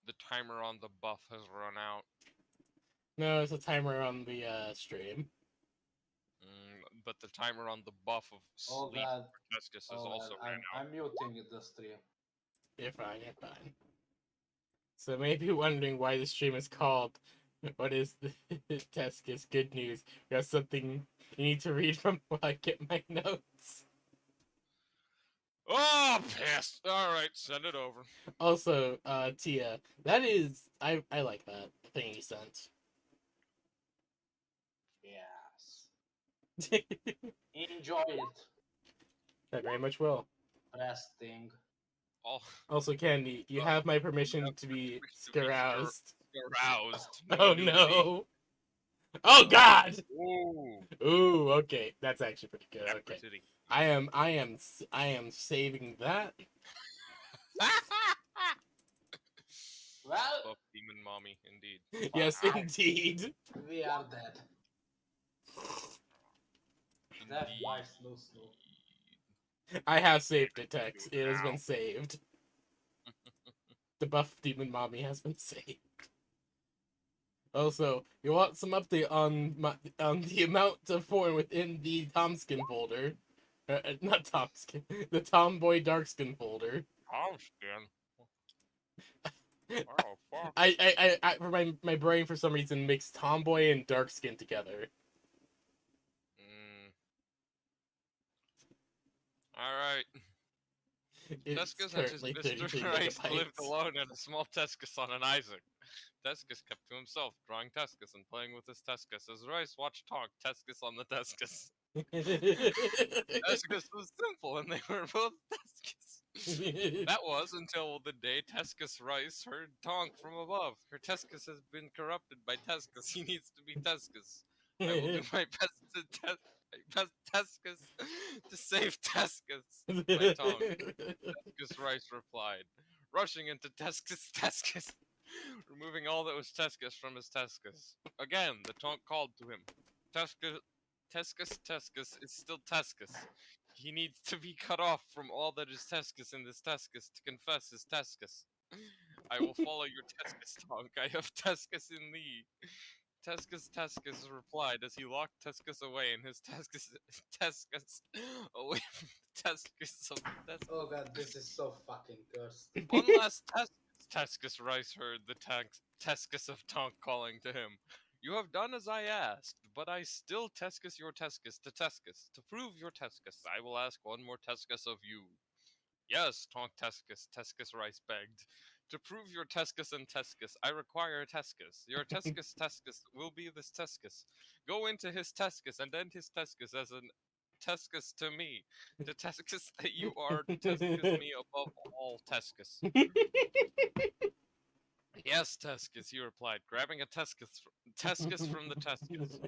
The timer on the buff has run out. No, it's a timer on the stream. But the timer on the buff of Oh sleep god. for Teskis has Oh god. also ran out. I'm muting the stream. You're fine, you're fine. So maybe wondering why the stream is called What is the Teskis? Good news. We got something you need to read from while I get my notes. Oh, piss! Alright, send it over. Also, Tia, that is I like that thing you sent. Yes. Enjoy it. I very much will. Resting. Also, Candy, you have my permission to be scaroused. Aroused. Oh New no! Oh God! Ooh. Ooh, okay, that's actually pretty good. Pepper Okay, City. I am saving that. Well, Buff demon mommy, indeed. Yes, Wow. indeed. we are dead. Death Indeed. by slow. I have saved it, Tex. It has been saved. The buff demon mommy has been saved. Also, you want some update on the amount of porn within the Tomskin folder? Not Tomskin, the Tomboy Darkskin folder. Tomskin. Oh fuck. I for my brain for some reason mixed Tomboy and Darkskin together. Alright. It's Teskis and his currently Mr. 33 Rice lived megabytes. alone in a small Teskis on an Isaac. Teskis kept to himself, drawing Teskis and playing with his Teskis as Rice watched talk Teskis on the Teskis. Teskis was simple and they were both Teskis. That was until the day Teskis Rice heard Tonk from above. Her Teskis has been corrupted by Teskis. He needs to be Teskis. I will do my best Teskis to save Teskis. My Tonk. Teskis Rice replied, rushing into Teskis, removing all that was Teskis from his Teskis. Again, the Tonk called to him. Teskis is still Teskis. He needs to be cut off from all that is Teskis in this Teskis to confess his Teskis. I will follow your Teskis, Tonk. I have Teskis in thee. Teskis replied as he locked Teskis away in his Teskis away from the Teskis of Teskis. Oh god, this is so fucking cursed. One last Teskis Rice heard the Teskis of Tonk calling to him. You have done as I asked, but I still Teskis your Teskis to Teskis. To prove your Teskis, I will ask one more Teskis of you. Yes, Tonk Teskis Rice begged. To prove your Teskis and Teskis, I require a Teskis. Your Teskis will be this Teskis. Go into his Teskis and end his Teskis as an Teskis to me. To Teskis that you are, Teskis me above all Teskis. Yes, Teskis, he replied, grabbing a Teskis from the Teskis.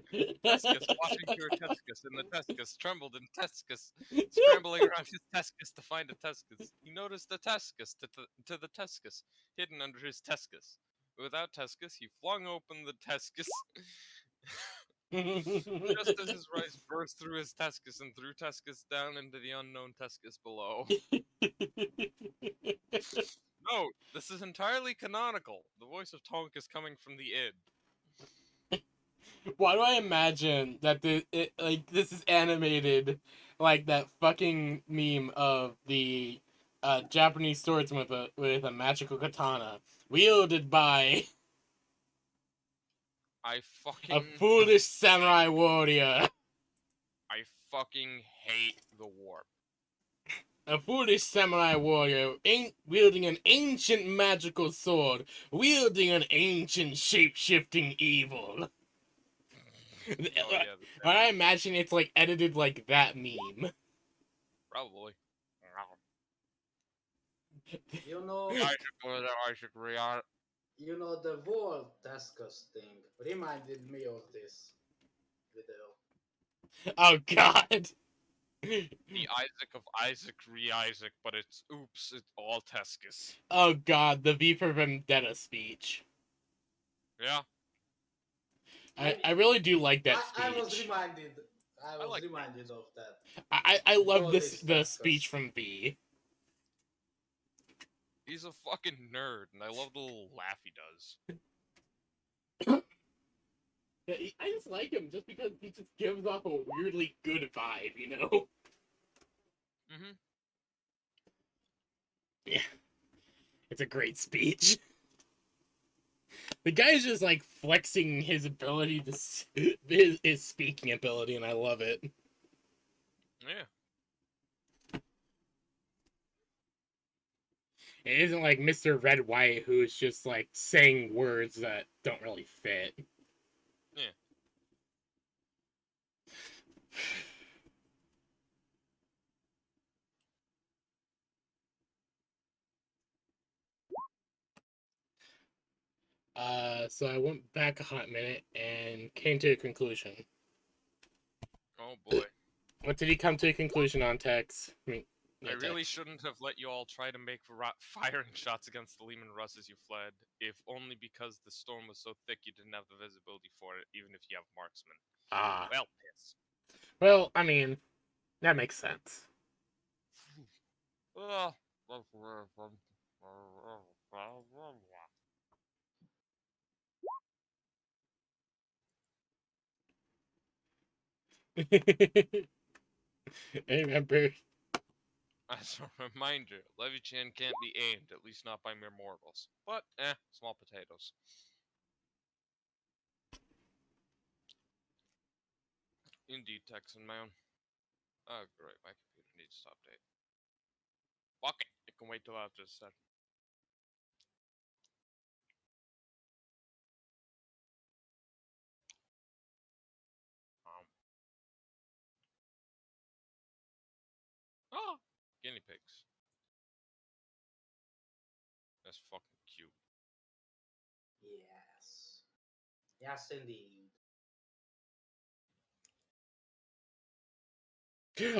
Teskis, watching through a Teskis, and the Teskis trembled in Teskis, scrambling around his Teskis to find a Teskis. He noticed a Teskis to the Teskis, hidden under his Teskis. Without Teskis, he flung open the Teskis. Just as his Rice burst through his Teskis and threw Teskis down into the unknown Teskis below. Note, this is entirely canonical. The voice of Tonk is coming from the id. Why do I imagine that this is animated like that fucking meme of the Japanese swordsman with a magical katana wielded by a foolish samurai warrior. I fucking hate the warp. A foolish samurai warrior wielding an ancient magical sword, wielding an ancient shape-shifting evil. Oh, yeah, I imagine it's like edited like that meme. Probably. You know, the wall Teskis thing reminded me of this video. Oh god. The Isaac of Isaac re-Isaac, but it's all Teskis. Oh god, the V for Vendetta speech. Yeah. I really do like that speech. I was reminded of that. I love the speech from V. He's a fucking nerd, and I love the little laugh he does. I just like him just because he just gives off a weirdly good vibe, you know? Mm-hmm. Yeah. It's a great speech. The guy's just like flexing his ability to his speaking ability, and I love it. Yeah. It isn't like Mr. Red White, who's just like saying words that don't really fit. Yeah. So I went back a hot minute and came to a conclusion. Oh boy. What did he come to a conclusion on, Tex? I mean, I yeah, really Tex. shouldn't have let you all try to make firing shots against the Lehman Russ as you fled, if only because the storm was so thick you didn't have the visibility for it, even if you have marksman. Ah. Well, piss. Well, I mean, that makes sense. Ugh. I remember. As a reminder, Levy-chan can't be aimed, at least not by mere mortals. But, small potatoes. Indeed, Texan man. Oh, great, my computer needs to update. Fuck it, it can wait till after the session. Um. Oh! Guinea pigs. That's fucking cute. Yes. Yes, indeed.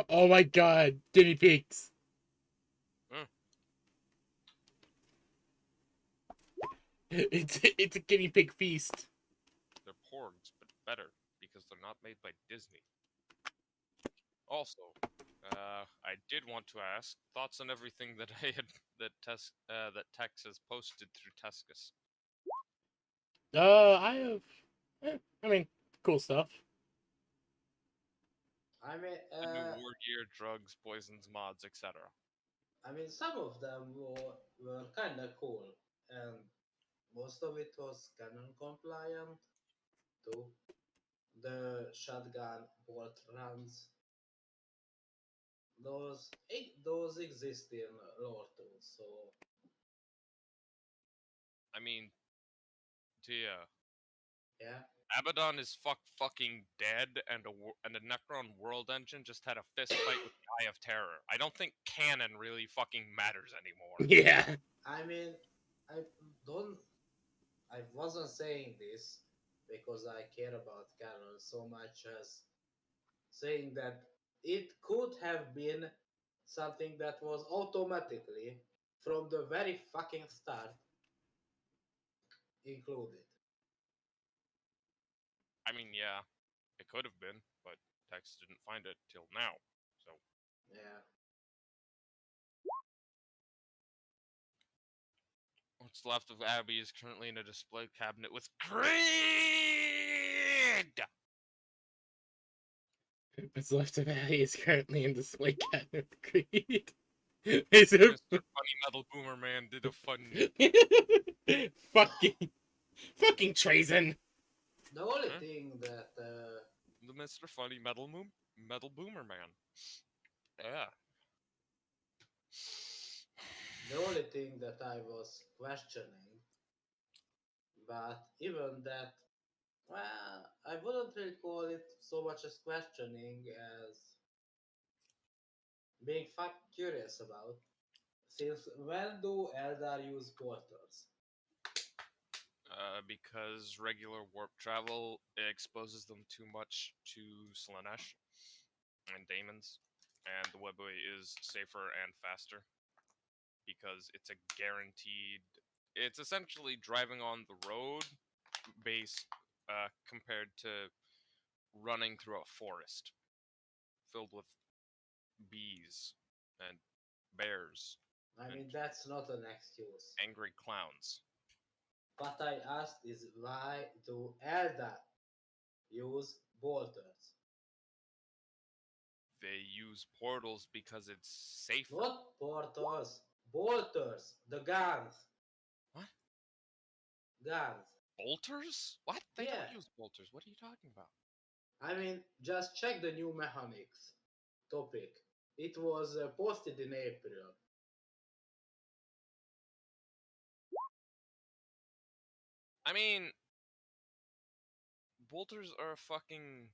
Oh my god, guinea pigs. Mm. It's a guinea pig feast. They're porgs, but better, because they're not made by Disney. Also, I did want to ask thoughts on everything that I had that Tex has posted through Teskis. I have. I mean, cool stuff. I mean, The new war gear, drugs, poisons, mods, etc. some of them were kind of cool, and most of it was canon compliant too. The shotgun bolt runs, those exist in lore too. So I mean, Tia, yeah, Abaddon is fucking dead, and a Necron world engine just had a fist fight with the Eye of Terror. I don't think canon really fucking matters anymore. Yeah. I mean, I don't. I wasn't saying this because I care about canon so much as saying that it could have been something that was automatically from the very fucking start included. I mean, yeah, it could have been, but Tex didn't find it till now. So Yeah. what's left of Abby is currently in a display cabinet with Creed. What's left of Abby is currently in display cabinet of Creed. Is it Mr. Funny Metal Boomer Man did a fun. fucking fucking treason? The only Huh? thing that The Mr. Funny Metal Boomer Man. Yeah. the only thing that I was questioning, but even that, well, I wouldn't really call it so much as questioning as being curious about. Since when do Eldar use portals? Because regular warp travel exposes them too much to Slanesh and Daemons, and the webway is safer and faster because it's a guaranteed. It's essentially driving on the road base compared to running through a forest filled with bees and bears. I and mean, that's not an excuse. angry clowns. What I asked is why do Eldar use bolters? They use portals because it's safer. Not porters, bolters, the guns. What? Guns. Bolters? What? They Yeah, don't use bolters. What are you talking about? I mean, just check the new mechanics topic. It was posted in April. I mean, bolters are a fucking.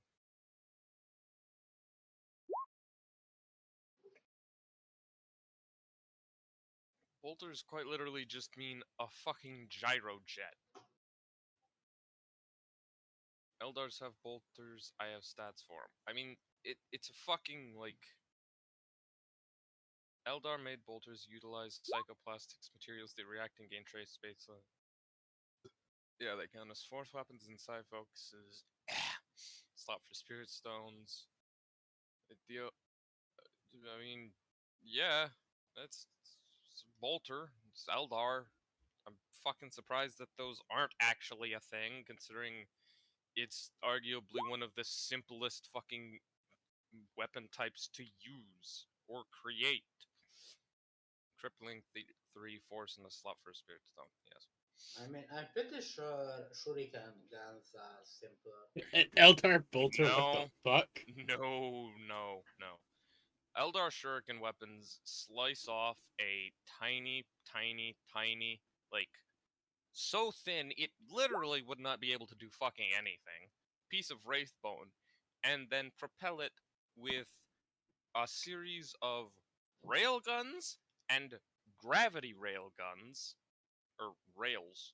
Bolters quite literally just mean a fucking gyrojet. Eldars have bolters. I have stats for them. I mean, it's a fucking like. Eldar made bolters utilize psychoplastics materials that react and gain trace space. Yeah, they count as force weapons inside focuses. Slot for spirit stones. It deal. I mean, yeah, that's it's a bolter. It's Eldar. I'm fucking surprised that those aren't actually a thing, considering it's arguably one of the simplest fucking weapon types to use or create. Crippling 3 force in the slot for a spirit stone. Yes. I mean, I'm pretty sure shuriken guns are simpler. An Eldar bolter, what the No, fuck? no. Eldar Shuriken weapons slice off a tiny, like, so thin it literally would not be able to do fucking anything, piece of wraith bone, and then propel it with a series of railguns and gravity railguns, or rails,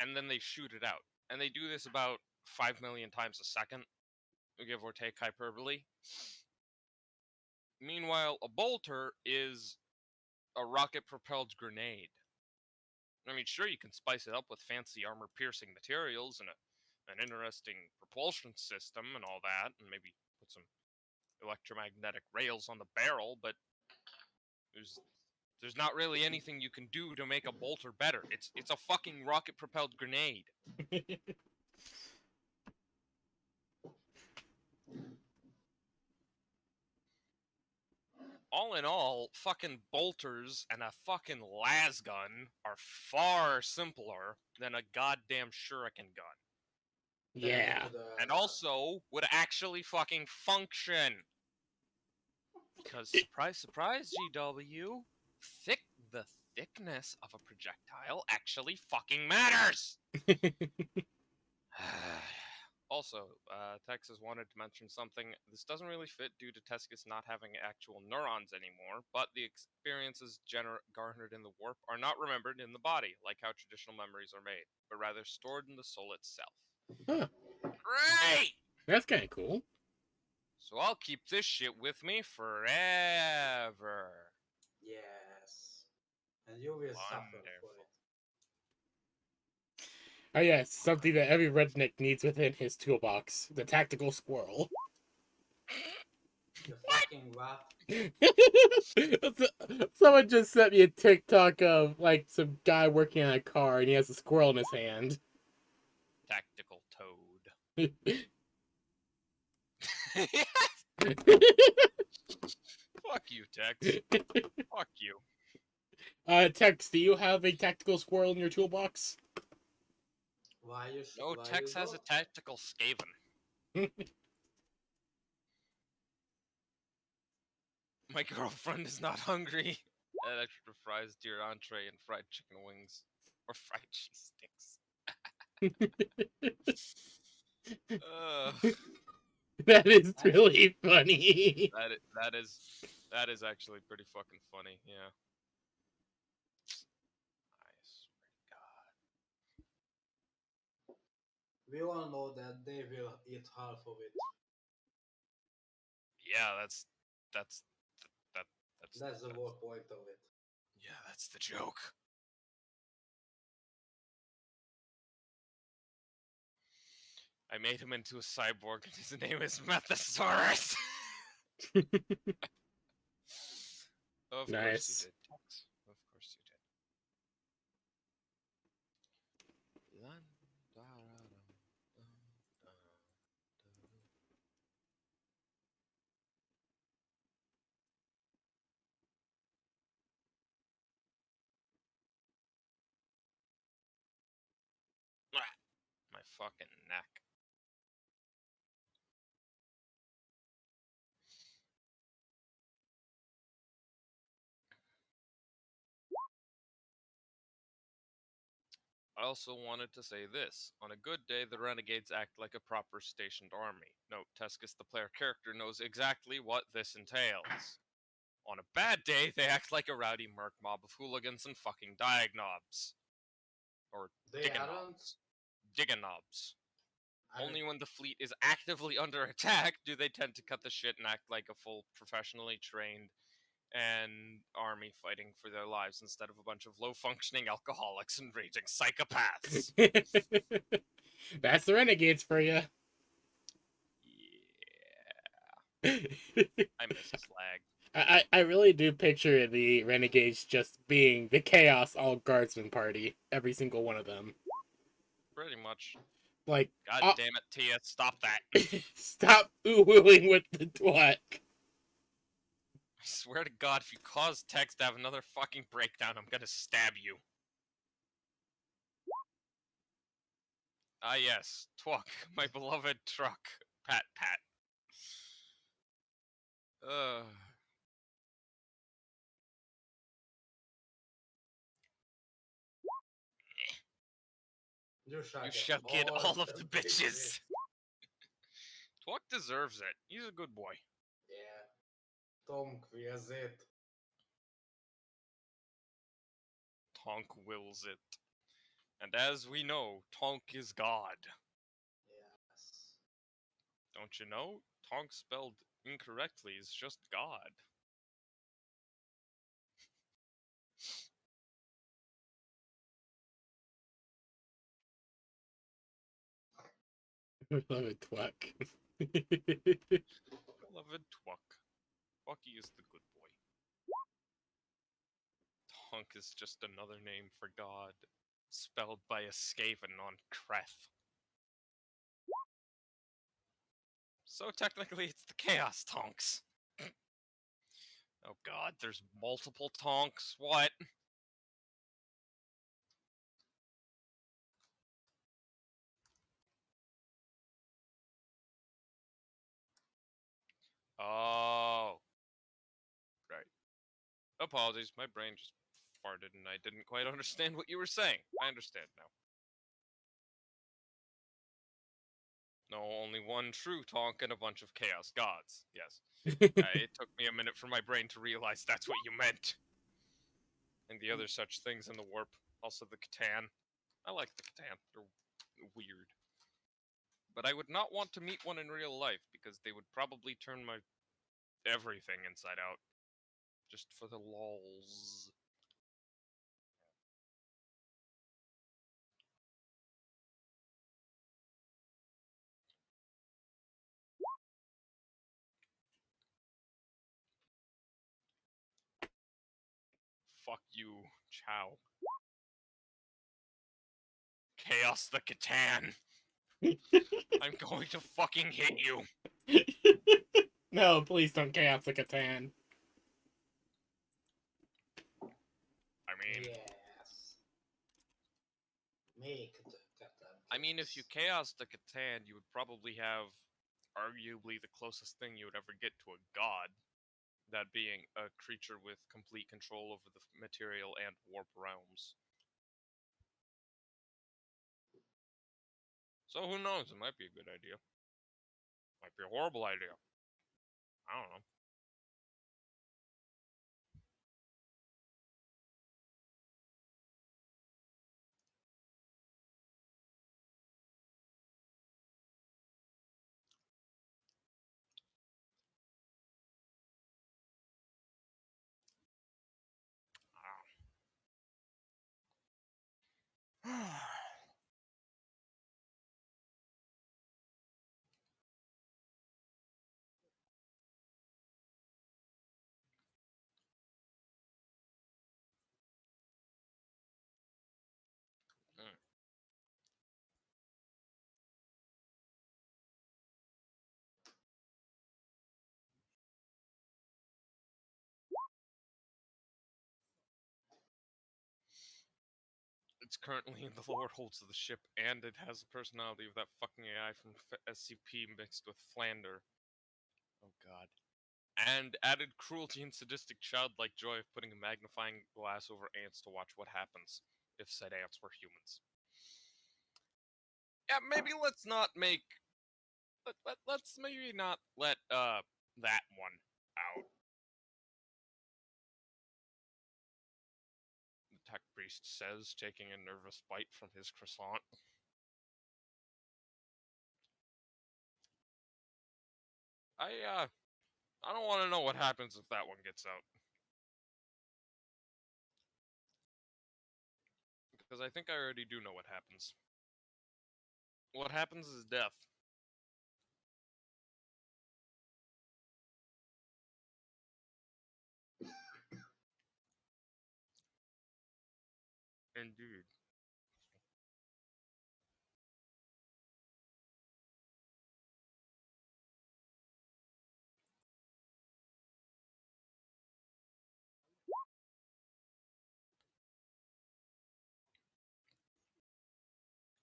and then they shoot it out. And they do this about 5 million times a second, give or take hyperbole. Meanwhile, a bolter is a rocket propelled grenade. I mean, sure, you can spice it up with fancy armor piercing materials and an interesting propulsion system and all that, and maybe put some electromagnetic rails on the barrel, but there's not really anything you can do to make a bolter better. It's a fucking rocket propelled grenade. All in all, fucking bolters and a fucking las gun are far simpler than a goddamn shuriken gun. Thank you Yeah. to the And Eldar. also would actually fucking function. Because surprise, GW, the thickness of a projectile actually fucking matters. Also, Texas wanted to mention something. This doesn't really fit due to Teskis not having actual neurons anymore, but the experiences garnered in the warp are not remembered in the body, like how traditional memories are made, but rather stored in the soul itself. Huh. Great! That's kind of cool. So I'll keep this shit with me forever. Yes. And you will suffer for Wonderful. it. Oh yes, something that every redneck needs within his toolbox: the tactical squirrel. The fucking what? Someone just sent me a TikTok of like some guy working on a car and he has a squirrel in his hand. Tactical toad. Fuck you, Tex. Fuck you. Tex, do you have a tactical squirrel in your toolbox? No, Why Tex you has a don't? tactical skaven. My girlfriend is not hungry. Add extra fries to your entree and fried chicken wings. Or fried cheese sticks. That is I really funny. that is actually pretty fucking funny, yeah. I swear to God. We all know that they will eat half of it. Yeah, that's that That's the whole point of it. yeah, that's the joke. I made him into a cyborg and his name is Methosaurus. Of course Nice. you did, Tex. Of fucking neck. I also wanted to say this. On a good day, the Renegades act like a proper stationed army. Note, Teskis, the player character, knows exactly what this entails. On a bad day, they act like a rowdy merc mob of hooligans and fucking diagnobs. Or They aren't. diganobs. Diganobs. I mean, Only when the fleet is actively under attack do they tend to cut the shit and act like a full professionally trained and army fighting for their lives instead of a bunch of low functioning alcoholics and raging psychopaths. That's the Renegades for you. Yeah, I miss Slag. I really do picture the Renegades just being the Chaos All Guardsmen party, every single one of them. Pretty much. Like, God damn it, Tia, stop that. stop ooh-wooing with the twat. I swear to God, if you cause Tex to have another fucking breakdown, I'm gonna stab you. Ah yes, Twuck, my beloved truck. Pat, pat. Uh, you shall you get shall get all of the bitches. bitches. Twuck deserves it. He's a good boy. Yeah. Tom wills it. Tonk wills it. And as we know, Tonk is God. Yes. Don't you know? Tonk spelled incorrectly is just God. Beloved twat. Beloved Twuck. Twucky is the good boy. Tonk is just another name for God, spelled by a Skaven on Kreth. So technically, it's the Chaos Tonks. Oh god, there's multiple Tonks. What? Oh, right. Apologies, my brain just farted and I didn't quite understand what you were saying. I understand now. No, only one true Tonk and a bunch of Chaos Gods. Yes. It took me a minute for my brain to realize that's what you meant. And the other such things in the warp. Also the Catan. I like the Catan. They're weird. But I would not want to meet one in real life because they would probably turn my everything inside out. Just for the lols. Fuck you, Chow. Chaos the Catan. I'm going to fucking hit you. No, please don't Chaos the Catan. I mean, Yes. Make the Catan. I mean, if you Chaos the Catan, you would probably have arguably the closest thing you would ever get to a god. That being a creature with complete control over the material and warp realms. So who knows? It might be a good idea. Might be a horrible idea. I don't know. I don't know. It's currently in the lower holds of the ship, and it has the personality of that fucking AI from SCP mixed with Flander. Oh god. And added cruelty and sadistic childlike joy of putting a magnifying glass over ants to watch what happens if said ants were humans. Yeah, maybe let's not make. Let's maybe not let that one out. The tech priest says, taking a nervous bite from his croissant. I don't want to know what happens if that one gets out. Because I think I already do know what happens. What happens is death. Indeed.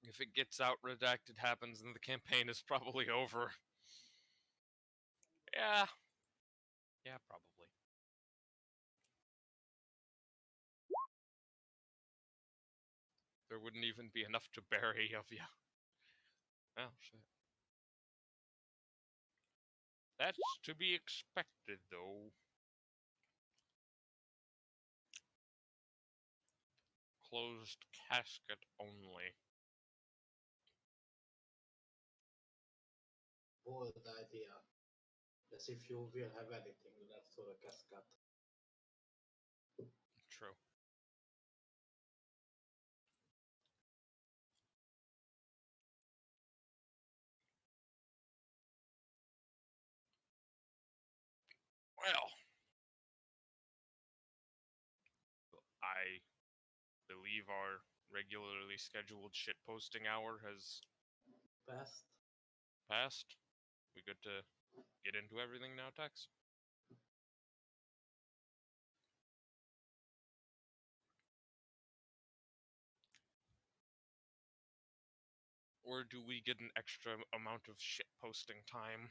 If it gets out, redacted happens, then the campaign is probably over. Yeah. Yeah, probably. There wouldn't even be enough to bury of you. Oh, shit. That's to be expected, though. Closed casket only. Bold idea. As if you will have anything left for a casket. True. Well, I believe our regularly scheduled shitposting hour has Best. passed. We good to get into everything now, Tex? Or do we get an extra amount of shitposting time?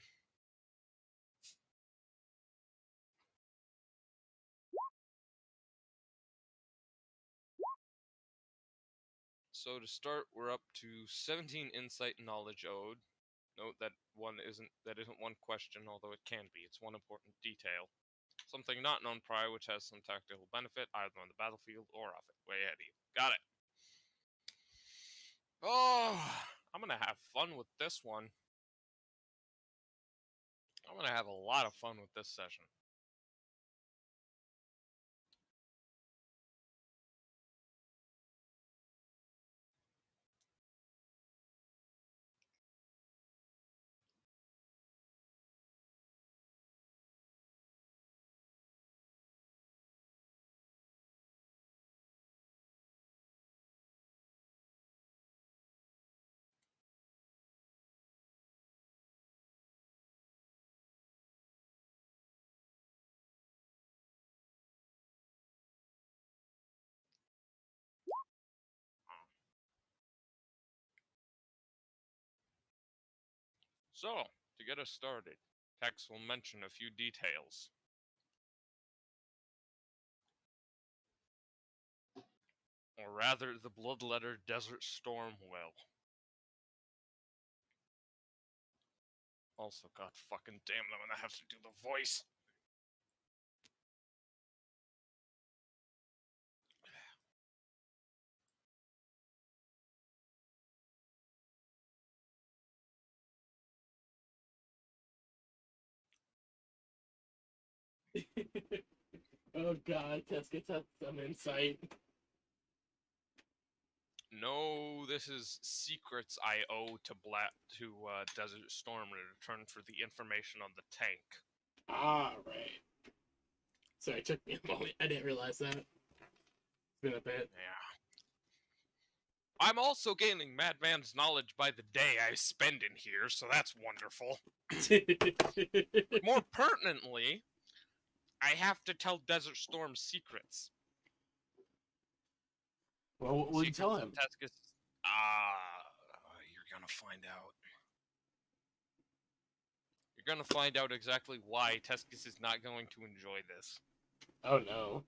So to start, we're up to 17 insight and knowledge owed. Note that isn't one question, although it can be. It's one important detail. Something not known prior, which has some tactical benefit, either on the battlefield or off it. Way ahead of you. Got it. Oh, I'm gonna have fun with this one. I'm gonna have a lot of fun with this session. So, to get us started, Tex will mention a few details. Or rather, the Bloodletter Desert Storm will. Also, god fucking damn, I'm gonna have to do the voice. Oh god, Teskis has some insight. No, this is secrets I owe to Desert Storm in return for the information on the tank. Ah, right. Sorry, it took me a moment. I didn't realize that. It's been a bit. Yeah. I'm also gaining Madman's knowledge by the day I spend in here, so that's wonderful. More pertinently, I have to tell Desert Storm secrets. Well, what will you tell Secrets of him? Teskis. Ah, you're gonna find out. You're gonna find out exactly why Teskis is not going to enjoy this. Oh no.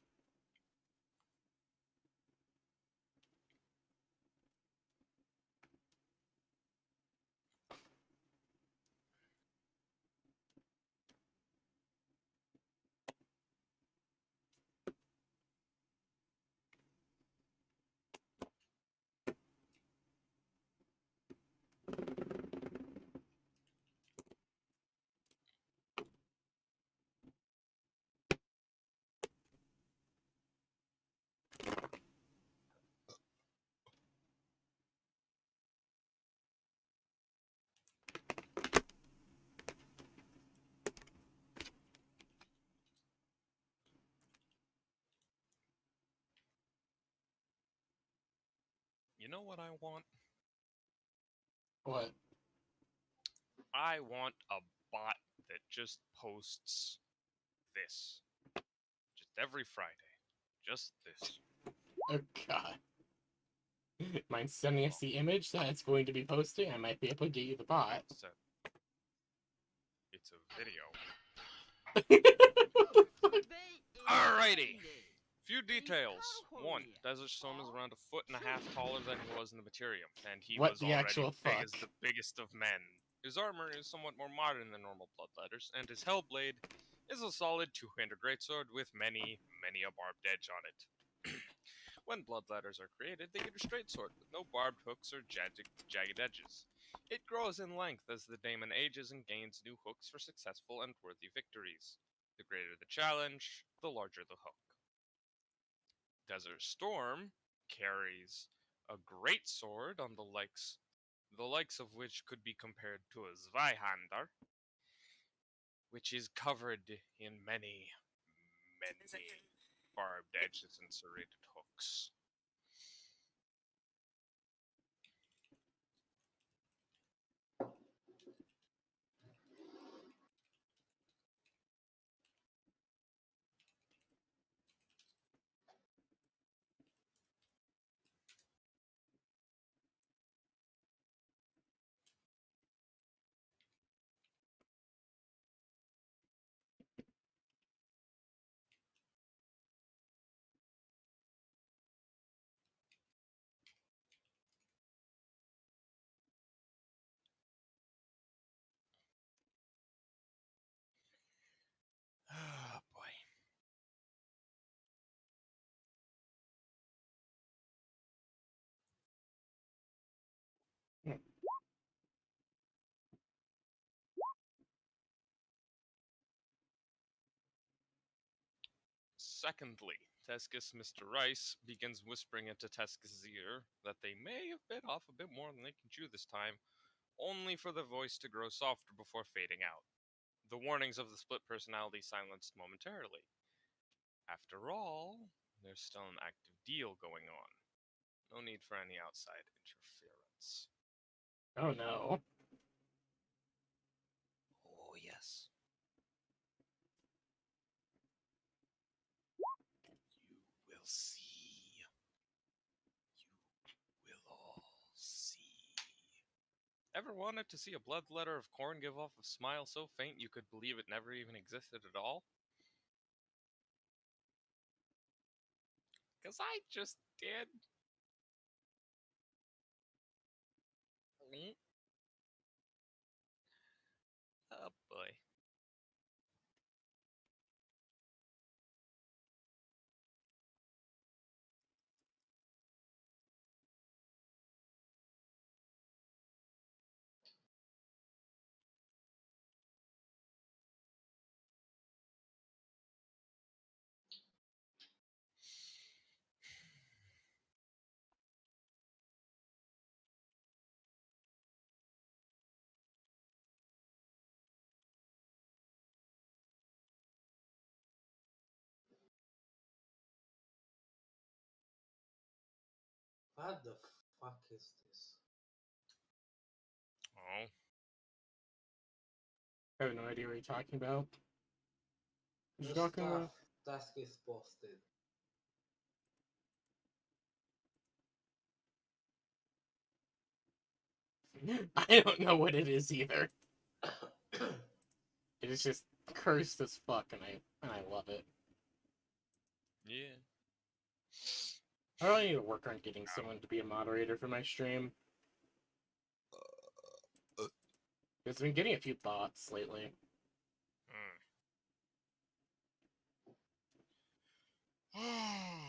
You know what I want? What? I want a bot that just posts this. Just every Friday. Just this. Oh god. Mind sending us the image that it's going to be posting? I might be able to get you the bot. So, it's a video. What the fuck? Alrighty. Few details. 1. Desert Storm is around 1.5 feet taller than he was in the Materium, and he What was the already actual big fuck? as the biggest of men. His armor is somewhat more modern than normal Bloodletters, and his Hellblade is a solid two-handed greatsword with many, many a barbed edge on it. When Bloodletters are created, they get a straight sword with no barbed hooks or jagged edges. It grows in length as the daemon ages and gains new hooks for successful and worthy victories. The greater the challenge, the larger the hook. Desert Storm carries a great sword on the likes of which could be compared to a Zweihander, which is covered in many, many barbed edges and serrated hooks. Oh boy. Secondly, Teskis Mr. Rice begins whispering into Teskis' ear that they may have bit off a bit more than they can chew this time, only for the voice to grow softer before fading out. The warnings of the split personality silenced momentarily. After all, there's still an active deal going on. No need for any outside interference. Oh no. Oh, yes. You will see. You will all see. Ever wanted to see a bloodletter of corn give off a smile so faint you could believe it never even existed at all? Because I just did. Oh boy. What the fuck is this? Oh. I have no idea what you're talking about. What The you talking stuff about? Teskis posted. I don't know what it is either. It is just cursed as fuck, and I love it. Yeah. I really need to work on getting someone to be a moderator for my stream. Because I've been getting a few bots lately.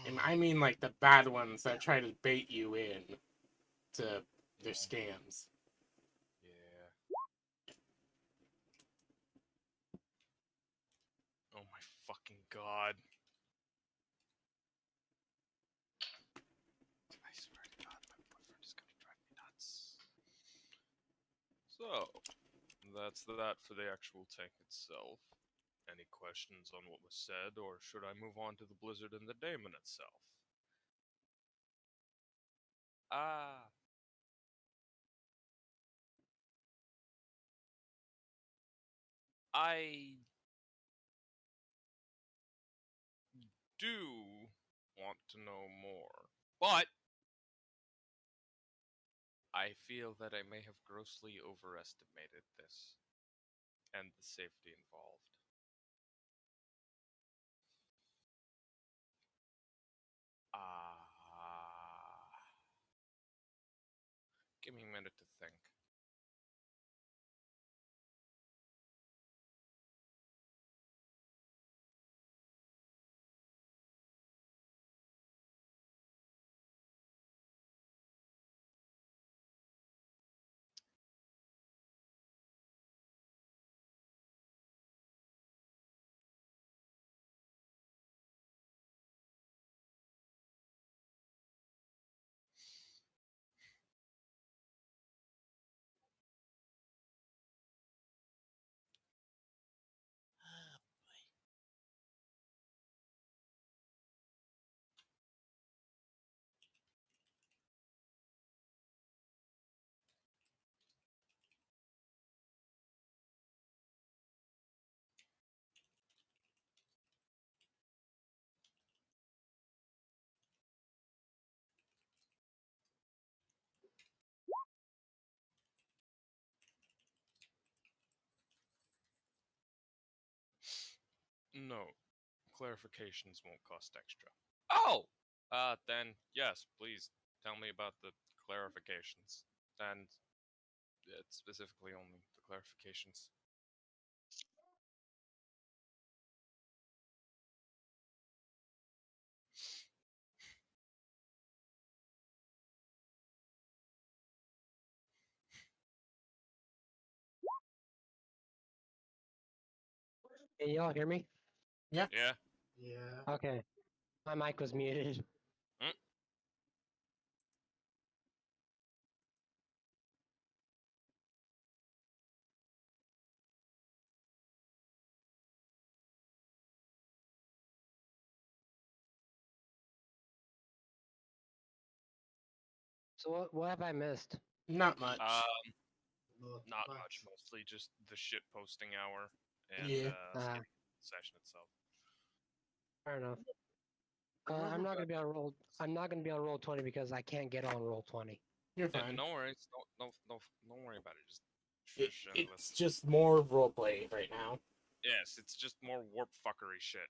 And I mean like the bad ones that try to bait you in to their scams. Yeah. Oh my fucking god. I swear to god, my boyfriend is gonna drive me nuts. So, that's that for the actual tank itself. Any questions on what was said, or should I move on to the blizzard and the daemon itself? Ah. I do want to know more, but I feel that I may have grossly overestimated this and the safety involved. Give me a minute to think. No, clarifications won't cost extra. Oh! Then, yes, please tell me about the clarifications. And specifically only the clarifications. Can y'all hear me? Yeah. Yeah? Yeah. Okay. My mic was muted. Mm. So what have I missed? Not much. Not much. Mostly just the shit posting hour and Yeah. skipping the session itself. Fair enough. Remember I'm not gonna back be on to- roll. I'm not gonna be on roll 20 because I can't get on roll 20. You're fine. No worries. Don't worry about it. Just It, shush and it's listen. just more roleplay right now. Yes, it's just more warp fuckery shit.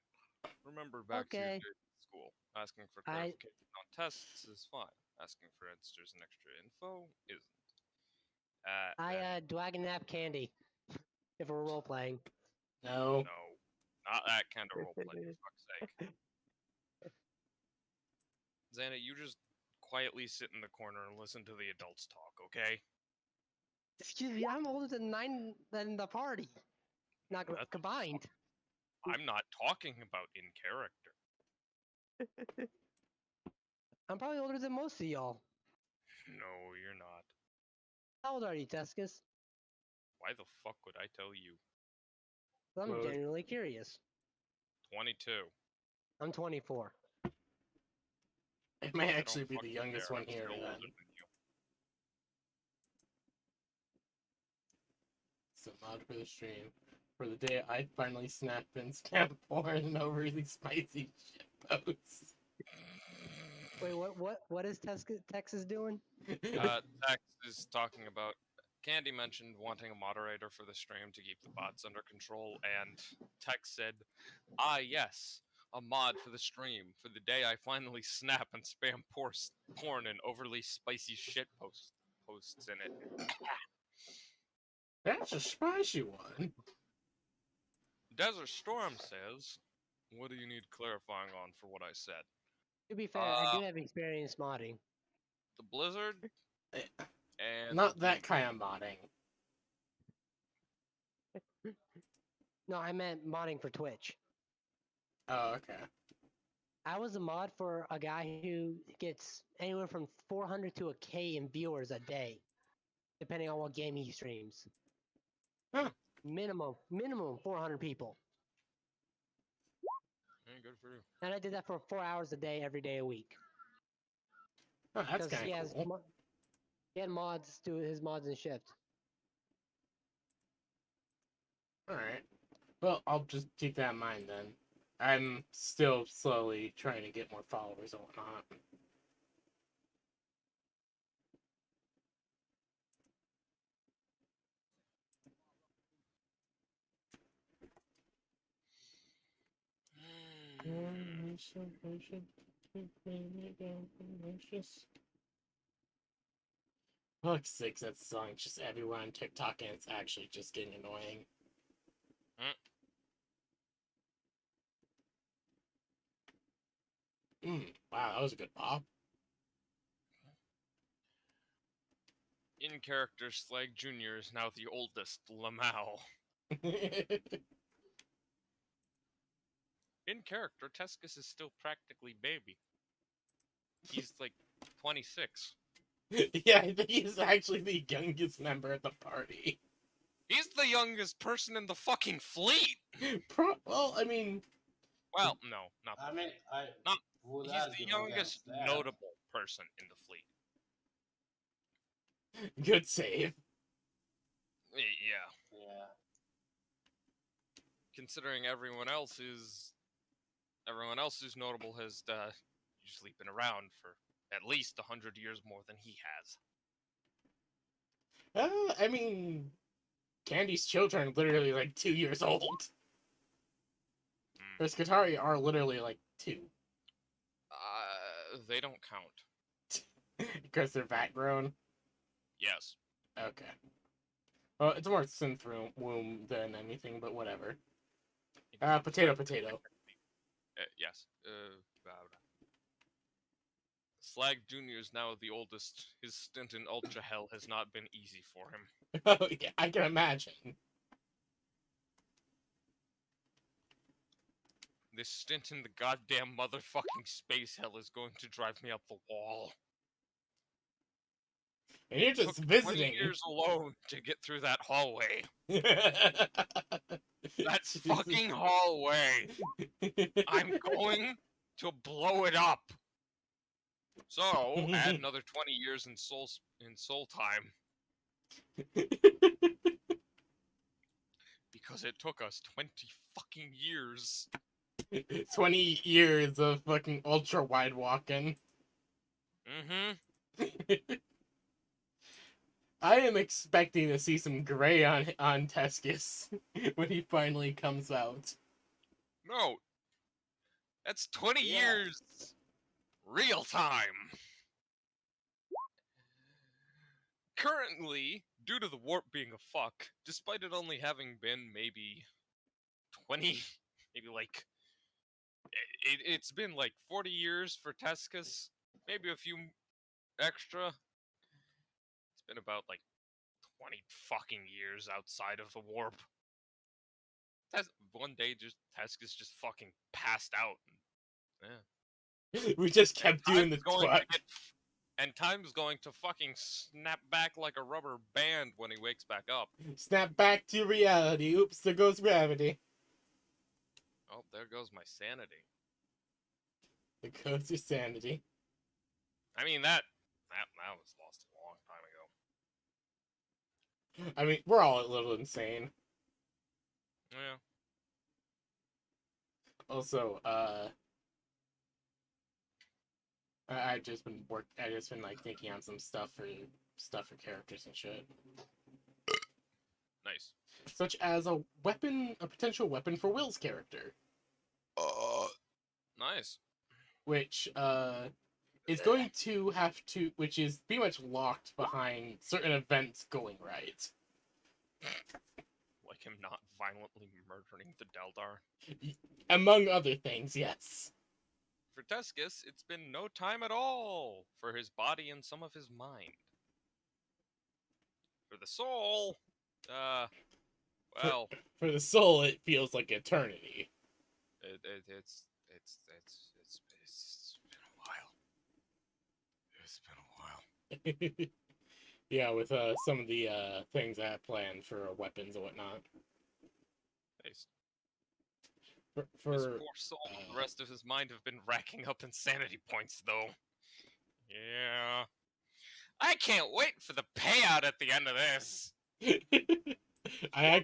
Remember back to your Okay. days in school. Asking for I clarification on tests is fine. Asking for answers and extra info isn't. And do I can have candy if we're role playing? No. no, not that kind of roleplay, for fuck's sake. Xana, you just quietly sit in the corner and listen to the adults talk, okay? Excuse me, I'm older than the party. Not That's combined. I'm not talking about in character. I'm probably older than most of y'all. No, you're not. How old are you, Teskis? Why the fuck would I tell you? I'm Well- genuinely curious. 22. I'm 24. It may I don't actually be the fucking youngest care. one I'm here still then. older than you. So mod for the stream. For the day I finally snapped and spam porn over these spicy shit posts. Wait, what is Texas doing? Tax is talking about Candy mentioned wanting a moderator for the stream to keep the bots under control, and Tex said, "Ah, yes, a mod for the stream for the day I finally snap and spam porn and overly spicy shit posts in it." That's a spicy one. Desert Storm says, "What do you need clarifying on for what I said?" To be fair, I do Uh, have experience modding. the Blizzard Eh, and Not the that game. kind of modding. No, I meant modding for Twitch. Oh, okay. I was a mod for a guy who gets anywhere from 400 to a K in viewers a day, depending on what game he streams. Huh. Minimum 400 people. Hey, good for you. And I did that for 4 hours a day, every day a week. Oh, that's Because kind of cool. he had mods, do his mods and shift. Alright. Well, I'll just keep that in mind then. I'm still slowly trying to get more followers and whatnot. Fuck's sakes, that song's just everywhere on TikTok and it's actually just getting annoying. Wow, that was a good pop. In character, Slag Jr. is now the oldest Lamau. In character, Teskis is still practically baby. He's like 26. Yeah, I think he's actually the youngest member of the party. He's the youngest person in the fucking fleet. Well, I mean, Well, no, not the I mean, fleet. I Not. would He's the argue youngest against that. notable person in the fleet. good save. Yeah, Yeah. considering everyone else who's notable has usually been around for at least 100 years more than he has. I mean, Candy's children are literally like 2 years old. Whereas Katari are literally like 2. They don't count. Because they're vat grown. Yes. Okay. Well, it's more synth womb than anything, but whatever. Potato. Yes. Slag Jr. is now the oldest. His stint in Ultra Hell has not been easy for him. Oh, yeah, I can imagine. This stint in the goddamn motherfucking space hell is going to drive me up the wall. And you're It just took visiting. 20 years alone to get through that hallway. That Jesus. fucking hallway. I'm going to blow it up. So, add another 20 years in soul time. Because it took us 20 fucking years. 20 years of fucking ultra wide walking. Mm-hmm. I am expecting to see some gray on Teskis when he finally comes out. No. That's 20 Yeah. years real time. Currently, due to the warp being a fuck, despite it only having been maybe 20, maybe like it's been like 40 years for Teskis, maybe a few extra. It's been about like 20 fucking years outside of the warp. One day, Teskis just fucking passed out. Yeah. We just kept doing the twat. And time's going to fucking snap back like a rubber band when he wakes back up. Snap back to reality. Oops, there goes gravity. Oh, there goes my sanity. There goes your sanity. I mean, that was lost a long time ago. I mean, we're all a little insane. Yeah. Also, I just been like thinking on some stuff for characters and shit. Nice. such as a potential weapon for Will's character, Nice. which is going to which is pretty much locked behind certain events going right. Like him not violently murdering the Daldar. Among other things, yes. For Teskis, it's been no time at all for his body and some of his mind. For the soul, well, For the soul, it feels like eternity. it's been a while. It's been a while. Yeah, with some of the things I have planned for weapons and whatnot. Nice. For His poor soul and the rest of his mind have been racking up insanity points, though. Yeah. I can't wait for the payout at the end of this. I'm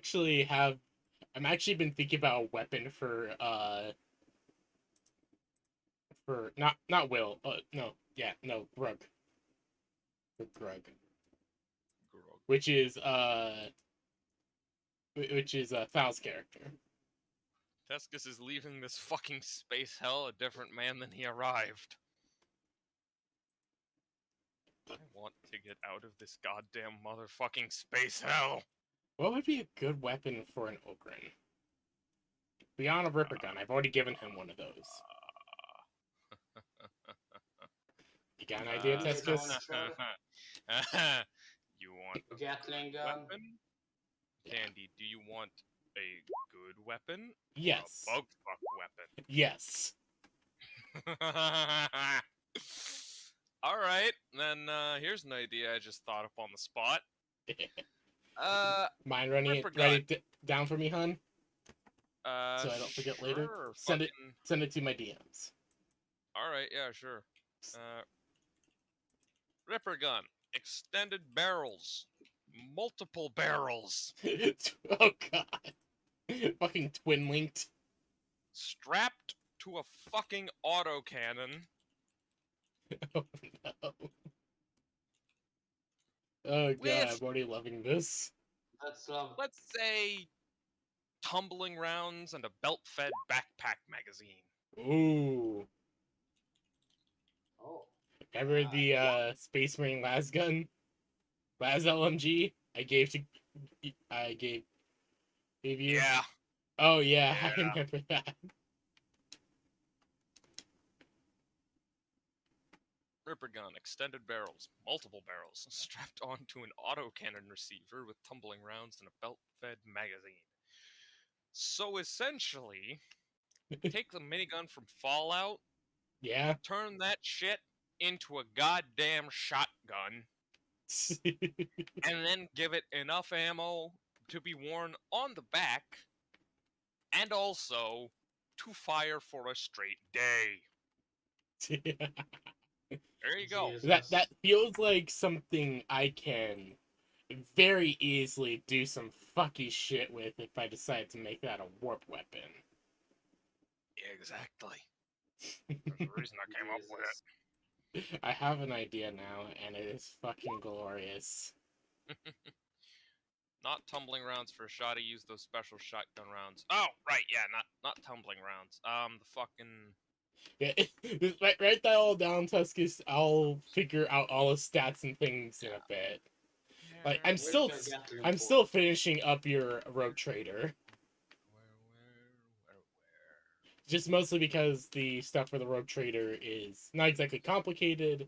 actually been thinking about a weapon for not Will. Grug. For Grug. Which is Thal's character. Teskis is leaving this fucking space hell a different man than he arrived. I want to get out of this goddamn motherfucking space hell. What would be a good weapon for an Ogren? Beyond a Ripper Gun, I've already given him one of those. You got an idea, Teskis? You want a Gatling good gun. weapon? Candy, do you want a good weapon? Yes. Or a bug fuck weapon? Yes. Alright, then here's an idea I just thought up on the spot. Mind running Ripper it, write gun. it down for me, hun? So I don't forget later. Sure, Send it fucking- send it to my DMs. Alright, yeah, sure. Ripper gun. Extended barrels. Multiple barrels. Oh god. Fucking twin linked. Strapped to a fucking autocannon. Oh no. Oh god, With- I'm already loving this. That's Let's say tumbling rounds and a belt-fed backpack magazine. Ooh. oh. Remember the Space Marine las gun? Las LMG? I gave you. Yeah. Oh yeah, I Yeah. remember that. Ripper gun, extended barrels, multiple barrels, strapped onto an autocannon receiver with tumbling rounds and a belt-fed magazine. So essentially, take the minigun from Fallout, Yeah. turn that shit into a goddamn shotgun, and then give it enough ammo to be worn on the back, and also to fire for a straight day. There you go. Jesus. That feels like something I can very easily do some fucky shit with if I decide to make that a warp weapon. Exactly. There's a reason I came up with it. Jesus. I have an idea now, and it is fucking glorious. Not tumbling rounds for a shot. Use those special shotgun rounds. Oh, right, yeah, not tumbling rounds. The fucking Yeah, just write that all down, Teskis. I'll figure out all the stats and things in a bit. Like I'm Where's still your Gatling I'm gun? still finishing up your Rogue Trader. Where? Just mostly because the stuff for the Rogue Trader is not exactly complicated.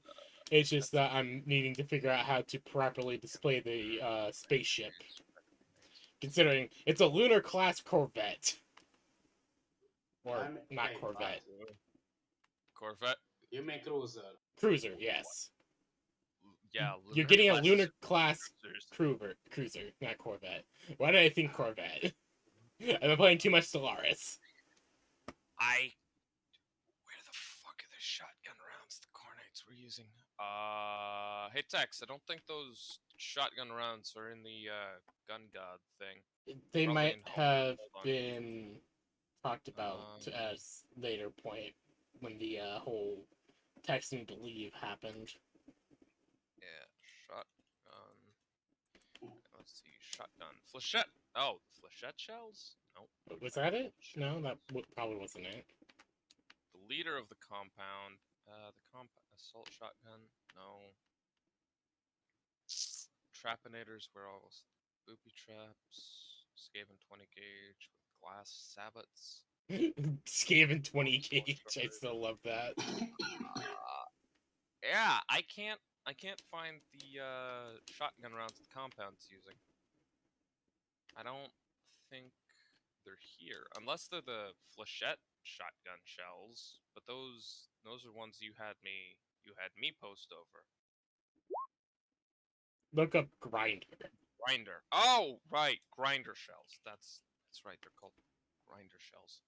It's just that I'm needing to figure out how to properly display the spaceship, considering it's a lunar class Corvette, or I'm- not wait, Corvette, Corvette. You mean cruiser? cruiser. Yes, Yeah, you're getting a class lunar class cruisers. cruiser, not Corvette. Why did I think Corvette? I've been playing too much Stellaris. Where the fuck are the shotgun rounds the Cornates were using? Hey Tex, I don't think those shotgun rounds are in the gun god thing. They Probably might in Home. have Hold on. been talked about Um, at a later point when the whole texting to leave happened. Yeah, shotgun. Let's Let's see. Shotgun. Flechette. Oh, flechette shells? Nope. Was that it? No, that probably wasn't it. The leader of the compound. Assault shotgun. No. Trapinators were all booby traps. Skaven 20 gauge with glass sabots. Skaven 20 Small gauge. I shard. still love that. Yeah, I can't find the shotgun rounds the compound's using. I don't think they're here unless they're the flechette shotgun shells. But those are ones you had me post over. Look up grinder. Grinder. Oh, right, grinder shells. That's right. They're called grinder shells.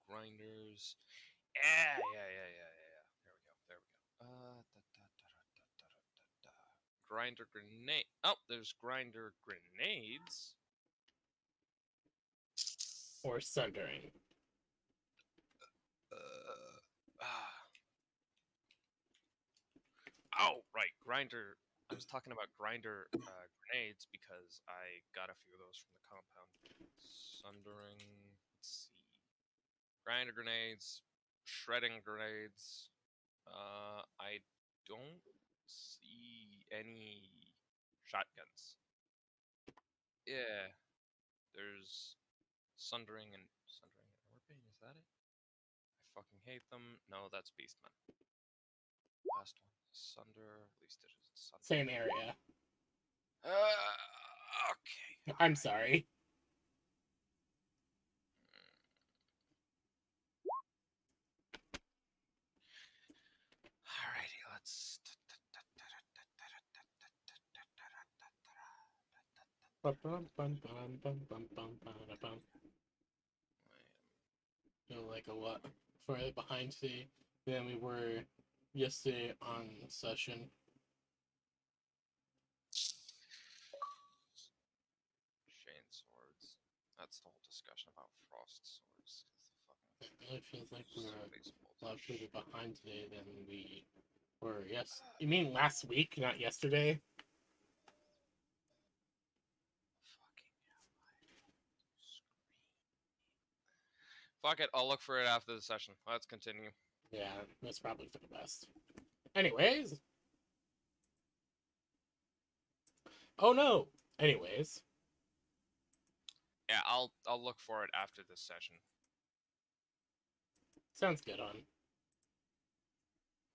Grinders. Yeah. There we go. Grinder grenade. Oh, there's grinder grenades. Or sundering. Ah. Oh, right, grinder. I was talking about grinder grenades because I got a few of those from the compound. Sundering. Let's see. Grinder grenades, shredding grenades. I don't see any shotguns. Yeah, there's sundering and warping. Is that it? I fucking hate them. No, that's Beastman. Last one, sunder. At least it is sunder. Same area. Okay. I'm sorry. Alrighty, let's. Feel like a lot further behind today than we were yesterday on session. Shane swords. That's the whole discussion about frost swords. It really feels like we were Space a bolts lot are further behind today than we were. Yes, you mean last week, not yesterday? fucking Fuck it, I'll look for it after the session. Let's continue. Yeah, that's probably for the best. Anyways. Oh no. Anyways. Yeah, I'll look for it after this session. Sounds good on.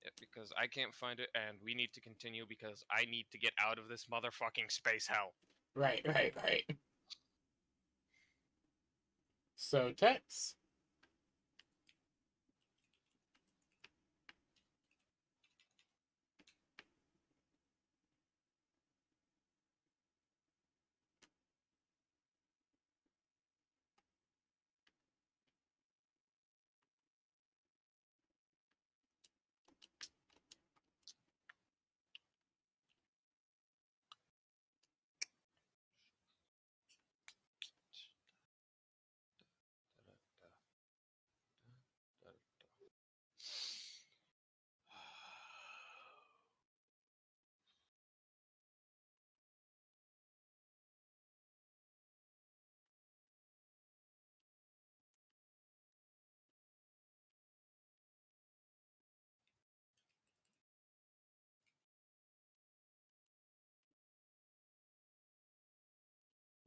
Yeah, because I can't find it, and we need to continue because I need to get out of this motherfucking space hell. Right. So, Tex.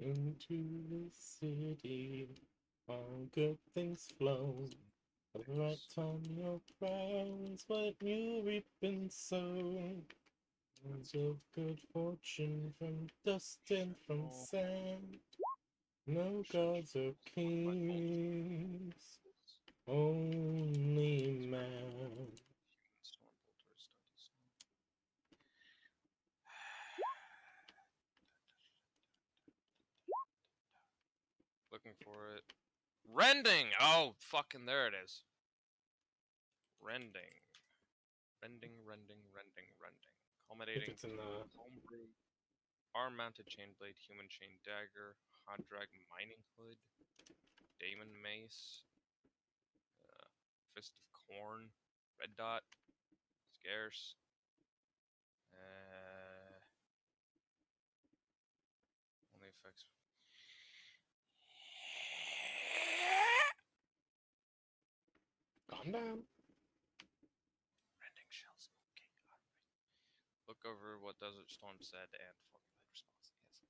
Into the city, all good things flow. At the right time, your prize, what you reap and sow. Words of good fortune from dust and from sand. No gods or kings, only man. Looking for it. Rending! Oh, fucking there it is. Rending. Rending. Culminating It's in the homebrew, arm-mounted chain blade, human chain dagger, hot drag mining hood, daemon mace, fist of corn, red dot, scarce, effects. Calm down. Rending shells. Okay, alright. Look over what Desert Storm said and formulate response. Yes.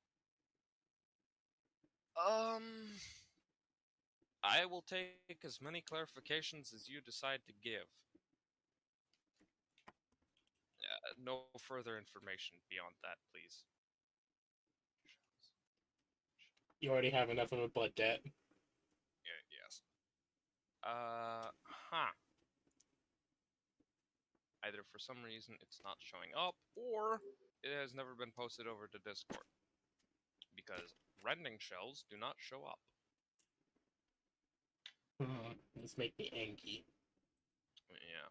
I will take as many clarifications as you decide to give. No further information beyond that, please. You already have enough of a blood debt. Yes. Huh. Either for some reason it's not showing up, or it has never been posted over to Discord. Because rending shells do not show up. This make me angry. Yeah.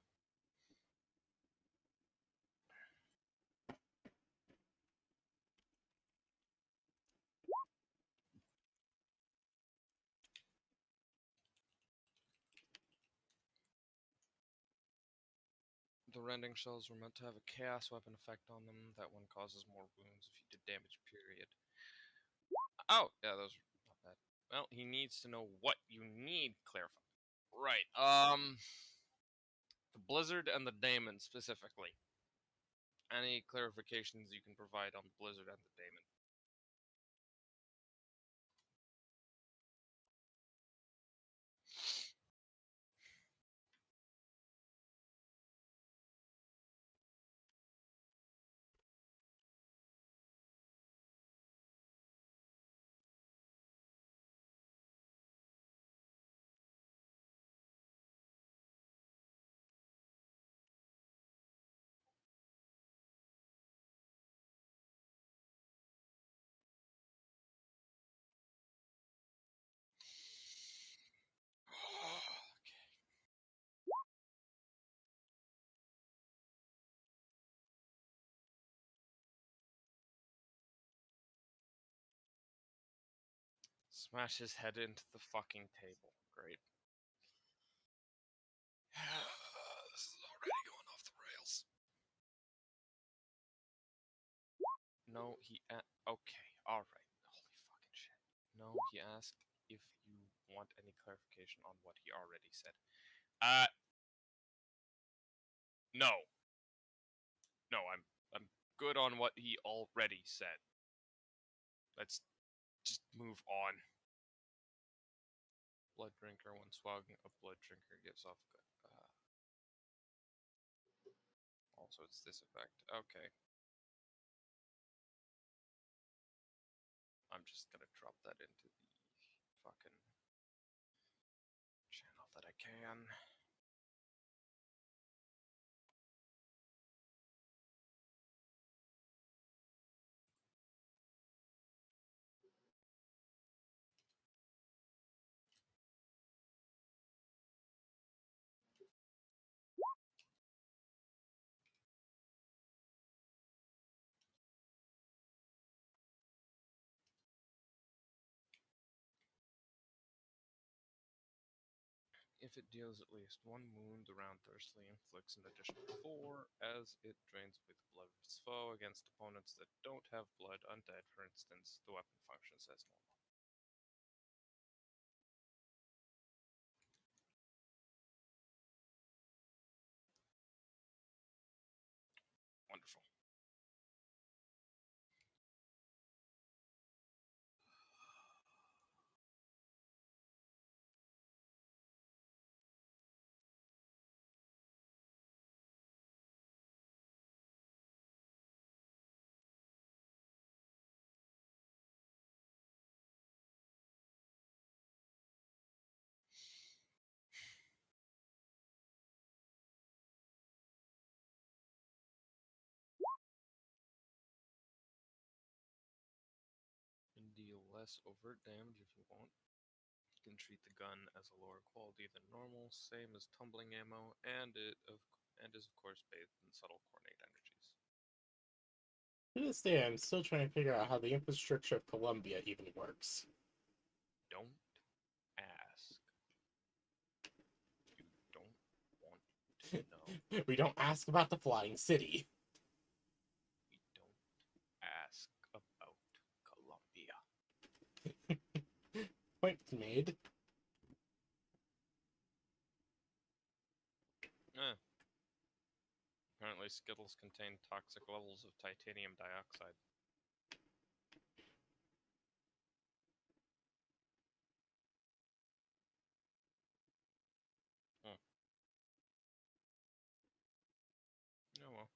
The rending shells were meant to have a chaos weapon effect on them. That one causes more wounds if you did damage, period. Oh, yeah, those are not bad. Well, he needs to know what you need clarified. Right. The Blizzard and the Daemon specifically. Any clarifications you can provide on the Blizzard and the Daemon? Smash his head into the fucking table. Great. This is already going off the rails. No, okay, alright. Holy fucking shit. No, he asked if you want any clarification on what he already said. No. No, I'm good on what he already said. Let's just move on. Blood drinker, when swagging a blood drinker gives off also it's this effect. Okay. I'm just gonna drop that into the fucking channel that I can. If it deals at least one wound, the round thirstily inflicts an additional 4 as it drains with blood of its foe against opponents that don't have blood. Undead, for instance, the weapon functions as normal. Wonderful. And deal less overt damage if you want. You can treat the gun as a lower quality than normal, same as tumbling ammo, and is of course bathed in subtle coordinate energies. To this day, I'm still trying to figure out how the infrastructure of Colombia even works. Don't ask. You don't want to know. We don't ask about the flying city. We don't ask about Colombia. Point made. Eh. Apparently, Skittles contain toxic levels of titanium dioxide. Oh. Oh well.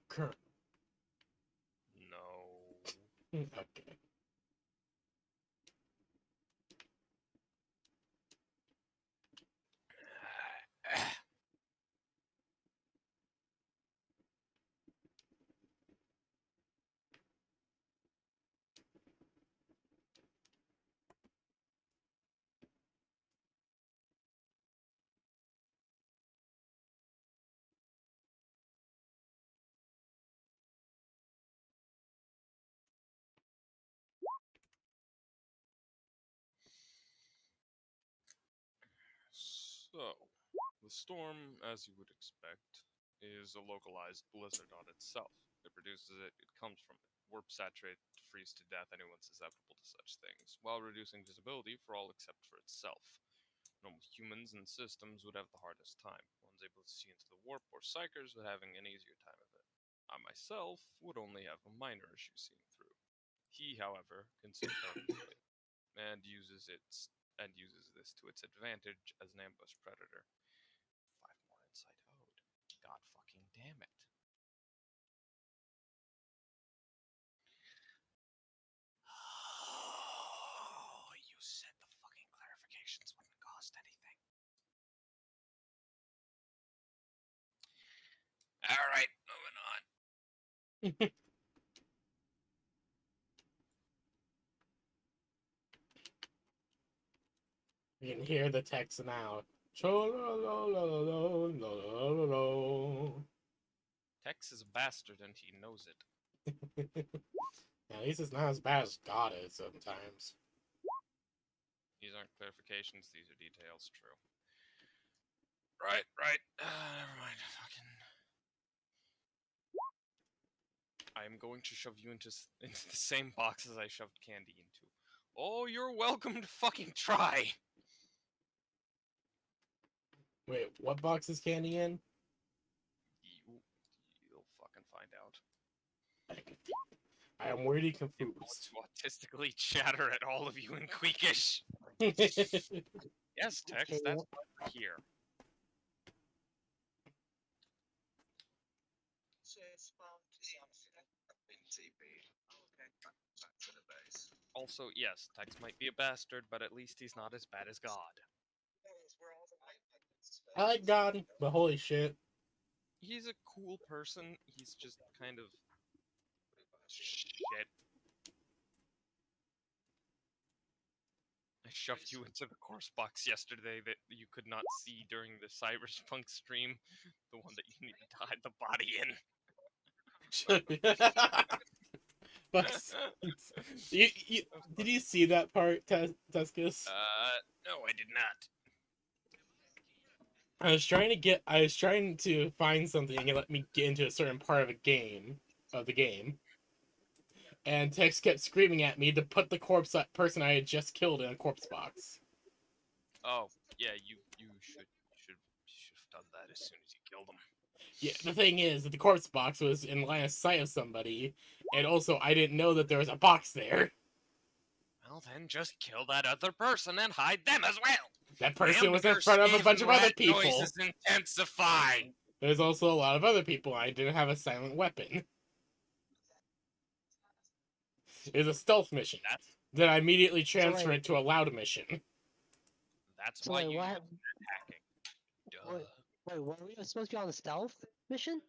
Current. No. Okay. So, the storm, as you would expect, is a localized blizzard on itself. It produces it, it comes from it. Warp saturate to freeze to death anyone susceptible to such things, while reducing visibility for all except for itself. Normal humans and systems would have the hardest time. Ones able to see into the warp or psychers would having an easier time of it. I myself would only have a minor issue seeing through. He, however, can see perfectly and uses this to its advantage as an ambush predator. 5 more insight owed. God fucking damn it. Oh, you said the fucking clarifications wouldn't cost anything. Alright, moving on. You can hear the text now. Cho-lo-lo-lo-lo-lo-lo-lo-lo. Tex is a bastard and he knows it. At least it's not as bad as God is sometimes. These aren't clarifications, these are details, true. Right. Never mind. Fucking. I am going to shove you into the same box as I shoved Candy into. Oh, you're welcome to fucking try. Wait, what box is Candy in? You'll fucking find out. I am really I'm going confused. to autistically chatter at all of you in Queekish. Yes, Tex, Okay, that's why we're here. Also, yes, Tex might be a bastard, but at least he's not as bad as God. I like God, but holy shit. He's a cool person, he's just kind of shit. I shoved you into the course box yesterday that you could not see during the Cyberpunk stream. The one that you needed to hide the body in. fuck's you did you see that part, Teskis? No, I did not. I was trying to find something and let me get into a certain part of the game, and Tex kept screaming at me to put the corpse person I had just killed in a corpse box. Oh, yeah, you should have done that as soon as you killed him. Yeah, the thing is that the corpse box was in line of sight of somebody, and also I didn't know that there was a box there. Well, then just kill that other person and hide them as well. That The person was in hamburger front of a stave bunch and of other rat people. noises intensify. There's also a lot of other people. I didn't have a silent weapon. It was a stealth mission. That's Then I immediately So transferred wait, it to a loud mission. that's so why wait, you what? use hacking. Duh. Wait, were we supposed to be on the stealth mission?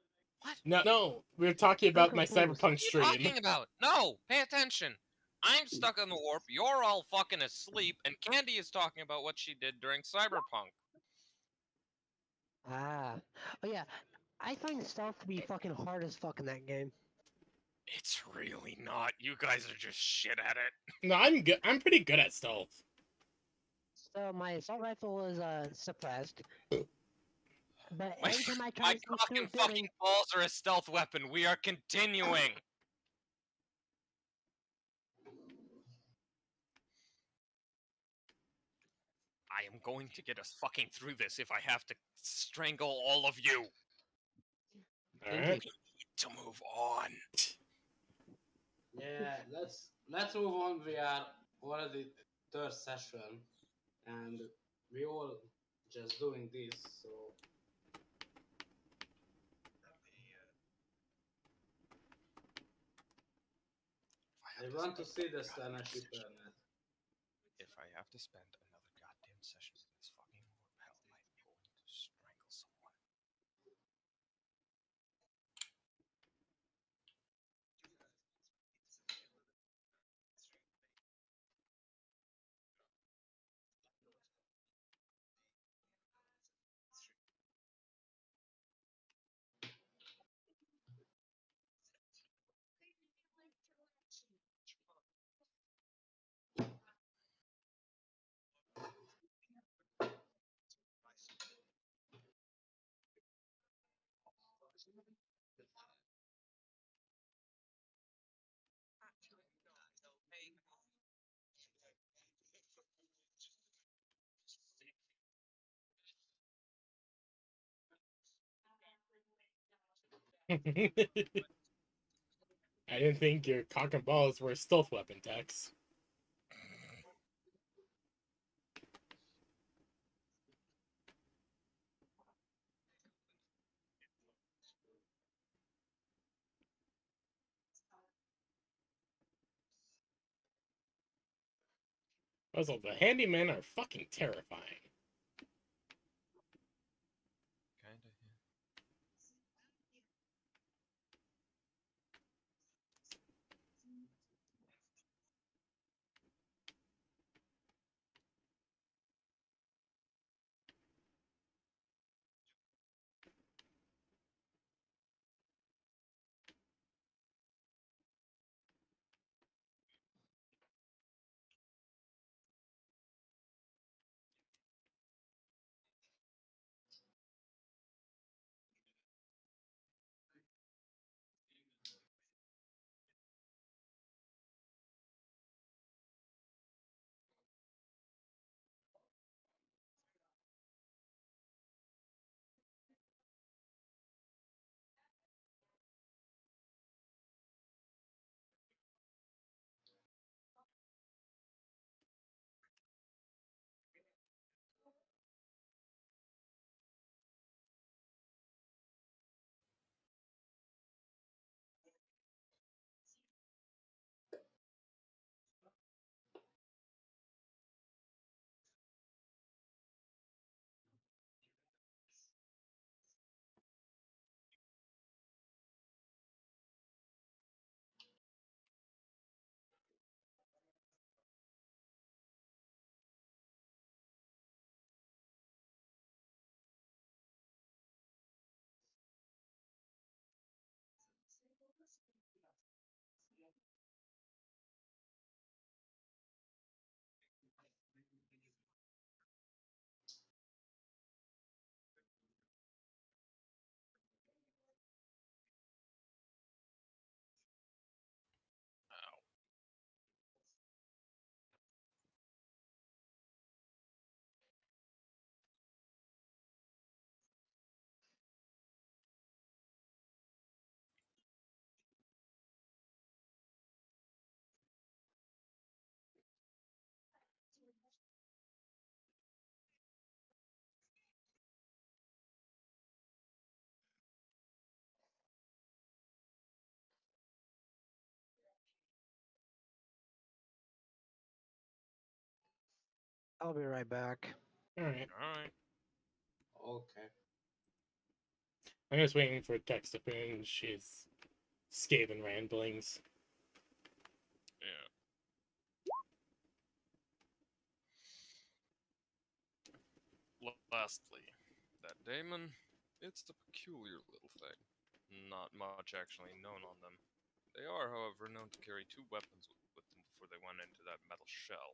What? No, we were talking I'm about my confused. cyberpunk What are you stream. talking about? No, pay attention. I'm stuck in the warp. You're all fucking asleep, and Candy is talking about what she did during Cyberpunk. Ah, oh yeah, I find stealth to be fucking hard as fuck in that game. It's really not. You guys are just shit at it. No, I'm good. I'm pretty good at stealth. So my assault rifle was suppressed, but My, every time I my tried to sneak cock through a and fucking building, balls are a stealth weapon. We are continuing. I am going to get us fucking through this if I have to strangle all of you. All thank right. you. To move on. Yeah, let's move on. We are already third session, and we all just doing this. So I want to see the Starship Planet. If I have to spend another goddamn session in this fucking warp hell, I'm going to strangle someone. I didn't think your cock and balls were a stealth weapon, Tex. Also, the handymen are fucking terrifying. Kinda, yeah. I'll be right back. All right. Alright. Okay. I'm just waiting for Tex to finish his scathing ramblings. Yeah. Lastly, that daemon, it's a peculiar little thing. Not much actually known on them. They are, however, known to carry two weapons with them before they went into that metal shell.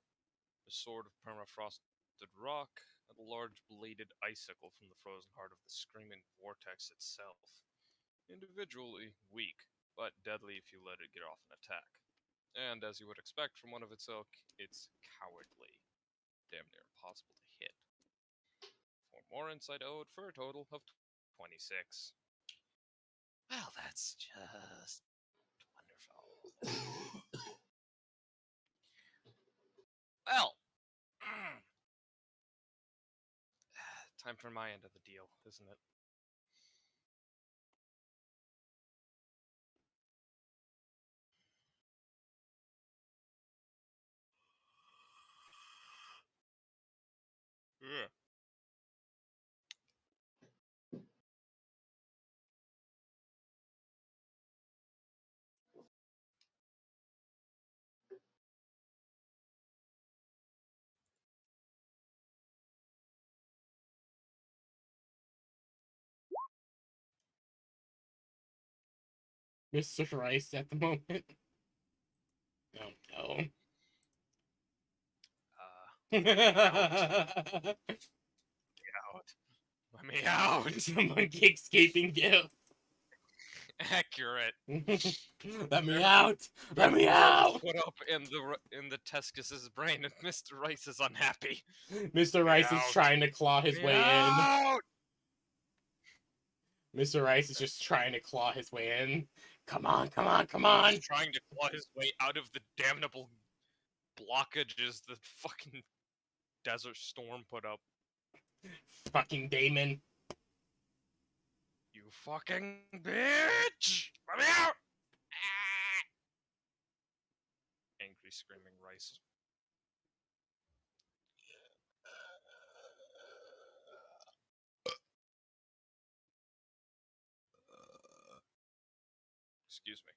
A sword of permafrosted rock, and a large bladed icicle from the frozen heart of the screaming vortex itself. Individually weak, but deadly if you let it get off an attack. And as you would expect from one of its ilk, it's cowardly. Damn near impossible to hit. For more insight owed for a total of 26. Well, that's just wonderful. Well, time for my end of the deal, isn't it? Yeah. Mr. Rice at the moment. Oh no. Out. Let me out. Monkey escaping gift. Accurate. Let me out! Let me Word out! put up in the Teskis's brain, and Mr. Rice is unhappy. Mr. Let me Rice is out. trying to claw his Let me way in. out. Mr. Rice is just trying to claw his way in. Come on, come on, come He's on! trying to claw his way out of the damnable blockages the fucking Desert Storm put up. Fucking Damon. You fucking bitch! Let me out! Ah! Angry screaming Rice. Excuse me.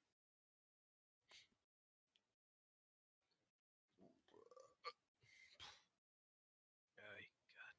Ay, God.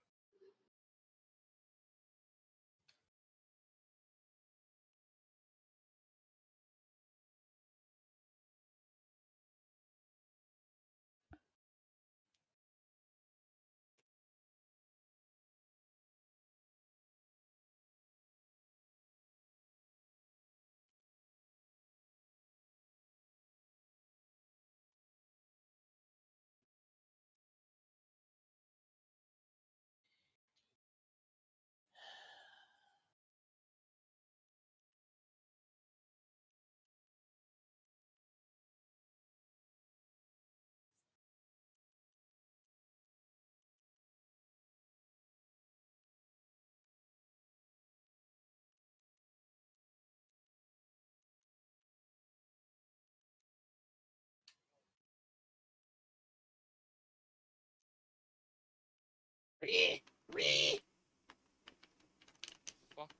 Fuck.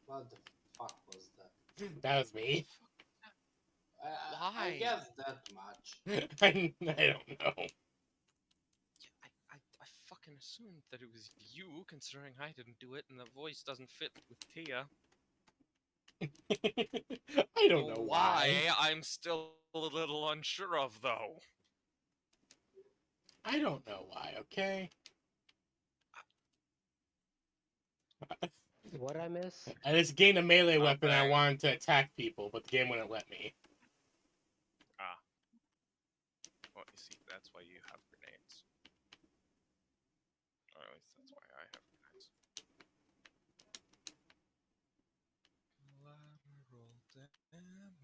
What the fuck was that? That was me. I Why? guess that much. I don't know. I fucking assumed that it was you, considering I didn't do it and the voice doesn't fit with Tia. I don't know why. I'm still a little unsure of, though. I don't know why, okay? What I miss? I just gained a melee weapon. I Nothing. wanted to attack people, but the game wouldn't let me. Ah. Well, you see, that's why you have grenades. Or at least that's why I have grenades. Collateral damage.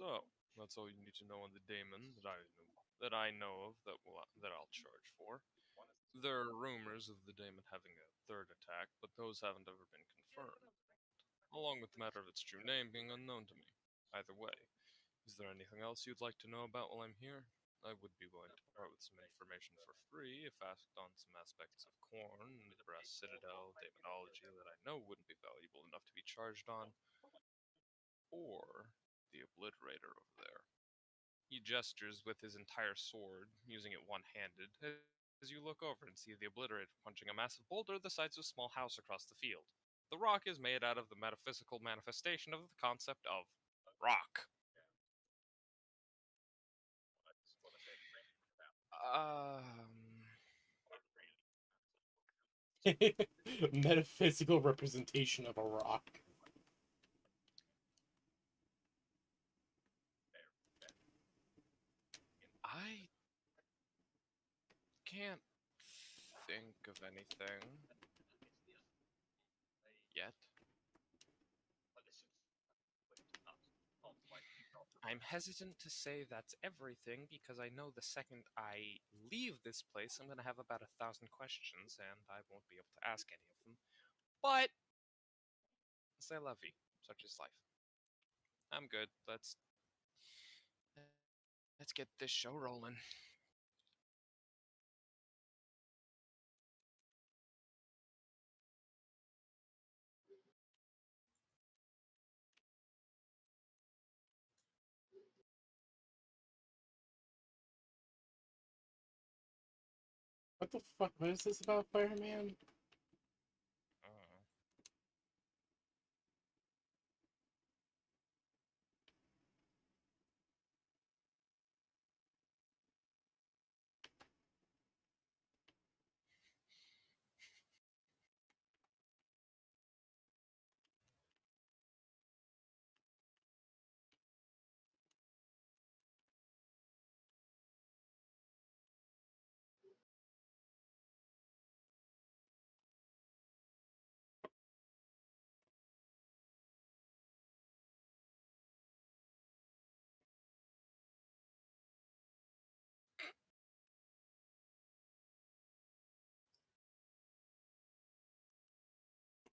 So that's all you need to know on the daemon that I know of that I'll charge for. There are rumors of the daemon having a third attack, but those haven't ever been confirmed, along with the matter of its true name being unknown to me. Either way, is there anything else you'd like to know about while I'm here? I would be willing to part with some information for free if asked on some aspects of Corn, the Brass Citadel, demonology that I know wouldn't be valuable enough to be charged on, or the Obliterator over there. He gestures with his entire sword, using it one-handed, as you look over and see the Obliterator punching a massive boulder the size of a small house across the field. The rock is made out of the metaphysical manifestation of the concept of rock. Um, Metaphysical representation of a rock. I can't think of anything yet. I'm hesitant to say that's everything because I know the second I leave this place, I'm going to have about 1,000 questions and I won't be able to ask any of them. But, c'est la vie. Such is life. I'm good. Let's get this show rolling. What the fuck? What is this about, Fireman? Uh,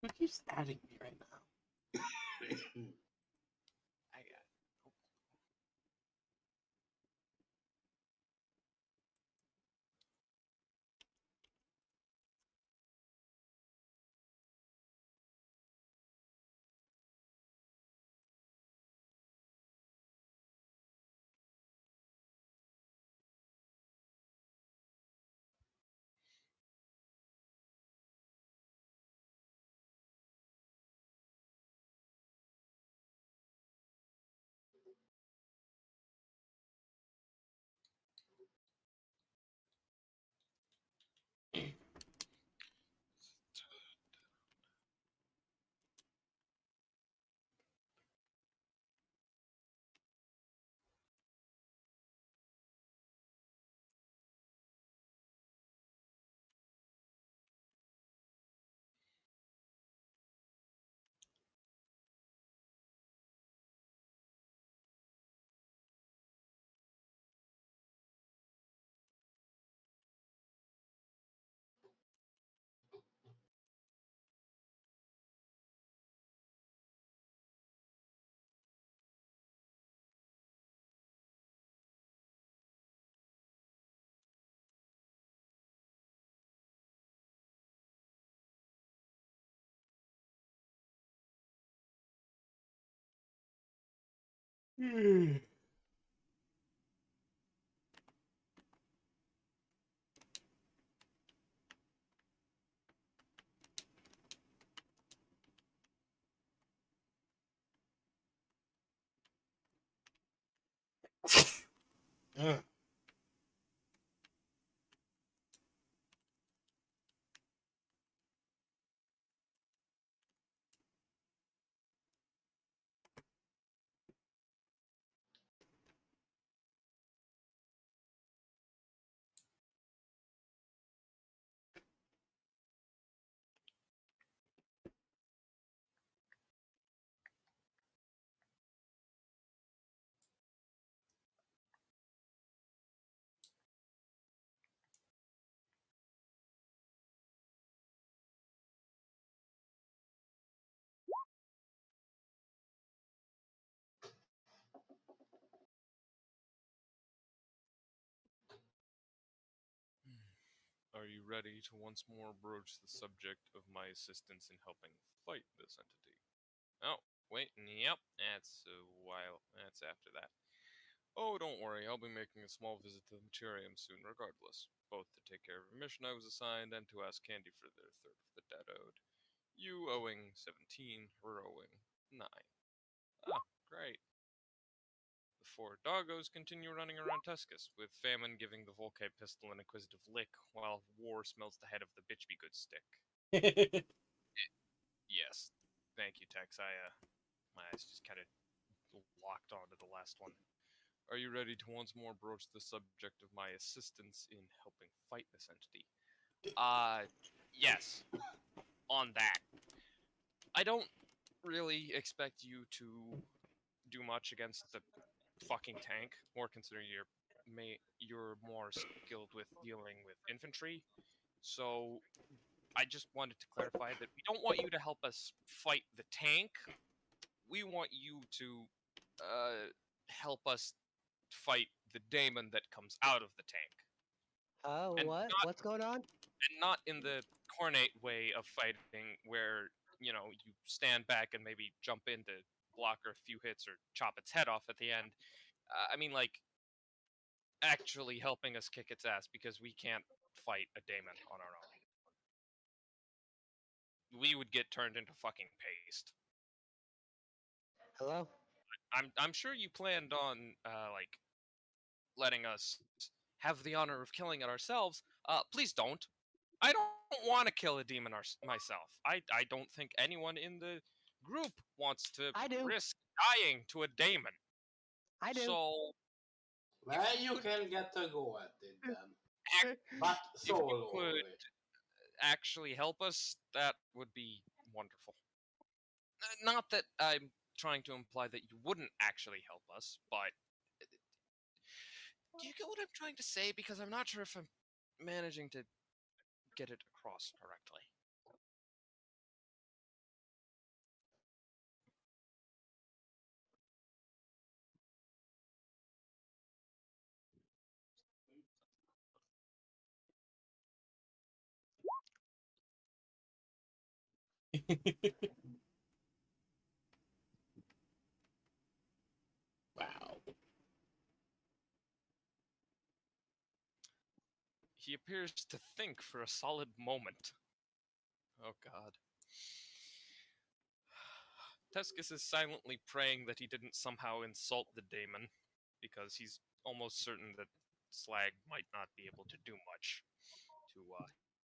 Who keeps adding me right now? I, Ugh. Are you ready to once more broach the subject of my assistance in helping fight this entity? Oh, wait, yep, that's a while. That's after that. Oh, don't worry, I'll be making a small visit to the Materium soon, regardless, both to take care of a mission I was assigned and to ask Candy for their third of the debt owed. You owing 17, her owing 9. Ah, great. The four doggos continue running around Teskis, with Famine giving the Volkite pistol an inquisitive lick, while War smells the head of the bitch be good stick. Yes, thank you, Tex. My eyes just kind of locked onto the last one. Are you ready to once more broach the subject of my assistance in helping fight this entity? Yes. On that. I don't really expect you to do much against the fucking tank, more considering you're more skilled with dealing with infantry. So I just wanted to clarify that we don't want you to help us fight the tank. We want you to help us fight the daemon that comes out of the tank, Oh, and what? What's going on? not in the cornate way of fighting where you stand back and maybe jump in to block a few hits or chop its head off at the end. I mean, like, actually helping us kick its ass, because we can't fight a daemon on our own. We would get turned into fucking paste. Hello? I'm sure you planned on like letting us have the honor of killing it ourselves. Please don't. I don't want to kill a demon myself. I don't think anyone in the group wants to I do. risk dying to a daemon. I do. So if Well, you you could can get a go at it then. act, But if you solo could only. actually help us, that would be wonderful. Not that I'm trying to imply that you wouldn't actually help us, but do you get what I'm trying to say? Because I'm not sure if I'm managing to get it across correctly. Wow. He appears to think for a solid moment. Oh god. Teskis is silently praying that he didn't somehow insult the daemon, because he's almost certain that Slag might not be able to do much to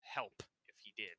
help if he did.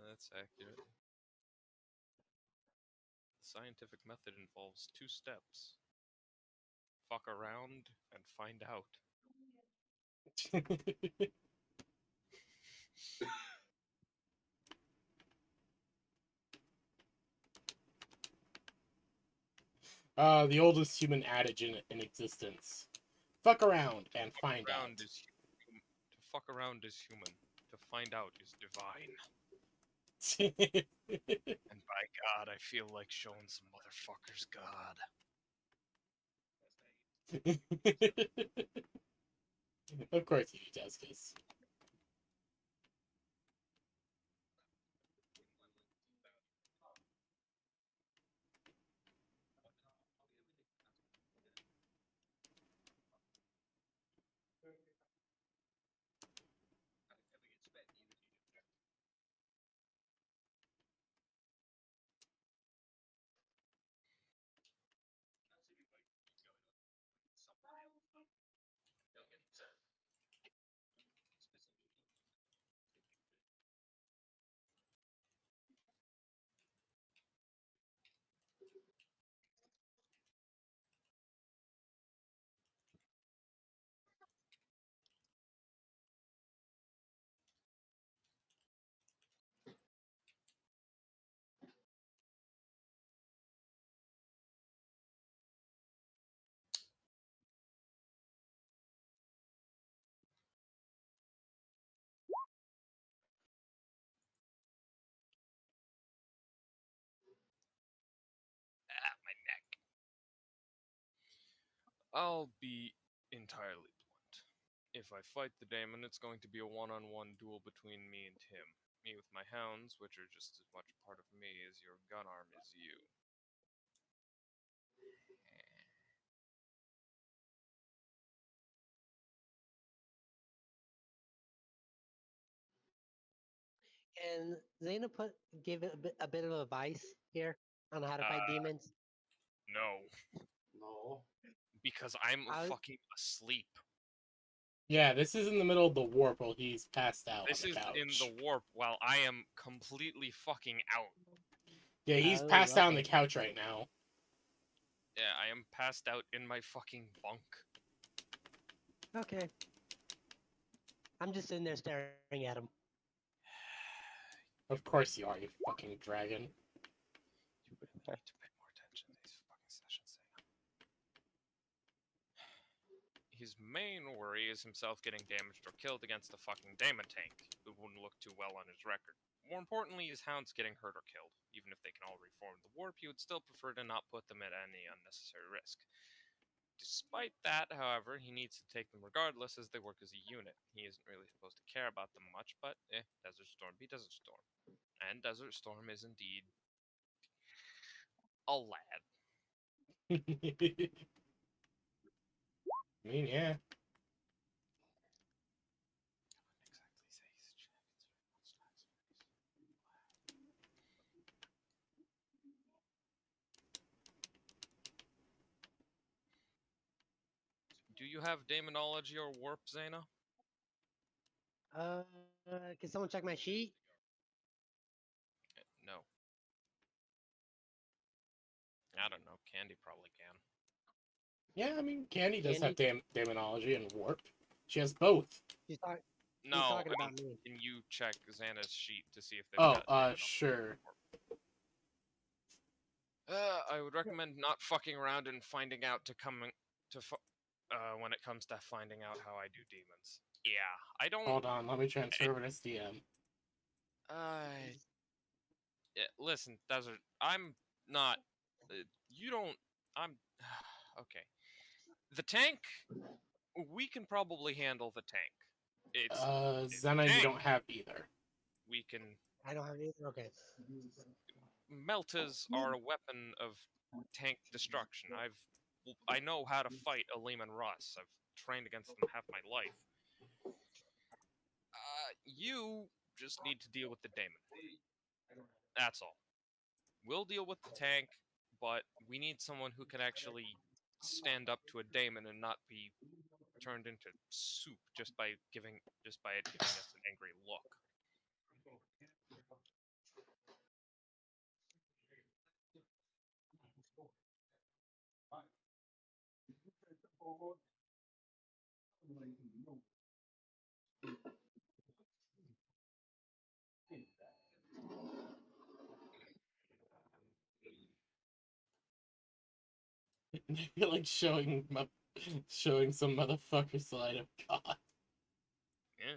That's accurate. The scientific method involves 2 steps: fuck around and find out. The oldest human adage in existence. Fuck around and find Around out. is to fuck around is human. To find out is divine. And by God, I feel like showing some motherfuckers God. Of course you do, Teskis. My neck. I'll be entirely blunt. If I fight the Daemon, it's going to be a one-on-one duel between me and him. Me with my hounds, which are just as much part of me as your gun arm is you. And Zena gave a bit of advice here on how to fight demons. No, No. because I'm I- fucking asleep. Yeah, this is in the middle of the warp while he's passed out This on is the couch. in the warp while I am completely fucking out. Yeah, he's Oh, passed out on the okay. couch right now. Yeah, I am passed out in my fucking bunk. Okay. I'm just sitting there staring at him. Of course you are, you fucking dragon. You really need to pay more attention to these fucking sessions, Zena. His main worry is himself getting damaged or killed against the fucking Daemon tank. It wouldn't look too well on his record. More importantly, his hounds getting hurt or killed. Even if they can all reform the warp, he would still prefer to not put them at any unnecessary risk. Despite that, however, he needs to take them regardless as they work as a unit. He isn't really supposed to care about them much, but Desert Storm be Desert Storm. And Desert Storm is indeed a lad. I mean, yeah. Exactly say he's Do you have Daemonology or Warp, Zena? Uh, can someone check my sheet? No. I don't know. Candy probably can. Yeah, I mean, Candy does have Candy? Demonology and Warp. She has both. She's, talk- No, she's talking I about mean, me. can you check Xana's sheet to see if they've Oh, got Daemonology? sure. I would recommend not fucking around and finding out when it comes to finding out how I do demons. Yeah, I don't. Hold on, let me transfer over to DM. Yeah, listen, Desert. I'm not. You don't. I'm. Okay. The tank. We can probably handle the tank. It's Zena, you tank. don't have either. We can. I don't have either. Okay. Meltas are a weapon of tank destruction. I know how to fight a Lehman Russ. I've trained against them half my life. You just need to deal with the Daemon. That's all. We'll deal with the tank, but we need someone who can actually stand up to a Daemon and not be turned into soup just by it giving us an angry look. I feel like showing some motherfuckers the light of God. Yeah.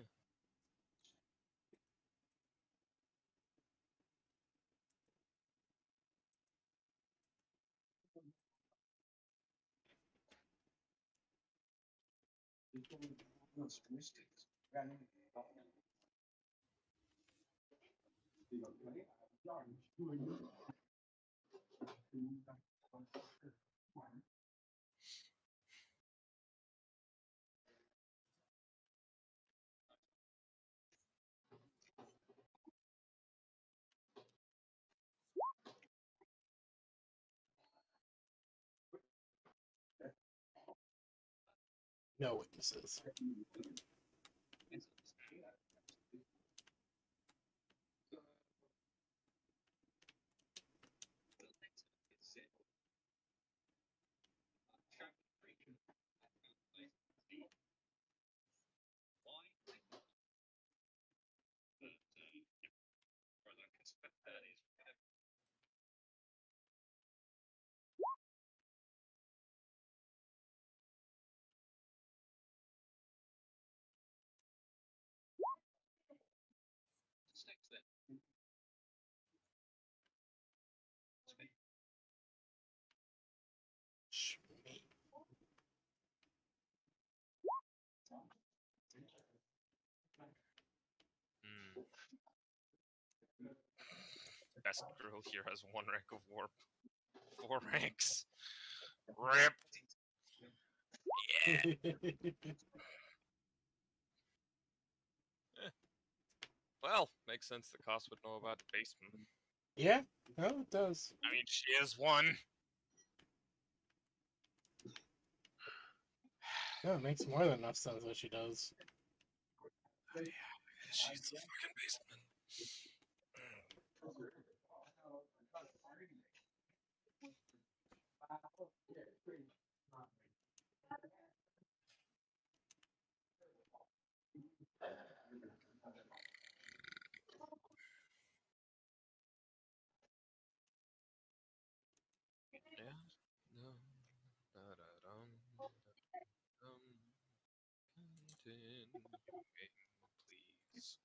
No witnesses. best girl here has 1 rank of warp. 4 ranks. Rip. Well, makes sense that Koss would know about basement. Yeah, no, it does. I mean, she is one. No, it makes more than enough sense what she does. Yeah, she's the fucking basement. Yeah. No. Da-da-dum, da-dum. Continue, game, please.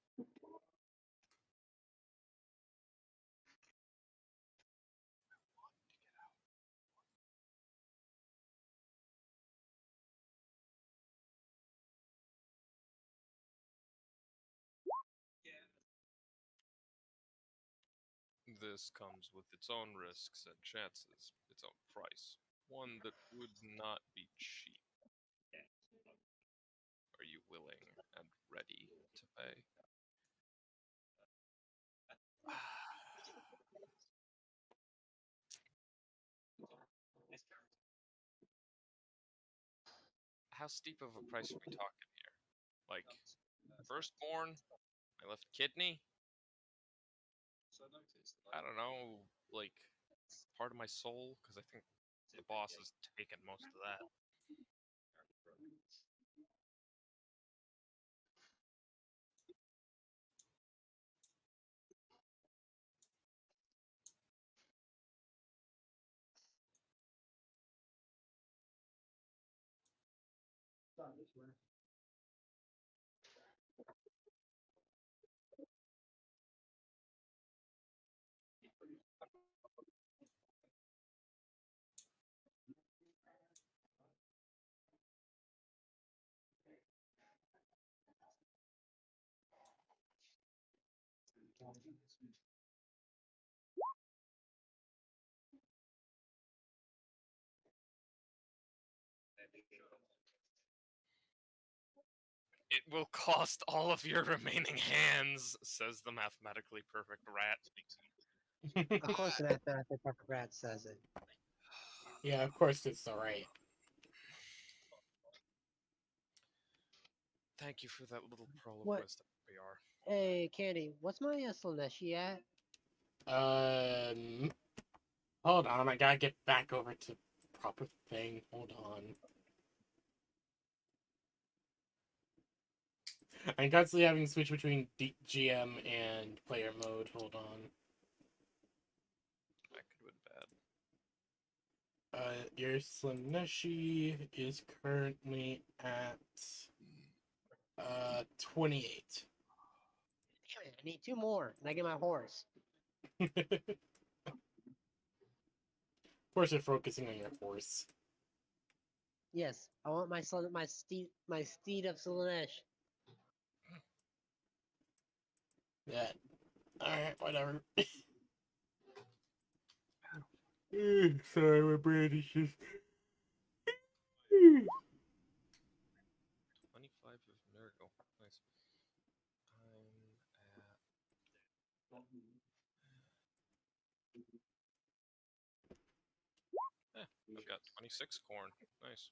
This comes with its own risks and chances, its own price. One that would not be cheap. Are you willing and ready to pay? How steep of a price are we talking here? Like, firstborn? My left kidney? I don't know, like, part of my soul? Because I think the boss has taken most of that. It will cost all of your remaining hands, says the mathematically perfect rat. Of course, the mathematical perfect rat says it. Yeah, of course it's alright. Thank you for that little pearl of What? wisdom, BR. Hey, Candy, what's my Slaneshi at? Um, hold on, I gotta get back over to the proper thing. Hold on. I'm constantly having to switch between GM and player mode. Hold on. That could have been bad. Your Slaneshi is currently at 28. Damn it, I need 2 more, and I get my horse. Of course, you're focusing on your horse. Yes, I want my steed of Slanesh. Yeah. Alright, whatever. Sorry, my brain is just. 25 of Nurgle. Nice. I've got 26 corn. Nice.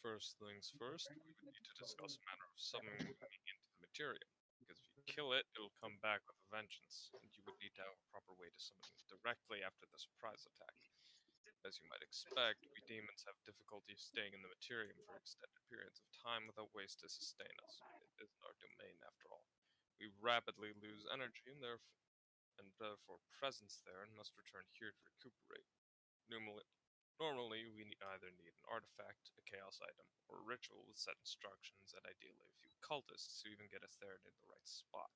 First things first, we would need to discuss a manner of summoning it into the material. Because if you kill it, it'll come back with a vengeance, and you would need to have a proper way to summon it directly after the surprise attack. As you might expect, we demons have difficulty staying in the materium for extended periods of time without ways to sustain us. It isn't our domain, after all. We rapidly lose energy and therefore presence there and must return here to recuperate. Normally, normally we either need an artifact, a chaos item, or a ritual with set instructions, and ideally a few cultists who even get us there in the right spot.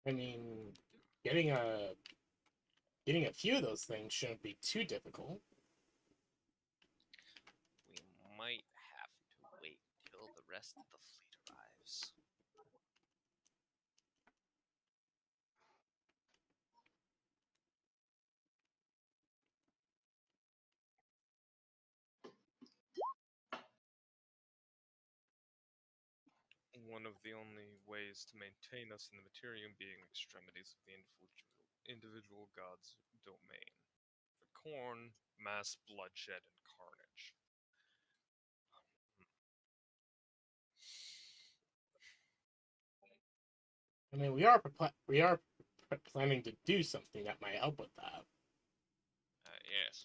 I mean, getting a getting a few of those things shouldn't be too difficult. We might have to wait till the rest of the fleet arrives. One of the only ways to maintain us in the materium being extremities of the individual god's domain. The corn, mass bloodshed, and carnage. I mean, planning to do something that might help with that. Yes.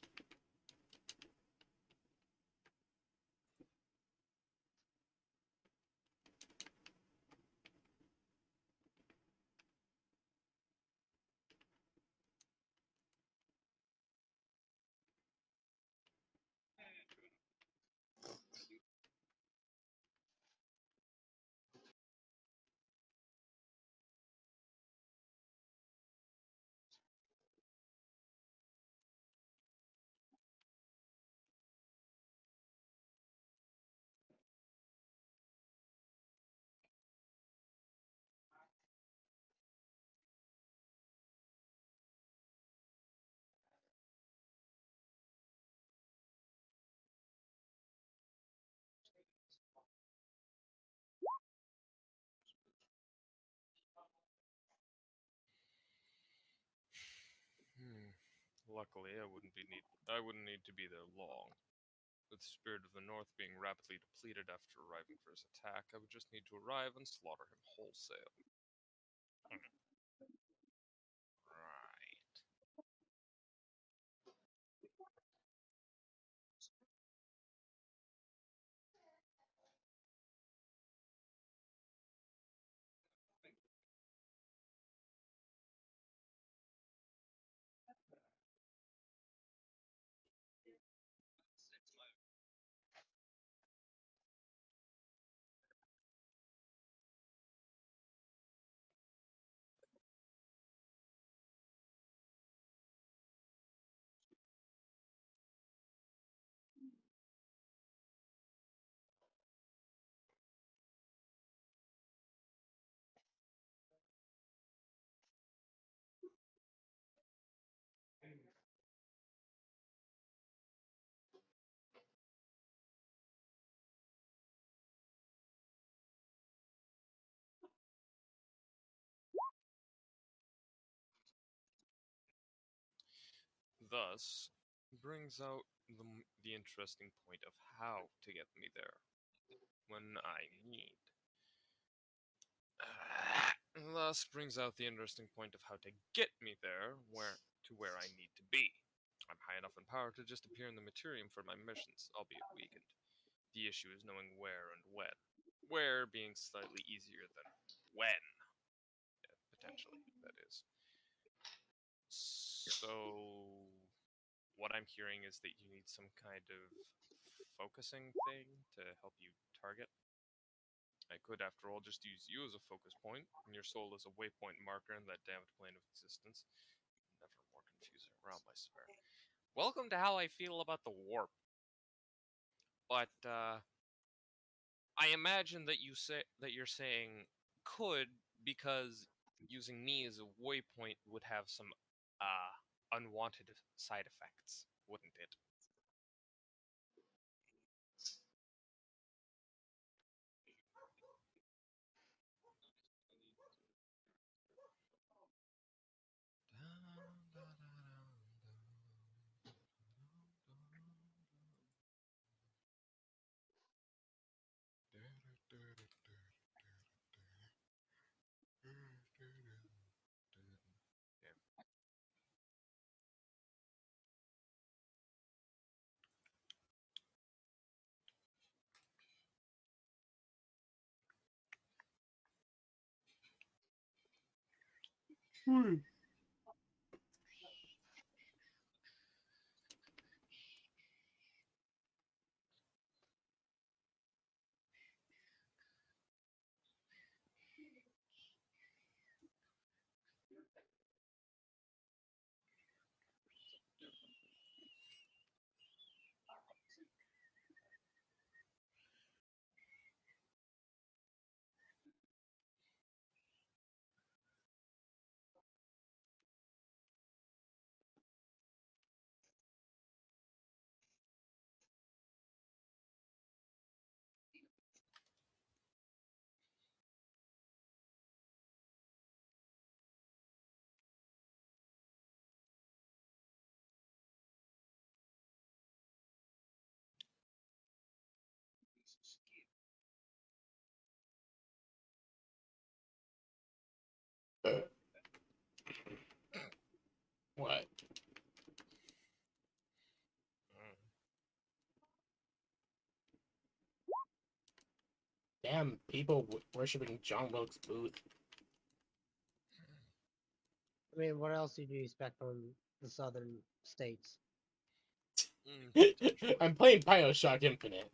Hmm. Luckily, I wouldn't need to be there long. With the Spirit of the North being rapidly depleted after arriving for his attack, I would just need to arrive and slaughter him wholesale. Right. Thus, brings out the interesting point of how to get me there when I need. Thus brings out the interesting point of how to get me there where I need to be. I'm high enough in power to just appear in the materium for my missions, albeit weakened. The issue is knowing where and when. Where being slightly easier than when, potentially, that is. So, what I'm hearing is that you need some kind of focusing thing to help you target. I could, after all, just use you as a focus point, and your soul as a waypoint marker in that damned plane of existence. Never more confusing realm, I swear. Welcome to how I feel about the warp. But I imagine that you're saying could because using me as a waypoint would have some unwanted side effects, wouldn't it? Hmm. What? Mm. Damn, people worshiping John Wilkes Booth. I mean, what else did you expect from the southern states? Potentially. I'm playing Bioshock Infinite.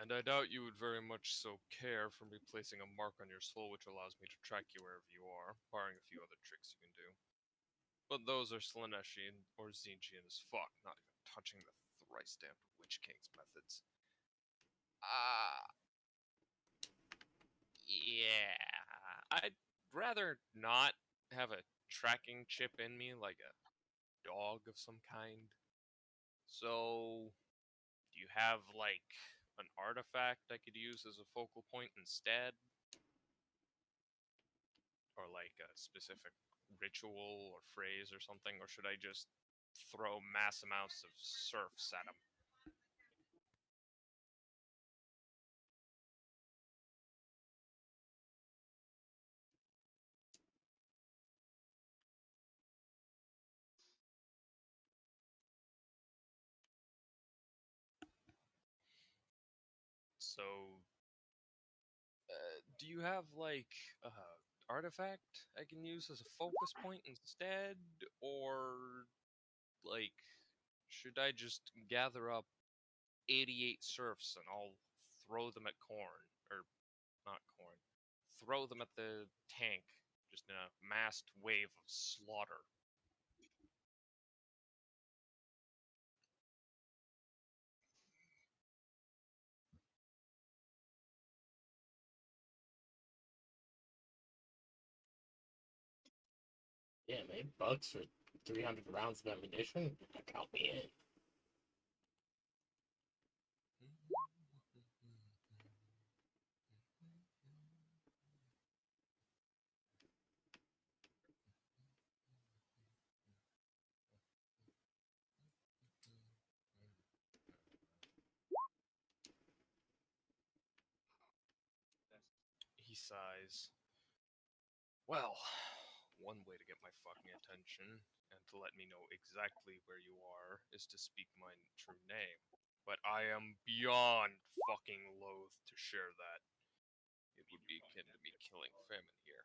And I doubt you would very much so care for me placing a mark on your soul which allows me to track you wherever you are, barring a few other tricks you can do. But those are Slaneshian or Zinchian as fuck, not even touching the thrice damned Witch King's methods. Ah, yeah. I'd rather not have a tracking chip in me like a dog of some kind. So, do you have like an artifact I could use as a focal point instead? Or like a specific ritual or phrase or something? Or should I just throw mass amounts of serfs at him? So, do you have like a artifact I can use as a focus point instead, or like should I just gather up 88 serfs and I'll throw them at corn or not corn, throw them at the tank just in a massed wave of slaughter? Damn, $8 for 300 rounds of ammunition? Count me in. He sighs. Well, one way to get my fucking attention and to let me know exactly where you are is to speak my true name. But I am beyond fucking loath to share that. It would be akin to me killing famine here.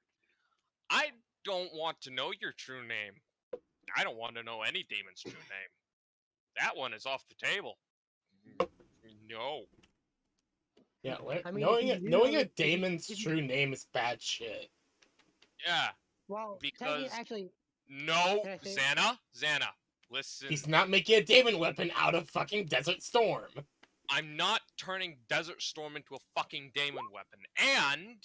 I don't want to know your true name. I don't want to know any demon's true name. That one is off the table. No. Yeah, I mean, if knowing you do knowing know a it, daemon's if you true name is bad shit. Yeah, well, technically, because actually, no, can I say? Xana, listen. He's not making a daemon weapon out of fucking Desert Storm. I'm not turning Desert Storm into a fucking daemon weapon. And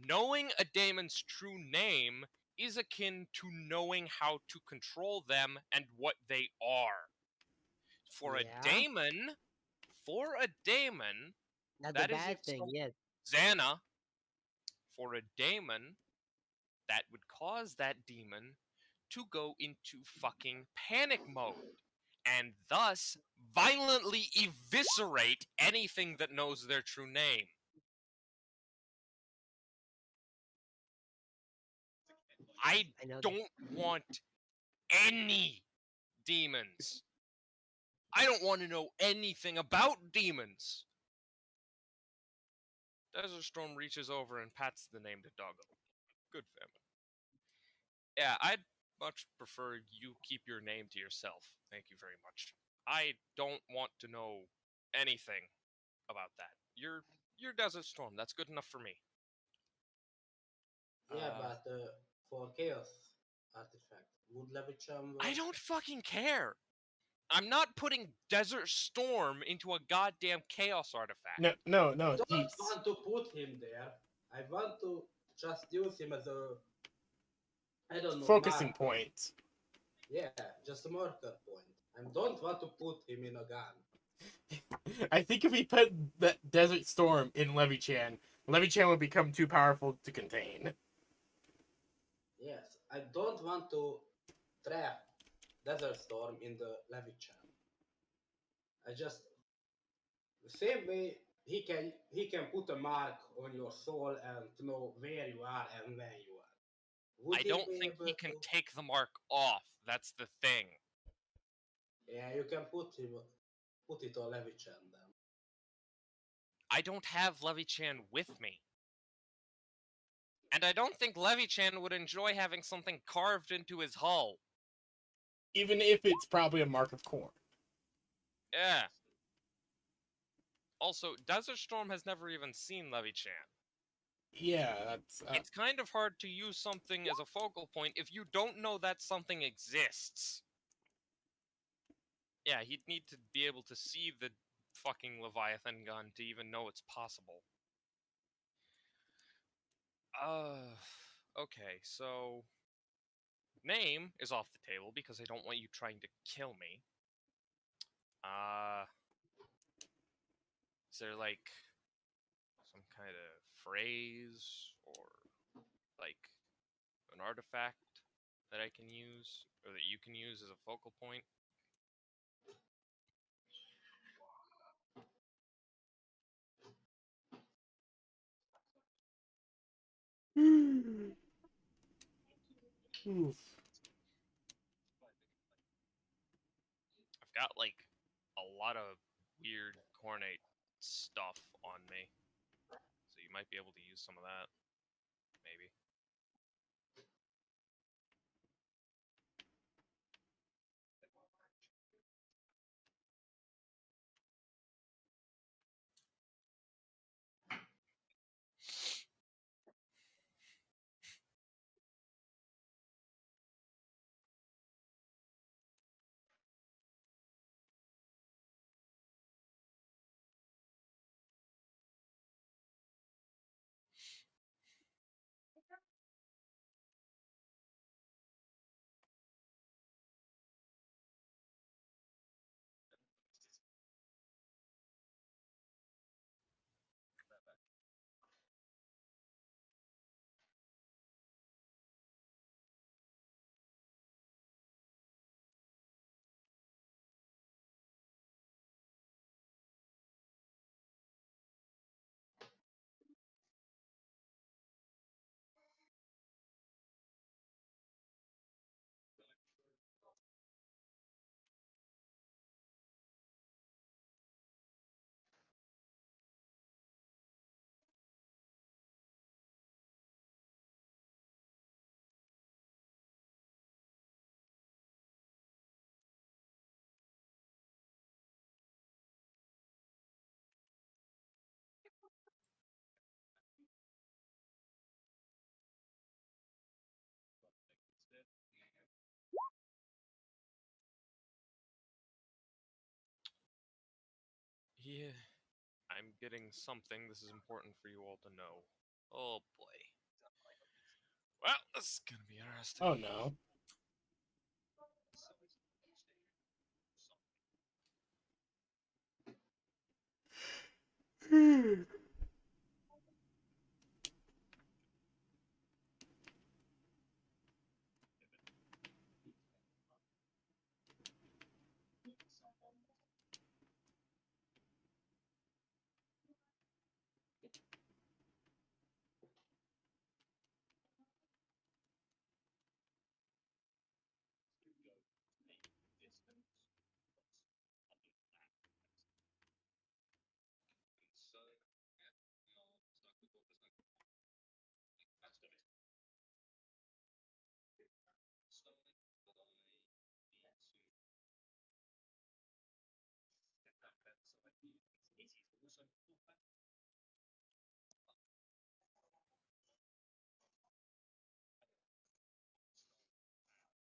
knowing a daemon's true name is akin to knowing how to control them and what they are. For a Yeah, daemon, for a daemon, that's a that is if bad thing. so Yes. Xana, for a daemon, that would cause that demon to go into fucking panic mode and thus violently eviscerate anything that knows their true name. I I know. don't want any demons. I don't want to know anything about demons. Desert Storm reaches over and pats the named doggo. Good family. Yeah, I'd much prefer you keep your name to yourself. Thank you very much. I don't want to know anything about that. You're Desert Storm. That's good enough for me. Yeah, Uh, but for chaos artifact, would Levichan I work? don't fucking care. I'm not putting Desert Storm into a goddamn chaos artifact. No, no, I no. don't He's want to put him there. I want to just use him as a, I don't know, focusing marker. point. Yeah, just a marker point. I don't want to put him in a gun. I think if we put that Desert Storm in Levichan, Levichan would become too powerful to contain. Yes, I don't want to trap Desert Storm in the Levichan. I just the same way he can put a mark on your soul and to know where you are and when you are. Would I he don't be think he able can to? take the mark off. That's the thing. Yeah, you can put it on Levichan then. I don't have Levichan with me. And I don't think Levichan would enjoy having something carved into his hull. Even if it's probably a mark of corn. Yeah. Also, Desert Storm has never even seen Levichan. Yeah, that's. It's kind of hard to use something as a focal point if you don't know that something exists. Yeah, he'd need to be able to see the fucking Leviathan gun to even know it's possible. Okay, so name is off the table because I don't want you trying to kill me. Uh, is there like some kind of phrase or like an artifact that I can use or that you can use as a focal point? Oof. I've got like a lot of weird cornate stuff on me, so you might be able to use some of that, maybe. Yeah, I'm getting something. This is important for you all to know. Oh boy. Well, this is gonna be interesting. Oh no.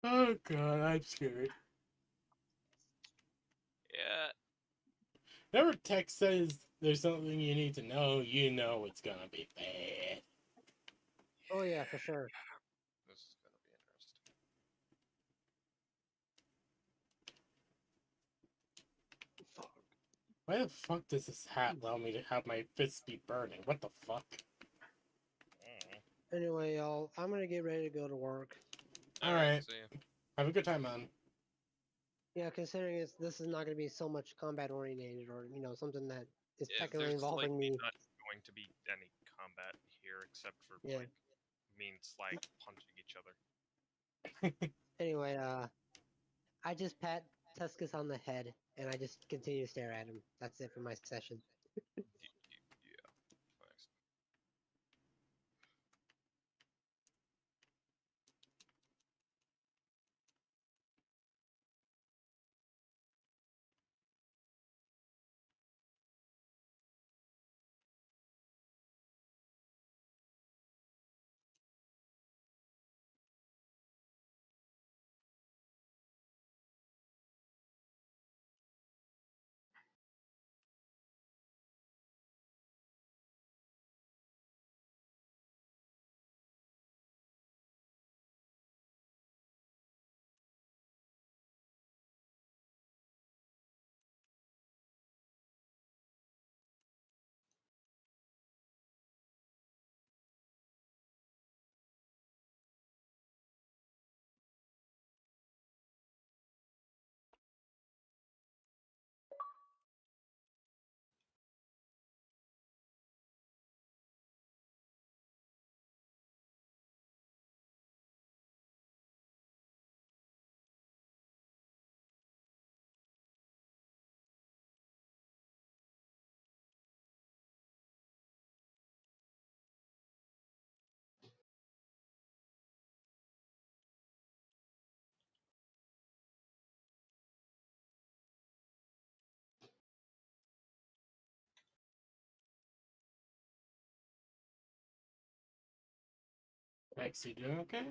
Oh god, I'm scared. Yeah. Whenever text says there's something you need to know, you know it's gonna be bad. Oh yeah, for sure. This is gonna be interesting. Fuck. Why the fuck does this hat allow me to have my fists be burning? What the fuck? Mm. Anyway, y'all, I'm gonna get ready to go to work. Alright. See ya. Have a good time, man. Yeah, considering this is not gonna be so much combat oriented, or something that is Yeah, technically there's involving likely me. not going to be any combat here except for Yeah. like means like punching each other. Anyway, I just pat Teskis on the head, and I just continue to stare at him. That's it for my session. Yeah. Thanks. Rex, you doing okay?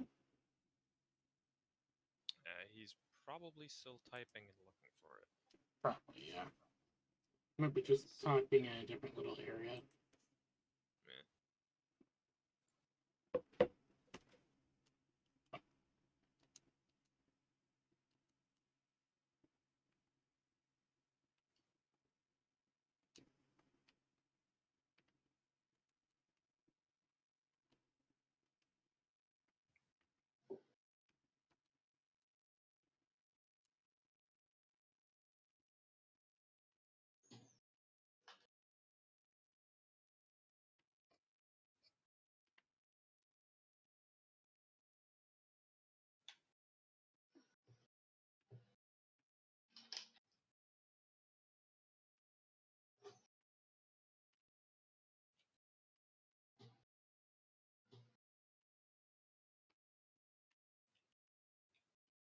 He's probably still typing and looking for it. Probably, yeah. Maybe just typing in a different little area. Yeah.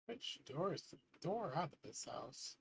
Which door is the door out of this house?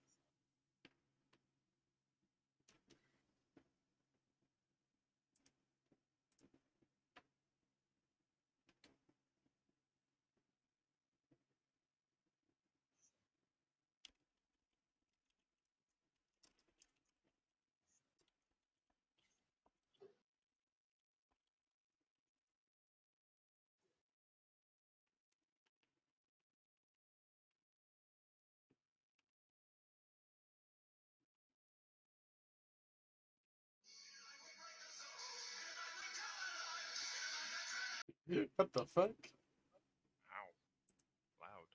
What the fuck? Ow. Loud.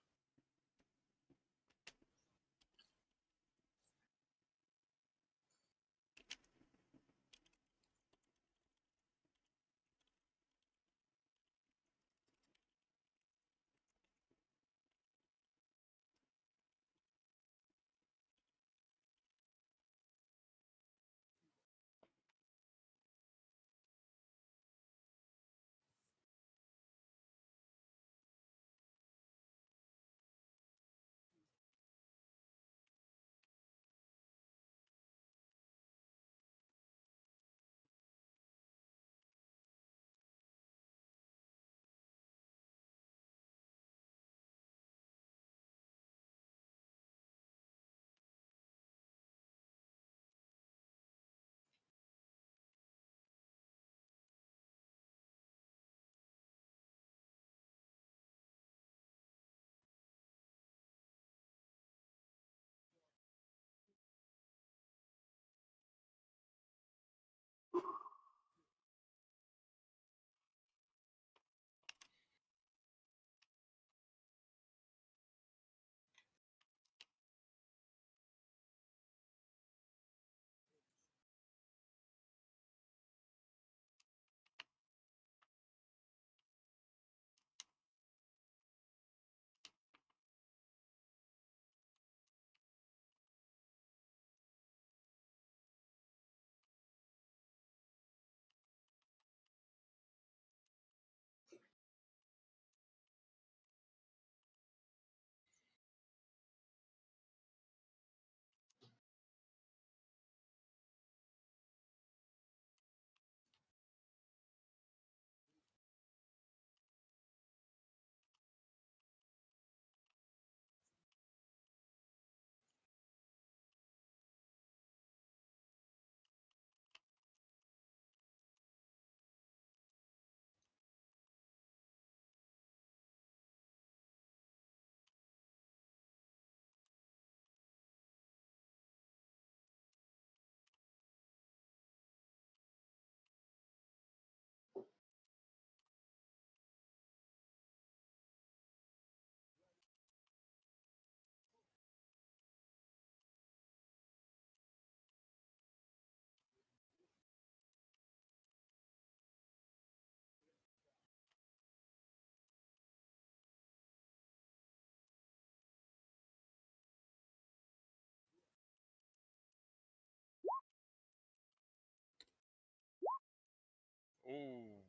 Oh,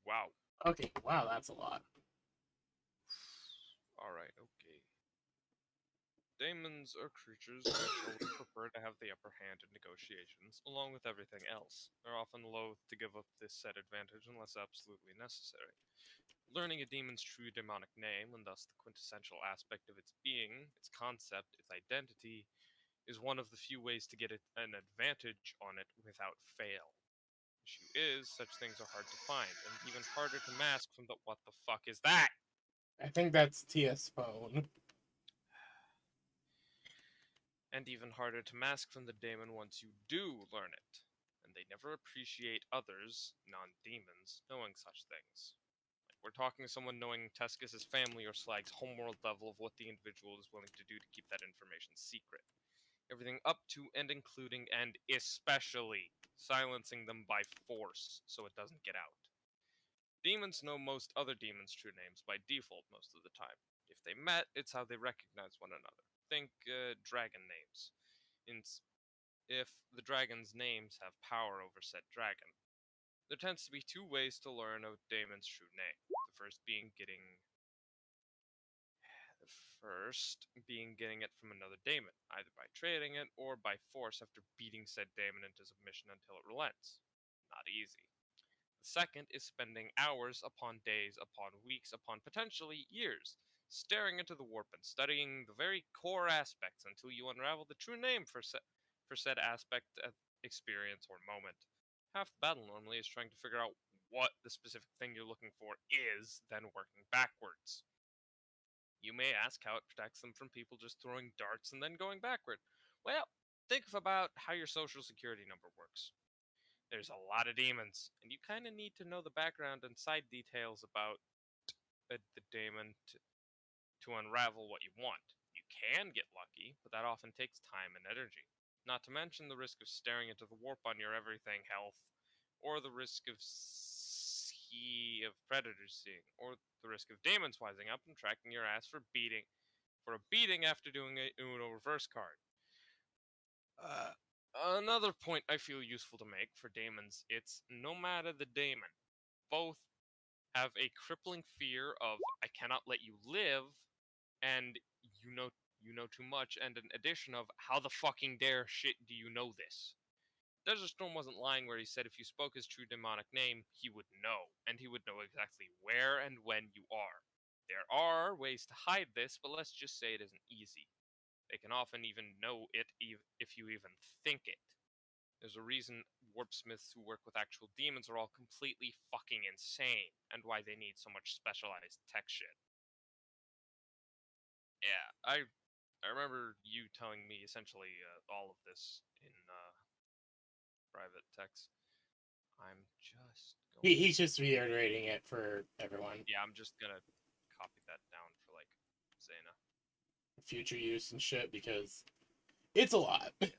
wow. Okay, wow, that's a lot. Alright, okay. Daemons are creatures which always prefer to have the upper hand in negotiations, along with everything else. They're often loath to give up this said advantage unless absolutely necessary. Learning a demon's true demonic name, and thus the quintessential aspect of its being, its concept, its identity, is one of the few ways to get an advantage on it without fail. Issue is, such things are hard to find, and even harder to mask from the what the fuck is that? I think that's TS phone. And even harder to mask from the daemon once you do learn it. And they never appreciate others, non demons, knowing such things. We're talking someone knowing Teskis' family or Slag's homeworld level of what the individual is willing to do to keep that information secret. Everything up to and including and especially silencing them by force so it doesn't get out. Demons know most other demons' true names by default most of the time. If they met, it's how they recognize one another. Think dragon names. If the dragon's names have power over said dragon. There tends to be two ways to learn a daemon's true name. The first being getting it from another daemon, either by trading it or by force after beating said daemon into submission until it relents. Not easy. The second is spending hours upon days upon weeks upon potentially years staring into the warp and studying the very core aspects until you unravel the true name for said aspect, experience, or moment. Half the battle normally is trying to figure out what the specific thing you're looking for is, then working backwards. You may ask how it protects them from people just throwing darts and then going backward. Well, think about how your social security number works. There's a lot of demons, and you kind of need to know the background and side details about the daemon to unravel what you want. You can get lucky, but that often takes time and energy. Not to mention the risk of staring into the warp on your everything health, or the risk of predators seeing, or the risk of demons wising up and tracking your ass for a beating after doing a Uno reverse card. Another point I feel useful to make for daemons, it's no matter the daemon, both have a crippling fear of I cannot let you live, and you know too much, and an addition of how the fucking dare shit do you know this? Desert Storm wasn't lying where he said if you spoke his true demonic name, he would know, and he would know exactly where and when you are. There are ways to hide this, but let's just say it isn't easy. They can often even know it if you even think it. There's a reason warpsmiths who work with actual demons are all completely fucking insane, and why they need so much specialized tech shit. Yeah, I remember you telling me essentially all of this in private text. I'm just going. He's just reiterating it for everyone. Yeah, I'm just gonna copy that down for like Zena. Future use and shit because it's a lot. Yes.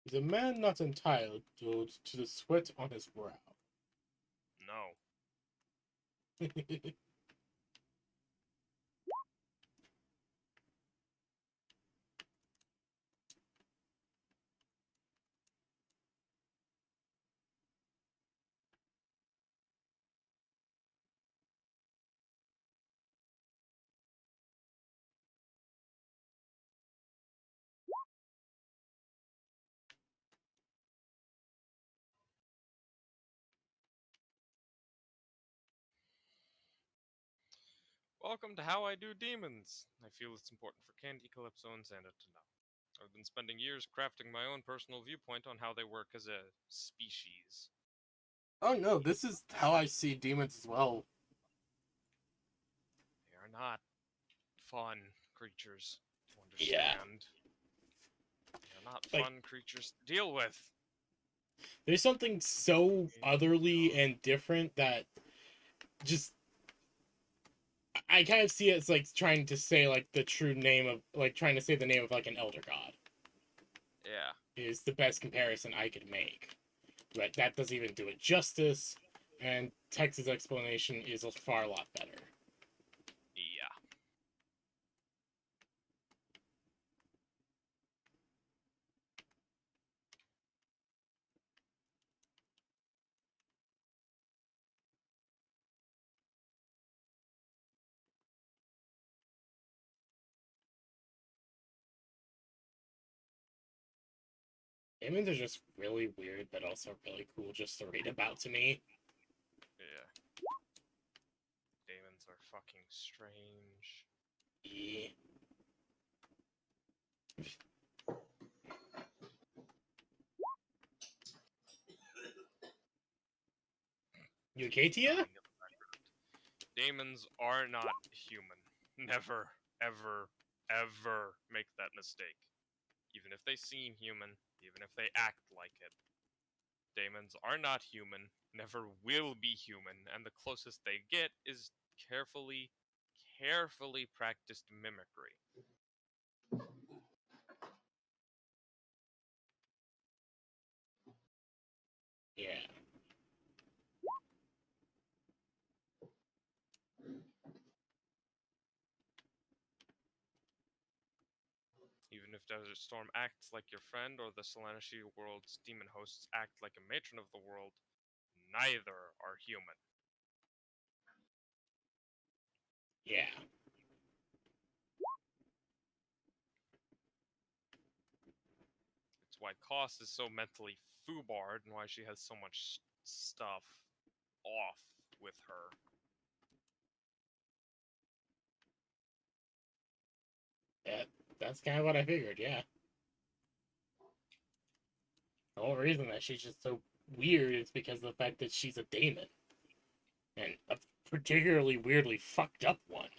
He's a man not entitled to the sweat on his brow. No. Welcome to How I Do Demons. I feel it's important for Candy, Calypso, and Xander to know. I've been spending years crafting my own personal viewpoint on how they work as a species. Oh no, this is how I see demons as well. They are not fun creatures to Yeah. understand. They are not Like- fun creatures to deal with. There's something so otherly and different that just I kind of see it as like trying to say like the true name of like trying to say the name of like an elder god Yeah. is the best comparison I could make. But that doesn't even do it justice, and Tex's explanation is a far lot better. Yeah. Demons are just really weird, but also really cool just to read about to me. Yeah. Demons are fucking strange. Yeah. You okay, Tia? Demons are not human. Never, ever, ever make that mistake. Even if they seem human, even if they act like it. Demons are not human, never will be human, and the closest they get is carefully, carefully practiced mimicry. Yeah. Even if Desert Storm acts like your friend or the Solanashi world's demon hosts act like a matron of the world, neither are human. Yeah. It's why Koss is so mentally foobarred and why she has so much stuff off with her. That's kind of what I figured, yeah. The whole reason that she's just so weird is because of the fact that she's a daemon. And a particularly weirdly fucked up one.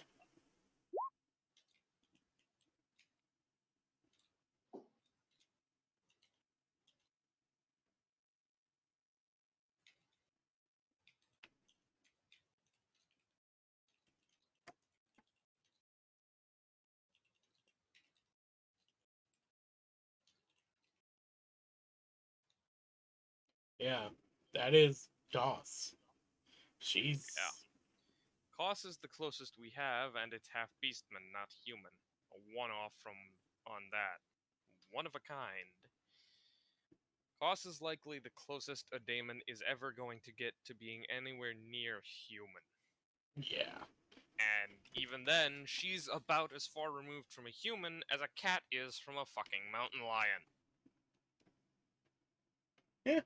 Yeah, that is Doss. She's. Yeah. Koss is the closest we have, and it's half beastman, not human. A one-off from on that. One of a kind. Koss is likely the closest a daemon is ever going to get to being anywhere near human. Yeah. And even then, she's about as far removed from a human as a cat is from a fucking mountain lion. Yeah.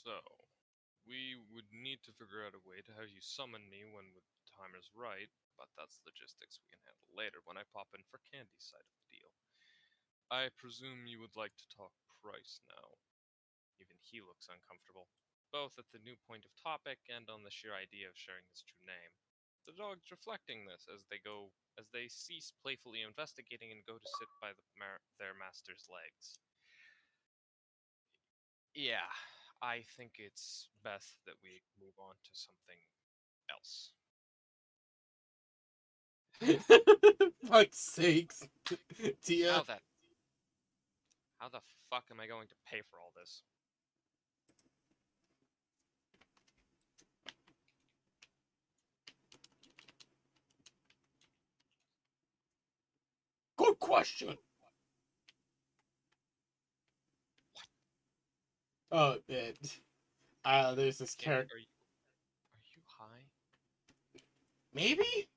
So, we would need to figure out a way to have you summon me when the time is right, but that's logistics we can handle later when I pop in for Candy's side of the deal. I presume you would like to talk price now. Even he looks uncomfortable, both at the new point of topic and on the sheer idea of sharing his true name. The dog's reflecting this as they cease playfully investigating and go to sit by their master's legs. Yeah, I think it's best that we move on to something else. Fuck's sakes. Tia. How the fuck am I going to pay for all this? Good question. Oh, there's this Candy, character. are you high? Maybe?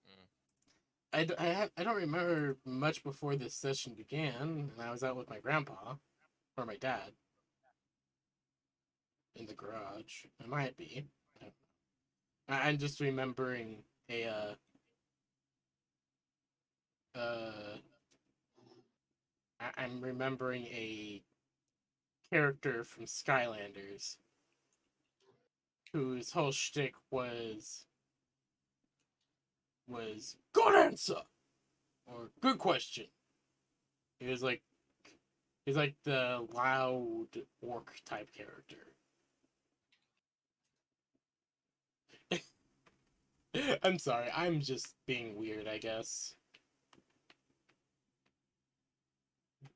Mm. I don't remember much before this session began, and I was out with my grandpa, or my dad, in the garage. I might be. I don't know. I'm just remembering uh, I'm remembering a character from Skylanders whose whole shtick was good answer or good question. He was like he's like the loud orc type character. I'm sorry, I'm just being weird, I guess.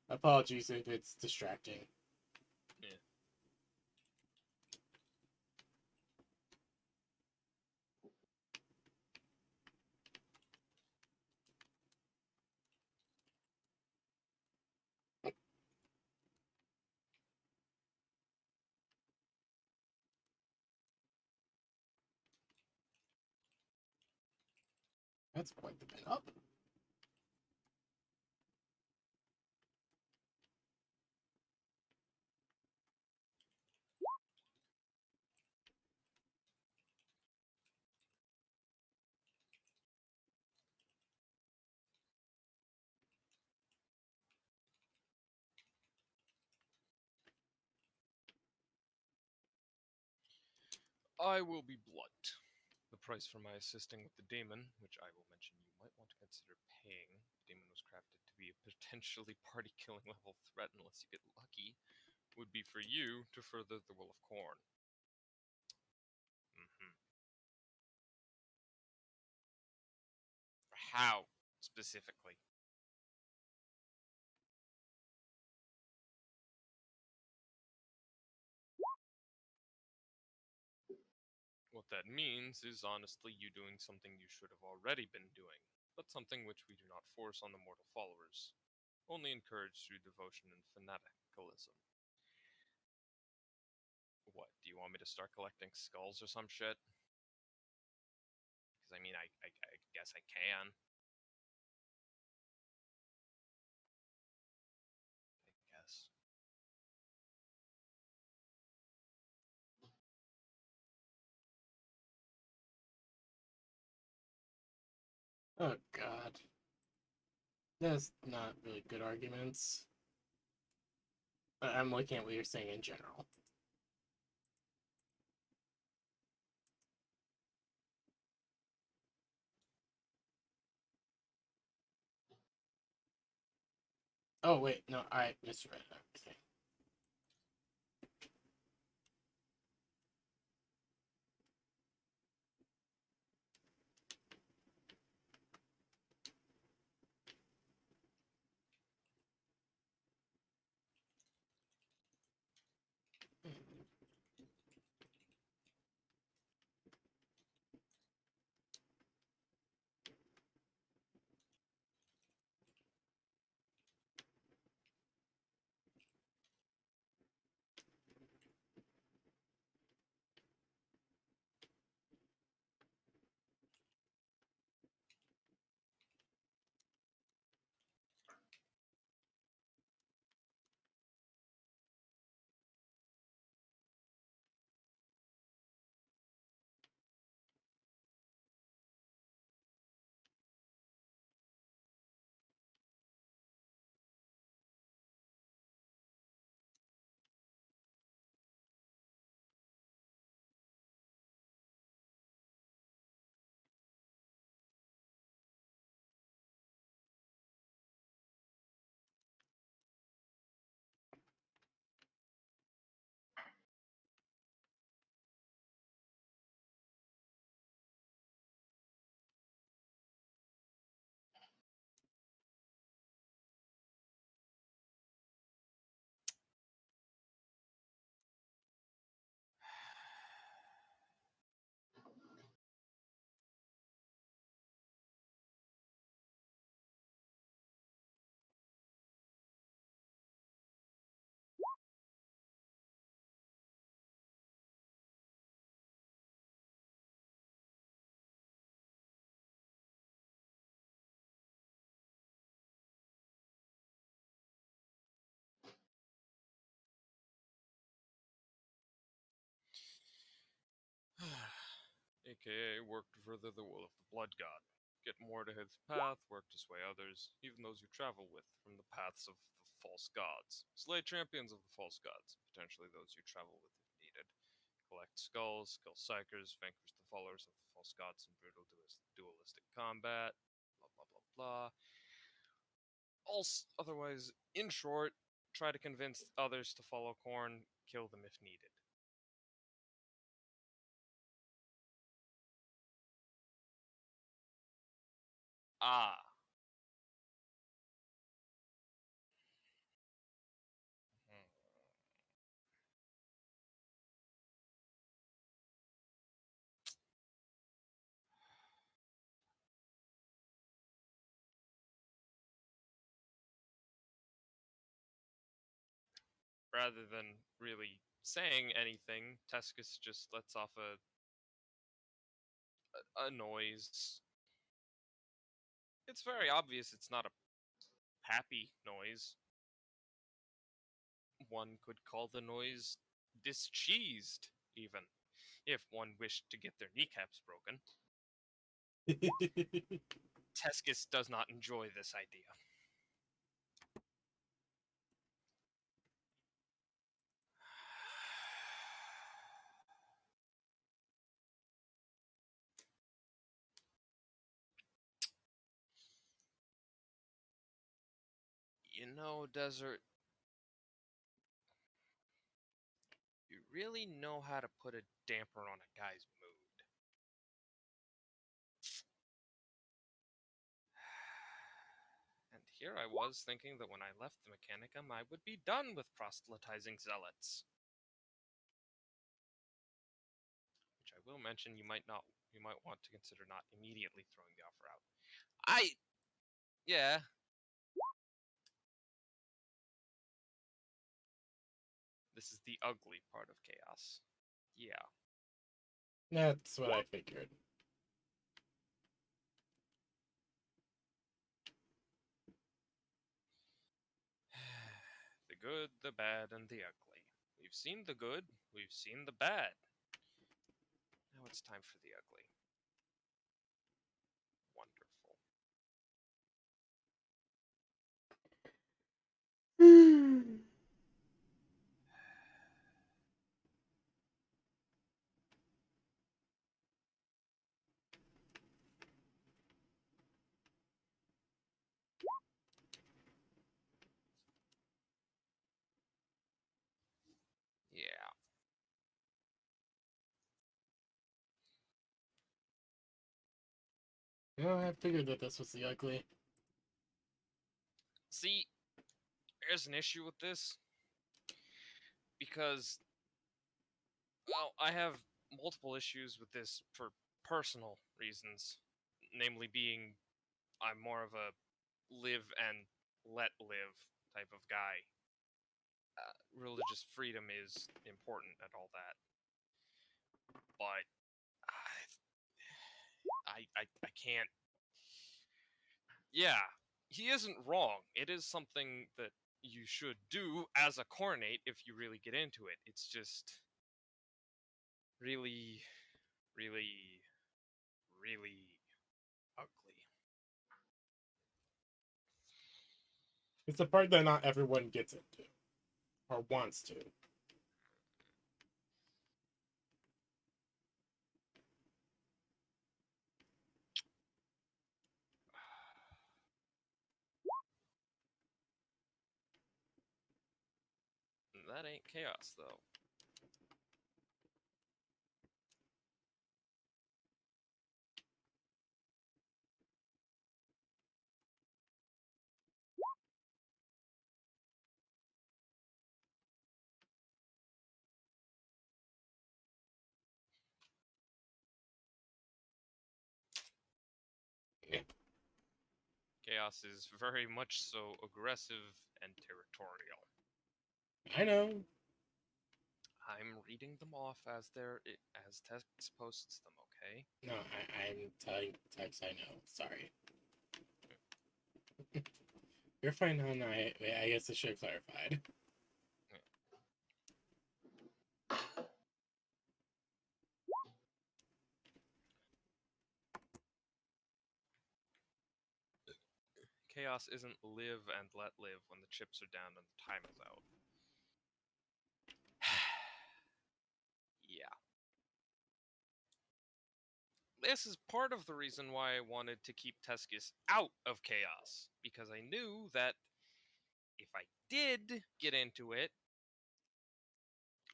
Apologies if it's distracting. Yeah. That's quite the pin up. I will be blunt. The price for my assisting with the demon, which I will mention you might want to consider paying, the demon was crafted to be a potentially party killing level threat unless you get lucky, would be for you to further the will of Corn. Mm-hmm. How, specifically? What that means is honestly you doing something you should have already been doing, but something which we do not force on the mortal followers, only encourage through devotion and fanaticalism. What, do you want me to start collecting skulls or some shit? Because I mean, I guess I can. I guess. Oh god. That's not really good arguments. I'm looking at what you're saying in general. Oh wait, no, I misread. Okay. aka work to further the will of the Blood God. Get more to his path, work to sway others, even those you travel with, from the paths of the false gods. Slay champions of the false gods, potentially those you travel with if needed. Collect skulls, kill psychers, vanquish the followers of the false gods in brutal dualistic combat. Blah blah blah blah. Otherwise, in short, try to convince others to follow Korn, kill them if needed. Ah. Hmm. Rather than really saying anything, Teskis just lets off a noise. It's very obvious it's not a happy noise. One could call the noise discheesed, even, if one wished to get their kneecaps broken. Teskis does not enjoy this idea. You know, Desert, you really know how to put a damper on a guy's mood. And here I was thinking that when I left the Mechanicum, I would be done with proselytizing zealots. Which I will mention, you might want to consider not immediately throwing the offer out. Yeah. This is the ugly part of chaos. Yeah. That's what I figured. The good, the bad, and the ugly. We've seen the good, we've seen the bad. Now it's time for the ugly. Wonderful. Yeah. No, I figured that this was the ugly. See, there's an issue with this. Because, well, I have multiple issues with this for personal reasons. Namely, being I'm more of a live and let live type of guy. Religious freedom is important and all that. But I can't. Yeah, he isn't wrong. It is something that you should do as a coronate if you really get into it. It's just really, really, really ugly. It's the part that not everyone gets into or wants to. That ain't chaos, though. Chaos is very much so aggressive and territorial. I know. I'm reading them off as as text posts them, okay? No, I'm telling types I know. Sorry. You're fine, hon. I guess I should have clarified. Chaos isn't live and let live when the chips are down and the time is out. Yeah. This is part of the reason why I wanted to keep Teskis out of Chaos, because I knew that if I did get into it,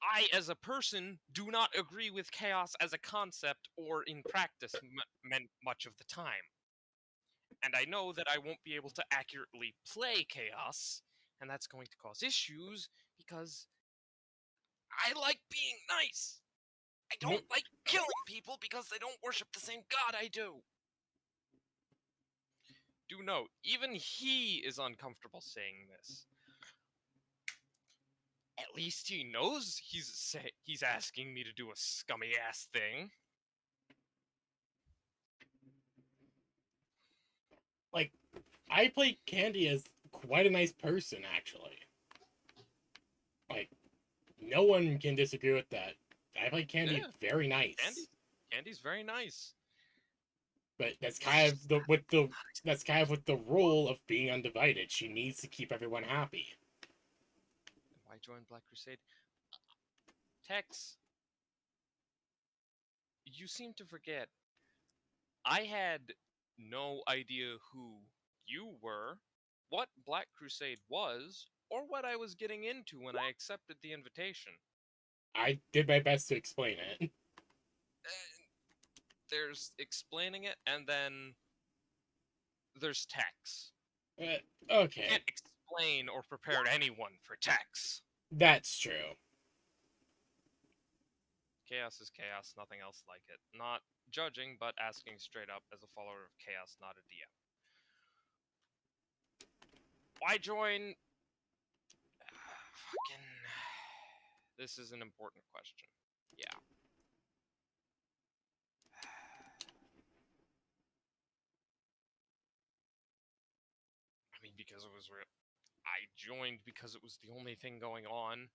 I, as a person, do not agree with Chaos as a concept or in practice much of the time. And I know that I won't be able to accurately play Chaos, and that's going to cause issues because I like being nice. I don't like killing people because they don't worship the same god I do. Do note, even he is uncomfortable saying this. At least he knows he's asking me to do a scummy ass thing. Like, I play Candy as quite a nice person, actually. Like, no one can disagree with that. I play Candy Yeah, very nice. Candy's very nice. But that's kind of that's kind of with the role of being undivided. She needs to keep everyone happy. Why join Black Crusade? Tex, you seem to forget. I had no idea who you were, what Black Crusade was, or what I was getting into when I accepted the invitation. I did my best to explain it. There's explaining it, and then there's Tex. Okay, Can't explain or prepare anyone for Tex. that's true. Chaos is chaos, nothing else like it. Not judging, but asking straight up as a follower of chaos, not a DM. Why join? Fucking. This is an important question. Yeah. I mean, because it was real. I joined because it was the only thing going on,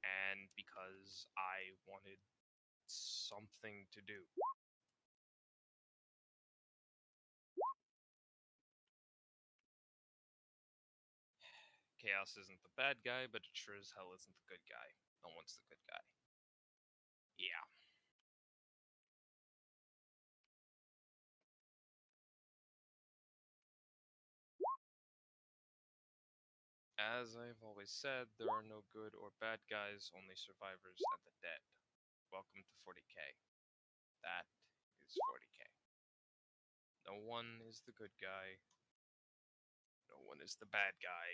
and because I wanted something to do. Chaos isn't the bad guy, but it sure as hell isn't the good guy. No one's the good guy. Yeah. As I've always said, there are no good or bad guys, only survivors and the dead. Welcome to 40k. That is 40k. No one is the good guy. No one is the bad guy.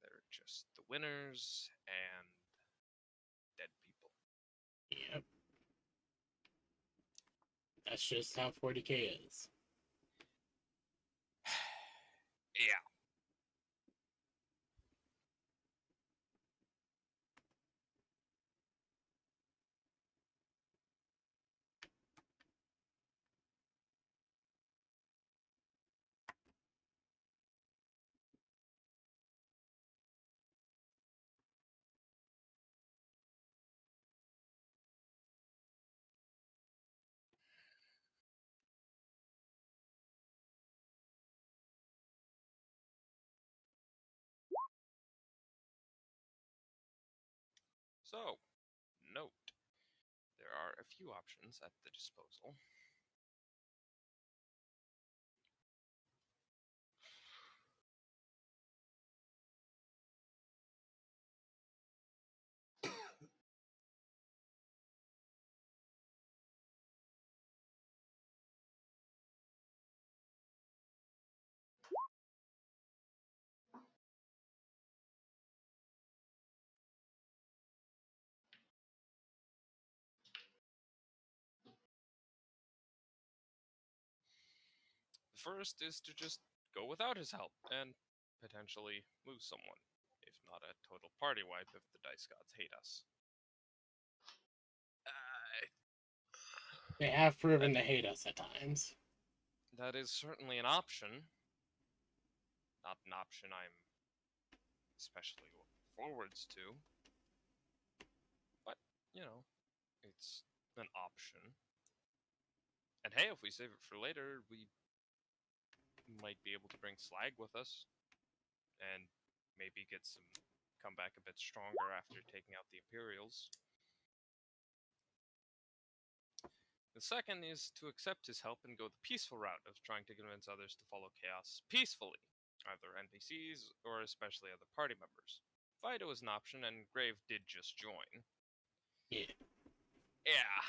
They're just the winners and dead people. Yep. That's just how 40k is. Yeah. So, note, there are a few options at the disposal. The first is to just go without his help and potentially lose someone, if not a total party wipe if the dice gods hate us. They have proven to hate us at times. That is certainly an option. Not an option I'm especially looking forwards to. But, it's an option. And hey, if we save it for later, we might be able to bring Slag with us, and maybe get some come back a bit stronger after taking out the Imperials. The second is to accept his help and go the peaceful route of trying to convince others to follow Chaos peacefully, either NPCs or especially other party members. Fido is an option, and Grave did just join. Yeah. Yeah.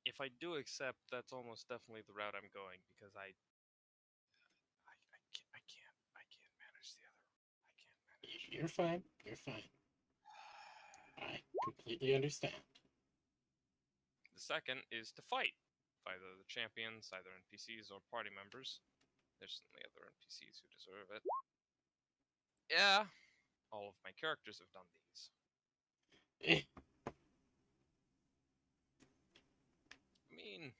If I do accept, that's almost definitely the route I'm going because I can't manage the other. I can't manage. You're fine. You're fine. I completely understand. The second is to fight either the champions, either NPCs or party members. There's certainly other NPCs who deserve it. Yeah, all of my characters have done these. Eh, I mean,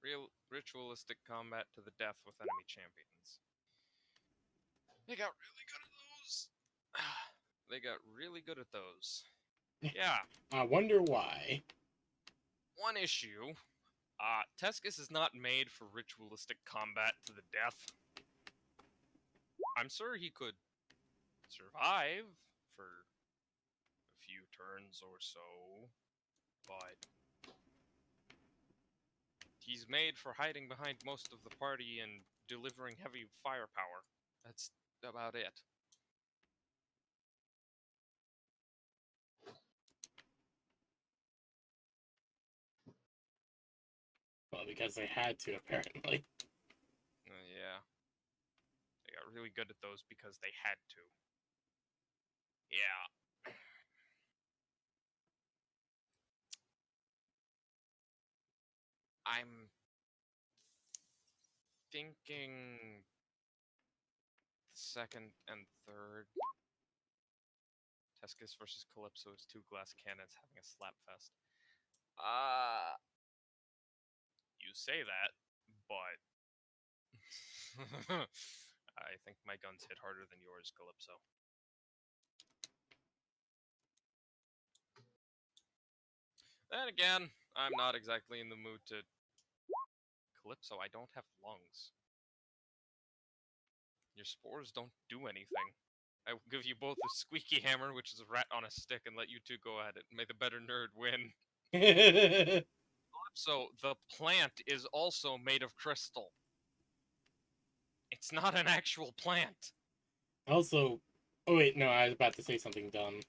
real ritualistic combat to the death with enemy champions. They got really good at those. They got really good at those. Yeah. I wonder why. One issue. Teskis is not made for ritualistic combat to the death. I'm sure he could survive for a few turns or so, but he's made for hiding behind most of the party and delivering heavy firepower. That's about it. Well, because they had to, apparently. Yeah. They got really good at those because they had to. Yeah. I'm thinking second and third. Teskis versus Calypso is two glass cannons having a slap fest. You say that, but I think my guns hit harder than yours, Calypso. Then again, I'm not exactly in the mood to... Calypso, I don't have lungs. Your spores don't do anything. I will give you both a squeaky hammer, which is a rat on a stick, and let you two go at it. May the better nerd win. So, the plant is also made of crystal. It's not an actual plant. Also, oh wait, no, I was about to say something dumb.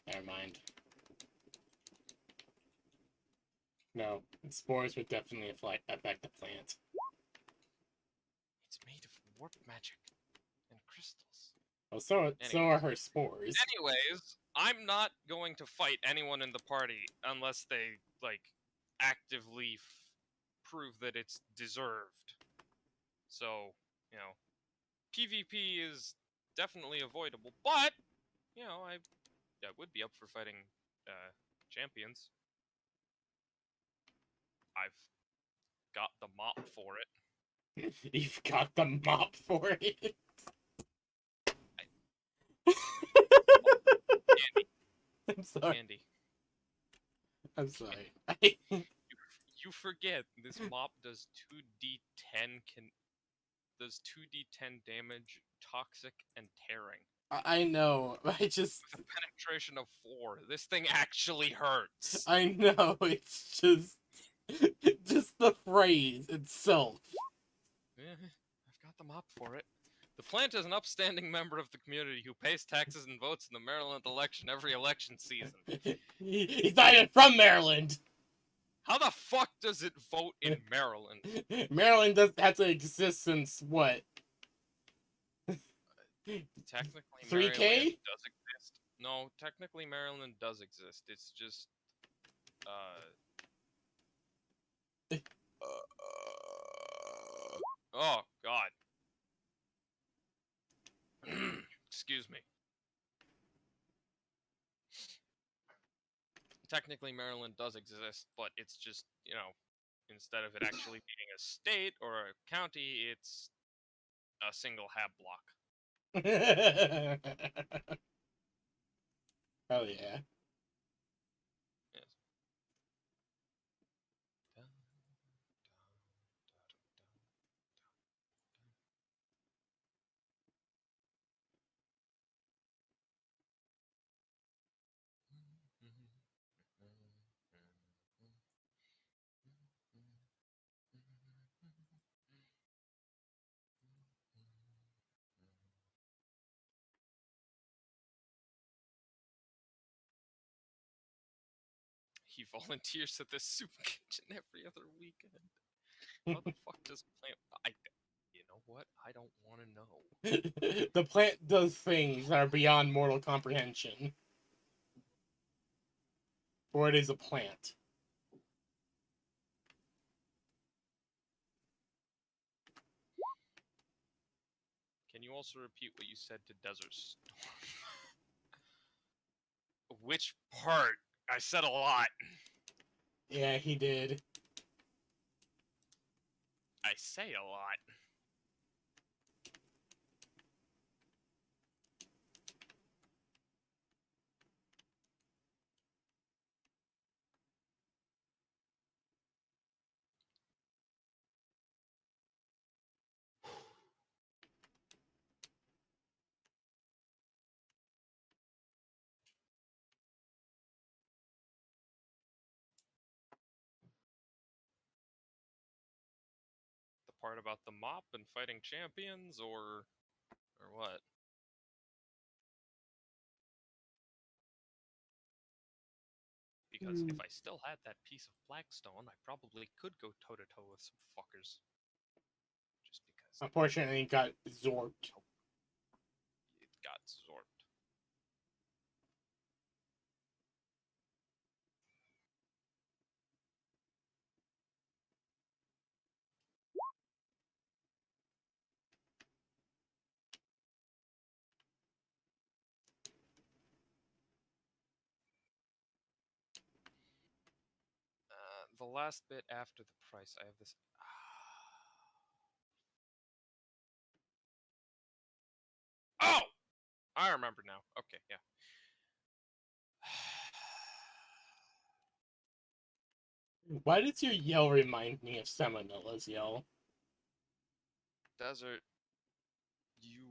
Never mind. No, spores would definitely affect the plant. It's made of warp magic and crystals. Well, so are her spores. Anyways, I'm not going to fight anyone in the party unless they, like, actively prove that it's deserved. So, PvP is definitely avoidable, but, I would be up for fighting champions. I've got the mop for it. You've got the mop for it. Andy. I'm sorry. Andy. I'm sorry. You forget this mop does 2d10 does 2d10 damage, toxic, and tearing. I know. I just With a penetration of 4. This thing actually hurts. I know. It's just the phrase itself. I've got the mop for it. The plant is an upstanding member of the community who pays taxes and votes in the Maryland election every election season. He's not even from Maryland. How the fuck does it vote in Maryland? Maryland does have to exist since what? Technically, 3K? Maryland does exist. No, technically Maryland does exist. It's just, oh God. Excuse me. technically Maryland does exist, but it's just, instead of it actually being a state or a county, it's a single hab block. Hell yeah. Yes. He volunteers at the soup kitchen every other weekend. How the fuck does a plant? You know what? I don't want to know. The plant does things that are beyond mortal comprehension. For it is a plant. Can you also repeat what you said to Desert Storm? Which part? I said a lot. Yeah, he did. I say a lot. The part about the mop and fighting champions, or what? Because if I still had that piece of Blackstone, I probably could go toe to toe with some fuckers. Just because Unfortunately, it got zorked. it got zorped. The last bit after the price, I have this. Oh! I remember now. Okay, yeah. Why does your yell remind me of Seminola's yell? Desert, you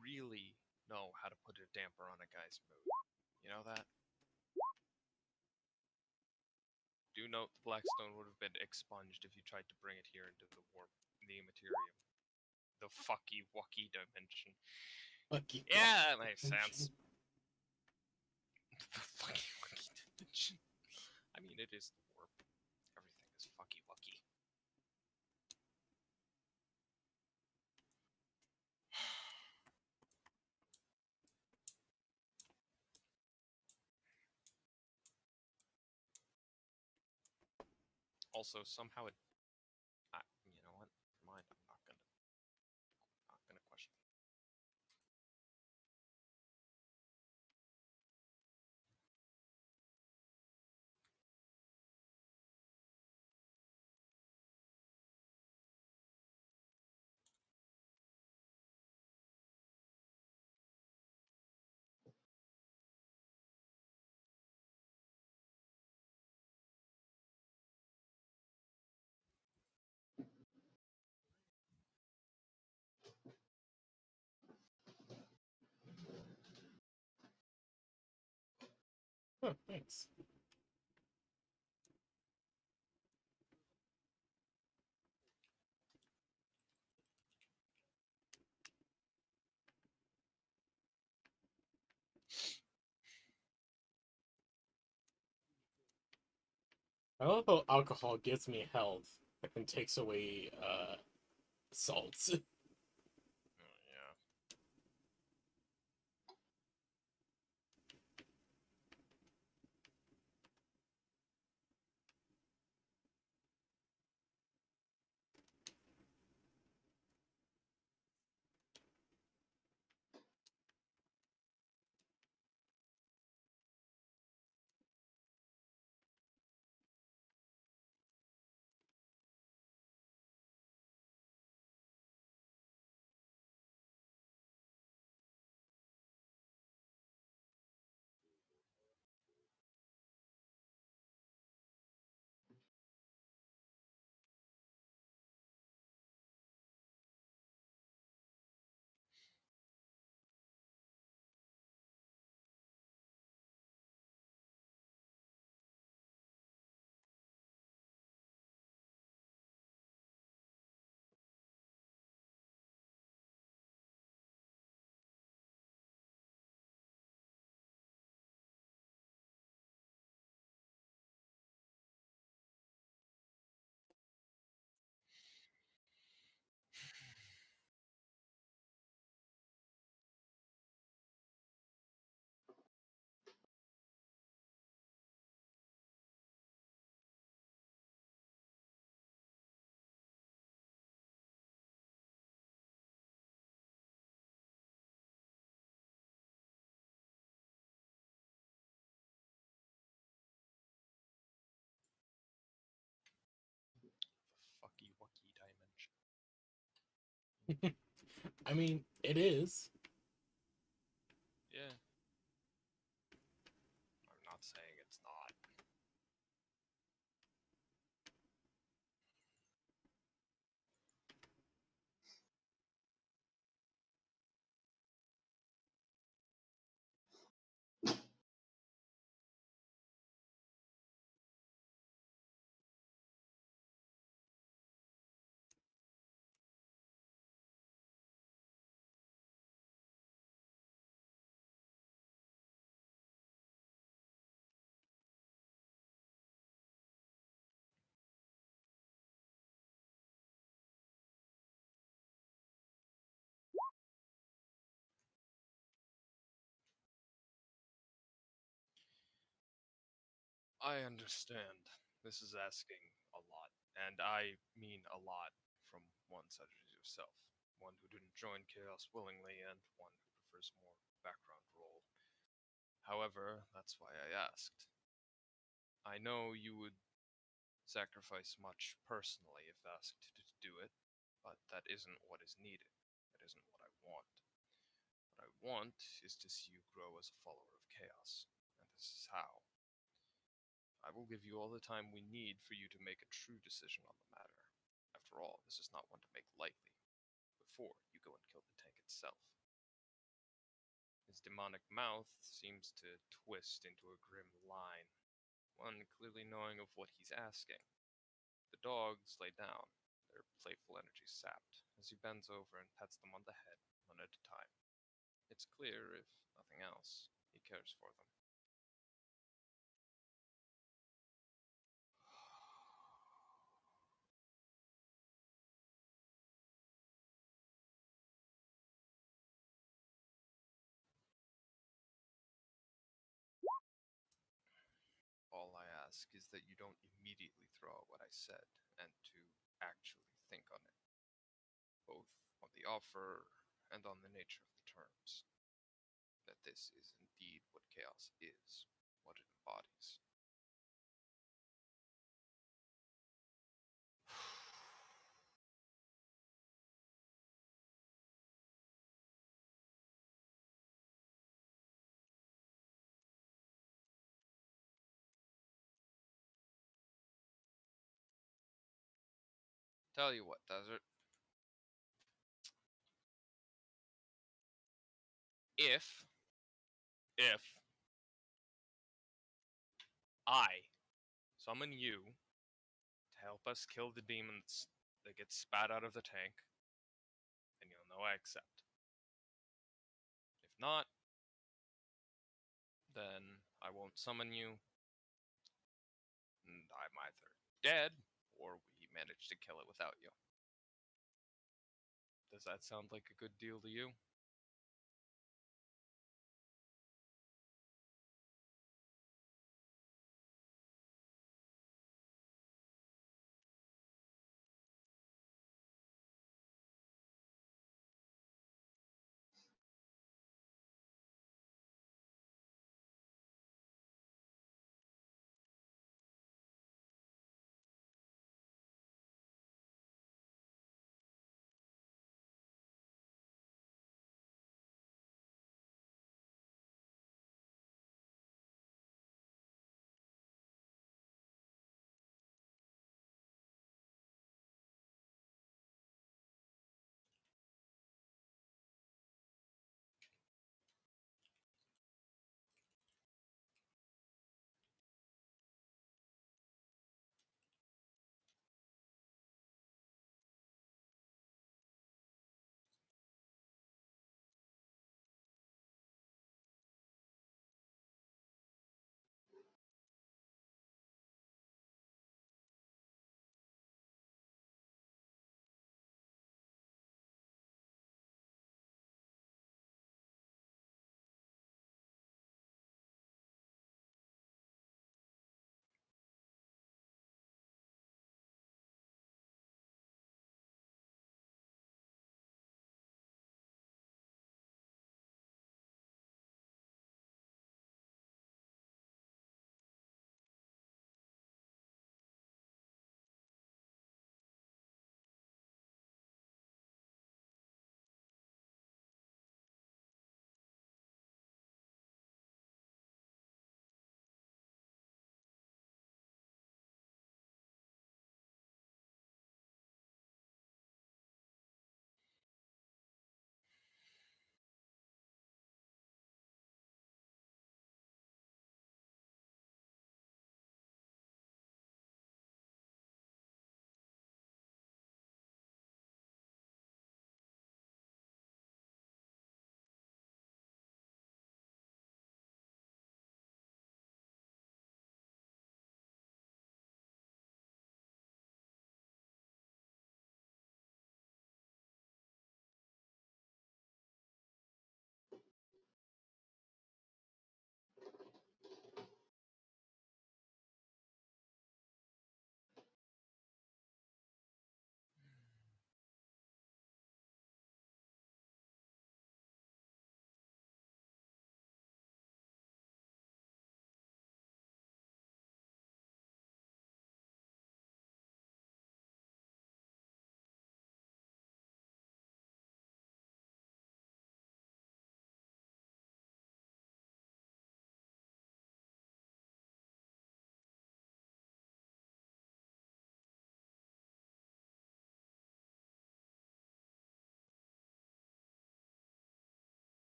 really know how to put a damper on a guy's mood. You know that? Do note the Blackstone would have been expunged if you tried to bring it here into the warp, the materium. The fucky wucky dimension. Lucky Yeah, that makes dimension. sense. The fucky wucky dimension. I mean, it is the warp. Everything is fucky wucky. Also, somehow it. You know what? Never mind. I'm not gonna question. Oh, thanks. I love how alcohol gives me health and takes away salts. Yeah. I mean, it is. Yeah. I'm not saying it's not. I understand. This is asking a lot, and I mean a lot from one such as yourself. One who didn't join Chaos willingly, and one who prefers more background role. However, that's why I asked. I know you would sacrifice much personally if asked to do it, but that isn't what is needed. That isn't what I want. What I want is to see you grow as a follower of Chaos, and this is how. I will give you all the time we need for you to make a true decision on the matter. After all, this is not one to make lightly, before you go and kill the tank itself. His demonic mouth seems to twist into a grim line, one clearly knowing of what he's asking. The dogs lay down, their playful energy sapped, as he bends over and pets them on the head, one at a time. It's clear, if nothing else, he cares for them. All I ask is that you don't immediately throw out what I said, and to actually think on it, both on the offer and on the nature of the terms. That this is indeed what chaos is, what it embodies. Tell you what, Desert. If I summon you to help us kill the demons that get spat out of the tank, then you'll know I accept. If not, then I won't summon you, and I'm either dead or we manage to kill it without you. Does that sound like a good deal to you?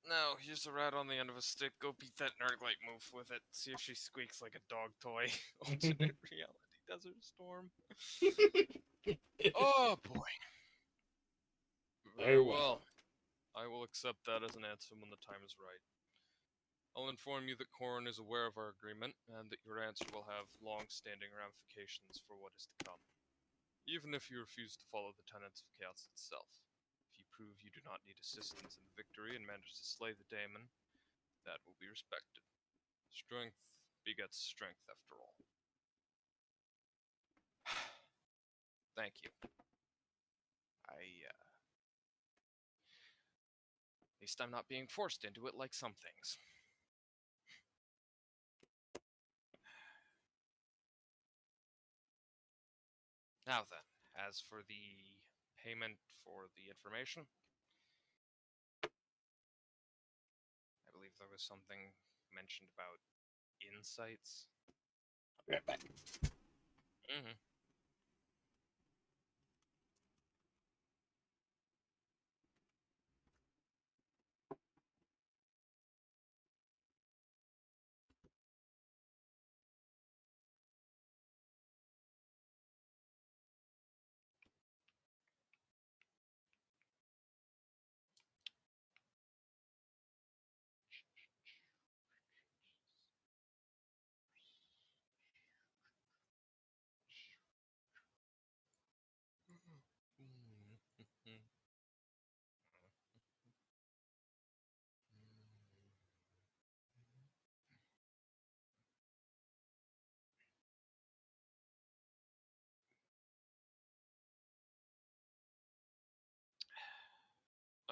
Now, here's a rat on the end of a stick. Go beat that Nerdlight move with it. See if she squeaks like a dog toy. Alternate reality Desert Storm. Oh boy. Very Very well. well. I will accept that as an answer when the time is right. I'll inform you that Corrin is aware of our agreement, and that your answer will have long-standing ramifications for what is to come, even if you refuse to follow the tenets of chaos itself. If you prove you do not need assistance in the victory and manage to slay the daemon, that will be respected. Strength begets strength, after all. Thank you. At least I'm not being forced into it like some things. Now then, as for the payment for the information, I believe there was something mentioned about insights. I'll be right back. Mm-hmm.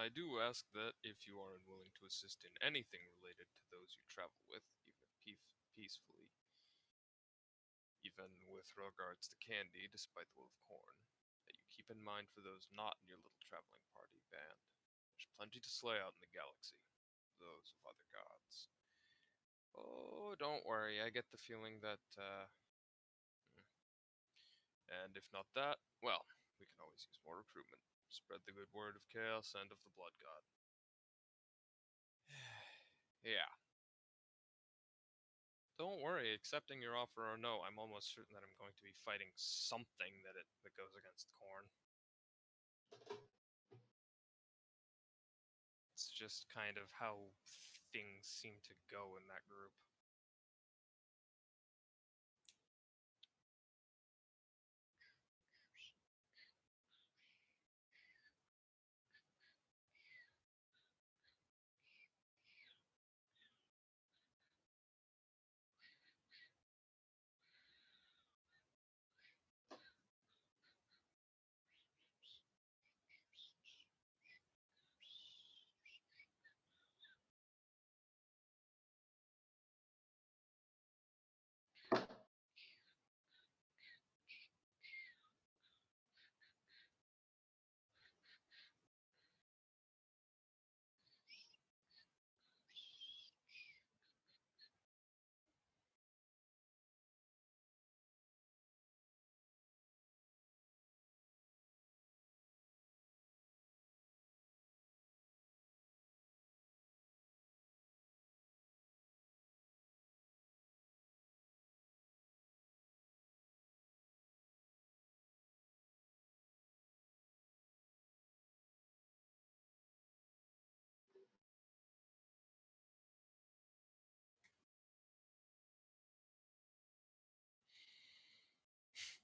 I do ask that if you are unwilling to assist in anything related to those you travel with, even peacefully, even with regards to candy, despite the will of corn, that you keep in mind for those not in your little traveling party band. There's plenty to slay out in the galaxy, those of other gods. Oh, don't worry, I get the feeling that, and if not that, well, we can always use more recruitment. Spread the good word of chaos and of the blood god. Yeah. Don't worry, accepting your offer or no, I'm almost certain that I'm going to be fighting something that goes against Corn. It's just kind of how things seem to go in that group.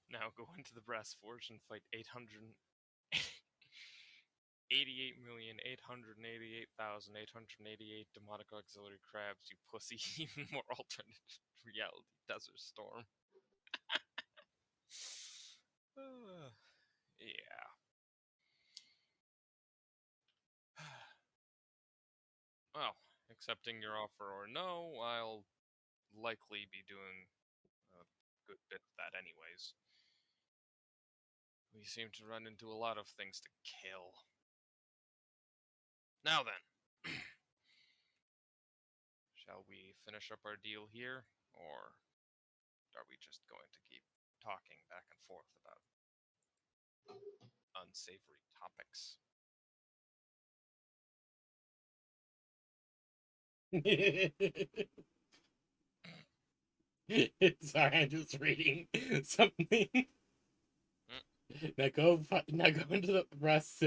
Now go into the brass forge and fight 88,888,888 demonic auxiliary crabs, you pussy. Even more alternate reality Desert Storm. Yeah. Well, accepting your offer or no, I'll likely be doing a good bit of that anyways. We seem to run into a lot of things to kill. Now then, shall we finish up our deal here, or are we just going to keep talking back and forth about it? unsavory topics. Sorry, I'm just reading something. Now go into the brass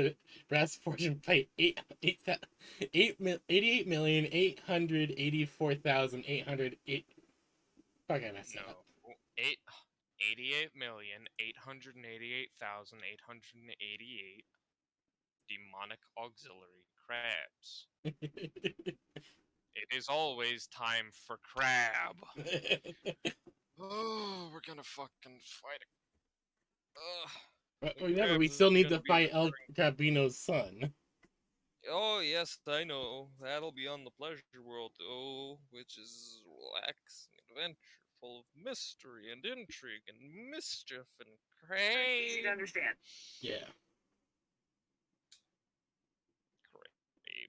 fortune plate 88,884,808. Fuck, I messed that up. No, 88,888,888 demonic auxiliary crabs. It is always time for crab. Oh, we're gonna fucking fight it. Remember, we Crabs still is need gonna to be fight El returning. Cabino's son. Oh yes, I know. That'll be on the pleasure world, oh, which is relaxing adventure full of mystery and intrigue and mischief and crave. Easy to understand. Yeah. Crave.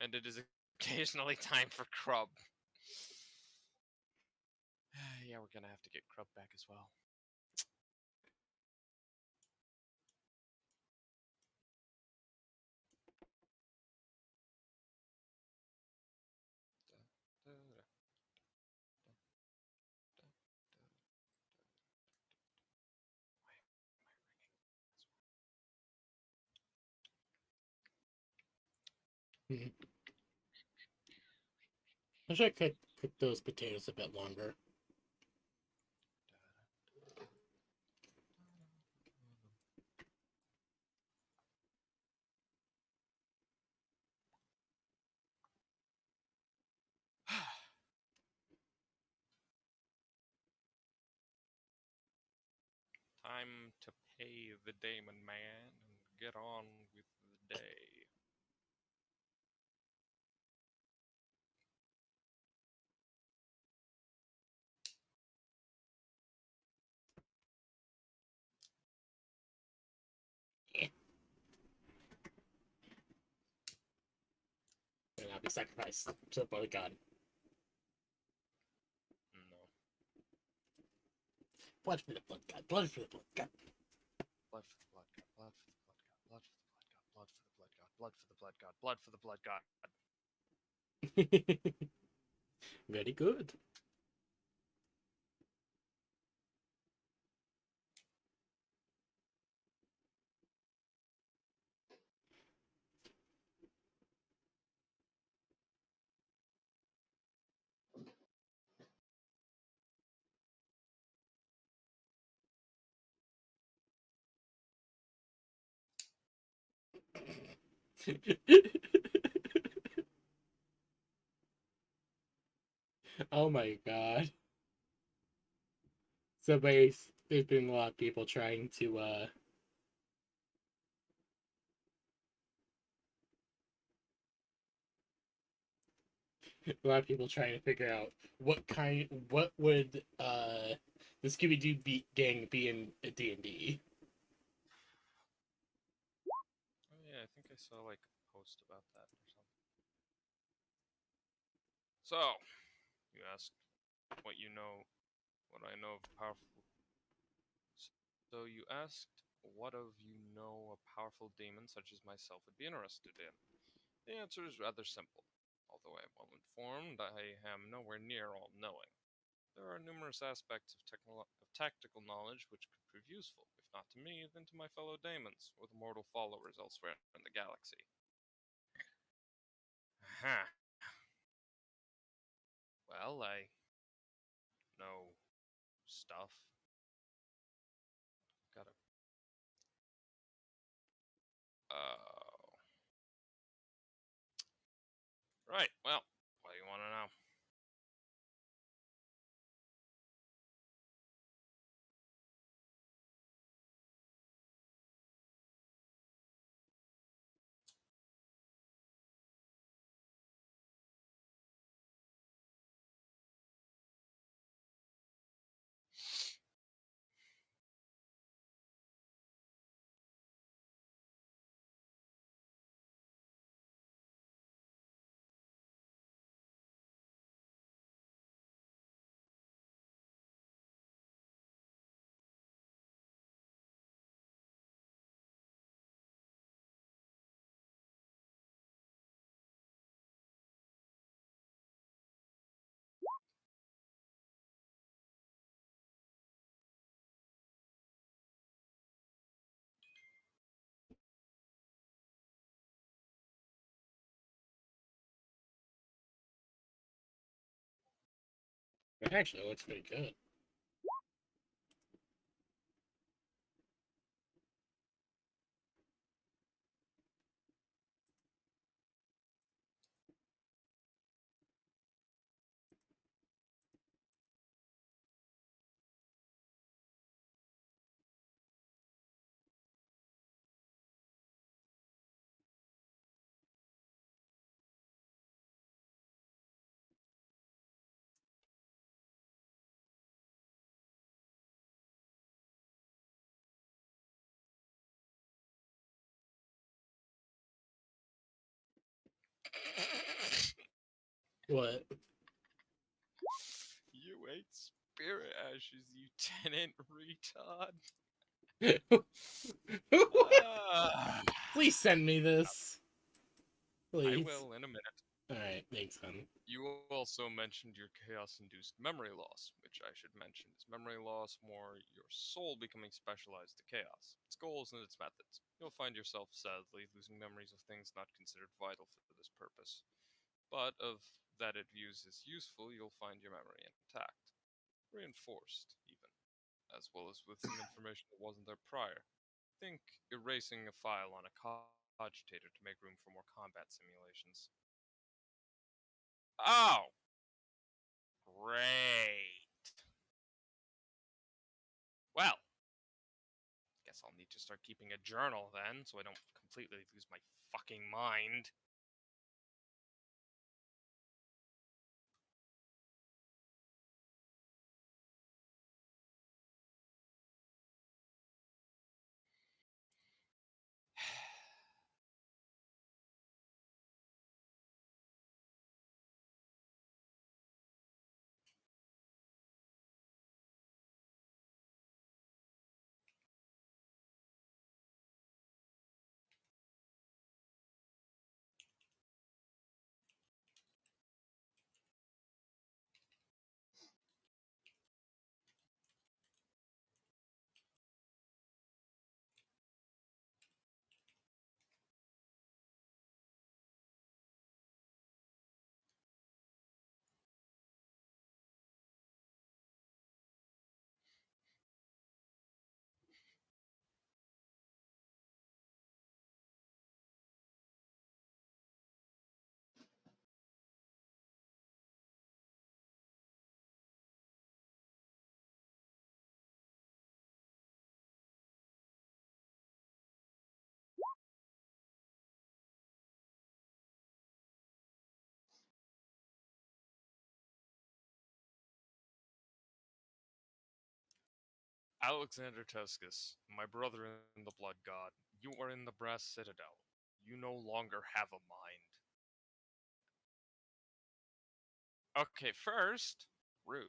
And it is occasionally time for Crub. Yeah, we're gonna have to get Crub back as well. I should cook those potatoes a bit longer. Time to pay the Damon Man and get on with the day. And I'll be sacrificed to the blood god. No. Blood for the blood god. Blood for the blood god. Blood for the blood god. Blood for the blood god. Blood for the blood god. Blood for the blood god. Blood for the blood god. Very good. Oh my god. So there's been a lot of people trying to a lot of people trying to figure out what would the Scooby Doo gang be in D&D. Oh yeah, I think I saw like a post about that or something. So, you asked what you know, what I know of powerful. So you asked what of you know a powerful demon such as myself would be interested in. The answer is rather simple. Although I am well informed, I am nowhere near all knowing. There are numerous aspects of tactical knowledge which could prove useful, if not to me, then to my fellow daemons, or the mortal followers elsewhere in the galaxy. Aha. Well, I know stuff. Gotta. Oh. Right, well, what do you want to know? Actually, it looks pretty good. What? You ate spirit ashes, you tenant retard. Ah. Please send me this. I Please. will in a minute. Alright, thanks, hon. You also mentioned your chaos-induced memory loss, which I should mention is memory loss more your soul becoming specialized to chaos, its goals and its methods. You'll find yourself sadly losing memories of things not considered vital for this purpose, but of that it views as useful, you'll find your memory intact, reinforced even, as well as with some information that wasn't there prior. Think erasing a file on a cogitator to make room for more combat simulations. Oh, great. Well, guess I'll need to start keeping a journal then, so I don't completely lose my fucking mind. Alexander Teskis, my brother in the blood god, you are in the brass citadel. You no longer have a mind. Okay, first, rude.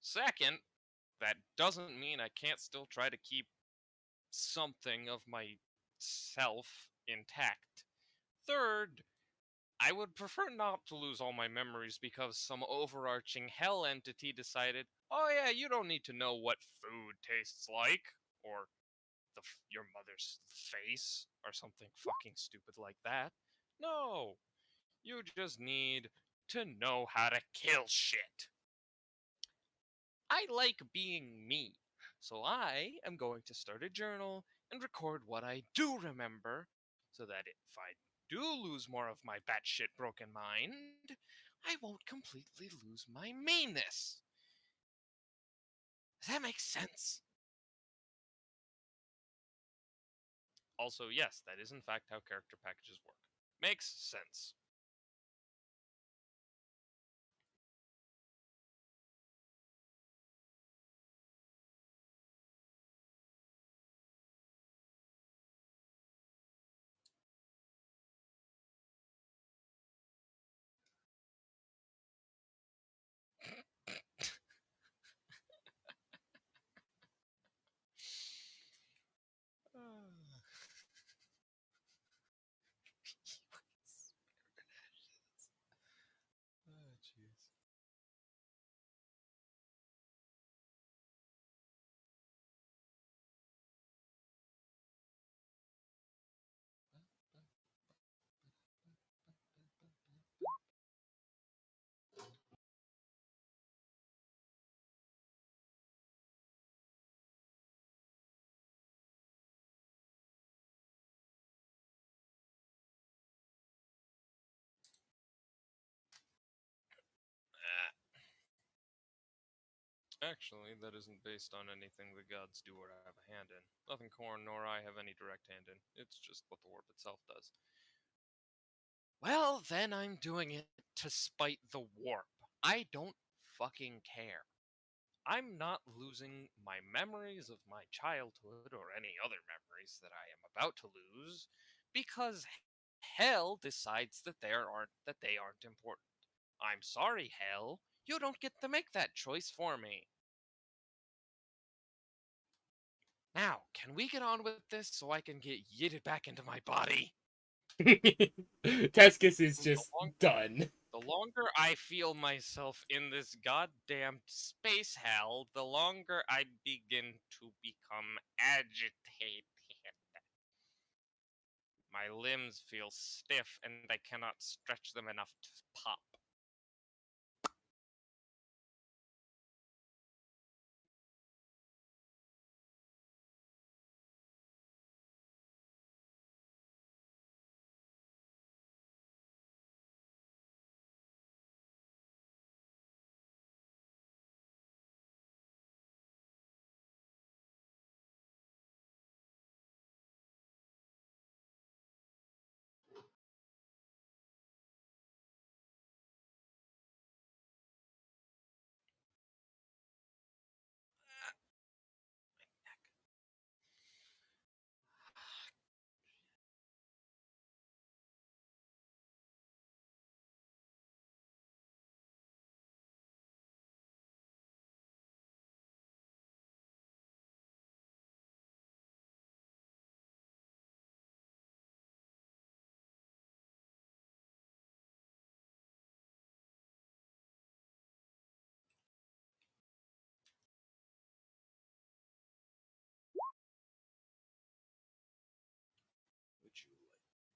Second, that doesn't mean I can't still try to keep something of myself intact. Third, I would prefer not to lose all my memories because some overarching hell entity decided, oh yeah, you don't need to know what food tastes like, or your mother's face, or something fucking stupid like that. No, you just need to know how to kill shit. I like being me, so I am going to start a journal and record what I do remember, so that if I do lose more of my batshit broken mind, I won't completely lose my meanness. Does that make sense? Also, yes, that is in fact how character packages work. Makes sense. Actually, that isn't based on anything the gods do or have a hand in. Nothing Korn nor I have any direct hand in. It's just what the warp itself does. Well, then I'm doing it to spite the warp. I don't fucking care. I'm not losing my memories of my childhood or any other memories that I am about to lose because hell decides that they aren't important. I'm sorry, hell. You don't get to make that choice for me. Now, can we get on with this so I can get yeeted back into my body? Teskis is The, just long- done. the longer I feel myself in this goddamn space hell, the longer I begin to become agitated. My limbs feel stiff and I cannot stretch them enough to pop.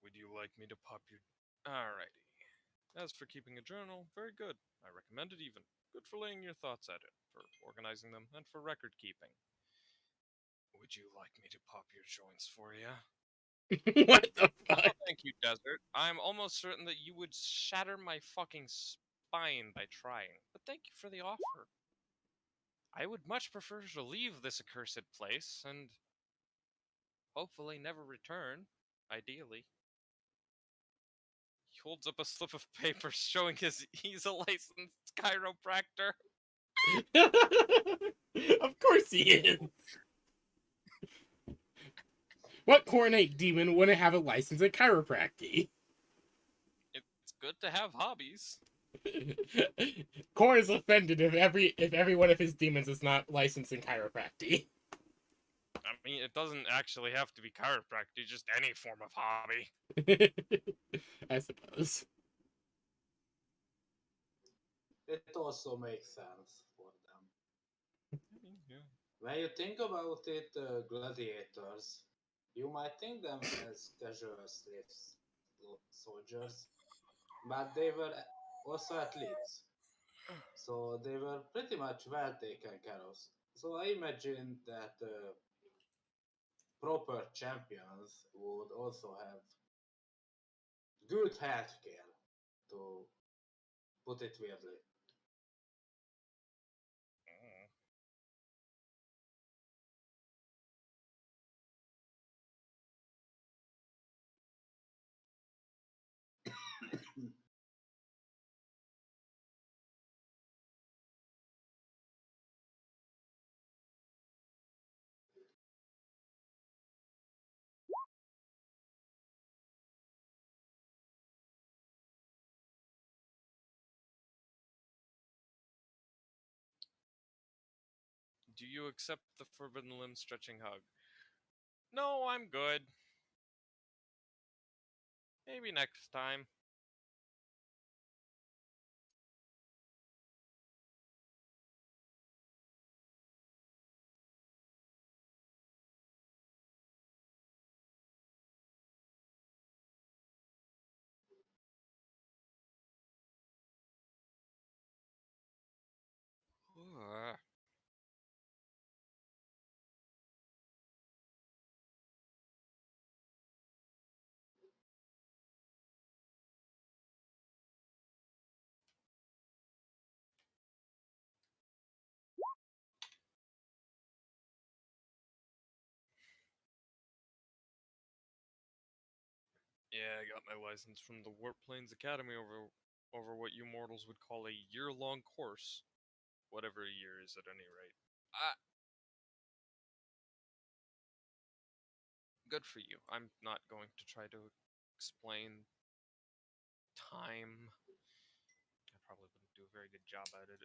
Would you like me to pop your... Alrighty. As for keeping a journal, very good. I recommend it even. Good for laying your thoughts at it, for organizing them, and for record keeping. Would you like me to pop your joints for you? What the No, fuck? thank you, Desert. I'm almost certain that you would shatter my fucking spine by trying, but thank you for the offer. I would much prefer to leave this accursed place and hopefully never return, ideally. He holds up a slip of paper showing he's a licensed chiropractor. Of course he is. What coronate demon wouldn't have a license in chiropractic? It's good to have hobbies. Korn is offended if every one of his demons is not licensed in chiropractic. I mean, it doesn't actually have to be chiropractic, just any form of hobby. I suppose. It also makes sense for them. I mean, yeah. When you think about it, gladiators, you might think them as casual soldiers, but they were also athletes. So they were pretty much well taken care of. So I imagine that proper champions would also have good health care, to put it weirdly. Mm. Do you accept the forbidden limb stretching hug? No, I'm good. Maybe next time. Yeah, I got my license from the Warp Plains Academy over what you mortals would call a year-long course. Whatever a year is at any rate. Ah, good for you. I'm not going to try to explain time. I probably wouldn't do a very good job at it.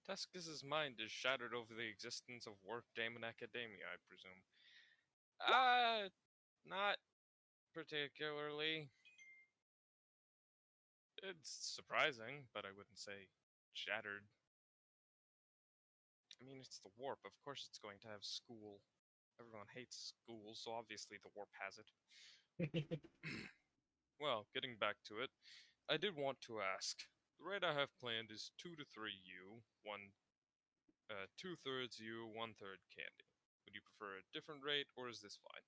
Teskis' mind is shattered over the existence of Warp Daemon Academia, I presume. Not particularly. It's surprising, but I wouldn't say shattered. I mean, it's the warp. Of course, it's going to have school. Everyone hates school, so obviously the warp has it. Well, getting back to it, I did want to ask. The rate I have planned is 2 to 3 you, 2/3 you, 1/3 candy. Would you prefer a different rate, or is this fine?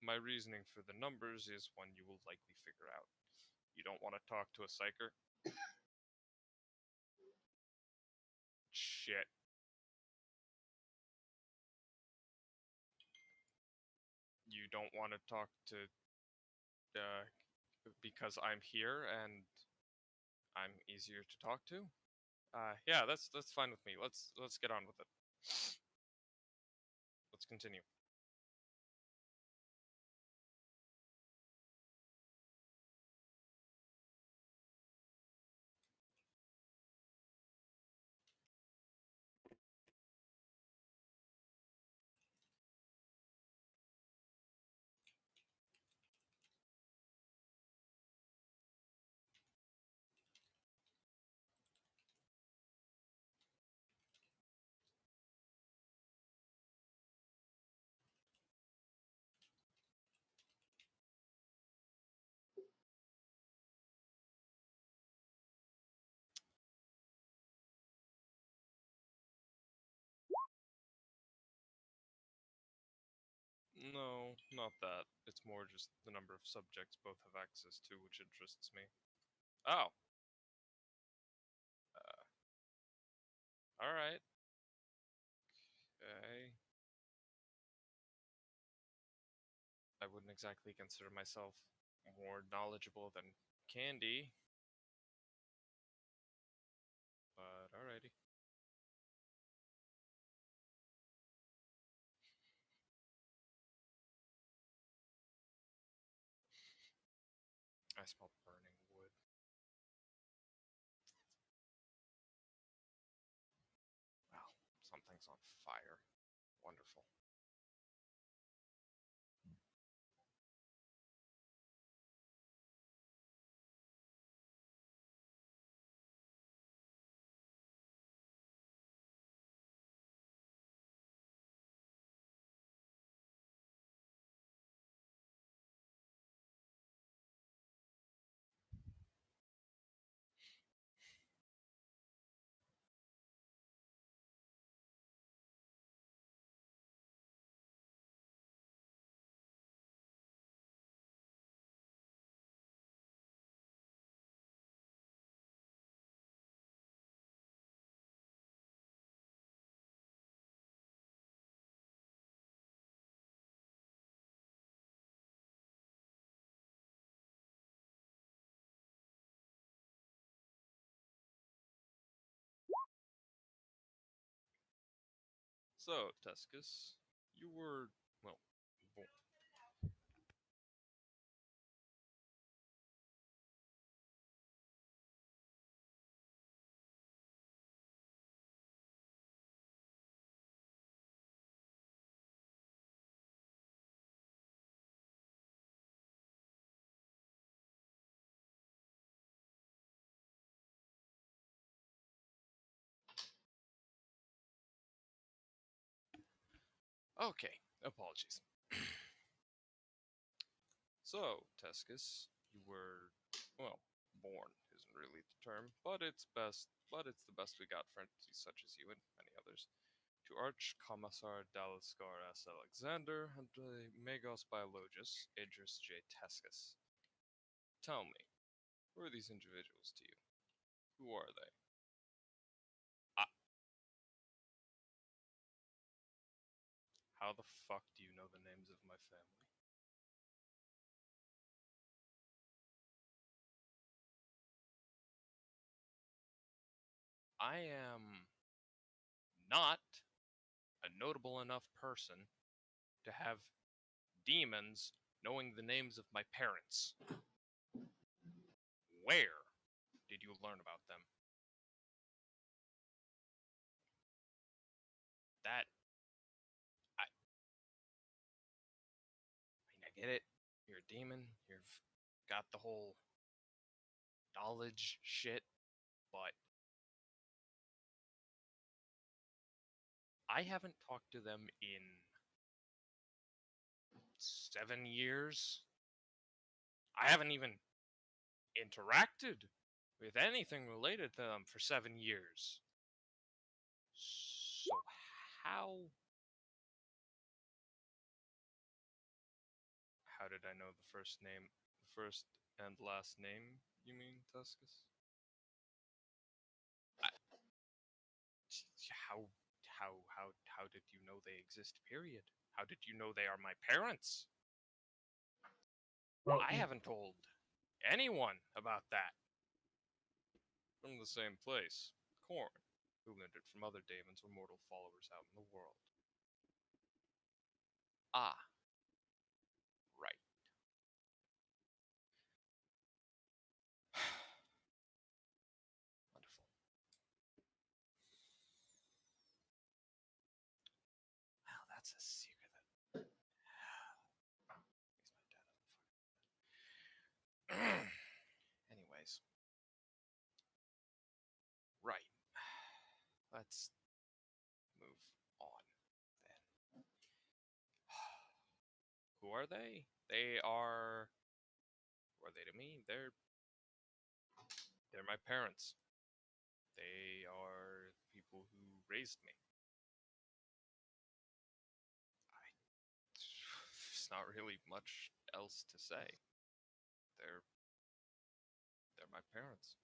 My reasoning for the numbers is one you will likely figure out. You don't want to talk to a psyker? Shit. You don't want to talk to, uh, because I'm here and I'm easier to talk to? Yeah, that's fine with me. Let's get on with it. Let's continue. No, not that. It's more just the number of subjects both have access to, which interests me. Oh. Alright. Okay. I wouldn't exactly consider myself more knowledgeable than Candy, but alrighty. I smell burning wood. Wow, something's on fire. Wonderful. So, Teskis, you were, well, born. Okay, apologies. So, Teskis, you were, well, born isn't really the term, but it's the best we got for entities such as you and many others. To Arch-Commissar Daliskar S. Alexander and Magos Biologist Idris J. Teskis. Tell me, who are these individuals to you? Who are they? Ah, how the fuck do you know the names of my family? I am not a notable enough person to have demons knowing the names of my parents. Where did you learn about them? That I mean, I get it. You're a demon. You've got the whole knowledge shit, but I haven't talked to them in 7 years. I haven't even interacted with anything related to them for 7 years. So how how did I know the first and last name? You mean Tuscus? I, how how did you know they exist? Period. How did you know they are my parents? Well, I haven't told anyone about that. From the same place, Korn, who learned it from other daemons or mortal followers out in the world. Ah, right. Wonderful. Well, that's a secret that makes my dad have. Anyways, right. Let's move on then. Who are they? Who are they to me? They're my parents. They are the people who raised me. I, there's not really much else to say. They're they're my parents.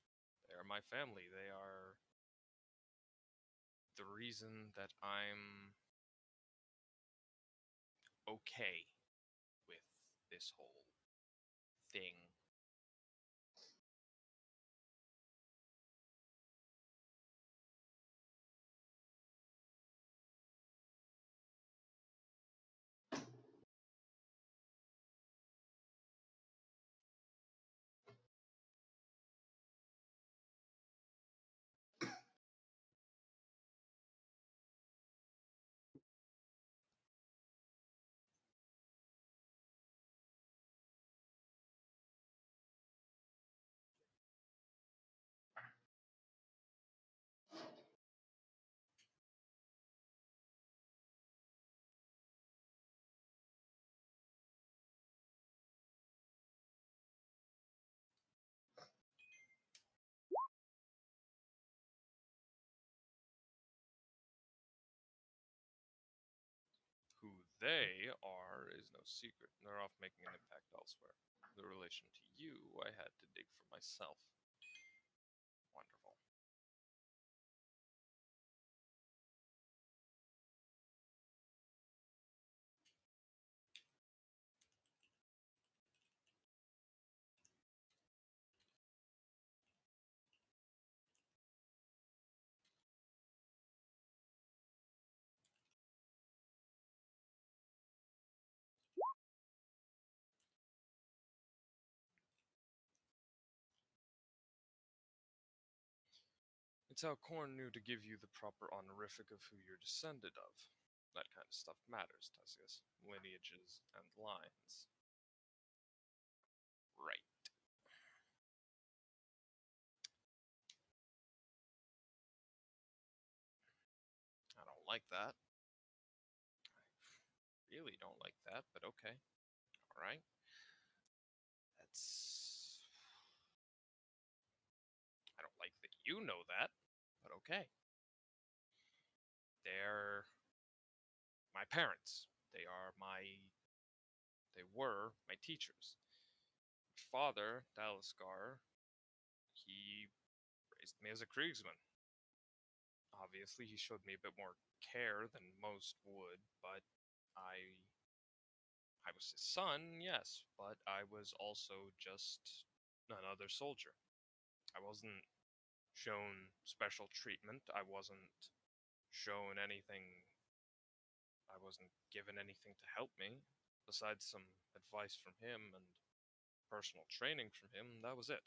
They are my family. They are the reason that I'm okay with this whole thing. Who they are is no secret. They're off making an impact elsewhere. The relation to you, I had to dig for myself. Wonderful. It's how Korn knew to give you the proper honorific of who you're descended of. That kind of stuff matters, Teskis. Lineages and lines. Right. I don't like that. I really don't like that, but okay. Alright. That's. I don't like that you know that, but okay. They're my parents. They are my. They were my teachers. My father, Daliskar, he raised me as a Kriegsman. Obviously, he showed me a bit more care than most would, but I. I was his son, yes, but I was also just another soldier. I wasn't shown special treatment. I wasn't shown anything. I wasn't given anything to help me. Besides some advice from him and personal training from him, that was it.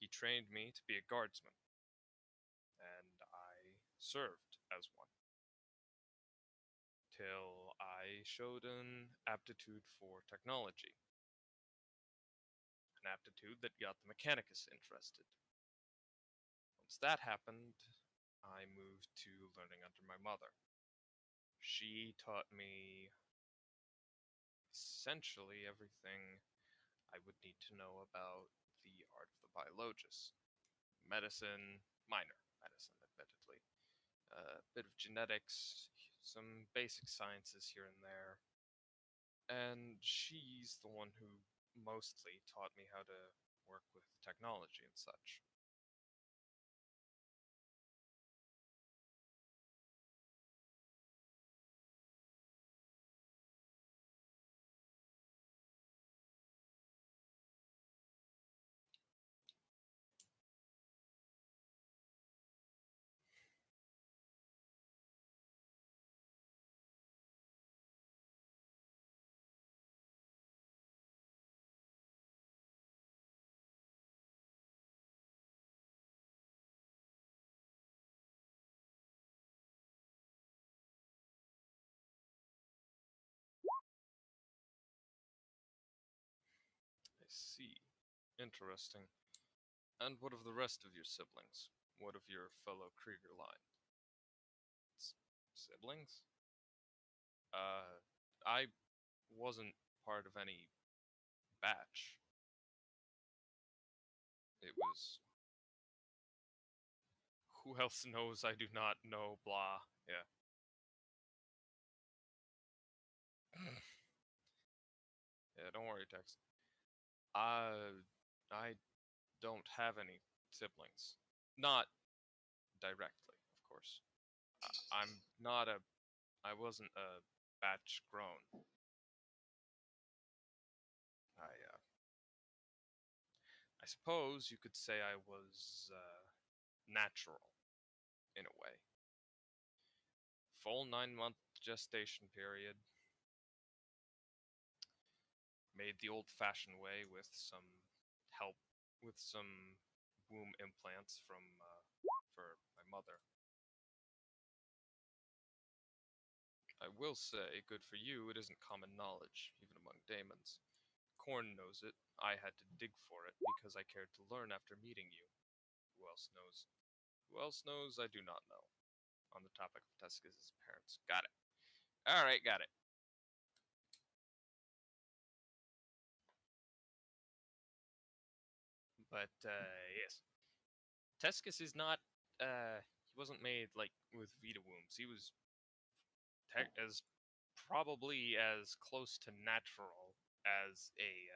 He trained me to be a guardsman, and I served as one. Till I showed an aptitude for technology. An aptitude that got the Mechanicus interested. Once that happened, I moved to learning under my mother. She taught me essentially everything I would need to know about the art of the biologist. Medicine, minor medicine, admittedly. A bit of genetics, some basic sciences here and there. And she's the one who mostly taught me how to work with technology and such. I see. Interesting. And what of the rest of your siblings? What of your fellow Krieger line? Siblings? I wasn't part of any batch. It was. Who else knows I do not know, blah. Yeah. Yeah, don't worry, Tex. I don't have any siblings. Not directly, of course. I'm not a. I wasn't a batch grown. I suppose you could say I was natural in a way. Full 9 month gestation period. Made the old fashioned way with some help, with some womb implants from for my mother. I will say, good for you, it isn't common knowledge, even among daemons. Korn knows it. I had to dig for it because I cared to learn after meeting you. Who else knows? Who else knows? I do not know. On the topic of Teskis' parents. Got it. Alright, got it. But, yes. Teskis is not, he wasn't made, like, with Vita wombs. He was as probably as close to natural as a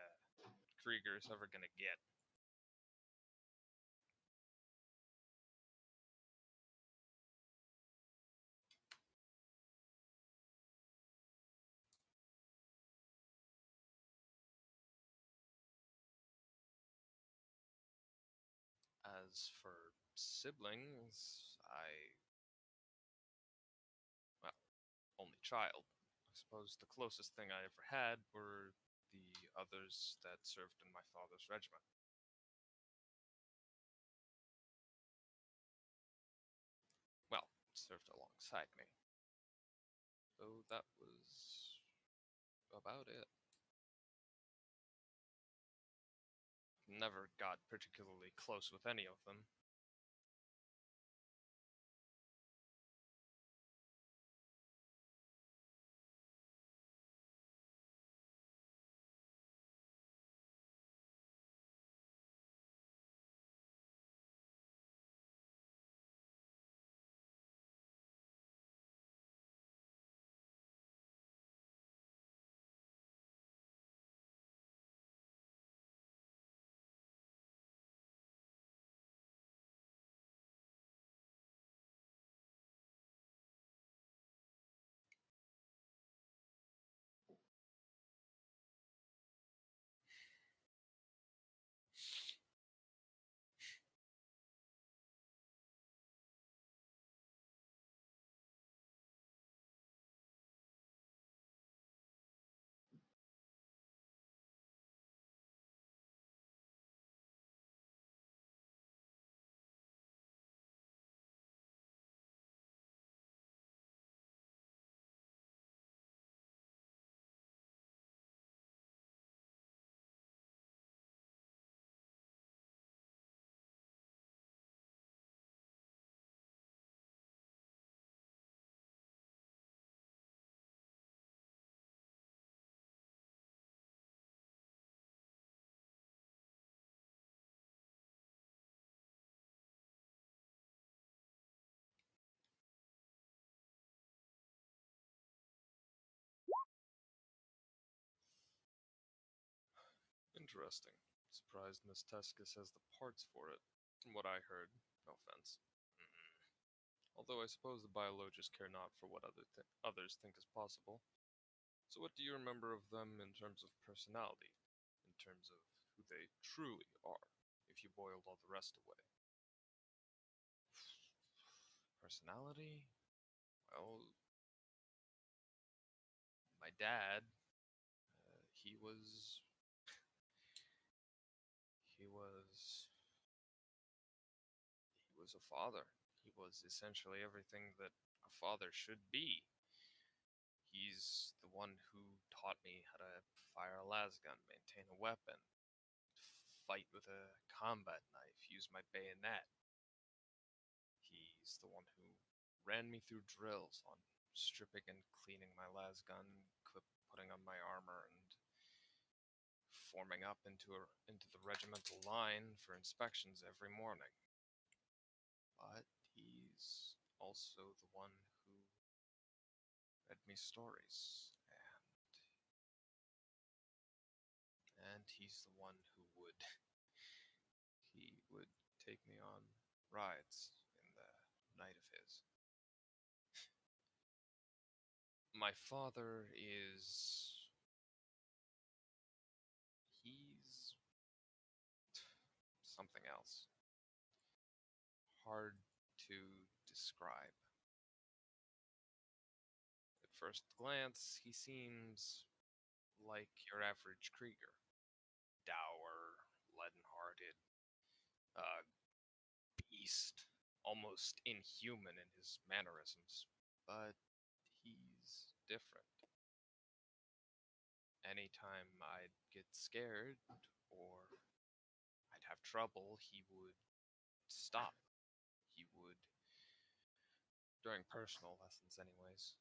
Krieger is ever gonna get. As for siblings, well, only child. I suppose the closest thing I ever had were the others that served in my father's regiment. alongside me. So that was about it. Never got particularly close with any of them. Interesting. Surprised Miss Teskis has the parts for it. From what I heard, no offense. Although I suppose the biologists care not for what others think is possible. So, what do you remember of them in terms of personality? In terms of who they truly are, if you boiled all the rest away? Personality? Well, my dad, he was. He was. He was a father. He was essentially everything that a father should be. He's the one who taught me how to fire a lasgun, maintain a weapon, fight with a combat knife, use my bayonet. He's the one who ran me through drills on stripping and cleaning my lasgun, putting on my armor, and forming up into the regimental line for inspections every morning. But he's also the one who read me stories, and he's the one who would he would take me on rides in the night of his. My father is he's something else. Hard to describe. At first glance, he seems like your average Krieger. Dour, leaden-hearted, uh, beast, almost inhuman in his mannerisms. But he's different. Anytime I'd get scared or I'd have trouble, he would stop. He would, during personal lessons, anyways,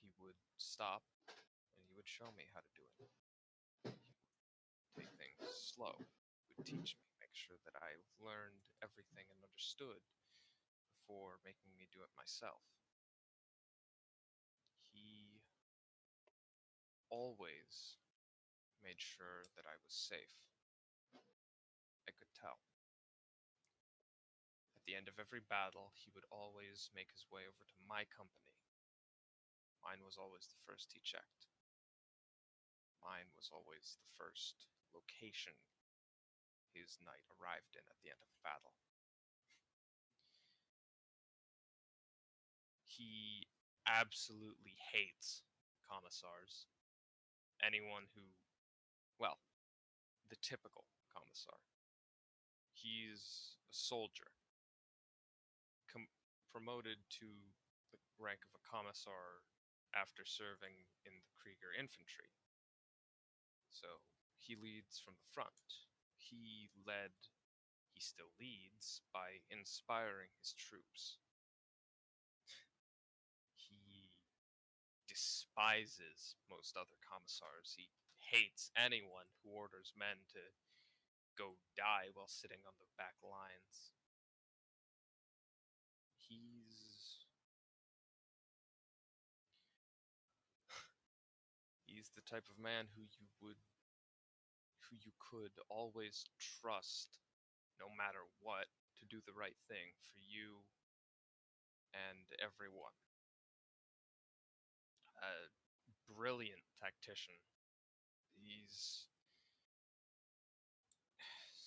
he would stop and he would show me how to do it. He would take things slow. He would teach me, make sure that I learned everything and understood before making me do it myself. He always made sure that I was safe. I could tell. At the end of every battle, he would always make his way over to my company. Mine was always the first he checked. Mine was always the first location his knight arrived in at the end of a battle. He absolutely hates commissars. Anyone who, well, the typical commissar. He's a soldier, promoted to rank of a commissar after serving in the Krieger infantry. So he leads from the front. He led, he still leads by inspiring his troops. He despises most other commissars. He hates anyone who orders men to go die while sitting on the back lines. He's he's the type of man who you could always trust no matter what to do the right thing for you and everyone. A brilliant tactician. He's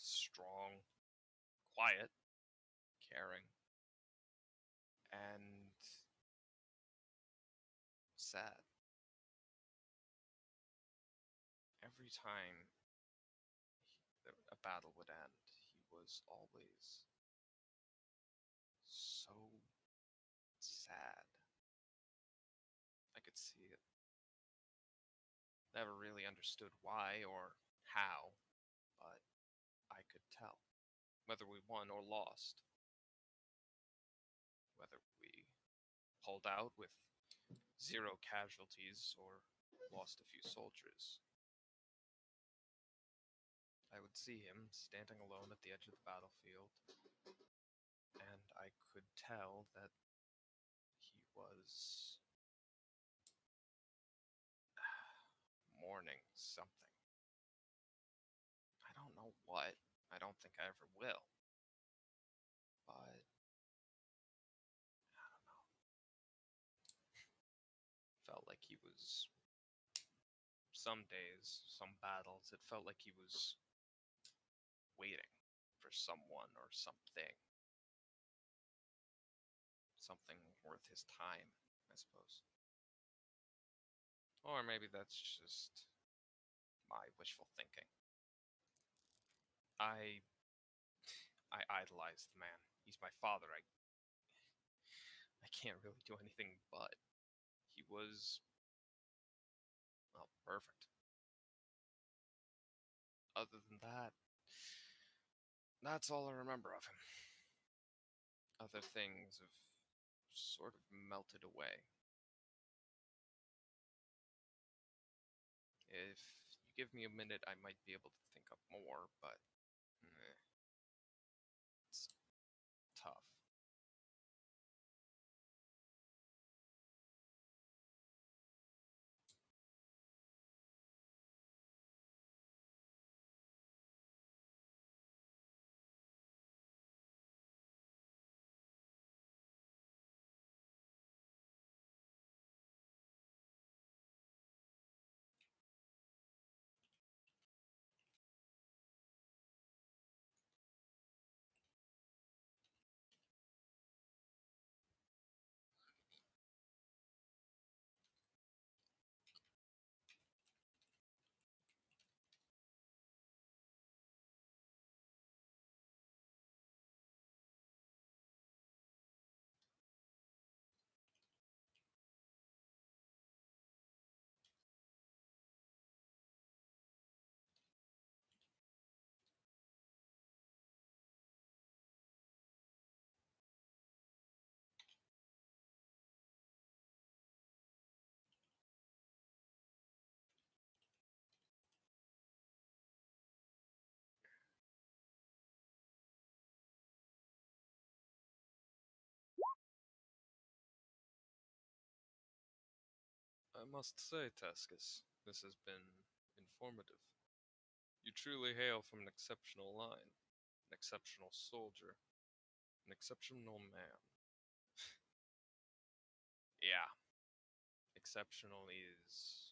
strong, quiet, caring, and sad. Every time a battle would end, he was always so sad. I could see it. Never really understood why or how, but I could tell. Whether we won or lost, whether we pulled out with 0 casualties or lost a few soldiers. I would see him standing alone at the edge of the battlefield, and I could tell that he was mourning something. I don't know what. I don't think I ever will. But I don't know. Felt like he was, some days, some battles, it felt like he was waiting for someone or something. Something worth his time, I suppose. Or maybe that's just my wishful thinking. I I idolize the man. He's my father. I can't really do anything but. He was, well, perfect. Other than that, that's all I remember of him. Other things have sort of melted away. If you give me a minute, I might be able to think up more, but it's tough. I must say, Teskis, this has been informative. You truly hail from an exceptional line, an exceptional soldier, an exceptional man. Yeah, exceptional is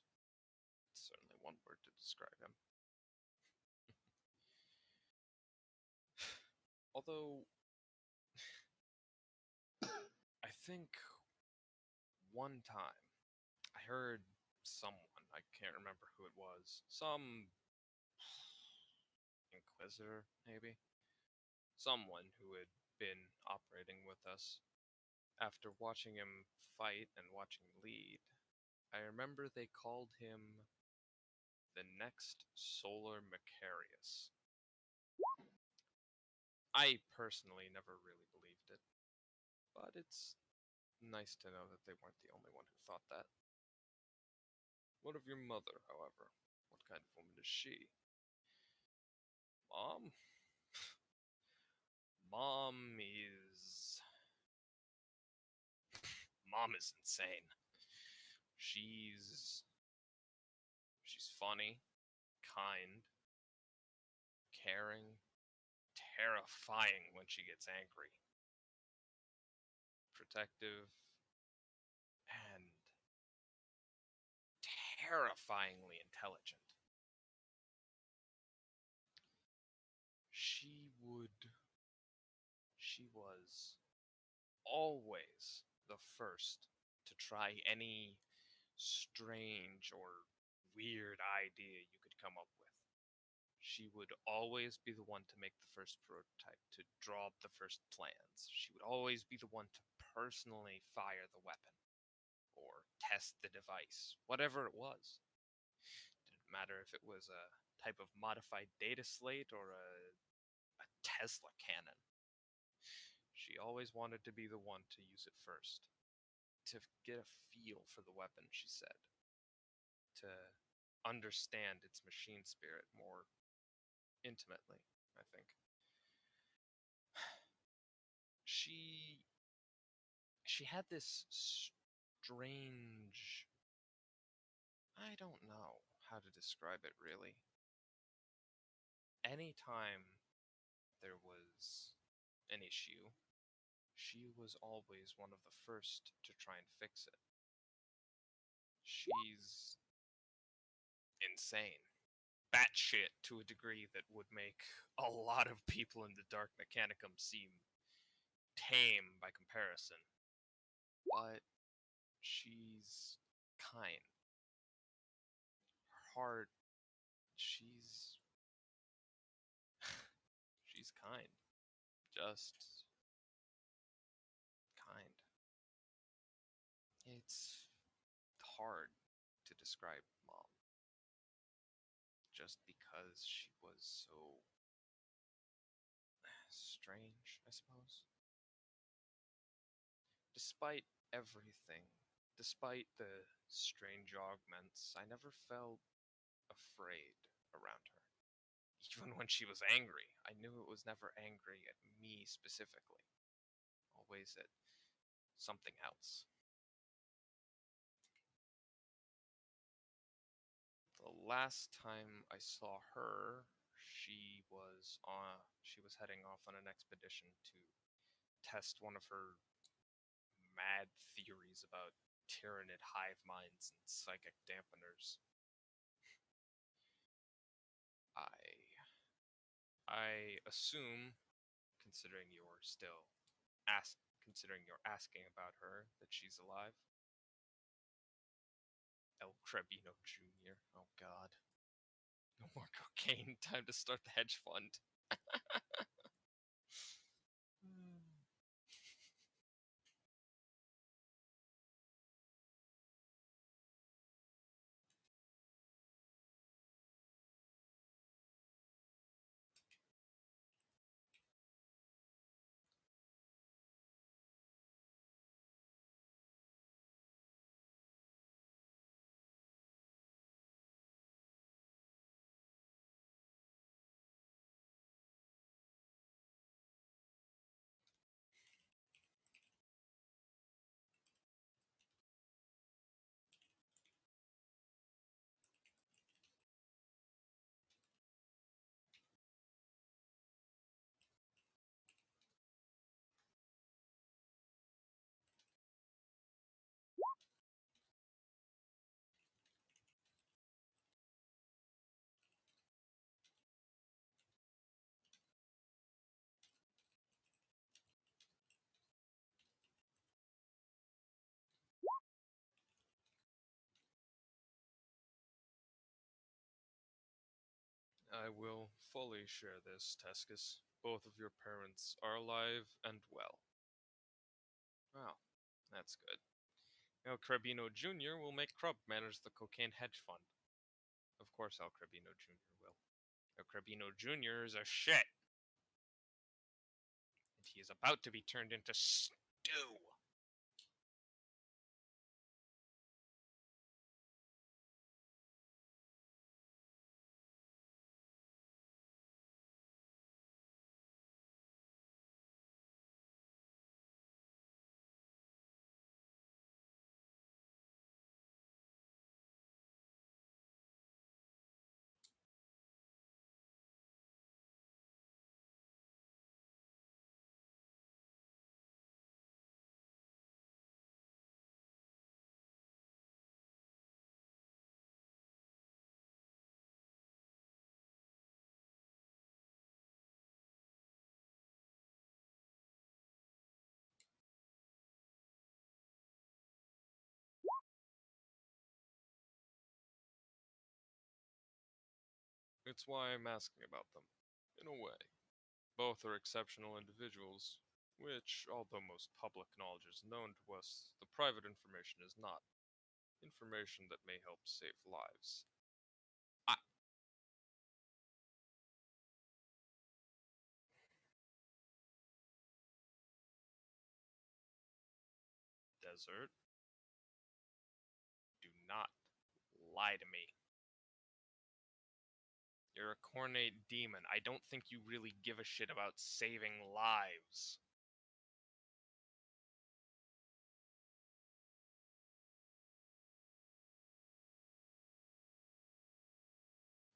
certainly one word to describe him. Although, I think one time I heard someone, I can't remember who it was, some inquisitor, maybe? Someone who had been operating with us After watching him fight and watching lead, I remember they called him the next Solar Macarius. I personally never really believed it, but it's nice to know that they weren't the only one who thought that. What of your mother, however? What kind of woman is she? Mom? Mom is. Mom is insane. She's. She's funny, kind, caring, terrifying when she gets angry, protective, and terrifyingly intelligent. She would. She was always the first to try any strange or weird idea you could come up with. She would always be the one to make the first prototype, to draw up the first plans. She would always be the one to personally fire the weapon or test the device, whatever it was. Didn't matter if it was a type of modified data slate or a Tesla cannon. She always wanted to be the one to use it first, to get a feel for the weapon, she said, to understand its machine spirit more intimately, I think. She she had this strange, I don't know how to describe it really. Anytime there was an issue, she was always one of the first to try and fix it. She's insane. Batshit to a degree that would make a lot of people in the Dark Mechanicum seem tame by comparison. But she's kind. Her heart, she's she's kind. Just kind. It's hard to describe Mom just because she was so strange, I suppose. Despite everything, despite the strange augments, I never felt afraid around her. Even when she was angry, I knew it was never angry at me specifically, always at something else. The last time I saw her, she was heading off on an expedition to test one of her mad theories about tyrannid hive minds and psychic dampeners. I I assume, considering you're still considering you're asking about her, that she's alive. El Crebino Jr. Oh God. No more cocaine. Time to start the hedge fund. I will fully share this, Teskis. Both of your parents are alive and well. Wow. That's good. El Crabino Jr. will make Crub manage the cocaine hedge fund. Of course, El Crabino Jr. will. El Crabino Jr. is a shit. And he is about to be turned into stew. It's why I'm asking about them. In a way. Both are exceptional individuals, which, although most public knowledge is known to us, the private information is not. Information that may help save lives. Ah, Desert, do not lie to me. You're a cornate demon. I don't think you really give a shit about saving lives.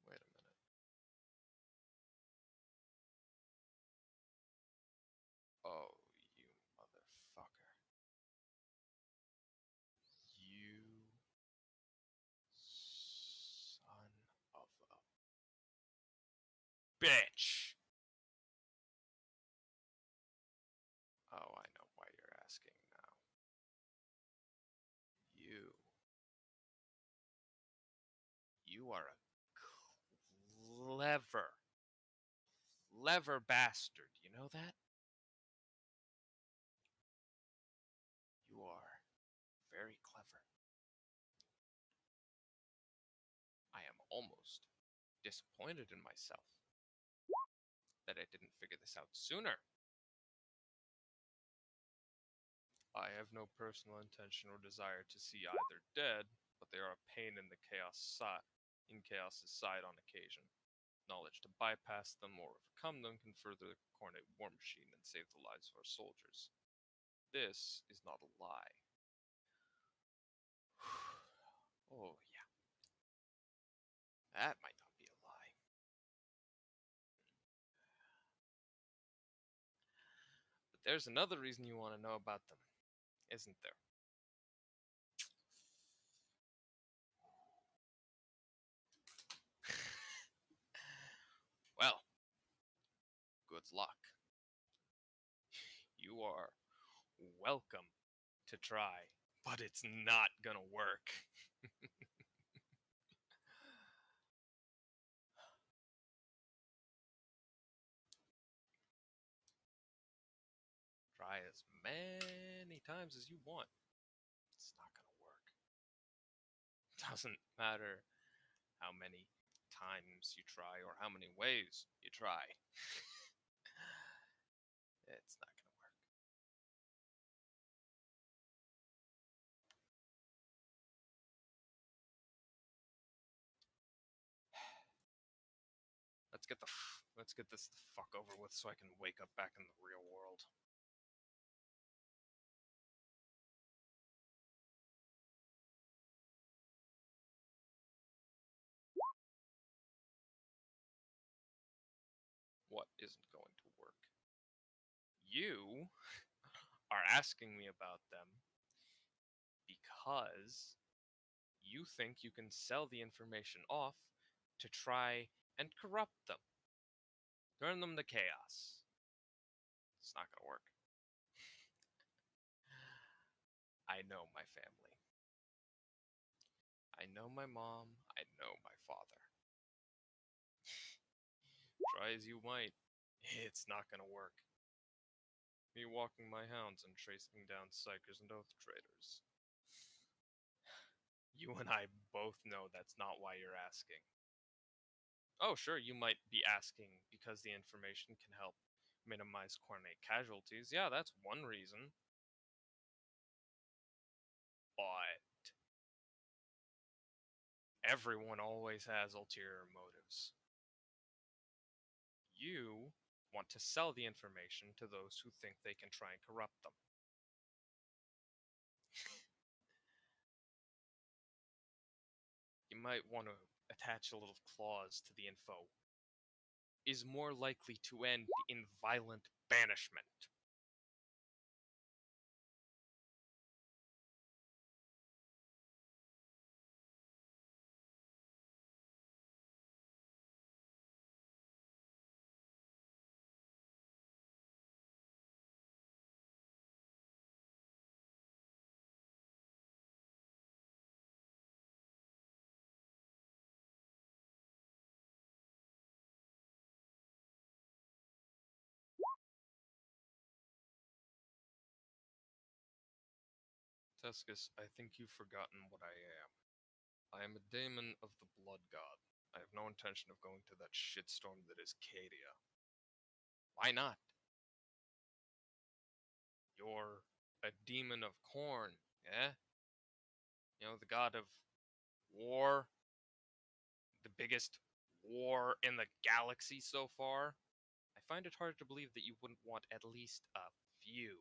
Wait a minute. Oh, you motherfucker. You son of a bitch. Oh, I know why you're asking now. You. You are a clever, clever bastard. You know that? You are very clever. I am almost disappointed in myself that I didn't figure this out sooner. I have no personal intention or desire to see either dead, but they are a pain in the chaos's side on occasion. Knowledge to bypass them or overcome them can further the coordinate war machine and save the lives of our soldiers. This is not a lie. Oh, yeah. That might not be a lie. But there's another reason you want to know about them, isn't there? Well, good luck. You are welcome to try, but it's not gonna work. Try as many times as you want. It's not gonna work. Doesn't matter how many times you try or how many ways you try. It's not gonna work. Let's get this the fuck over with so I can wake up back in the real world. What isn't going to work? You are asking me about them because you think you can sell the information off to try and corrupt them, turn them to chaos. It's not gonna work. I know my family. I know my mom. I know my father. Try as you might, it's not gonna work. Me walking my hounds and tracing down psychers and oath traders. You and I both know that's not why you're asking. Oh, sure, you might be asking because the information can help minimize coordinate casualties. Yeah, that's one reason. But everyone always has ulterior motives. You want to sell the information to those who think they can try and corrupt them. You might want to attach a little clause to the info. Is more likely to end in violent banishment. Teskis, I think you've forgotten what I am. I am a daemon of the blood god. I have no intention of going to that shitstorm that is Cadia. Why not? You're a demon of corn, eh? You know, the god of war, the biggest war in the galaxy so far. I find it hard to believe that you wouldn't want at least a few.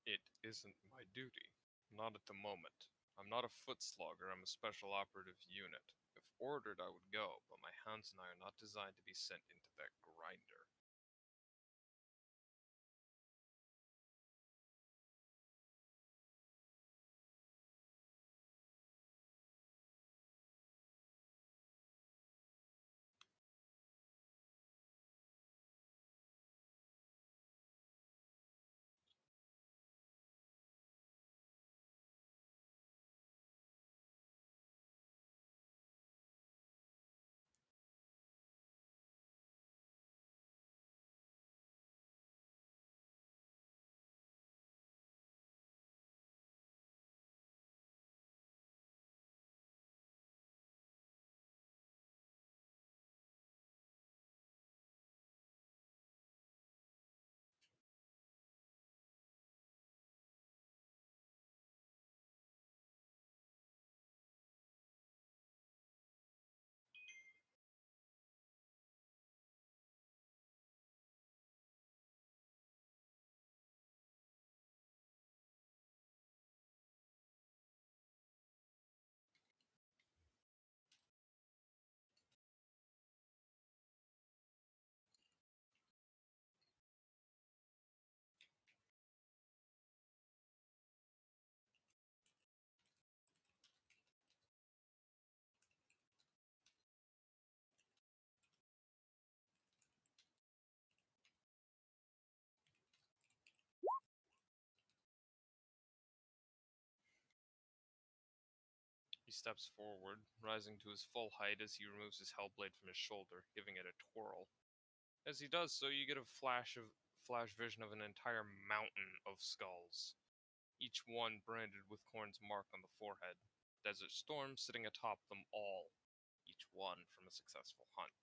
It isn't my duty. Not at the moment. I'm not a foot slogger, I'm a special operative unit. If ordered, I would go, but my hounds and I are not designed to be sent into that grinder. He steps forward, rising to his full height as he removes his hellblade from his shoulder, giving it a twirl. As he does so, you get a flash vision of an entire mountain of skulls, each one branded with Korn's mark on the forehead. Desert Storm sitting atop them all, each one from a successful hunt.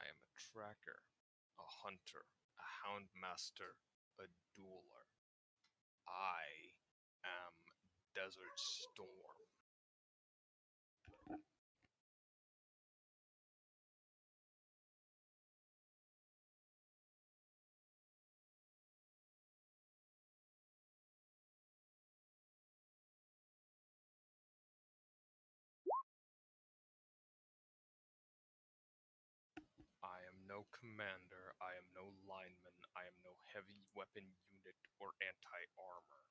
I am a tracker, a hunter, a hound master, a dueler. I am Desert Storm. I am no commander, I am no lineman, I am no heavy weapon unit or anti-armor.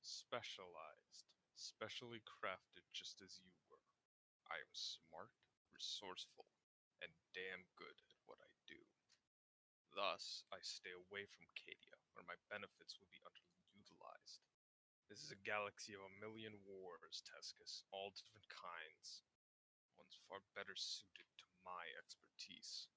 Specialized, specially crafted just as you were. I am smart, resourceful, and damn good at what I do. Thus, I stay away from Cadia, where my benefits would be underutilized. This is a galaxy of a million wars, Teskis, all different kinds. One's far better suited to my expertise.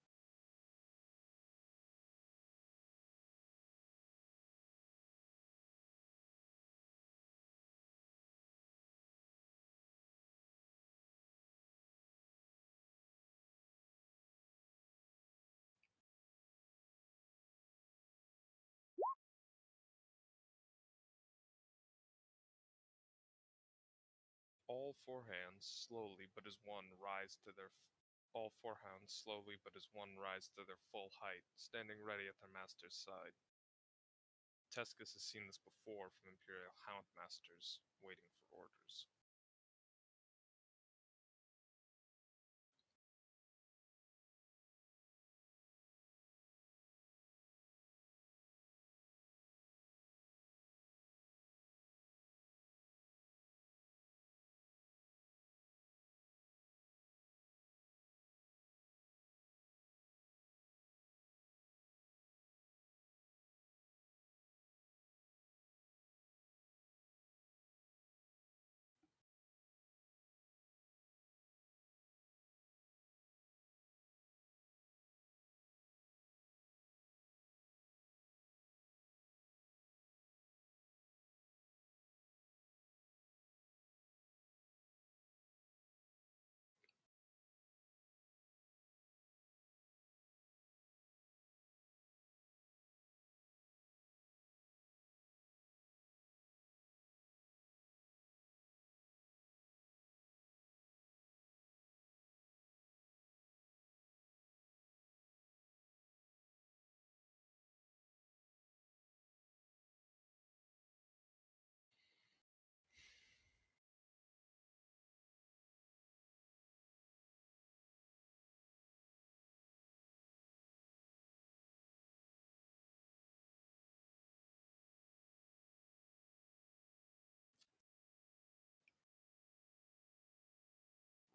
All four hands slowly but as one rise to their all four hounds slowly but as one rise to their full height, standing ready at their master's side. Teskis has seen this before from Imperial Hound Masters, waiting for orders.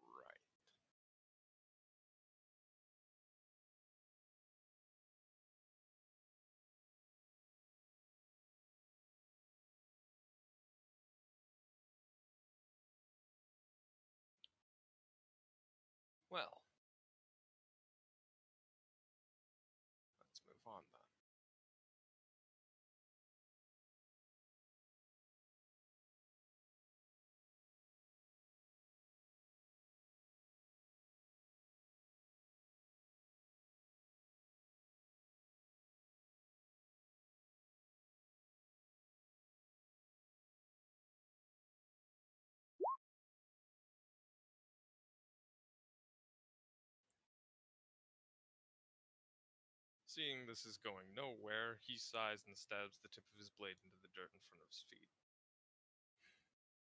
Right. Well, let's move on then. Seeing this is going nowhere, he sighs and stabs the tip of his blade into the dirt in front of his feet.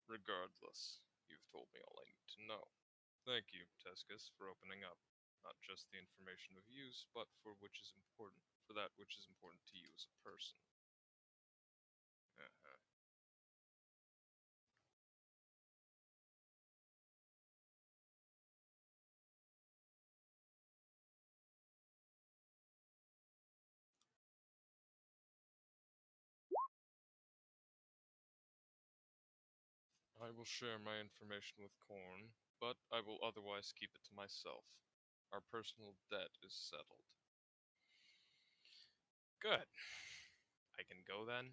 Regardless, you've told me all I need to know. Thank you, Teskis, for opening up. Not just the information of use, but for that which is important to you as a person. Uh-huh. I will share my information with Korn, but I will otherwise keep it to myself. Our personal debt is settled. Good. I can go then?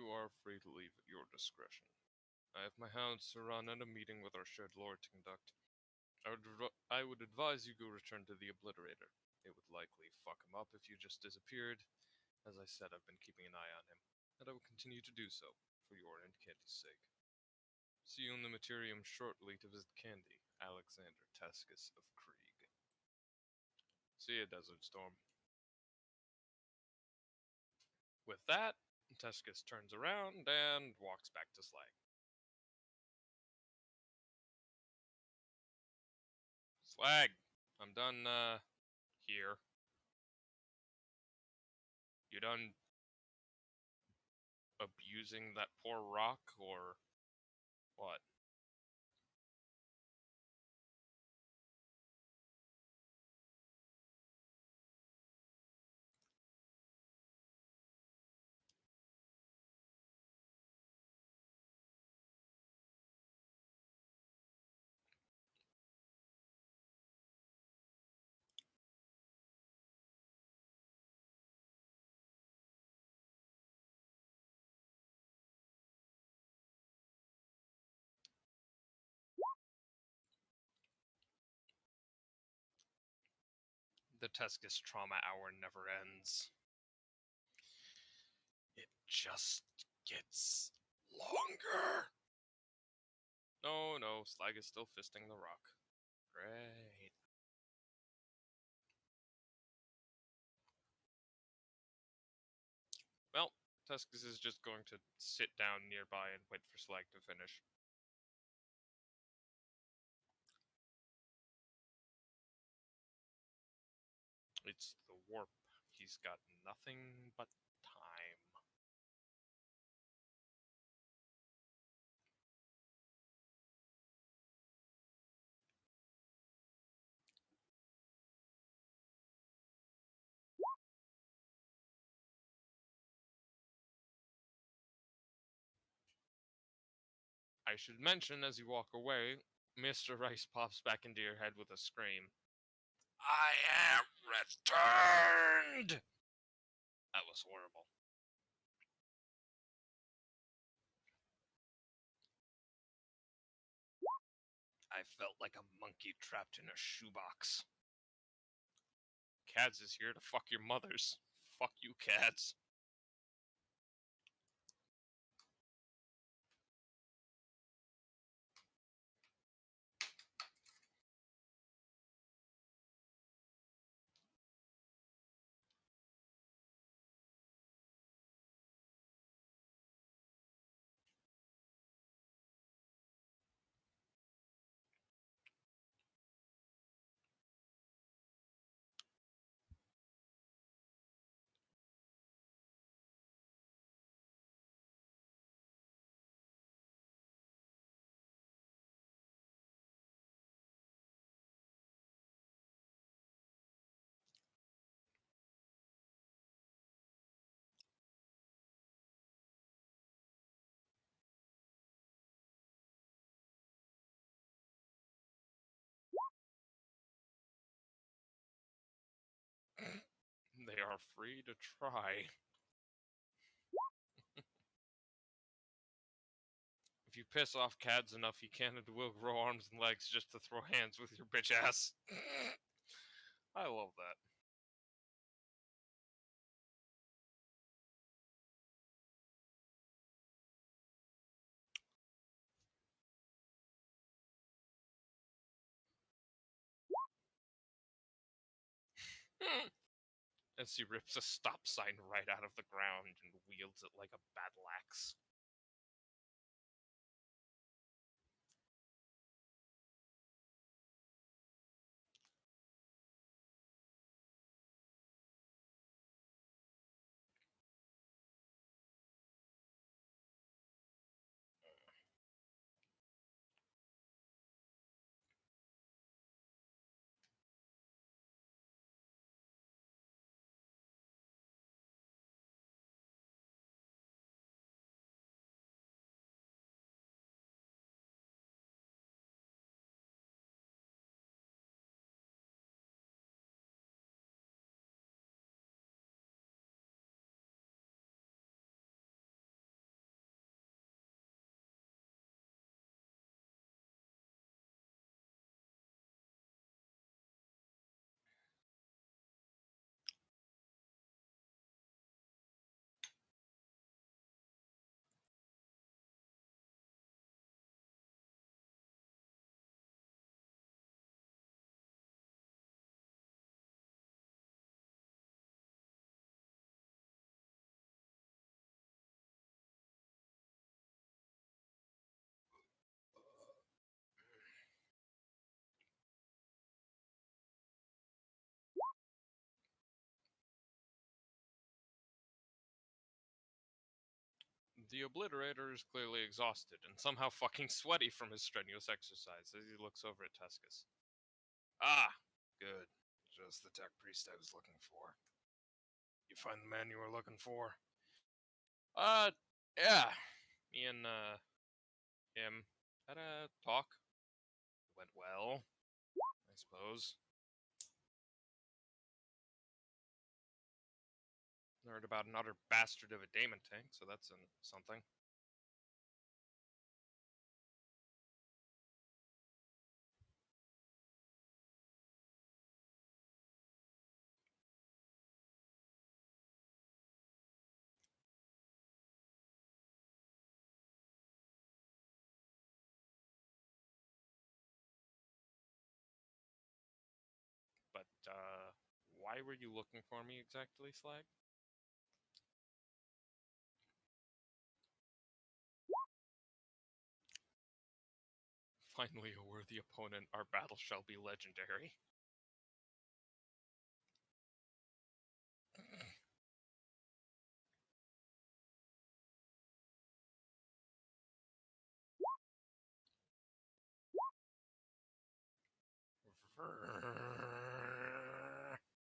You are free to leave at your discretion. I have my hounds to run and a meeting with our shared lord to conduct. I would advise you go return to the Obliterator. It would likely fuck him up if you just disappeared. As I said, I've been keeping an eye on him, and I will continue to do so, for your and Candy's sake. See you in the Materium shortly to visit Candy, Alexander Teskis of Krieg. See you, Desert Storm. With that, Teskis turns around and walks back to Slag. Slag, I'm done, here. You done abusing that poor rock, or what? The Teskis trauma hour never ends. It just gets longer. No, Slag is still fisting the rock. Great. Well, Teskis is just going to sit down nearby and wait for Slag to finish. It's the warp. He's got nothing but time. I should mention as you walk away, Mr. Rice pops back into your head with a scream. I am returned! That was horrible. I felt like a monkey trapped in a shoebox. Cads is here to fuck your mothers. Fuck you, Cads. They are free to try. If you piss off Cads enough, he can and will grow arms and legs just to throw hands with your bitch ass. I love that. As he rips a stop sign right out of the ground and wields it like a battle axe. The obliterator is clearly exhausted and somehow fucking sweaty from his strenuous exercise as he looks over at Teskis. Ah, good. Just the tech priest I was looking for. You find the man you were looking for? Yeah. Me and, him had a talk. It went well, I suppose. Heard about an utter bastard of a daemon tank, so that's something. But, why were you looking for me exactly, Slag? Finally a worthy opponent, our battle shall be legendary.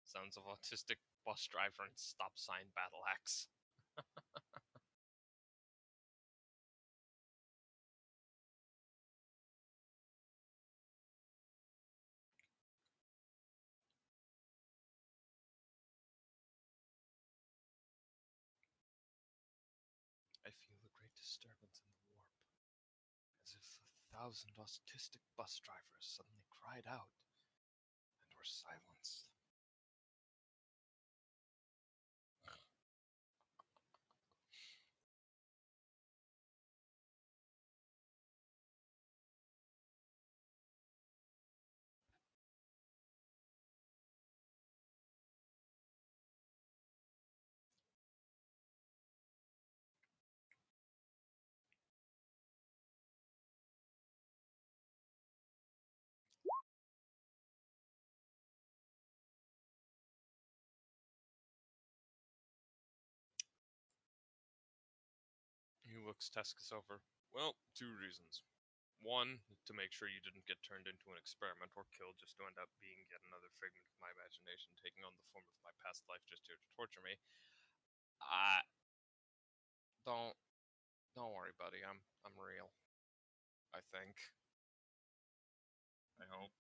Sounds of autistic bus driver and stop sign battle axe. I feel a great disturbance in the warp, as if 1,000 autistic bus drivers suddenly cried out and were silenced. He looks Teskis over. Well, two reasons. One, to make sure you didn't get turned into an experiment or killed just to end up being yet another figment of my imagination, taking on the form of my past life just here to torture me. I don't don't worry, buddy. I'm real. I think. I hope.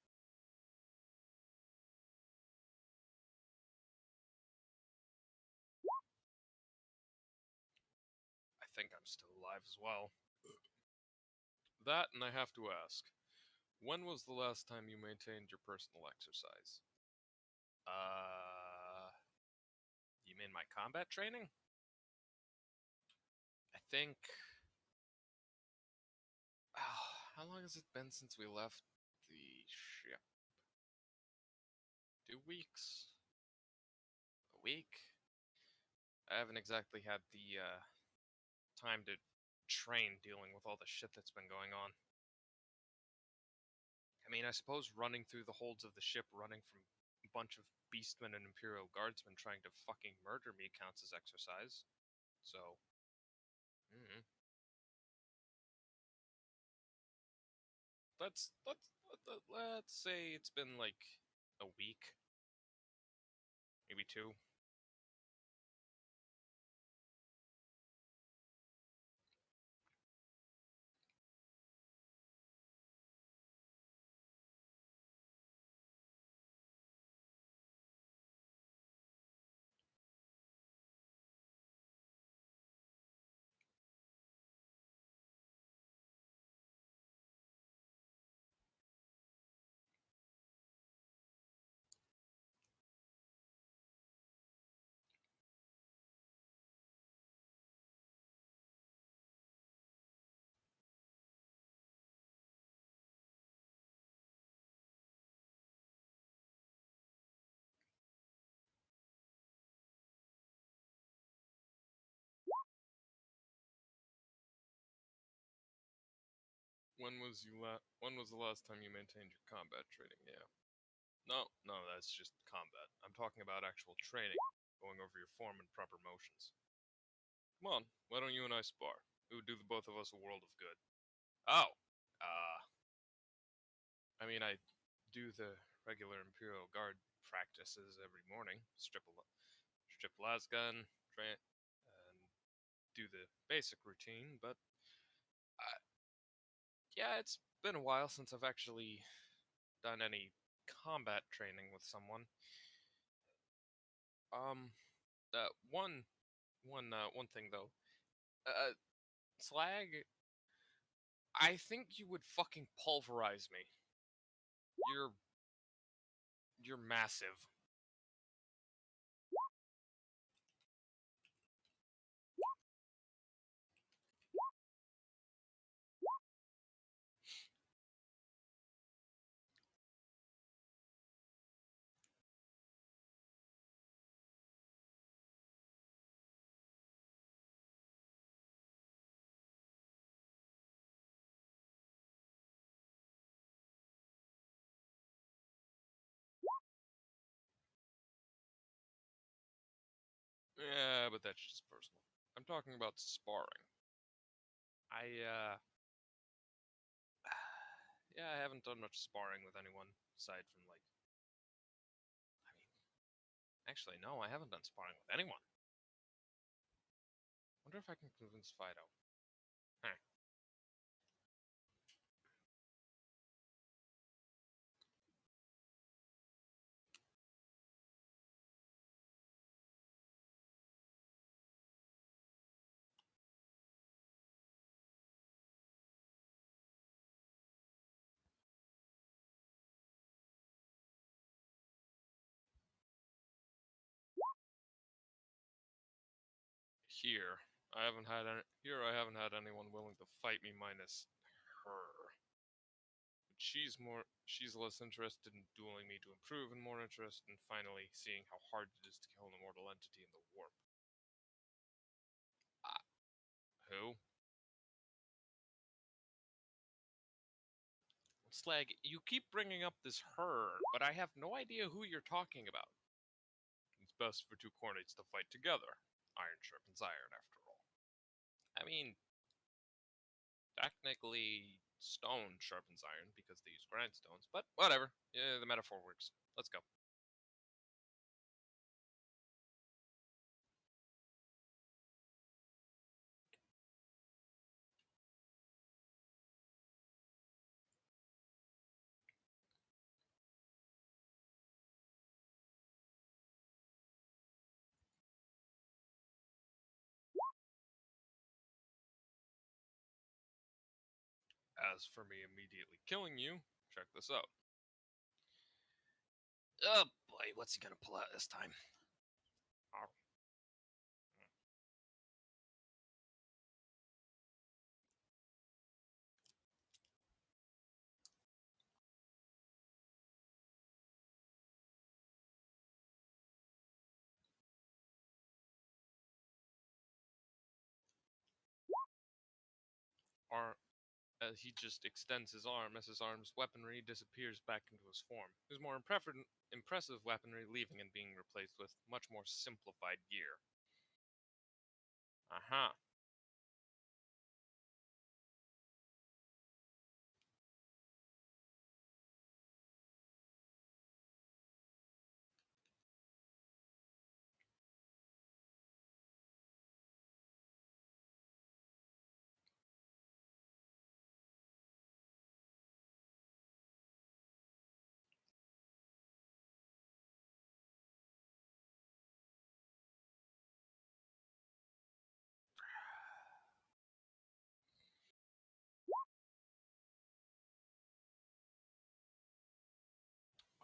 I think I'm still alive as well. That, and I have to ask, when was the last time you maintained your personal exercise? You mean my combat training? I think. How long has it been since we left the ship? 2 weeks? A week? I haven't exactly had the time to train dealing with all the shit that's been going on. I mean, I suppose running through the holds of the ship, running from a bunch of beastmen and Imperial guardsmen trying to fucking murder me counts as exercise. So, mm, let's say it's been like a week, maybe two. When was the last time you maintained your combat training? Yeah. No, that's just combat. I'm talking about actual training, going over your form and proper motions. Come on, why don't you and I spar? It would do the both of us a world of good. Oh, I mean, I do the regular Imperial Guard practices every morning. Strip lasgun, train, and do the basic routine. But yeah, it's been a while since I've actually done any combat training with someone. Um, one thing though. Slag, I think you would fucking pulverize me. You're you're massive. Yeah, but that's just personal. I'm talking about sparring. I yeah, I haven't done much sparring with anyone aside from like I mean, actually no, I haven't done sparring with anyone. Wonder if I can convince Fido. Huh. I haven't had anyone willing to fight me minus her. But she's less interested in dueling me to improve and more interested in finally seeing how hard it is to kill an immortal entity in the warp. Ah, who? Slag, you keep bringing up this her, but I have no idea who you're talking about. It's best for two cornates to fight together. Iron sharpens iron, after all. I mean, technically, stone sharpens iron because they use grindstones, but whatever. Yeah, the metaphor works. Let's go. As for me immediately killing you, check this out. Oh boy, what's he gonna pull out this time? Oh. As he just extends his arm as his arm's weaponry disappears back into his form. His more impressive weaponry leaving and being replaced with much more simplified gear. Aha.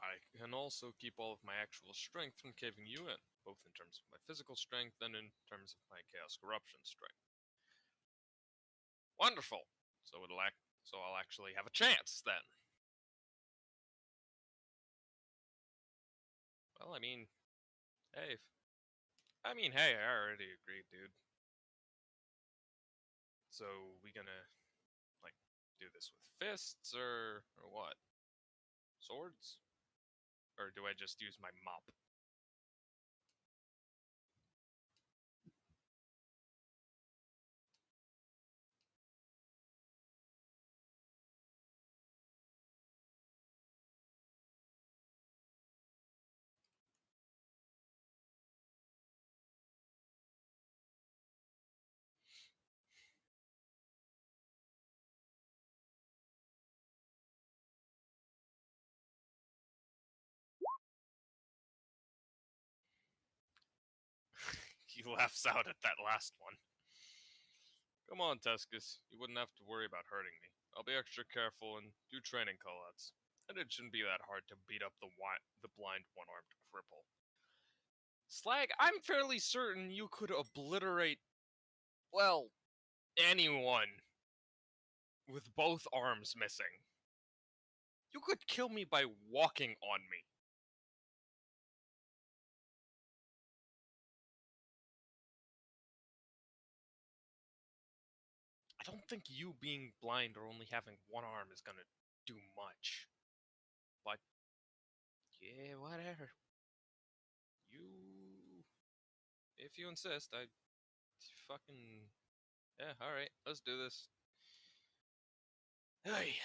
I can also keep all of my actual strength from caving you in, both in terms of my physical strength and in terms of my Chaos Corruption strength. Wonderful! So I'll actually have a chance then. Well, hey, hey, I already agreed, dude. So we gonna like do this with fists or what? Swords? Or do I just use my mop? He laughs out at that last one. Come on, Teskis. You wouldn't have to worry about hurting me. I'll be extra careful and do training callouts. And it shouldn't be that hard to beat up the blind one-armed cripple. Slag, I'm fairly certain you could obliterate, well, anyone with both arms missing. You could kill me by walking on me. I don't think you being blind or only having one arm is gonna do much. But, yeah, whatever. You. If you insist, I fucking. Yeah, alright, let's do this. Hey.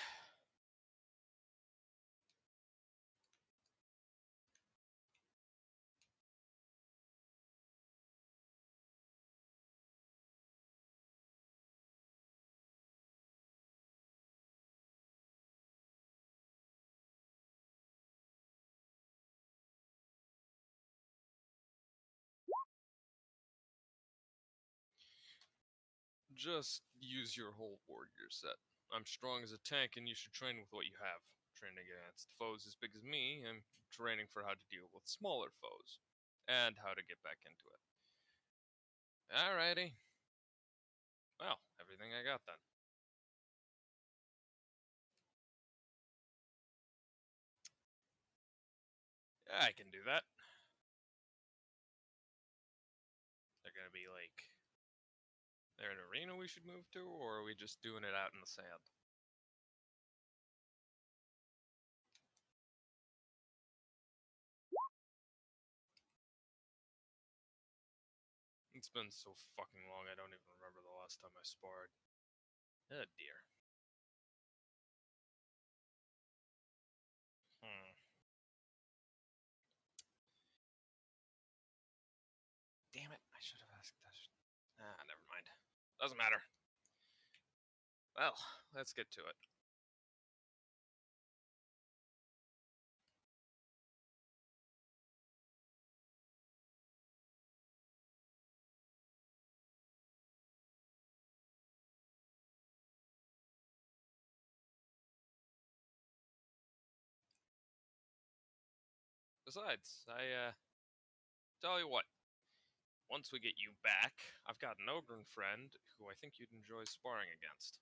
Just use your whole warrior set. I'm strong as a tank and you should train with what you have. Training against foes as big as me, and training for how to deal with smaller foes. And how to get back into it. Alrighty. Well, everything I got then. Yeah, I can do that. They're gonna be like. There an arena we should move to, or are we just doing it out in the sand? It's been so fucking long, I don't even remember the last time I sparred. Oh dear. Hmm. Damn it, I should have asked that. Ah, never mind. Doesn't matter. Well, let's get to it. Besides, tell you what, once we get you back, I've got an Ogren friend who I think you'd enjoy sparring against.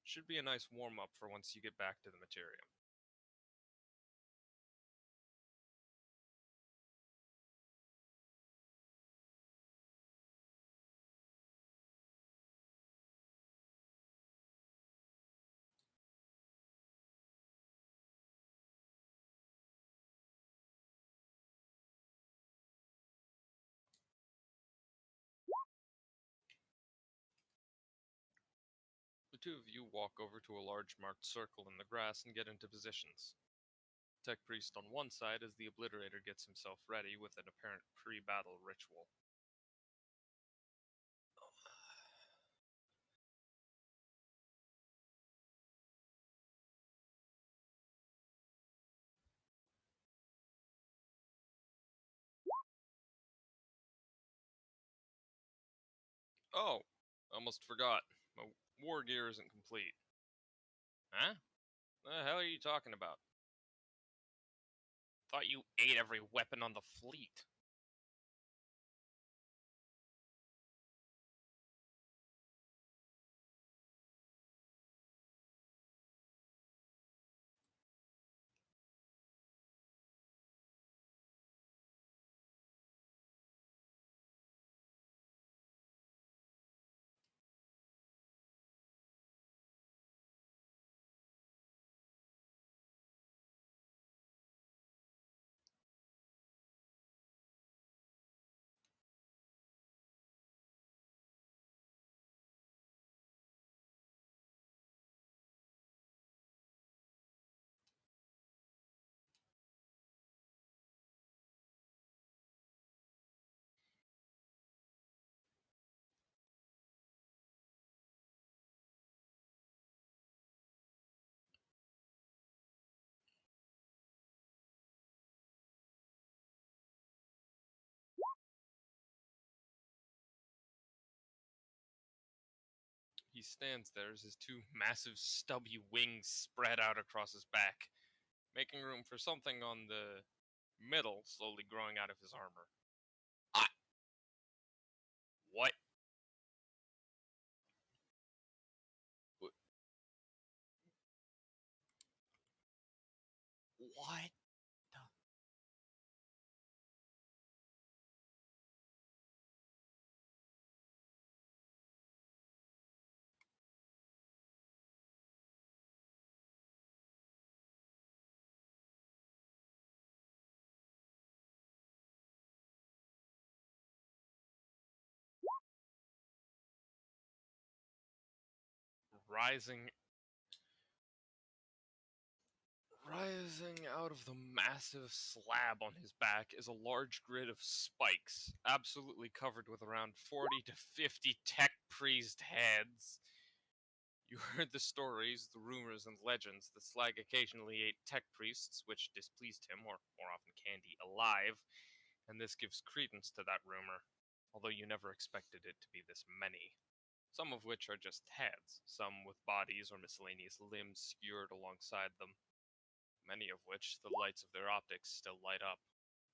Should be a nice warm up for once you get back to the material. The two of you walk over to a large marked circle in the grass and get into positions. Tech Priest on one side as the Obliterator gets himself ready with an apparent pre-battle ritual. Oh, almost forgot. My war gear isn't complete. Huh? The hell are you talking about? Thought you ate every weapon on the fleet. He stands there as his two massive stubby wings spread out across his back, making room for something on the middle slowly growing out of his armor. Ah! What? What? Rising Rising out of the massive slab on his back is a large grid of spikes, absolutely covered with around 40 to 50 tech priest heads. You heard the stories, the rumors, and legends that Slag occasionally ate tech priests, which displeased him, or more often Candy, alive, and this gives credence to that rumor, although you never expected it to be this many. Some of which are just heads, some with bodies or miscellaneous limbs skewered alongside them, many of which the lights of their optics still light up.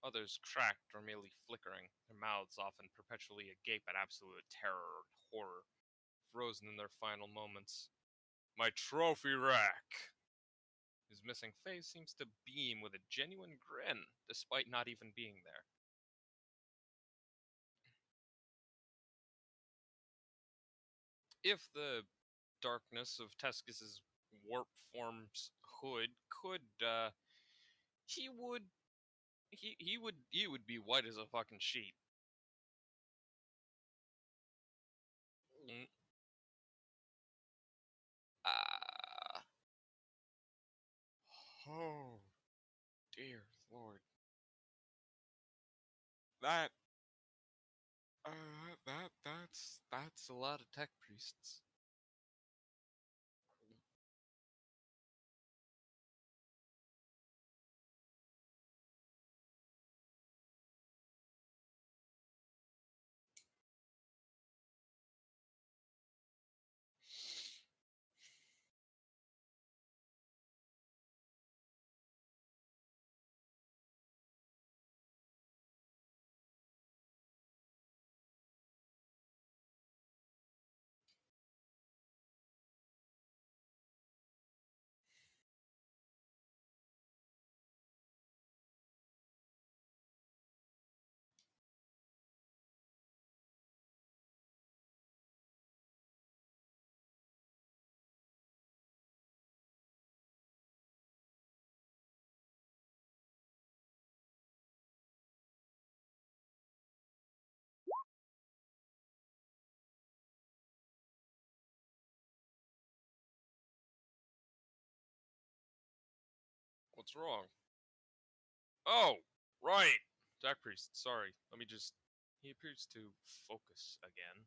Others cracked or merely flickering, their mouths often perpetually agape at absolute terror and horror, frozen in their final moments. My trophy rack! His missing face seems to beam with a genuine grin, despite not even being there. If the darkness of Teskis's warp form's hood could, he would, he would be white as a fucking sheet. Mm. Ah. Oh, dear lord. That, that's a lot of tech priests. What's wrong? Oh, right. Tech priest, sorry. Let me just. He appears to focus again.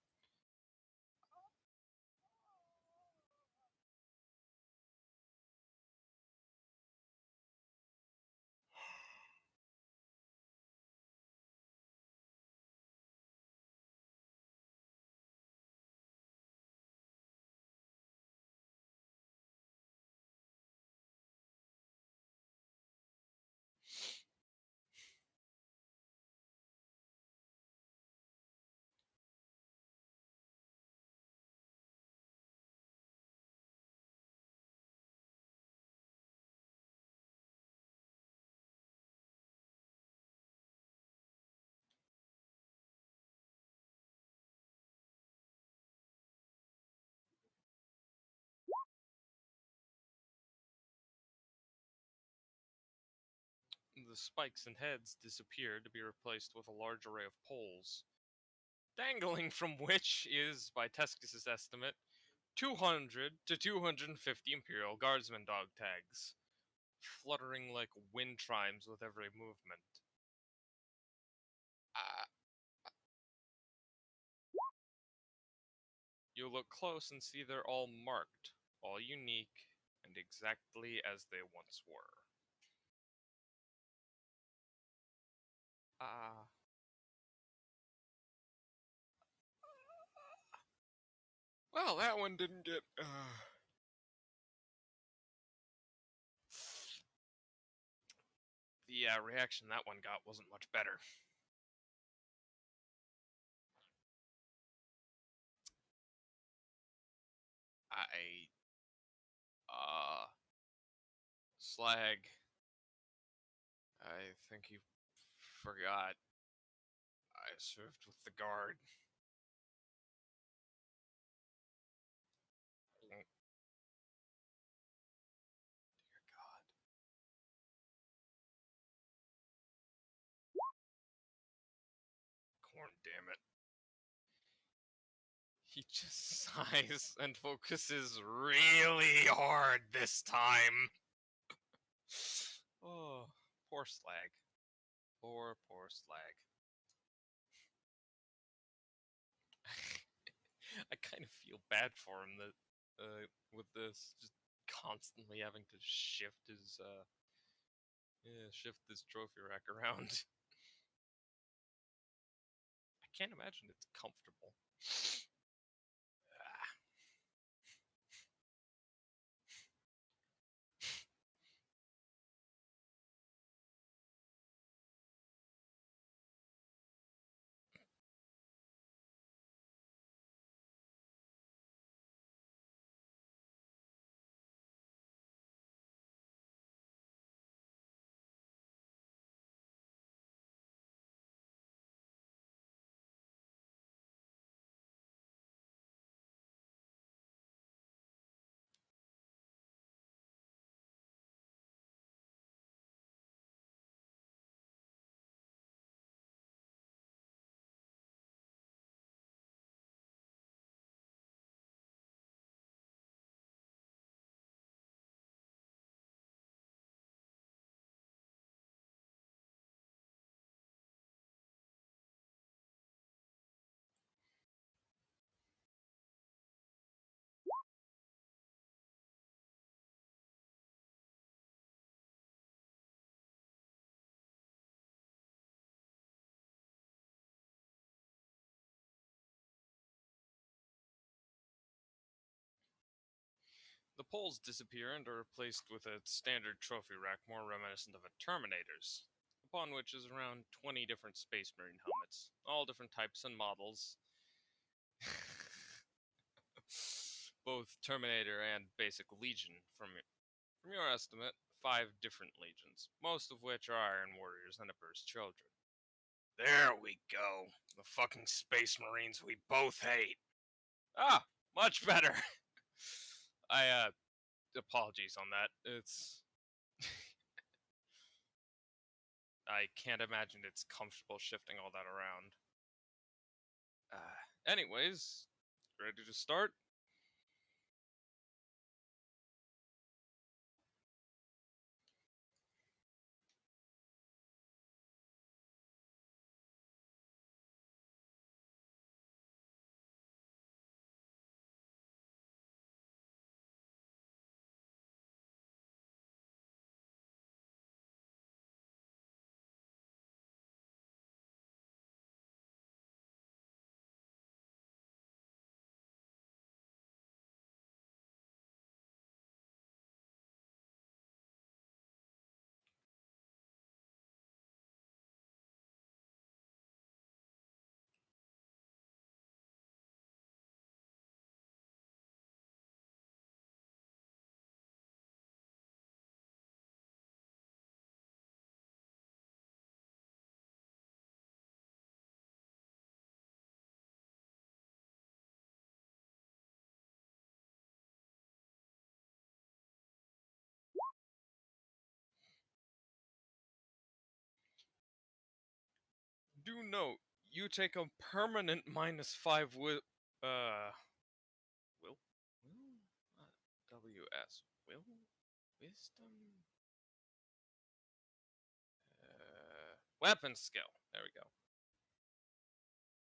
The spikes and heads disappear to be replaced with a large array of poles, dangling from which is, by Teskis' estimate, 200 to 250 Imperial Guardsman dog tags, fluttering like wind chimes with every movement. Uh, you look close and see they're all marked, all unique, and exactly as they once were. Ah. Well, that one didn't get. The reaction that one got wasn't much better. Slag. I think you forgot. I served with the guard. Dear God. Corn, damn it. He just sighs and focuses really hard this time. Oh, poor Slag. Poor Slag. I kind of feel bad for him that with this, just constantly having to shift his trophy rack around. I can't imagine it's comfortable. The poles disappear and are replaced with a standard trophy rack more reminiscent of a Terminator's, upon which is around 20 different Space Marine helmets, all different types and models. Both Terminator and Basic Legion, from your estimate, 5 different legions, most of which are Iron Warriors and Emperor's Children. There we go. The fucking Space Marines we both hate. Ah, much better. I apologies on that. It's I can't imagine it's comfortable shifting all that around. Anyways, ready to start? Do note, you take a permanent -5 with will WS will wisdom weapon skill. There we go.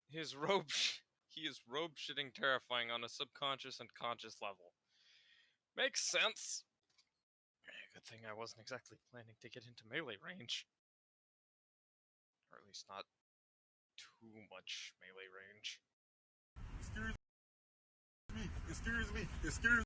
His robe he is robe shitting terrifying on a subconscious and conscious level. Makes sense. Good thing I wasn't exactly planning to get into melee range. Or at least not too much melee range. Excuse me, Excuse me. Excuse.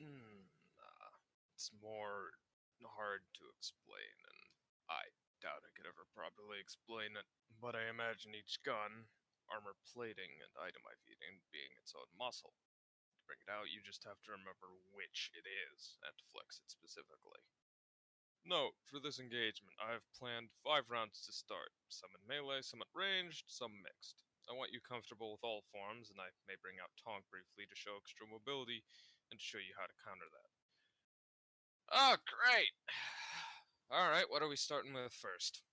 Nah, it's more hard to explain, and I doubt I could ever properly explain it. But I imagine each gun, armor plating, and item IV being its own muscle. To bring it out, you just have to remember which it is, and flex it specifically. Note, for this engagement, I have planned 5 rounds to start, some in melee, some at ranged, some mixed. I want you comfortable with all forms, and I may bring out Tonk briefly to show extra mobility and to show you how to counter that. Oh, great! Alright, what are we starting with first?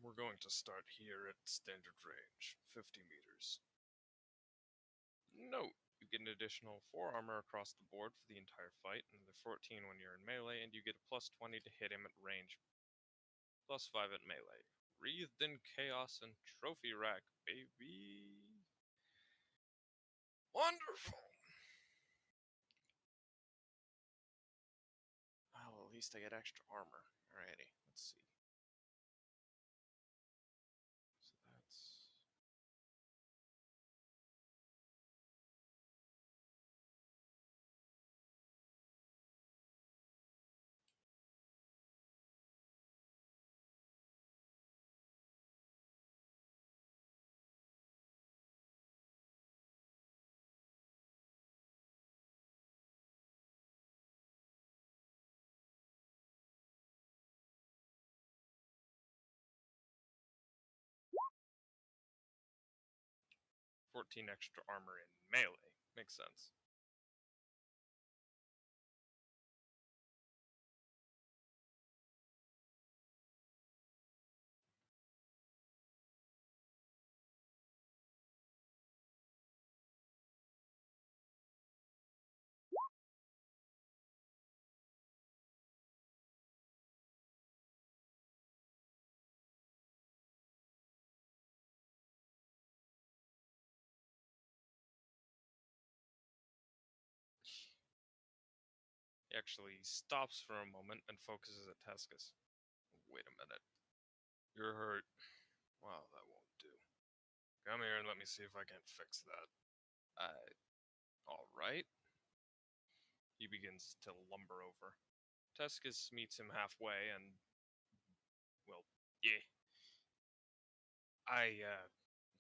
We're going to start here at standard range, 50 meters. Note, you get an additional 4 armor across the board for the entire fight, another 14 when you're in melee, and you get a plus 20 to hit him at range, plus 5 at melee. Wreathed in Chaos and Trophy Rack, baby. Wonderful! Well, at least I get extra armor. Alrighty, let's see. So that's 14 extra armor in melee. Makes sense. He actually stops for a moment and focuses at Teskis. Wait a minute. You're hurt. Wow, that won't do. Come here and let me see if I can't fix that. Alright. He begins to lumber over. Teskis meets him halfway and, well, yeah. I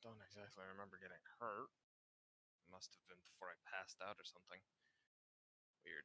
don't exactly remember getting hurt. It must have been before I passed out or something. Weird.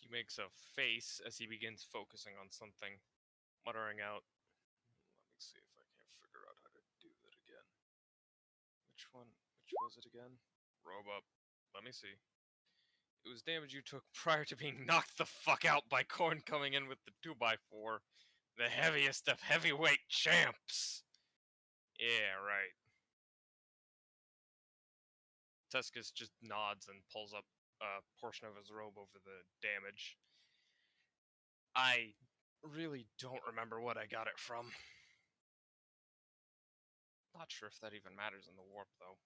He makes a face as he begins focusing on something, muttering out, let me see if I can't figure out how to do that again. Which one? Which was it again? Robe up. Let me see. It was damage you took prior to being knocked the fuck out by Korn coming in with the 2x4. The heaviest of heavyweight champs! Yeah, right. Teskis just nods and pulls up a portion of his robe over the damage. I really don't remember what I got it from. Not sure if that even matters in the warp, though.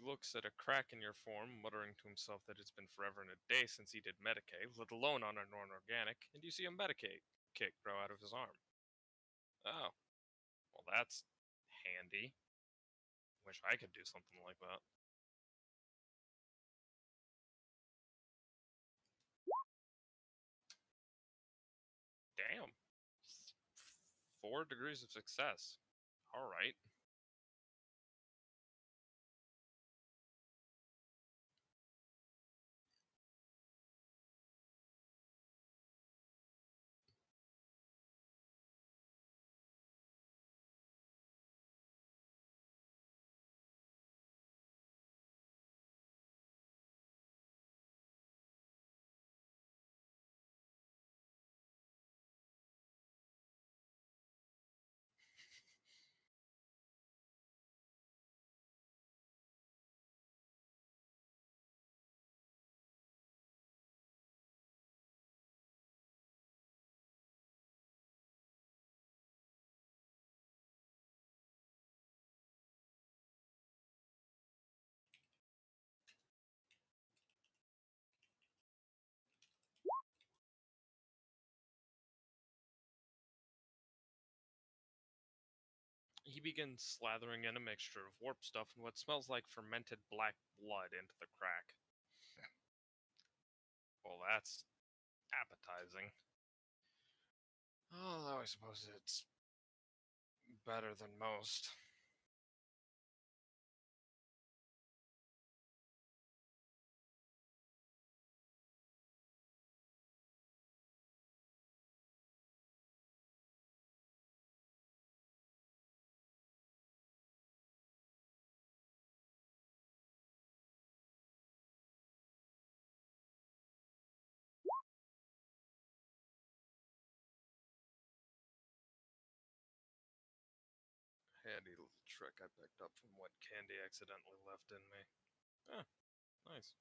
looks at a crack in your form, muttering to himself that it's been forever and a day since he did Medicaid, let alone on a non-organic, and you see a Medicaid kick grow out of his arm. Oh, well that's handy. Wish I could do something like that. Damn. 4 degrees of success. Alright. He begins slathering in a mixture of warp stuff and what smells like fermented black blood into the crack. Well, that's appetizing. Although I suppose it's better than most. Handy little trick I picked up from what Candy accidentally left in me. Ah, nice.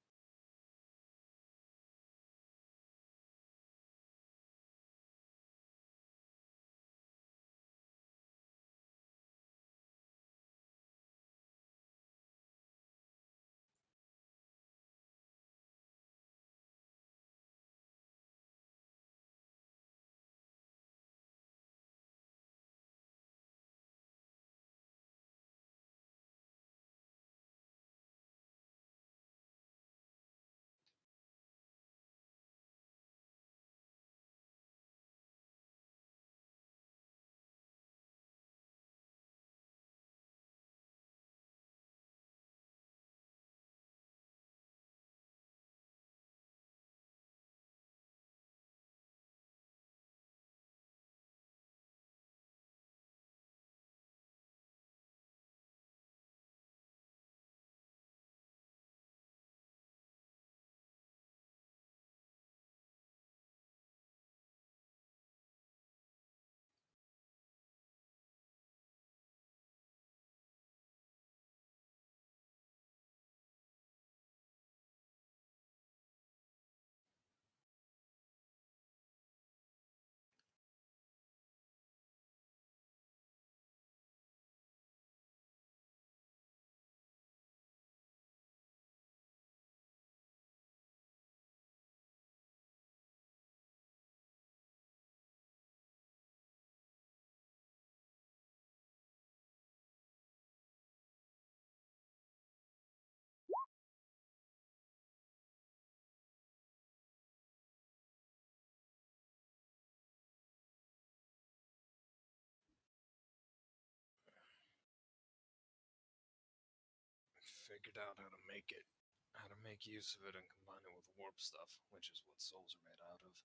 Figured out how to make it. How to make use of it and combine it with warp stuff, which is what souls are made out of,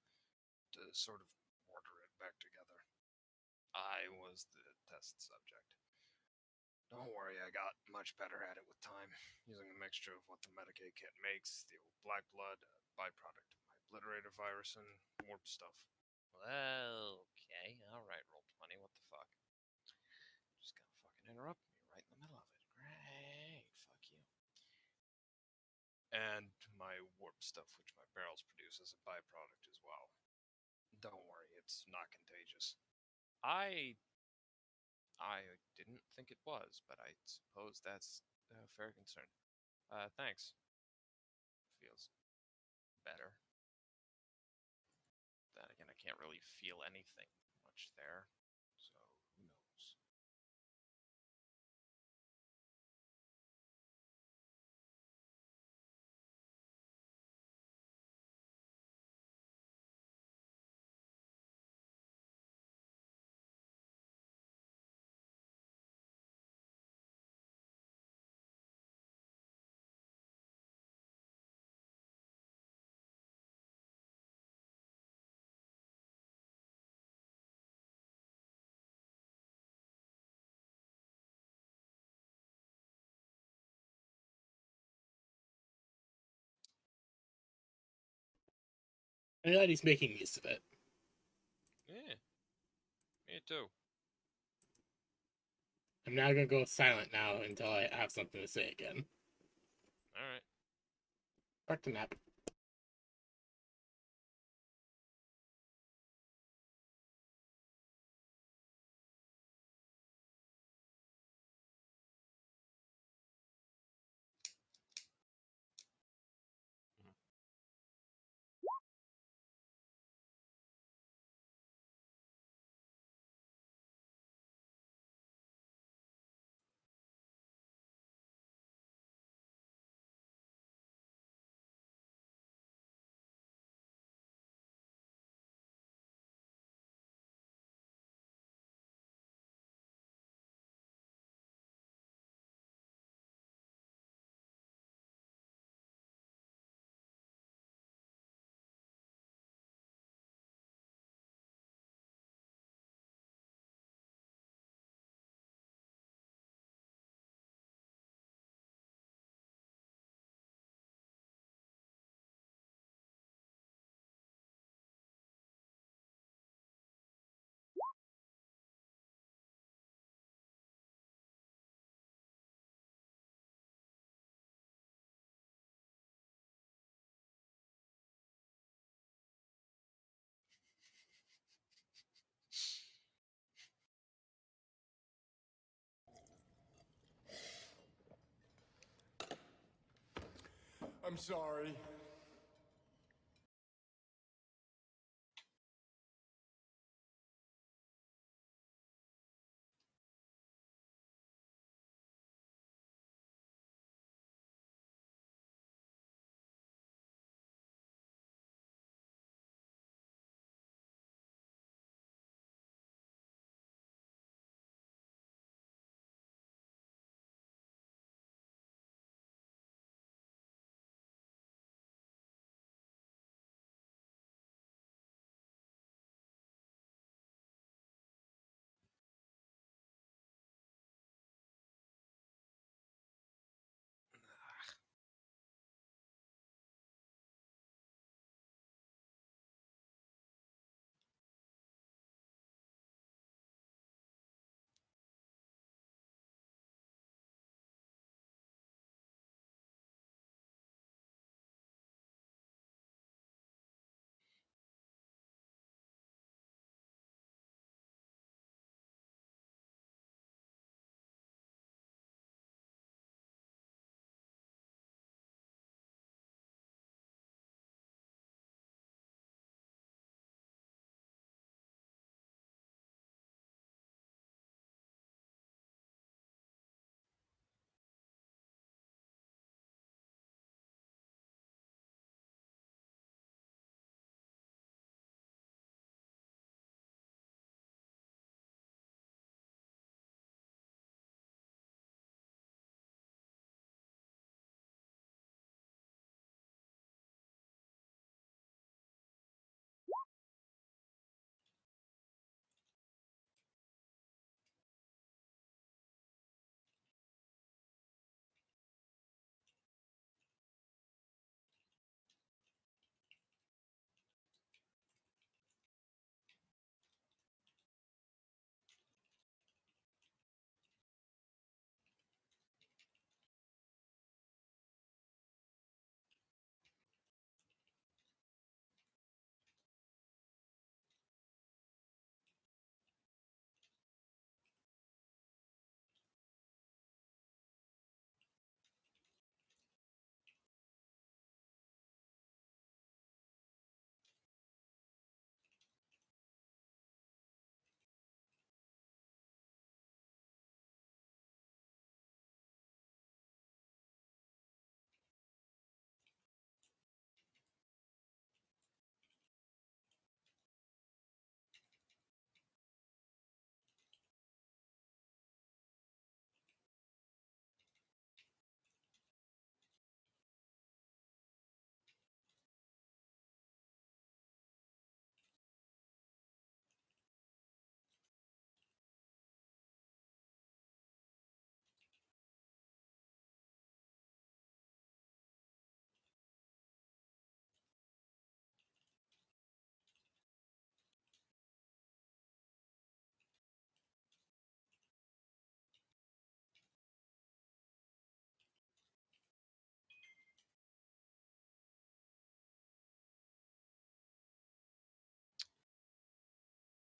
to sort of mortar it back together. I was the test subject. Don't worry, I got much better at it with time, using a mixture of what the Medicaid kit makes, the old black blood, a byproduct of my obliterator virus, and warp stuff. Well, okay, alright, Roll20, what the fuck? Just gonna fucking interrupt me right in the middle of it. Great, fuck you. And my warp stuff, which my barrels produce as a byproduct as well. Don't worry, it's not contagious. I didn't think it was, but I suppose that's a fair concern. Thanks. Feels better. Then again, I can't really feel anything much there, so who knows? I'm glad he's making use of it. Yeah, me too. I'm now gonna go silent now until I have something to say again. All right. Back to nap. I'm sorry.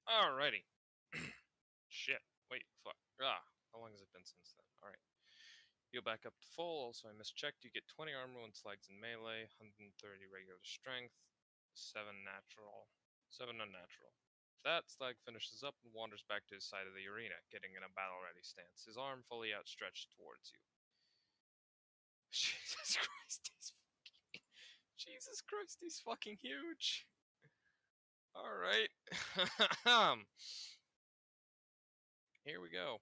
Alrighty. Shit. Wait, fuck. How long has it been since then? Alright. Heal back up to full. Also, I mischecked. You get 20 armor when slags in melee, 130 regular strength, 7 natural, 7 unnatural. That, Slag finishes up and wanders back to his side of the arena, getting in a battle-ready stance, his arm fully outstretched towards you. Jesus Christ, Jesus Christ, he's fucking huge. Alright. Here we go.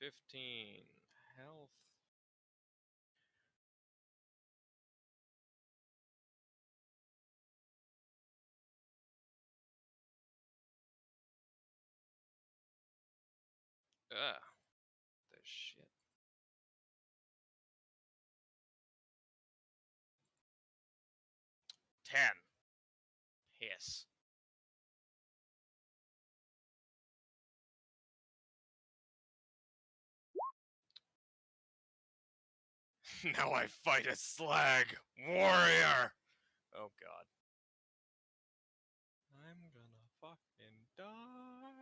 15 health. The shit. 10. Hiss. Now I fight a slag warrior. Oh god. I'm gonna fucking die.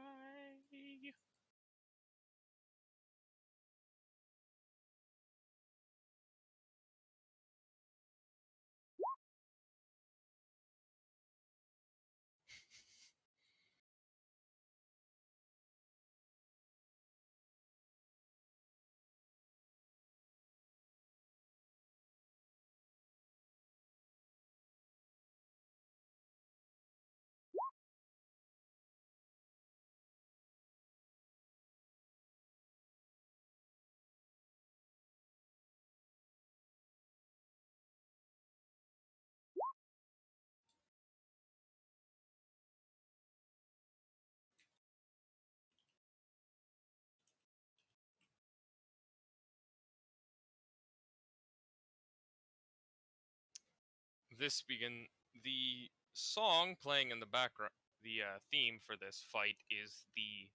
This begin the song playing in the background. The theme for this fight is the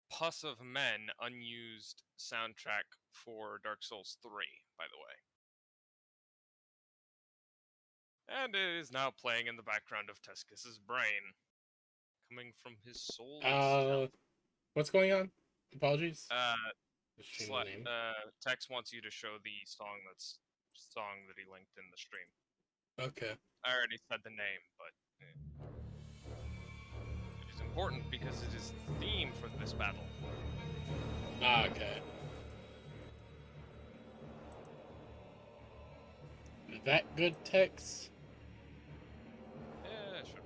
Pus of Men unused soundtrack for Dark Souls 3, by the way. And it is now playing in the background of Teskis' brain, coming from his soulless What's going on? Apologies. temple. Just change the name. Tex wants you to show the song that he linked in the stream. Okay. I already said the name, but it is important because it is the theme for this battle. Okay. Is that good, Tex? Yeah, sure.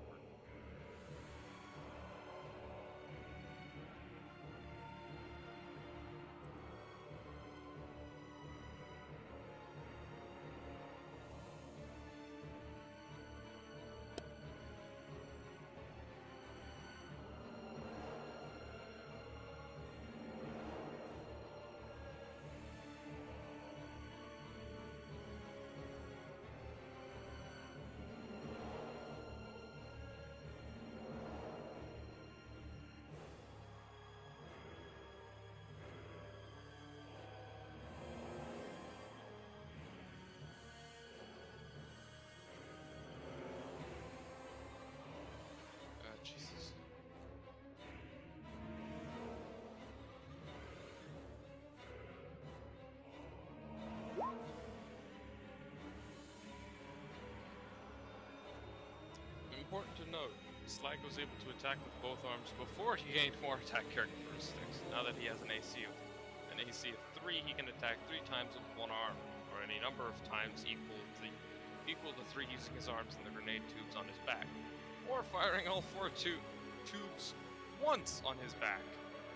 Jesus. Important to note, Slag was able to attack with both arms before he gained more attack characteristics. Now that he has an AC of 3, he can attack 3 times with one arm, or any number of times equal to 3 using his arms and the grenade tubes on his back, or firing all 4 tubes once on his back.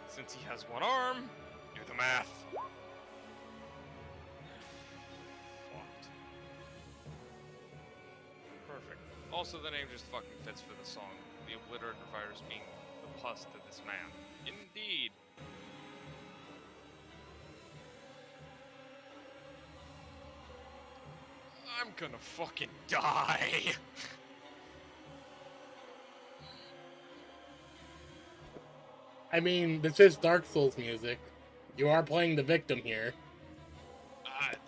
Since he has one arm, do the math. Fucked. Perfect. Also, the name just fucking fits for the song. The obliterator virus being the pus to this man. Indeed. I'm gonna fucking die. I mean, this is Dark Souls music. You are playing the victim here.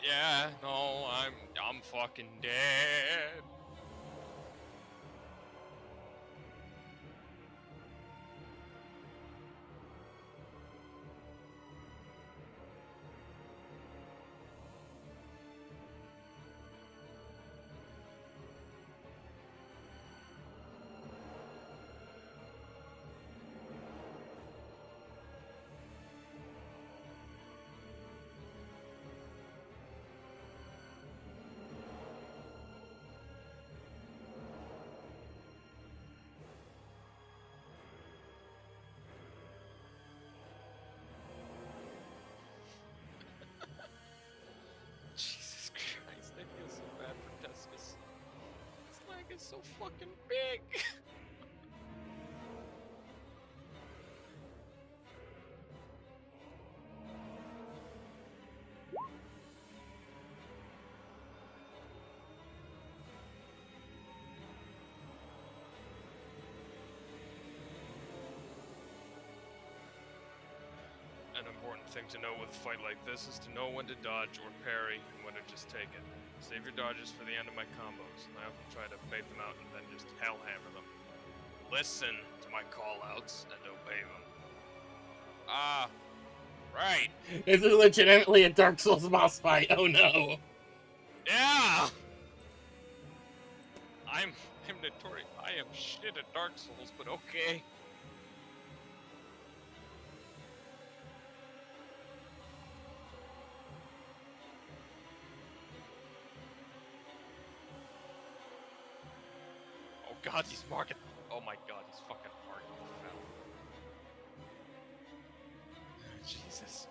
Yeah, no, I'm fucking dead. so fucking big. An important thing to know with a fight like this is to know when to dodge or parry and when to just take it. Save your dodges for the end of my combos. I often try to bait them out and then just hellhammer them. Listen to my callouts and obey them. Ah, right. This is legitimately a Dark Souls boss fight. Oh no. Yeah! I'm notorious. I am shit at Dark Souls, but okay. Oh god, he's marking. Oh my god, he's fucking marking the fell. Jesus.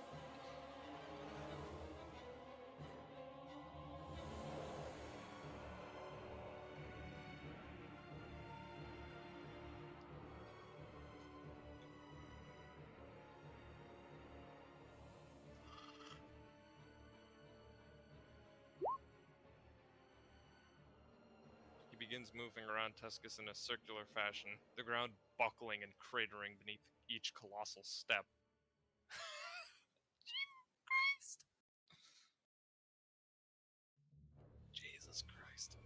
He begins moving around Teskis in a circular fashion, the ground buckling and cratering beneath each colossal step. Christ. Jesus Christ.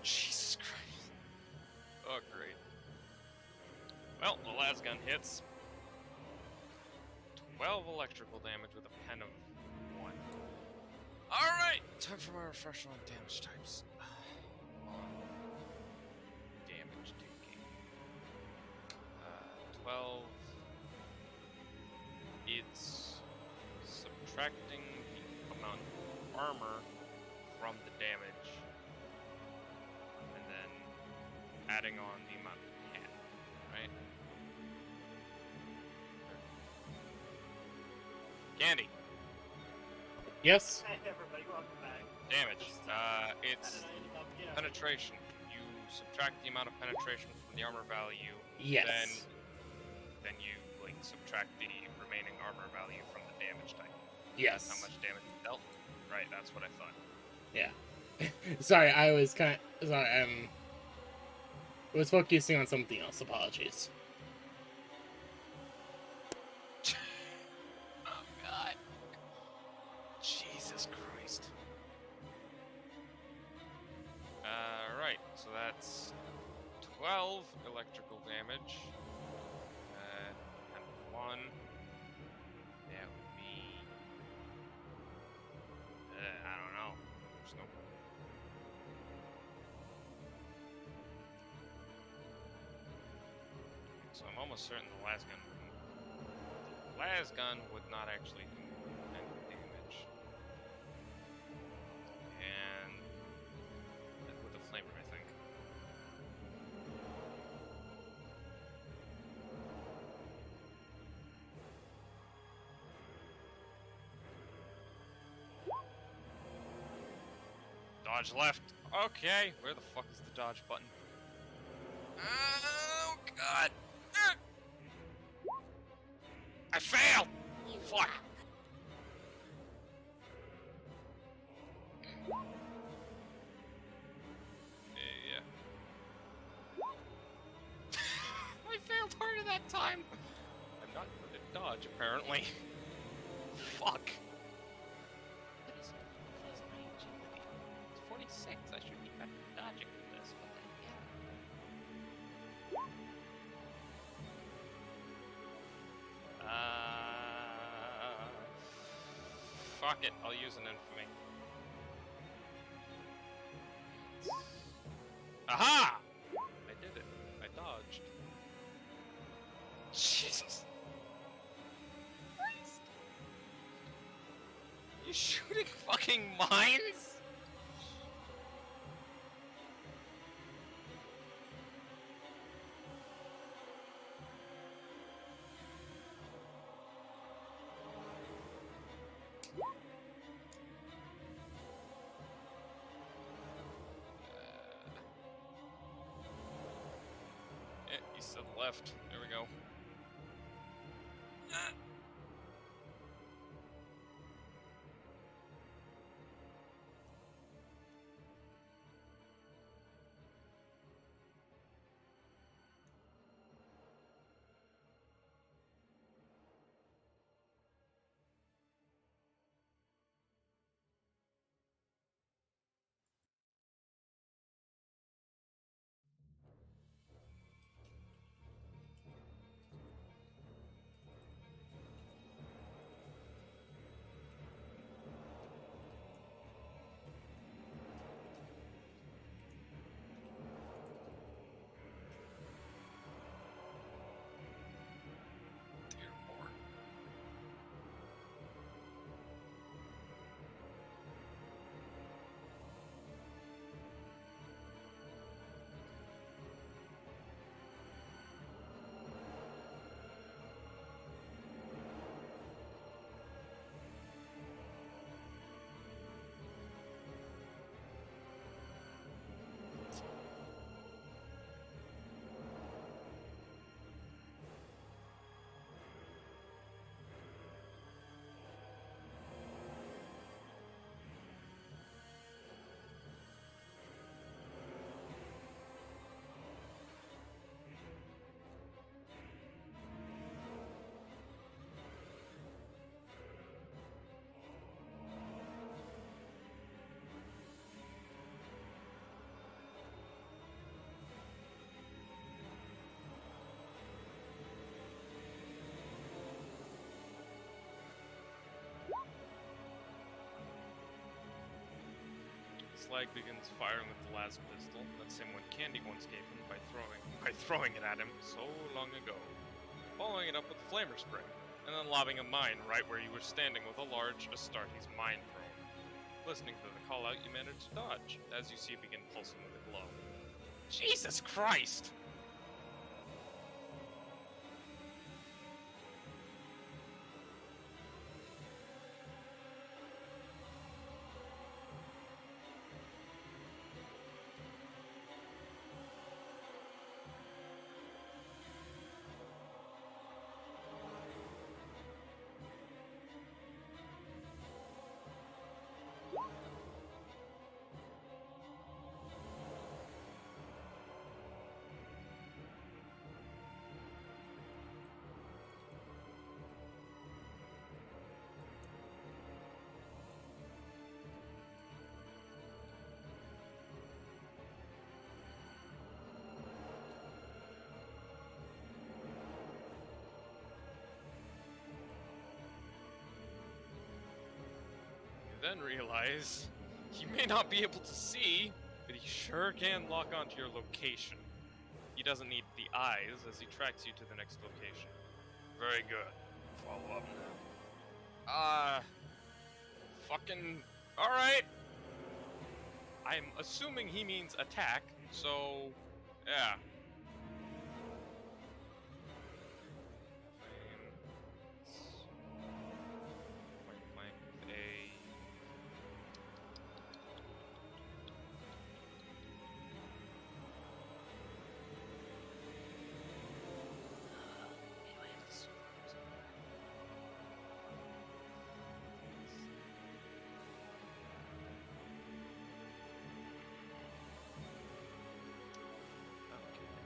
Jesus Christ. Oh, great. Well, the last gun hits. 12 electrical damage with a pen of 1. Alright! Time for my refresher on damage types. On damage taking. 12. It's subtracting the amount of armor from the damage, and then adding on the amount of pen, right? Candy. Yes. Hey everybody, welcome back. Damage. It's And I ended up, yeah. penetration. You subtract the amount of penetration from the armor value. Yes. Then you like subtract the remaining armor value from the damage type. Yes. How much damage you dealt? Right, that's what I thought. Yeah. Sorry, I was was focusing on something else. Apologies. Oh god. Jesus Christ. Right, so that's 12 electrical damage. And 1. That would be. I don't know. There's no. So I'm almost certain the last gun would not actually do any damage. And with a flamer, I think. Dodge left. Okay, where the fuck is the dodge button? Oh god. I failed! Fuck! Yeah. I failed harder that time! I'm not good at dodge, apparently. Fuck. Fuck it, I'll use an infamy. Aha! I did it. I dodged. Jesus Christ! You shooting fucking mines? Yeah, he's to the left. There we go. Dear Lord. Slag begins firing with the las pistol, that same one Candy once gave him by throwing it at him so long ago. Following it up with flamer spray, and then lobbing a mine right where you were standing with a large Astartes mine thrower. Listening to the call out, you manage to dodge, as you see it begin pulsing with a glow. Jesus Christ! Then realize he may not be able to see, but he sure can lock onto your location. He doesn't need the eyes as he tracks you to the next location. Very good. Follow up now. Fucking. Alright. I'm assuming he means attack, so. Yeah. Point blank with a. Okay.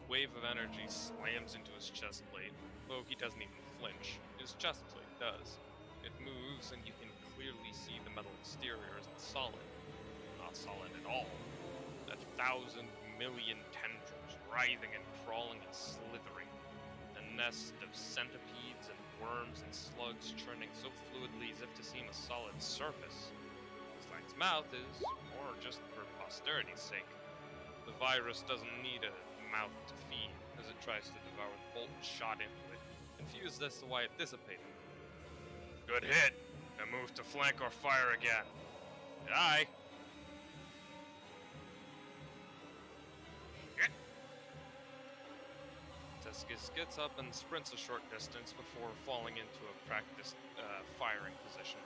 wave of energy slams into his chest plate, though he doesn't even flinch. His chest plate does. It moves, and you can clearly see the metal exterior isn't solid. Not solid at all. 1,000 million tendrils writhing and crawling and slithering. A nest of centipedes and worms and slugs churning so fluidly as if to seem a solid surface. Slang's mouth is more just for posterity's sake. The virus doesn't need a mouth to feed, as it tries to devour the bolt shot into it, confused as to why it dissipated. Good hit! Now move to flank or fire again. Aye. Teskis gets up and sprints a short distance before falling into a practiced firing position.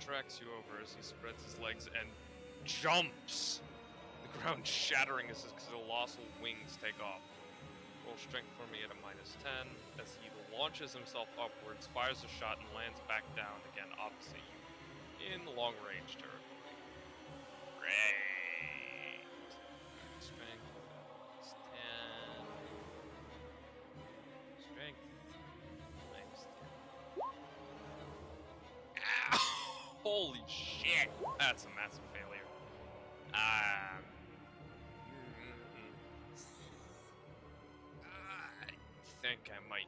Tracks you over as he spreads his legs and jumps! The ground shattering as his colossal wings take off. Roll strength for me at a -10 as he launches himself upwards, fires a shot, and lands back down again opposite you in long-range territory. Great! Strength -10. Strength -10. Ow! Holy shit! That's a massive failure. I think I might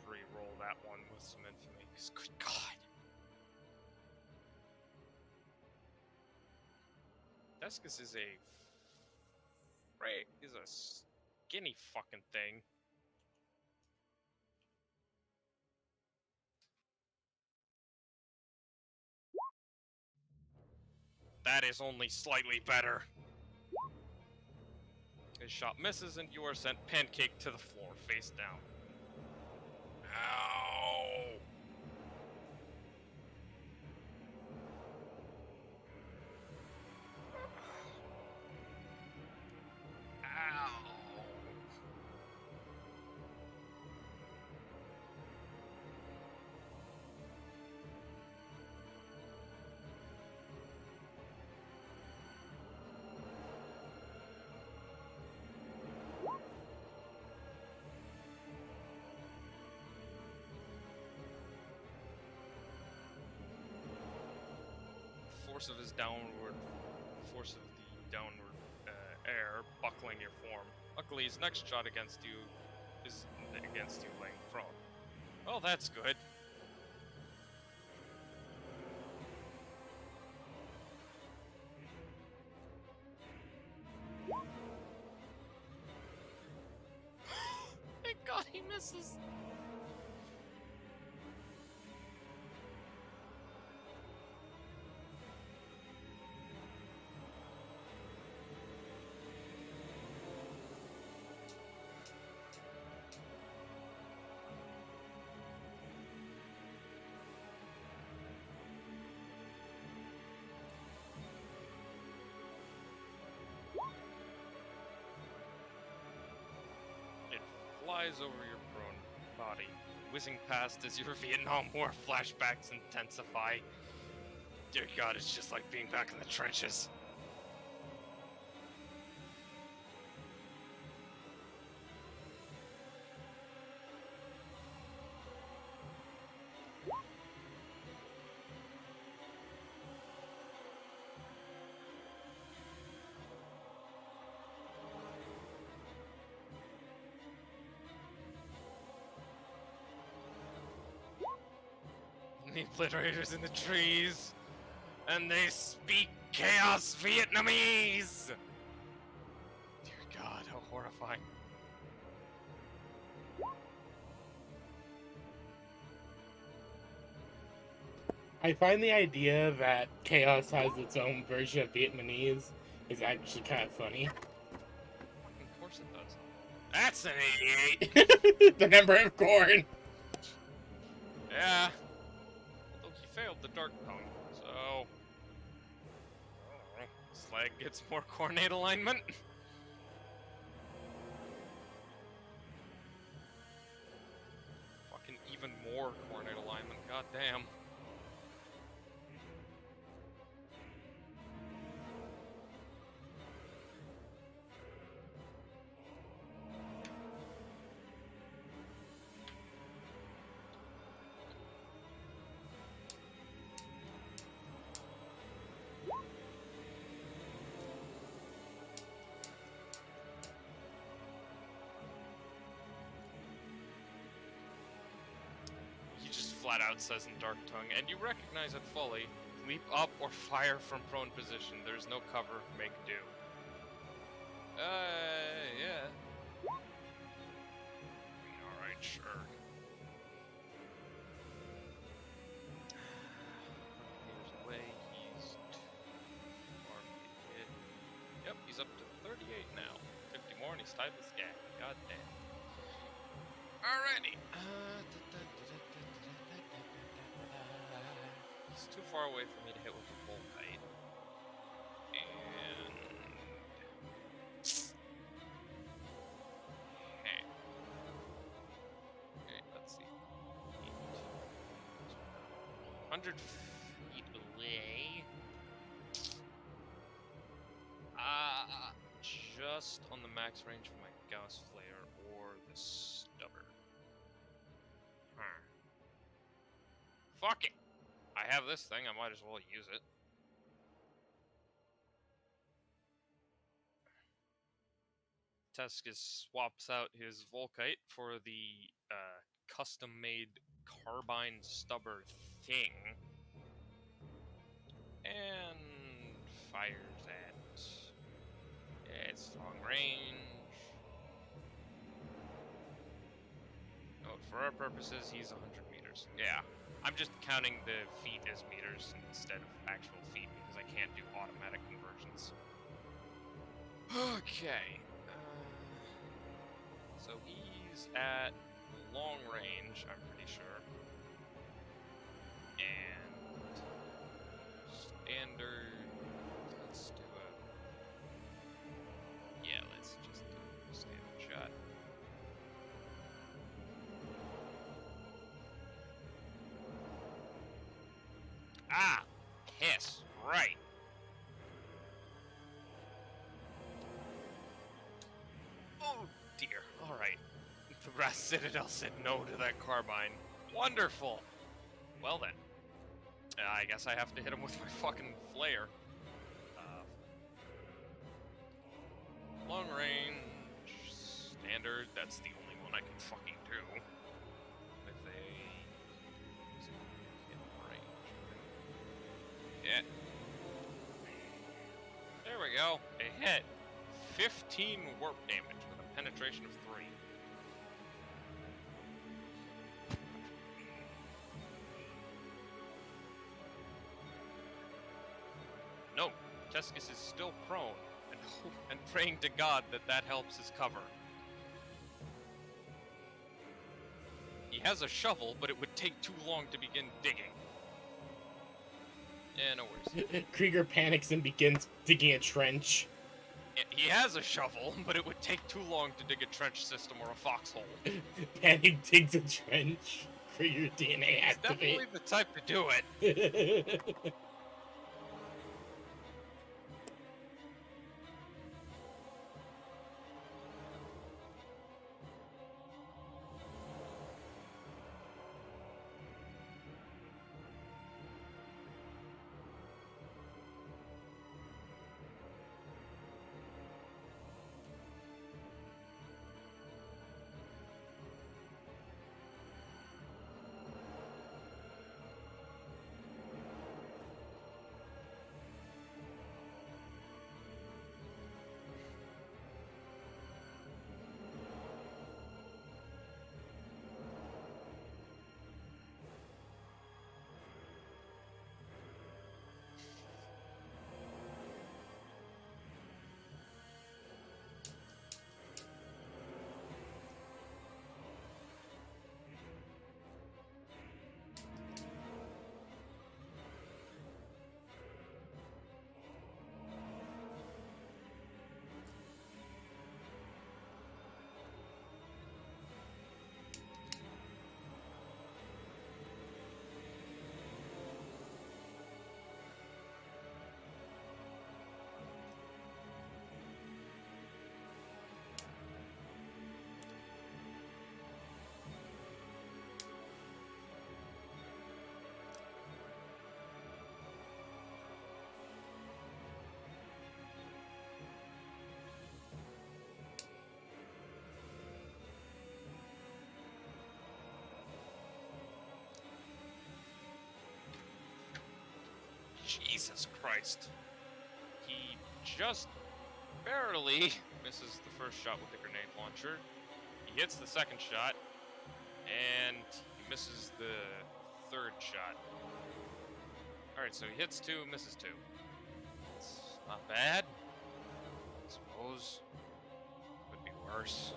re-roll that one with some infamy, because good god. Teskis is a skinny fucking thing. That is only slightly better. His shot misses and you are sent pancake to the floor, face down. Ow! Ow! Force of the downward air buckling your form. Luckily, his next shot against you is against you laying prone. Well, that's good. Thank God he misses. flies over your prone body, whizzing past as your Vietnam War flashbacks intensify. Dear God, it's just like being back in the trenches. The obliterators in the trees, and they speak chaos Vietnamese! Dear God, how horrifying. I find the idea that Chaos has its own version of Vietnamese is actually kind of funny. Of course it does. That's an 88! The number of corn. Yeah. Although he failed the Dark Tongue, so... Slag gets more coordinate alignment. Fucking even more coordinate alignment, goddamn. He just flat out says in Dark Tongue, and you recognize it fully. Leap up or fire from prone position. There's no cover. Make do. Yeah. Alright, sure. Moves away. He's too far to get hit. Yep, he's up to 38 now. 50 more and he's tied with Skag. God damn. Alrighty. He's too far away for me to hit with the full kite. And... Okay, let's see. 100 feet away. Just on the max range for my Gauss Flare or the Stubber. Fuck it! I have this thing, I might as well use it. Teskis swaps out his Volkite for the custom-made carbine stubber thing. And fires at... Yeah, it's long range. Oh, for our purposes, he's 100 meters. Yeah. I'm just counting the feet as meters instead of actual feet because I can't do automatic conversions. Okay. So he's at long range, I'm pretty sure. And standard. Let's do a. Yeah, let's just do a standard shot. Ah! Piss. Right. Oh dear. Alright. The Brass Citadel said no to that carbine. Wonderful! Well then. I guess I have to hit him with my fucking flare. Long range. Standard. That's the only one I can fucking do. With a... range. Yeah. There we go. A hit. 15 warp damage with a penetration of 3. No, Teskis is still prone, and praying to God that that helps his cover. He has a shovel, but it would take too long to begin digging. Yeah, no worries. Krieger panics and begins digging a trench. He has a shovel, but it would take too long to dig a trench system or a foxhole. Panic digs a trench for your DNA He's activate. definitely the type to do it. Jesus Christ. He just barely misses the first shot with the grenade launcher. He hits the second shot, and he misses the third shot. Alright, so he hits two, misses two. It's not bad. I suppose. Could be worse.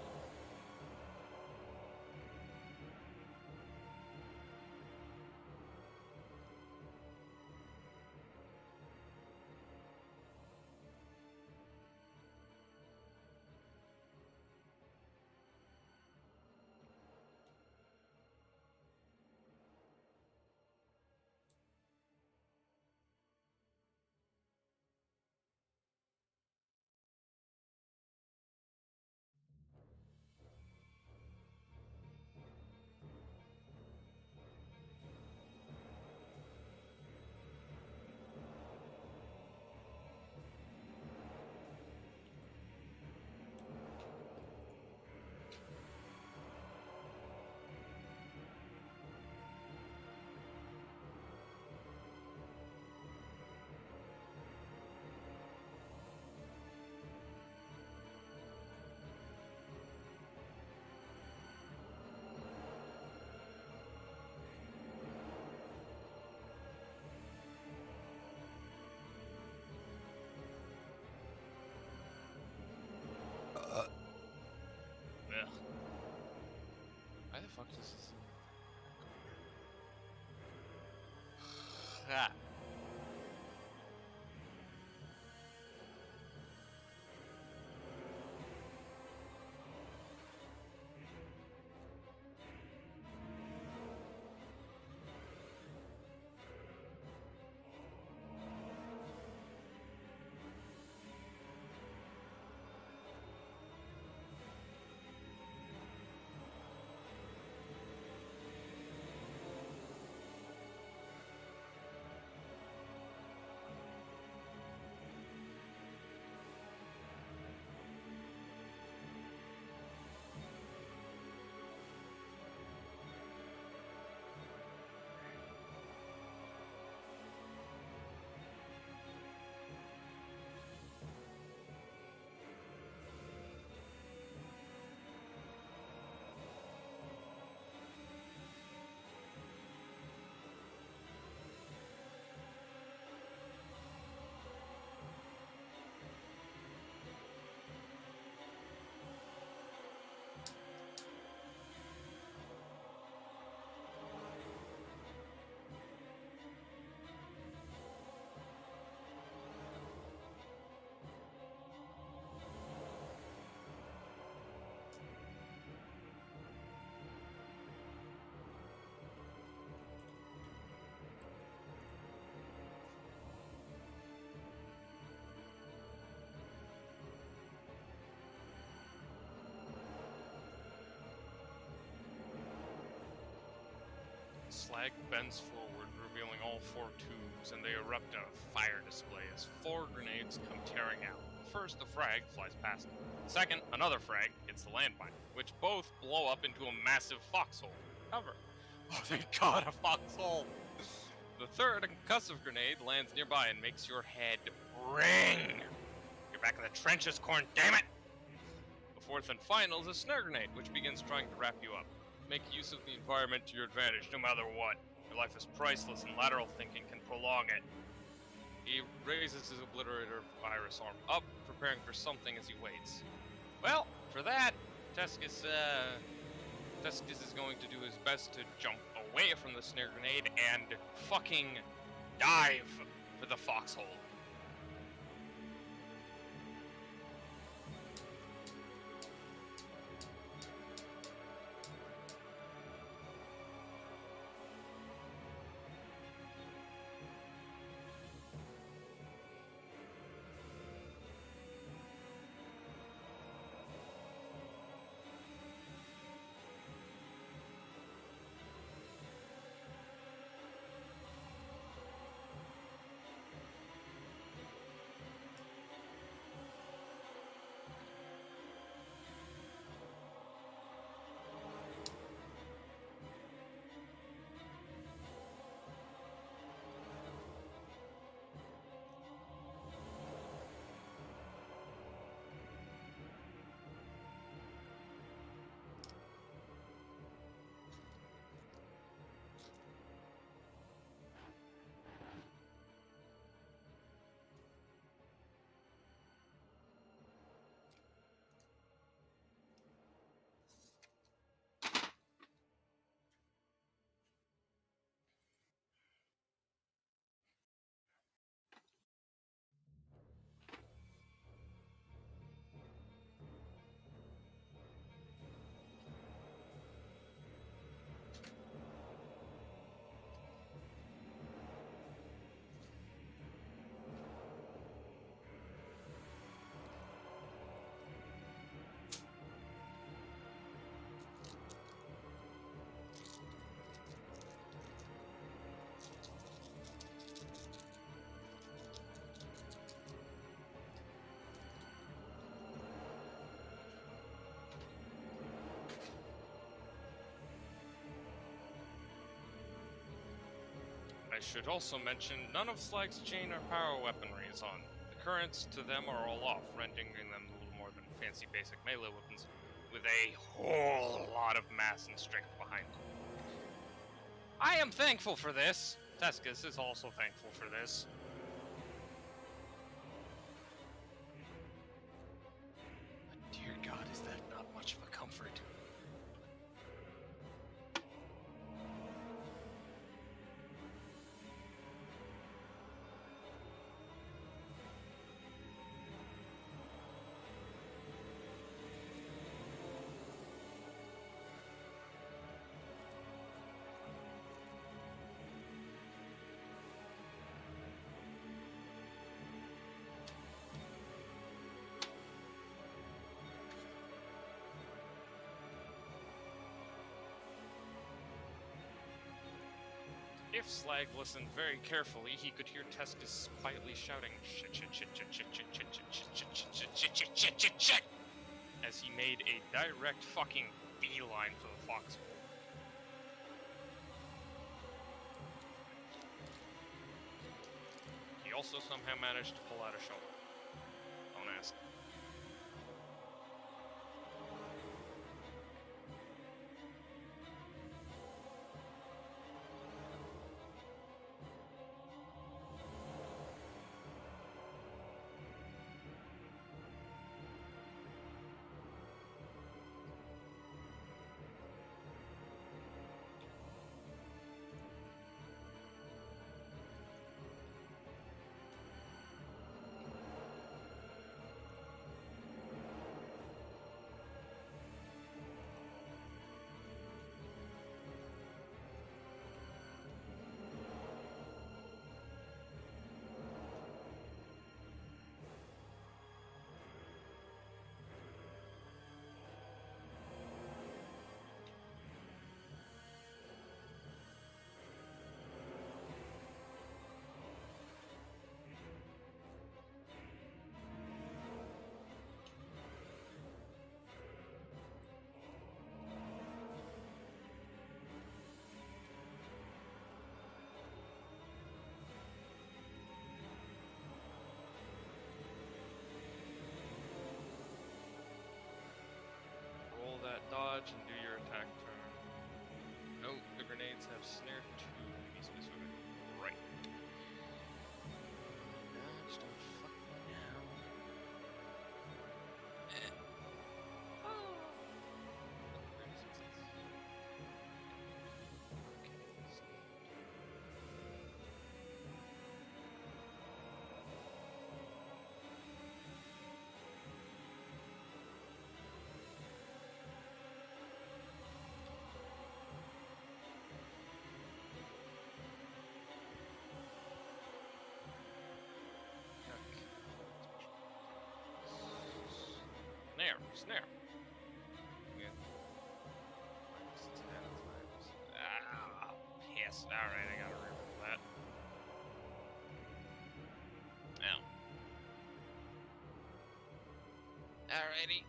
Ugh. Why the fuck does this? Ah. Slag bends forward, revealing all 4 tubes, and they erupt in a fire display as 4 grenades come tearing out. First, a frag flies past them. Second, another frag hits the landmine, which both blow up into a massive foxhole. Cover. Oh, thank God, a foxhole! The third, a concussive grenade, lands nearby and makes your head ring. You're back in the trenches, Corn, damn it! The fourth and final is a snare grenade, which begins trying to wrap you up. Make use of the environment to your advantage, no matter what. Your life is priceless, and lateral thinking can prolong it. He raises his obliterator virus arm up, preparing for something as he waits. Well, for that, Teskis is going to do his best to jump away from the snare grenade and fucking dive for the foxhole. I should also mention, none of Slag's chain or power weaponry is on. The currents to them are all off, rendering them little more than fancy basic melee weapons with a whole lot of mass and strength behind them. I am thankful for this. Teskis is also thankful for this. But dear God, is that not much of a comfort? If Slag listened very carefully, he could hear Teskis quietly shouting shit shit shit shit shit shit shit shit shit shit shit shit shit shit shit shit as he made a direct fucking beeline for the foxhole. He also somehow managed to pull out a shovel. Don't ask. action, do your attack turn. Note the grenades have snare 2 to be specific. Right. Dodge, don't fuck me now. Oh. Upgrade success. Okay, so snare. Yeah. Minus 10 times. Ah, piss. Alright, I gotta reroll that. Ow. Alrighty.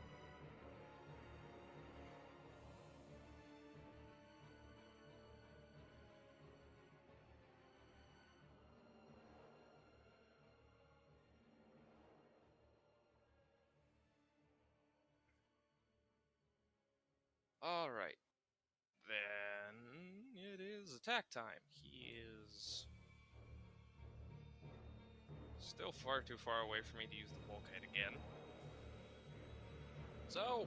Alright. Then it is attack time. He is still far too far away for me to use the bulkhead again. So,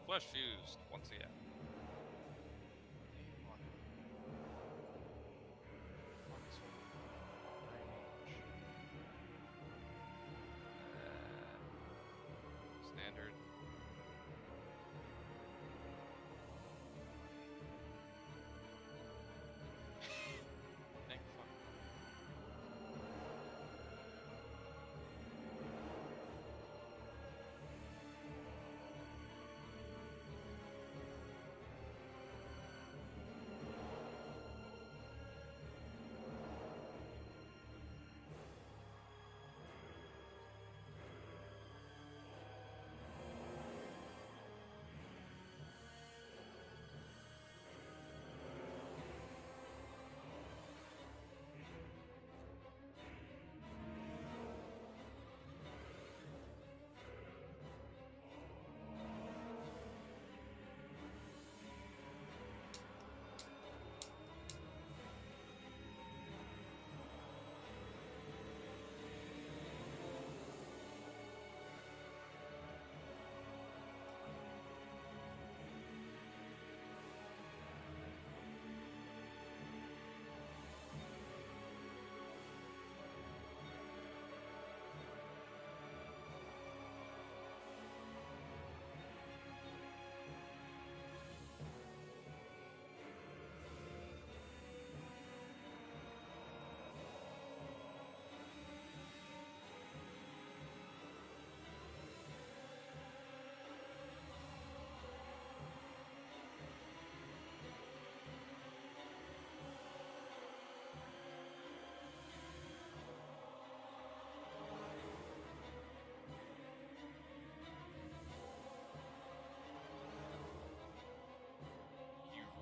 flesh fused once again. Standard. Thank fuck.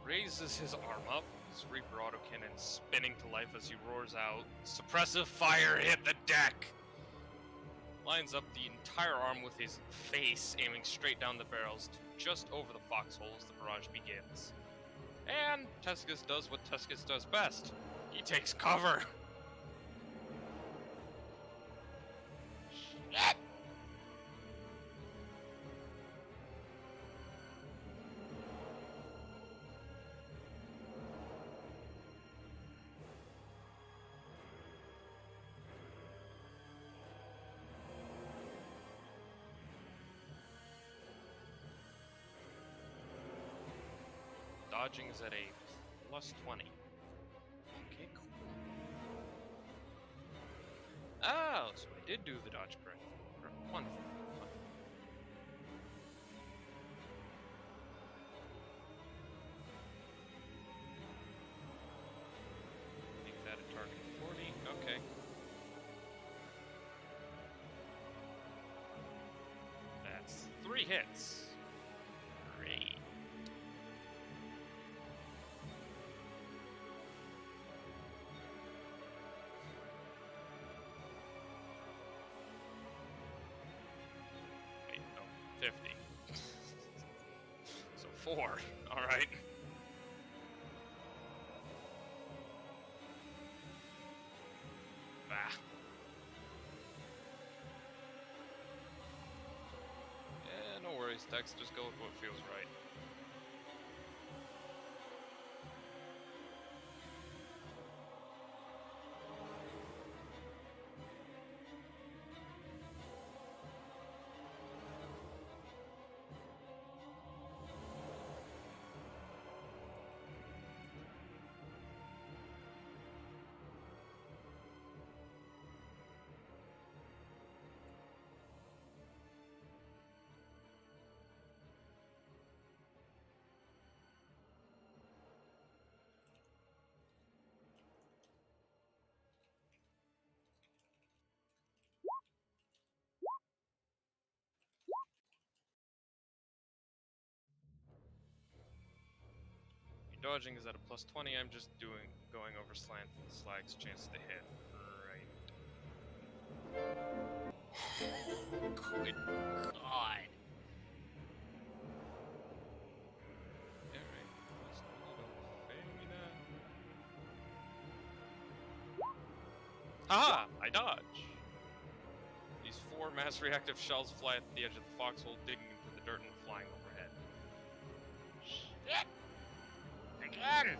Raises his arm up, his Reaper autocannon spinning to life as he roars out, "Suppressive fire hit the deck!" Lines up the entire arm with his face, aiming straight down the barrels to just over the foxhole as the barrage begins. And Teskis does what Teskis does best. He takes cover! Shit! Dodging is at a plus 20. Okay, cool. Oh, so I did do the dodge correctly. Wonderful. Wonderful. Make that a target of 40. Okay. That's 3 hits. Great. Wait, no, 50. So 4. Alright. Ah. Yeah, no worries, Dex. Just go with what feels right. Your dodging is at a +20. I'm just going over slag's chance to hit. Right. Good God. Alright. Just a little famina. Haha! I dodge! These 4 mass reactive shells fly at the edge of the foxhole, digging into the dirt and flying overhead. Shit! Again!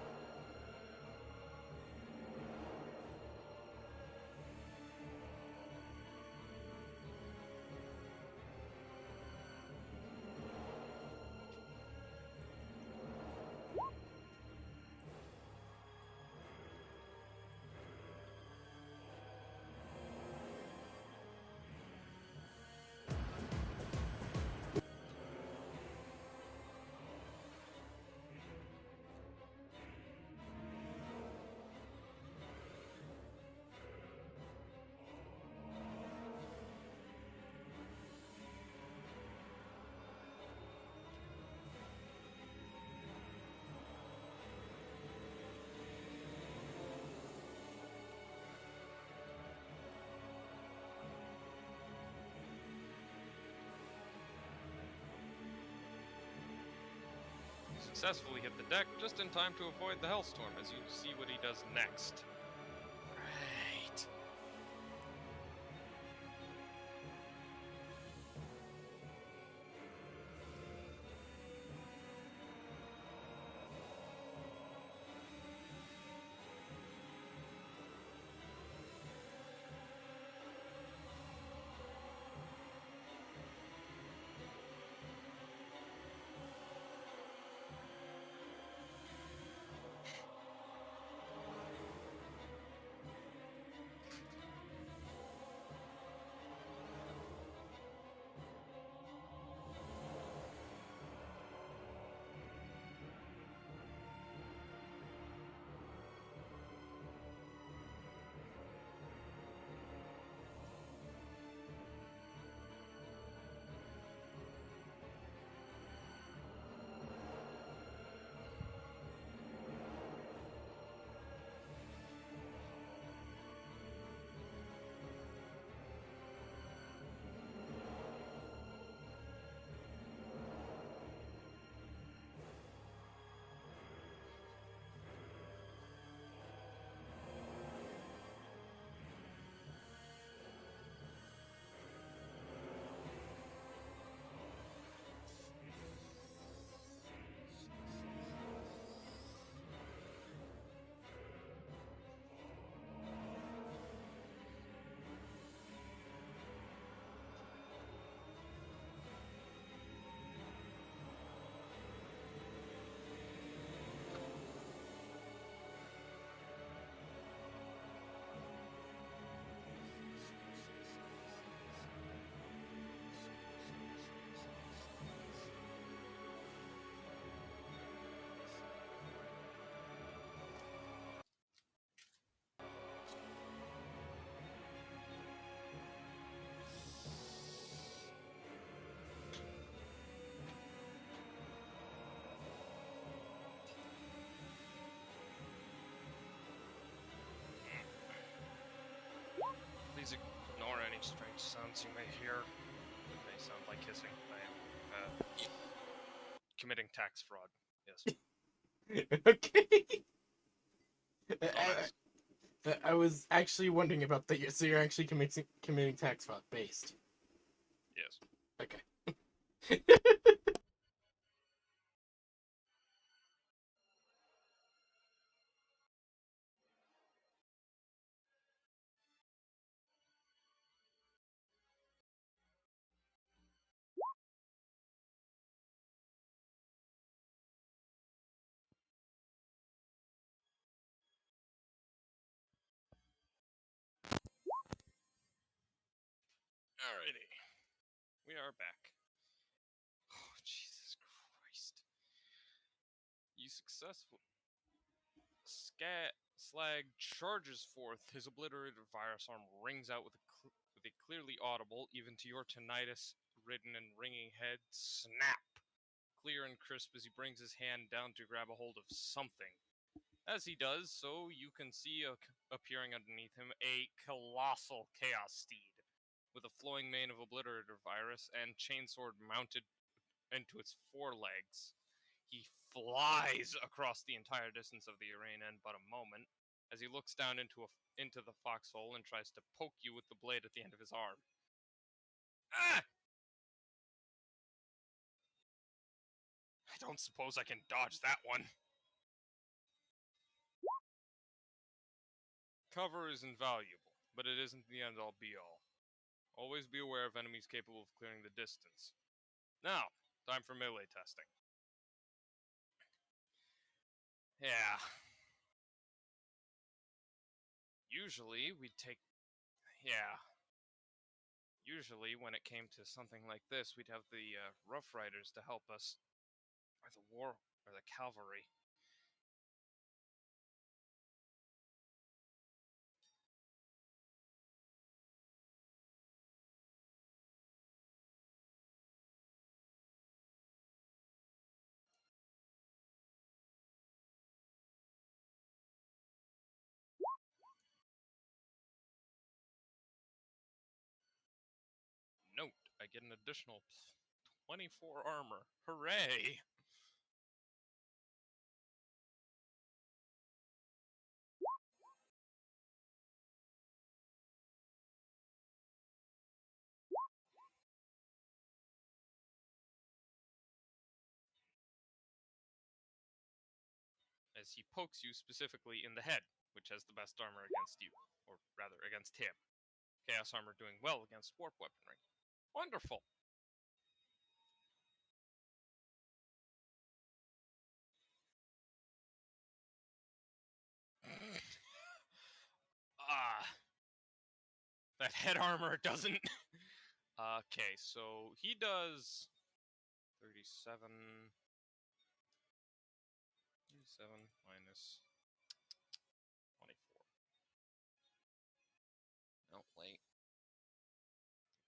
Successfully hit the deck just in time to avoid the Hellstorm, as you see what he does next. Right. Please ignore any strange sounds you may hear. It may sound like hissing. I am committing tax fraud. Yes. Okay. Don't ask. I was actually wondering about that. So you're actually committing tax fraud based. Yes. Okay. Alrighty. We are back. Oh, Jesus Christ. You successful. Slag charges forth. His obliterated virus arm rings out with a clearly audible, even to your tinnitus-ridden and ringing head, snap. Clear and crisp as he brings his hand down to grab a hold of something. As he does so, you can see appearing underneath him a colossal chaos steed with a flowing mane of obliterator virus and chainsword mounted into its forelegs. He flies across the entire distance of the arena in but a moment as he looks down into the foxhole and tries to poke you with the blade at the end of his arm. Ah! I don't suppose I can dodge that one. Cover is invaluable, but it isn't the end-all be-all. Always be aware of enemies capable of clearing the distance. Now, time for melee testing. Yeah. Usually, Usually, when it came to something like this, we'd have the Rough Riders to help us, or the cavalry. Note, I get an additional 24 armor. Hooray! As he pokes you specifically in the head, which has the best armor against you, or rather, against him. Chaos armor doing well against warp weaponry. Wonderful! Ah, that head armor doesn't. Okay, so he does 37. 37 minus 24. No, wait.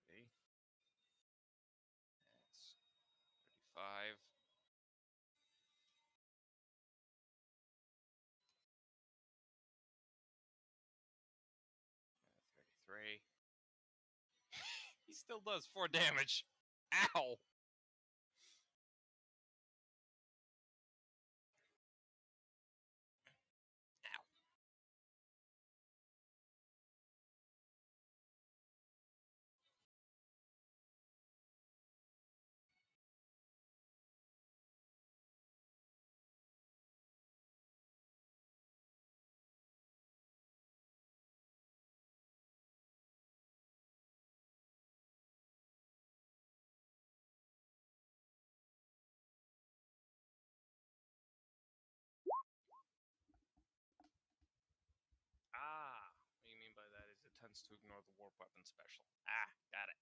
Okay. That's 35. 33. He still does 4 damage. Ow! Ow. Ah, what you mean by that is it tends to ignore the warp weapon special. Ah, got it.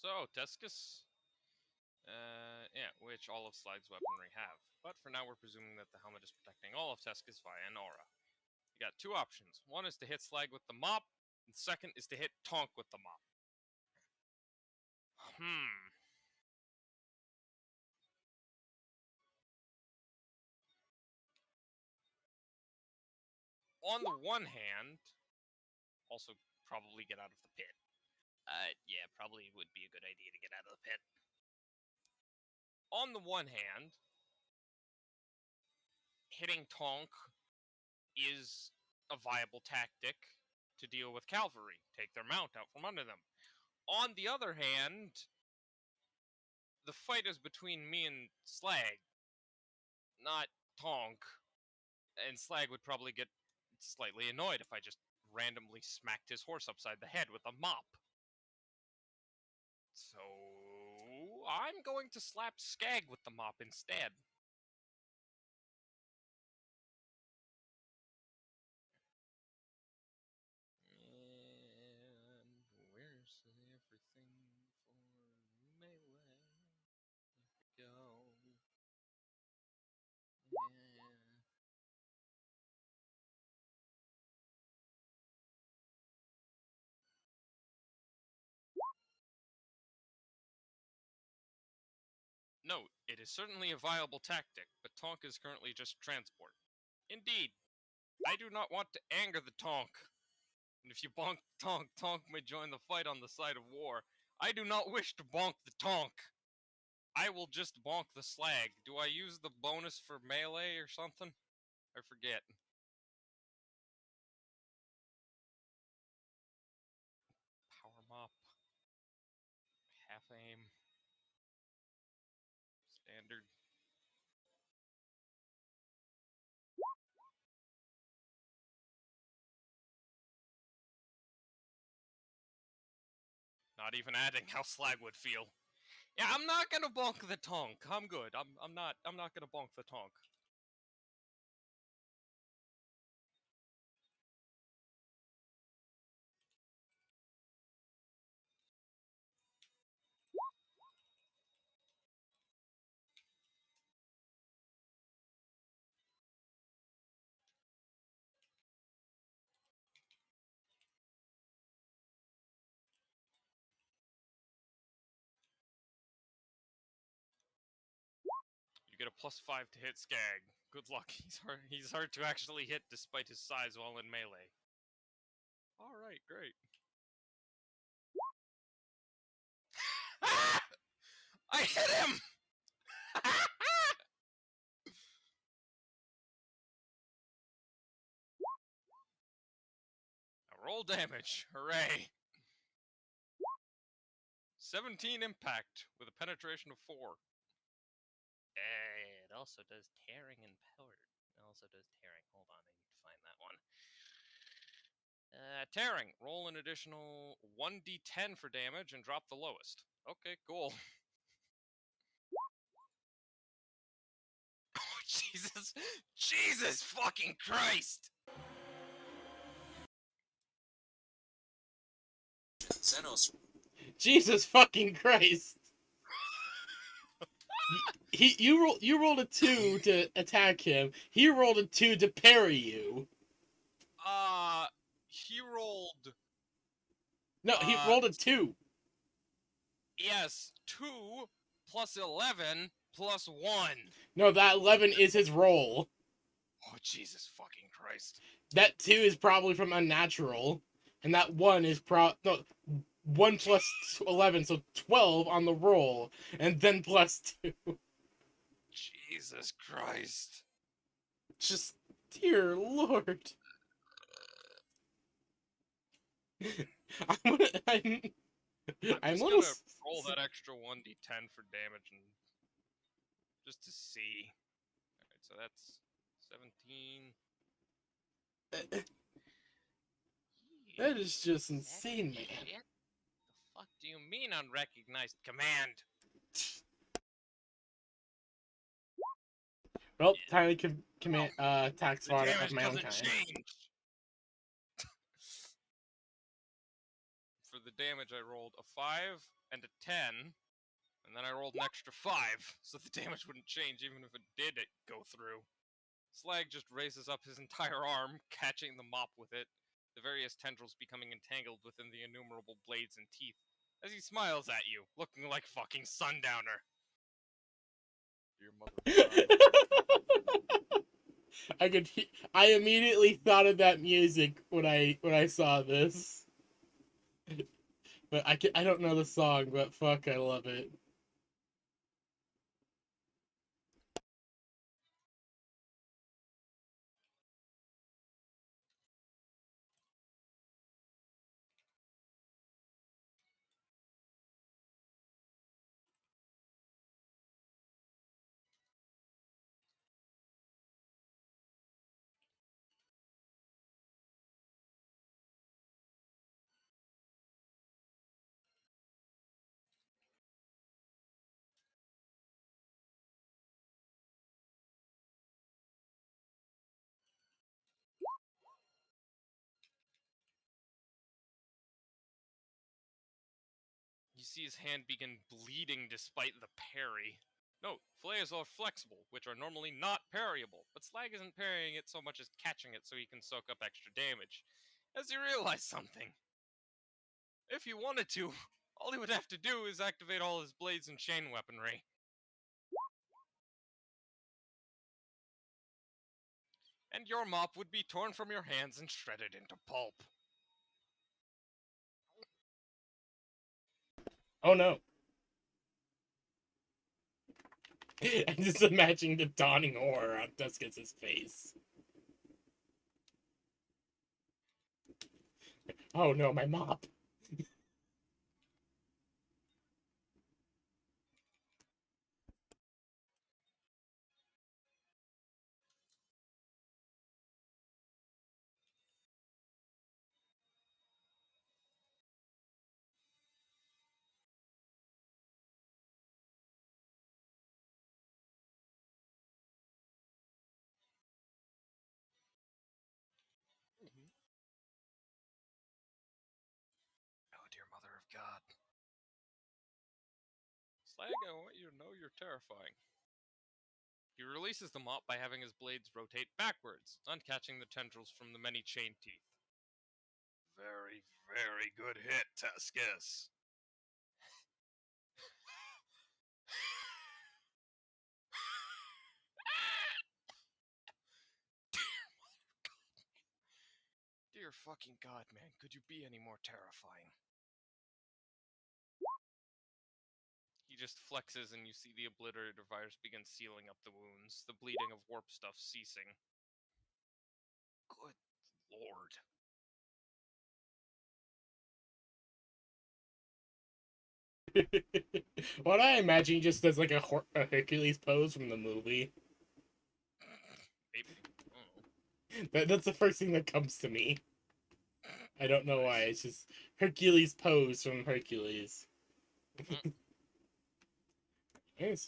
So, Teskis. Yeah, which all of Slag's weaponry have. But for now, we're presuming that the helmet is protecting all of Teskis via an aura. You got two options. One is to hit Slag with the mop, and second is to hit Tonk with the mop. On the one hand, also probably get out of the pit. Yeah, probably would be a good idea to get out of the pit. On the one hand, hitting Tonk is a viable tactic to deal with cavalry, take their mount out from under them. On the other hand, the fight is between me and Slag, not Tonk. And Slag would probably get slightly annoyed if I just randomly smacked his horse upside the head with a mop. So I'm going to slap Skag with the mop instead. And where's everything for melee? There we go. Yeah. Note, it is certainly a viable tactic, but Tonk is currently just transport. Indeed, I do not want to anger the Tonk. And if you bonk Tonk, Tonk may join the fight on the side of war. I do not wish to bonk the Tonk. I will just bonk the Slag. Do I use the bonus for melee or something? I forget. Power mop. Half aim. Standard. Not even adding how Slag would feel. Yeah, I'm not gonna bonk the Tonk. I'm good. I'm not gonna bonk the Tonk. You get a +5 to hit Skag. Good luck. He's hard to actually hit despite his size while in melee. Alright, great. I hit him! Now roll damage. Hooray. 17 impact with a penetration of 4. It also does tearing and powder. It also does tearing. Hold on, I need to find that one. Tearing. Roll an additional 1d10 for damage and drop the lowest. Okay, cool. Oh, Jesus. Jesus fucking Christ! Xenos. Jesus fucking Christ! You rolled a 2 to attack him. He rolled a 2 to parry you. He rolled. No, he rolled a 2. Yes, 2 plus 11 plus 1. No, that 11 is his roll. Oh, Jesus fucking Christ. That 2 is probably from unnatural, and that 1 is 1 plus 11, so 12 on the roll, and then plus 2. Jesus Christ. Just, dear Lord. I'm I'm just little gonna roll that extra 1d10 for damage and just to see. Alright, so that's 17. That is just insane, man. Shit? The fuck do you mean unrecognized command? Well, tiny command tax The fodder damage of my own doesn't kind. change. For the damage I rolled a 5 and a 10, and then I rolled an extra 5, so the damage wouldn't change even if it did go through. Slag just raises up his entire arm, catching the mop with it, the various tendrils becoming entangled within the innumerable blades and teeth, as he smiles at you, looking like fucking Sundowner. Dear mother of God. I immediately thought of that music when I saw this. But I don't know the song, but fuck, I love it. You see his hand begin bleeding despite the parry. Note, fillets are flexible, which are normally not parryable, but Slag isn't parrying it so much as catching it so he can soak up extra damage. As he realized something. If he wanted to, all he would have to do is activate all his blades and chain weaponry. And your mop would be torn from your hands and shredded into pulp. Oh no. I'm just imagining the dawning horror on Teskis' face. Oh no, my mop. Oh, dear mother of God. Slag, I want you to know you're terrifying. He releases the mop by having his blades rotate backwards, uncatching the tendrils from the many chain teeth. Very, very good hit, Teskis. Dear fucking God, man, could you be any more terrifying? He just flexes and you see the obliterator virus begin sealing up the wounds, the bleeding of warp stuff ceasing. Good lord. What I imagine he just does like a Hercules pose from the movie. Maybe. I don't know. That's the first thing that comes to me. I don't know why. It's just Hercules pose from Hercules. Yes.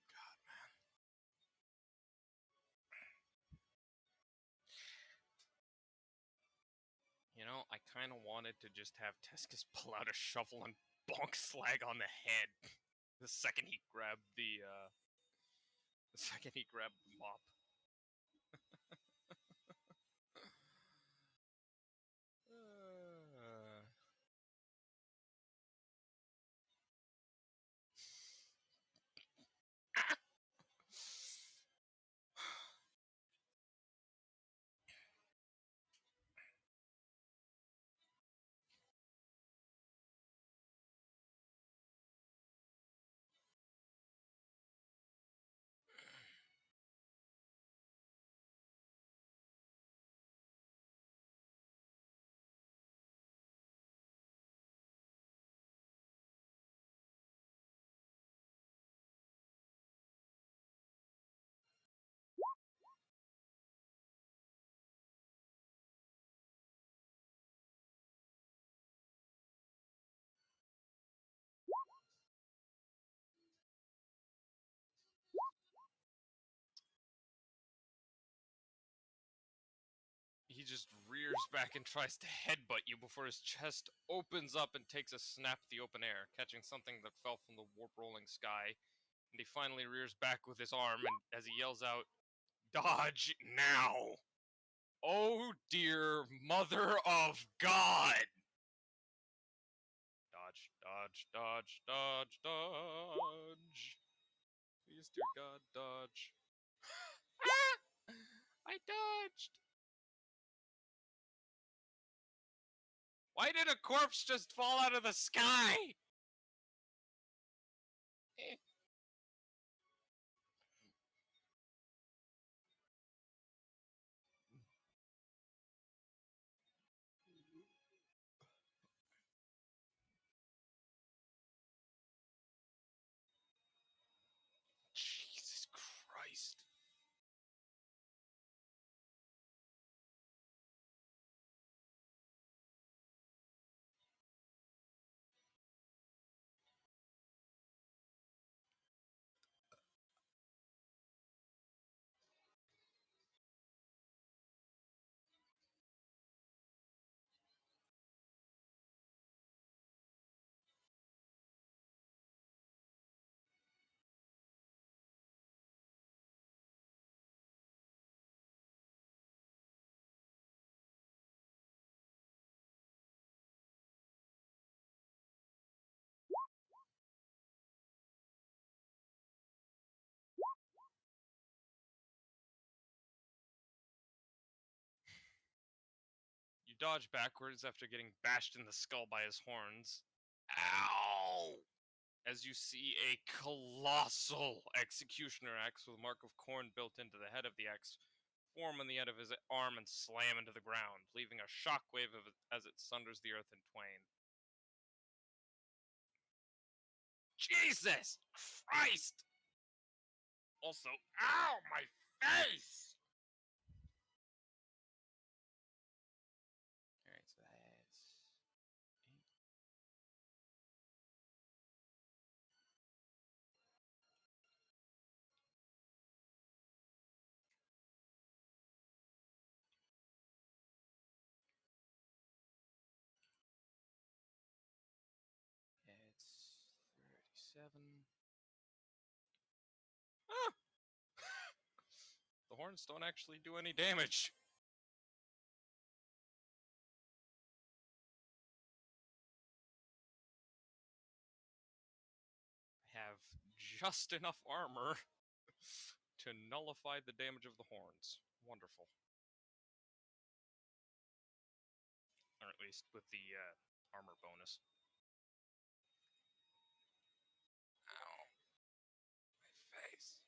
God, man. You know, I kind of wanted to just have Teskis pull out a shovel and bonk Slag on the head the second he grabbed the second he grabbed the mop. just rears back and tries to headbutt you before his chest opens up and takes a snap at the open air, catching something that fell from the warp rolling sky. And he finally rears back with his arm and as he yells out, "Dodge now! Oh dear mother of God!" Dodge, dodge, dodge, dodge, dodge. Please, dear God, dodge. I dodged. Why did a corpse just fall out of the sky? Jesus Christ. You dodge backwards after getting bashed in the skull by his horns. Ow! As you see a colossal executioner axe with a mark of corn built into the head of the axe form on the end of his arm and slam into the ground, leaving a shockwave of it as it sunders the earth in twain. Jesus Christ! Also, ow, my face! Alright, so that's 8. It's 37. Ah! The horns don't actually do any damage. I have just enough armor to nullify the damage of the horns. Wonderful. Or at least with the armor bonus. Ow. My face.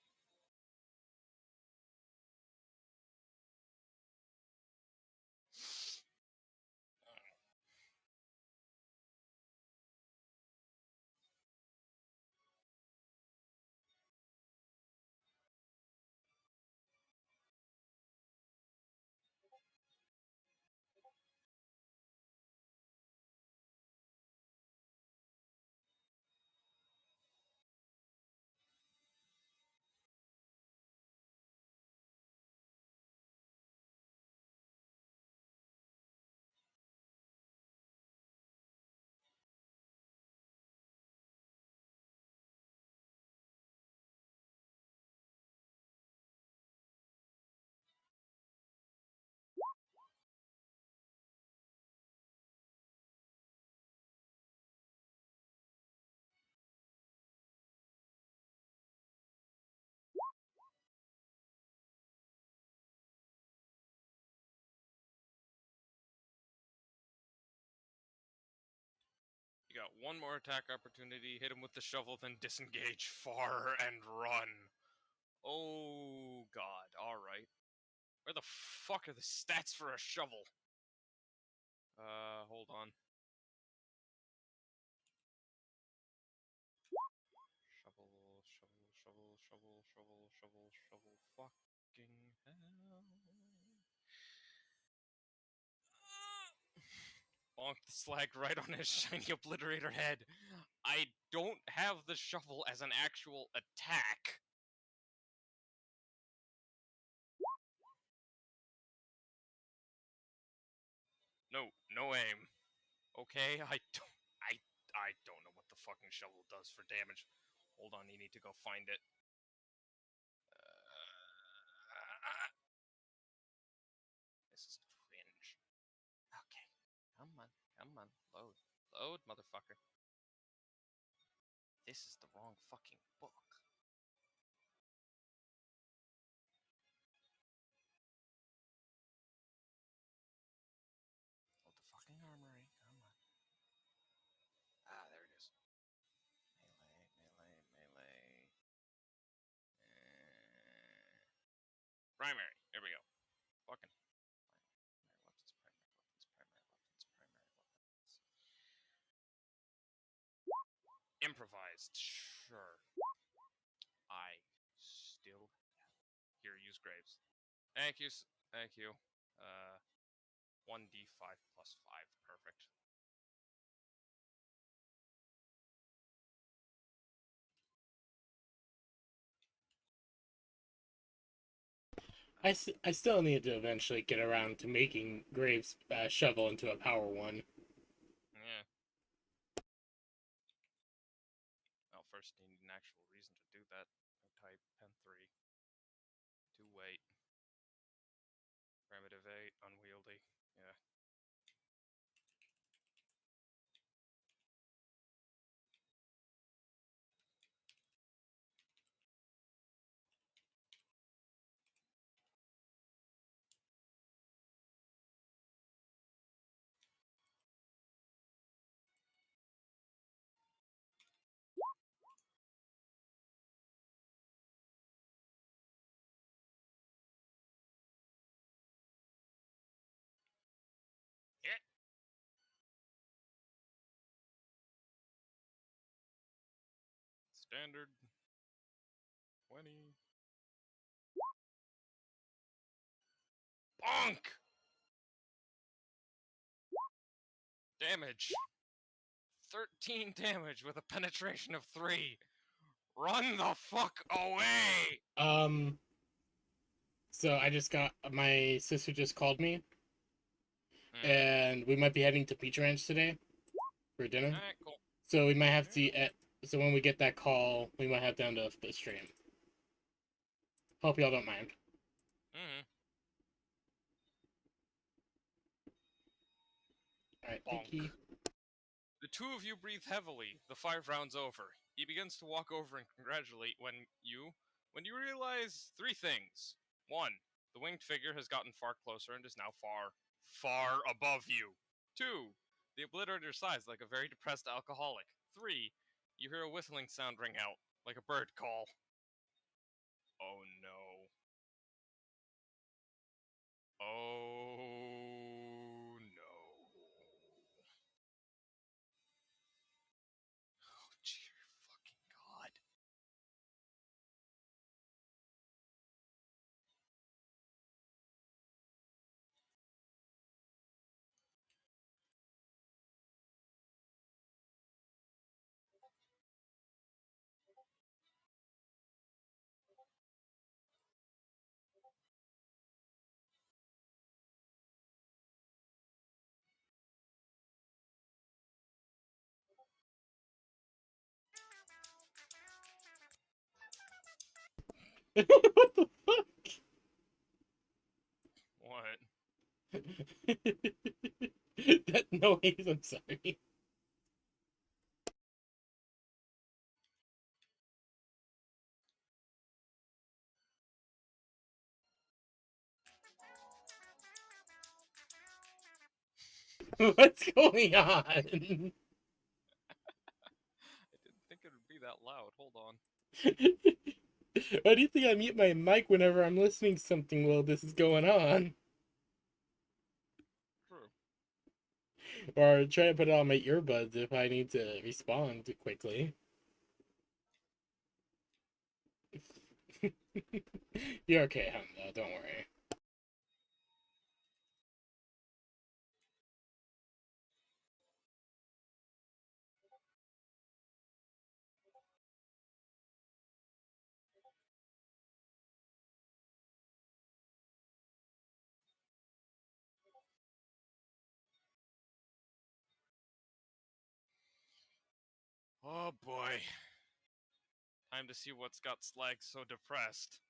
You got one more attack opportunity, hit him with the shovel, then disengage far and run. Oh god, alright. Where the fuck are the stats for a shovel? Hold on. Shovel, shovel, shovel, shovel, shovel, shovel, shovel, fucking hell. Bonk the slag right on his shiny obliterator head. I don't have the shovel as an actual attack. No aim. Okay, I don't know what the fucking shovel does for damage. Hold on, you need to go find it. This is cringe. Okay, come on, load, motherfucker. This is the wrong fucking book. Load the fucking armory. Come on. Ah, there it is. Melee. Primary. Here we go. Fucking. Primary weapons. Improvised. Sure. I still. Here, use graves. Thank you. Thank you. 1d5 plus 5. Perfect. I still need to eventually get around to making Graves' shovel into a power one. Yeah. Well, first you need an actual reason to do that. Type pen 3. 2 weight. Primitive 8. Unwieldy. Yeah. Hit. Standard. 20. Bonk! Damage. 13 damage with a penetration of 3. Run the fuck away! So I just got my sister just called me, Mm. and we might be heading to Peach Ranch today for dinner. Alright, cool. So we might have to. So when we get that call, we might have to end off the stream. Hope y'all don't mind. Mm-hmm. All right, Bonk. thank you. The two of you breathe heavily. The 5 rounds over. He begins to walk over and congratulate when you realize 3 things. 1. The winged figure has gotten far closer and is now far above you. 2. The obliterator sighs like a very depressed alcoholic. 3. You hear a whistling sound ring out, like a bird call. Oh no. Oh no. Oh dear fucking god. What the What? fuck? That noise. I'm sorry. What's going on? I didn't think it would be that loud. Hold on. Why do you think I mute my mic whenever I'm listening to something while this is going on? True. Or try to put it on my earbuds if I need to respond quickly. You're okay, hon, though. Don't worry. Oh boy. Time to see what's got Slag so depressed.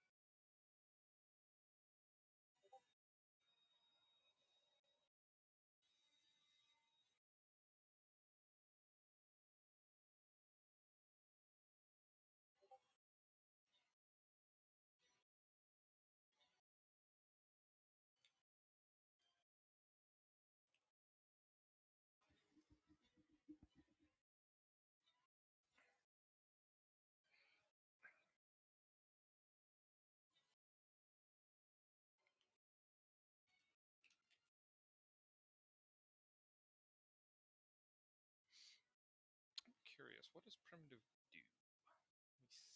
Curious, what does primitive do? Let me see.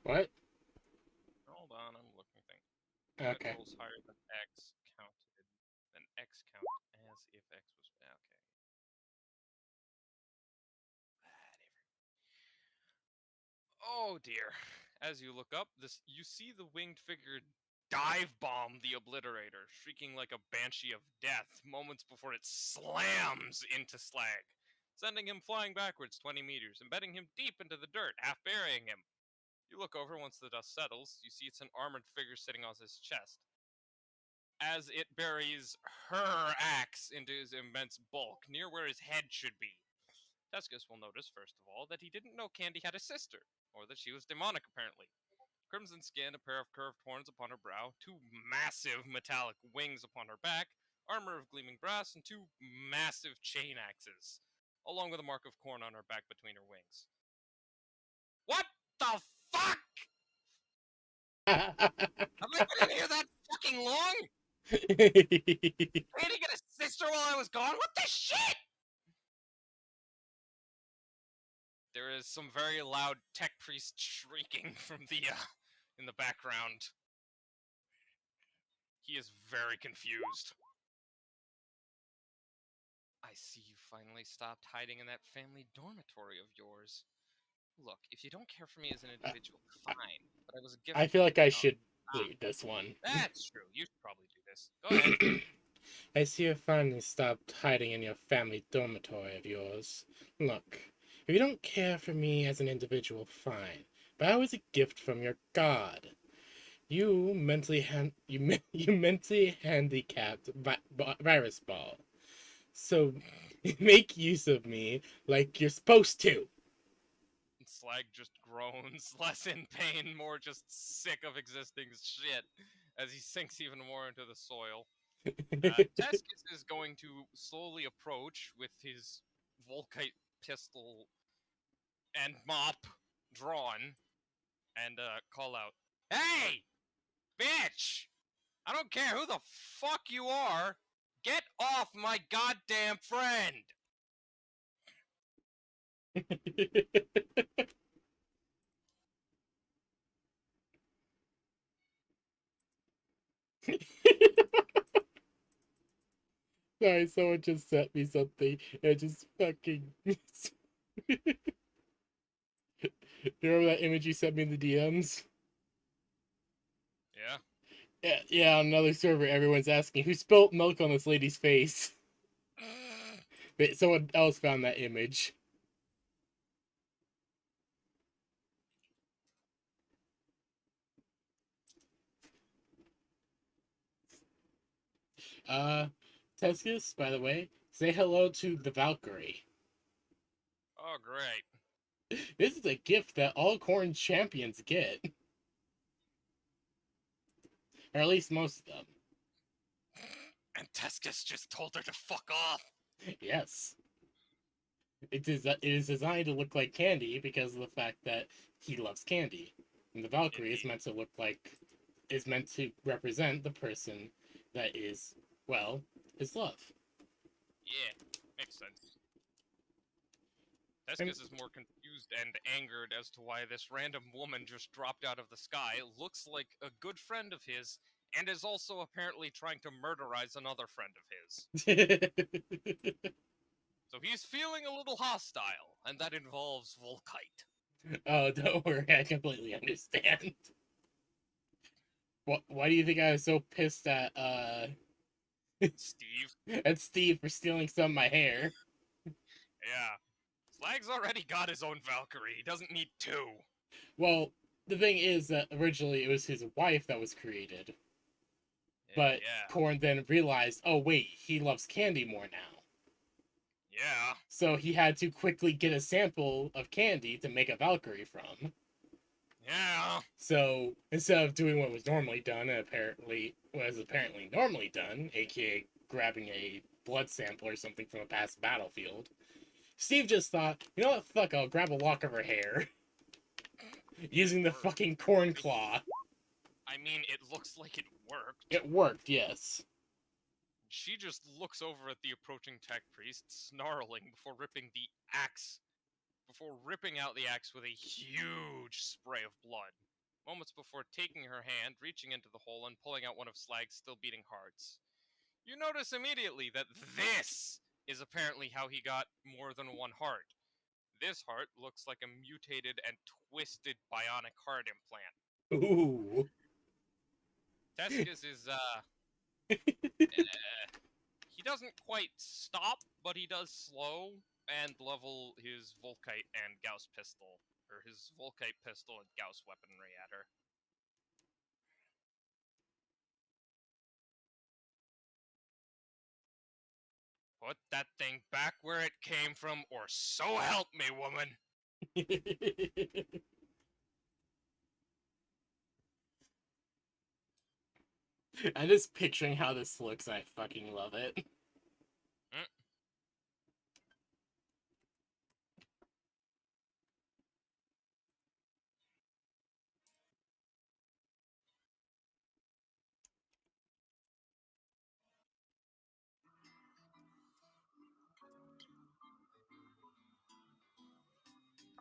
What? Hold on, I'm looking thing. Unit Okay. rolls higher than X counted than X count as if X was okay. Whatever. Oh dear. As you look up, you see the winged figure dive bomb the obliterator, shrieking like a banshee of death moments before it slams into Slag, sending him flying backwards 20 meters, embedding him deep into the dirt, half burying him. You look over once the dust settles, you see it's an armored figure sitting on his chest, as it buries her axe into his immense bulk, near where his head should be. Teskis will notice, first of all, that he didn't know Candy had a sister, or that she was demonic, apparently. Crimson skin, a pair of curved horns upon her brow, two massive metallic wings upon her back, armor of gleaming brass, and two massive chain axes, along with a mark of corn on her back between her wings. What the fuck? Have I been in here that fucking long? Candy get a sister while I was gone? What the shit? There is some very loud tech priest shrieking from in the background. He is very confused. I see you finally stopped hiding in that family dormitory of yours. Look, if you don't care for me as an individual, fine. But I was a gift. I feel like I Oh, should read this one. that's true. You should probably do this. Go ahead. I see you finally stopped hiding in your family dormitory of yours. Look, if you don't care for me as an individual, fine. But I was a gift from your god. You you mentally handicapped virus ball. So make use of me like you're supposed to. Slag just groans, less in pain, more just sick of existing shit, as he sinks even more into the soil. Teskis is going to slowly approach with his Volkite pistol and mop drawn and call out, "Hey, bitch! I don't care who the fuck you are! Get off my goddamn friend!" Sorry, someone just sent me something. And just fucking. You remember that image you sent me in the DMs? Yeah. Yeah, on another server, everyone's asking who spilt milk on this lady's face. But someone else found that image. Uh, Teskis, by the way, say hello to the Valkyrie. Oh, great. This is a gift that all corn champions get. Or at least most of them. And Teskis just told her to fuck off. Yes. It is designed to look like candy because of the fact that he loves candy. And the Valkyrie is Indeed. meant to look like is meant to represent the person that is, well, his love. Yeah, makes sense. And- Teskis is more confused and angered as to why this random woman just dropped out of the sky, looks like a good friend of his, and is also apparently trying to murderize another friend of his. So he's feeling a little hostile, and that involves Volkite. Oh, don't worry, I completely understand. Why do you think I was so pissed Steve? at Steve for stealing some of my hair? Yeah. Slag's already got his own Valkyrie. He doesn't need two. Well, the thing is that originally it was his wife that was created, but Yeah. Korn then realized, oh wait, he loves Candy more now. Yeah. So he had to quickly get a sample of Candy to make a Valkyrie from. Yeah. So instead of doing what was normally done, and apparently normally done, aka grabbing a blood sample or something from a past battlefield, Steve just thought, you know what, fuck, I'll grab a lock of her hair. Using the fucking corn claw. I mean, it looks like it worked. It worked, yes. She just looks over at the approaching tech priest, snarling before ripping out the axe with a huge spray of blood. Moments before taking her hand, reaching into the hole, and pulling out one of Slag's still beating hearts. You notice immediately that this is apparently how he got more than one heart. This heart looks like a mutated and twisted bionic heart implant. Ooh. Teskis is, he doesn't quite stop, but he does slow and level his Volkite and Gauss pistol, or his Volkite pistol and Gauss weaponry at her. Put that thing back where it came from, or so help me, woman! I'm just picturing how this looks, and I fucking love it.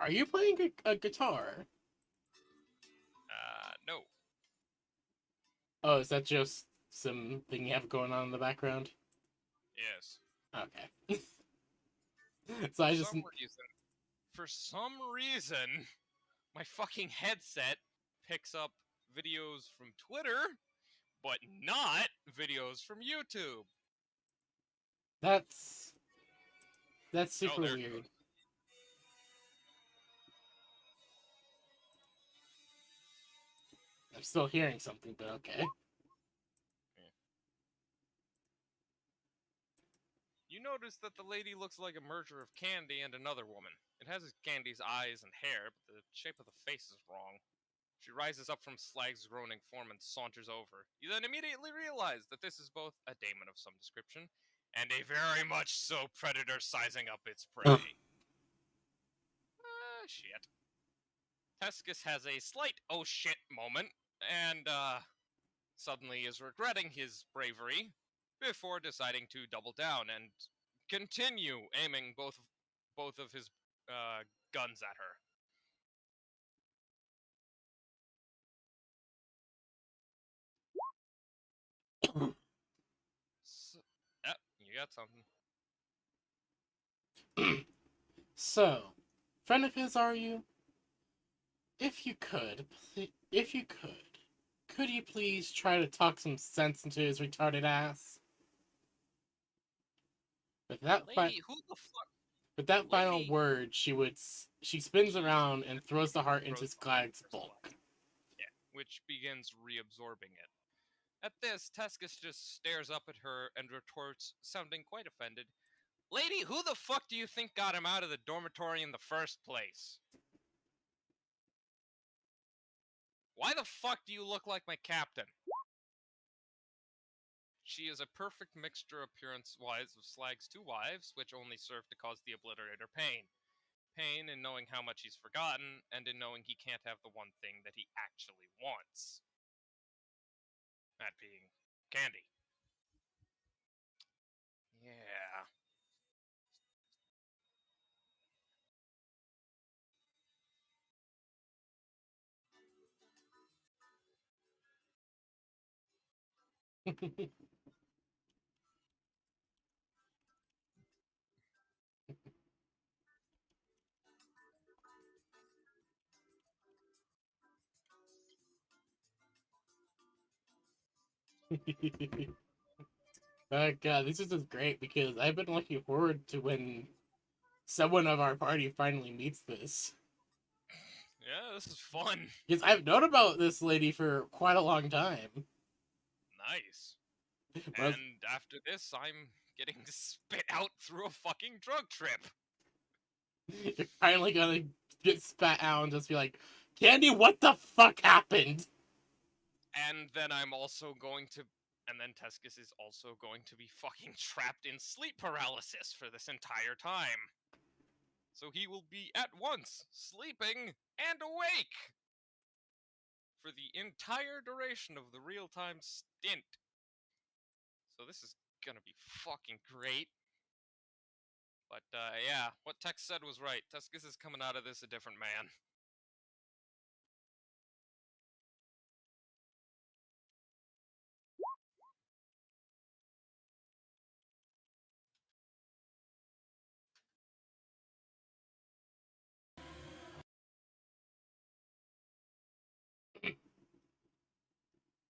Are you playing a guitar? No. Oh, is that just something you have going on in the background? Yes. Okay. So I just... For some reason, my fucking headset picks up videos from Twitter, but not videos from YouTube. That's super there it weird. goes. I'm still hearing something, but okay. You notice that the lady looks like a merger of Candy and another woman. It has Candy's eyes and hair, but the shape of the face is wrong. She rises up from Slag's groaning form and saunters over. You then immediately realize that this is both a daemon of some description and a very much so predator sizing up its prey. Shit. Teskis has a slight oh shit moment, and suddenly is regretting his bravery before deciding to double down and continue aiming both of his guns at her. So, yep, you got something. So, friend of his, are you? If you could you please try to talk some sense into his retarded ass? With that, Lady, who the fuck? with that final Lady. word, she spins around and throws the heart into Skag's bulk. Yeah, which begins reabsorbing it. At this, Teskis just stares up at her and retorts, sounding quite offended, "Lady, who the fuck do you think got him out of the dormitory in the first place? Why the fuck do you look like my captain?" She is a perfect mixture appearance-wise of Slag's two wives, which only serve to cause the Obliterator pain. Pain in knowing how much he's forgotten, and in knowing he can't have the one thing that he actually wants. That being Candy. Yeah. Oh god, this is just great because I've been looking forward to when someone of our party finally meets this. Yeah, this is fun. Because I've known about this lady for quite a long time. Nice. Well, And after this, I'm getting spit out through a fucking drug trip. you're finally gonna get spat out and just be like, Candy, what the fuck happened? And then I'm also going to. And then Teskis is also going to be fucking trapped in sleep paralysis for this entire time. So he will be at once sleeping and awake for the entire duration of the real time stint. So this is gonna be fucking great. But yeah, what Tex said was right. Teskis is coming out of this a different man.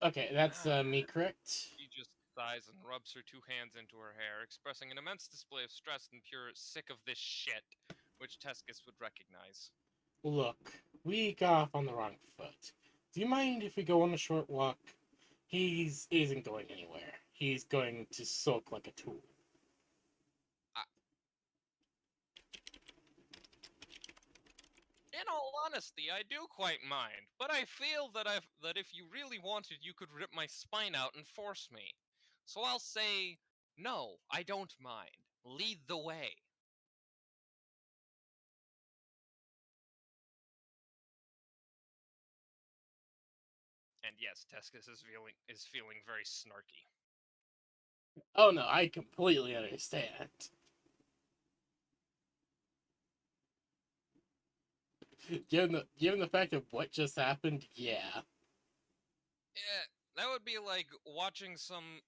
Okay, that's me correct. She just sighs and rubs her two hands into her hair, expressing an immense display of stress and pure sick of this shit, which Teskis would recognize. Look, we got off on the wrong foot. Do you mind if we go on a short walk? He's isn't going anywhere. He's going to sulk like a tool. In all honesty, I do quite mind, but I feel that if you really wanted, you could rip my spine out and force me. So I'll say, no, I don't mind. Lead the way. And yes, Teskis is feeling very snarky. Oh no, I completely understand. Given the fact of what just happened, yeah. Yeah, that would be like watching some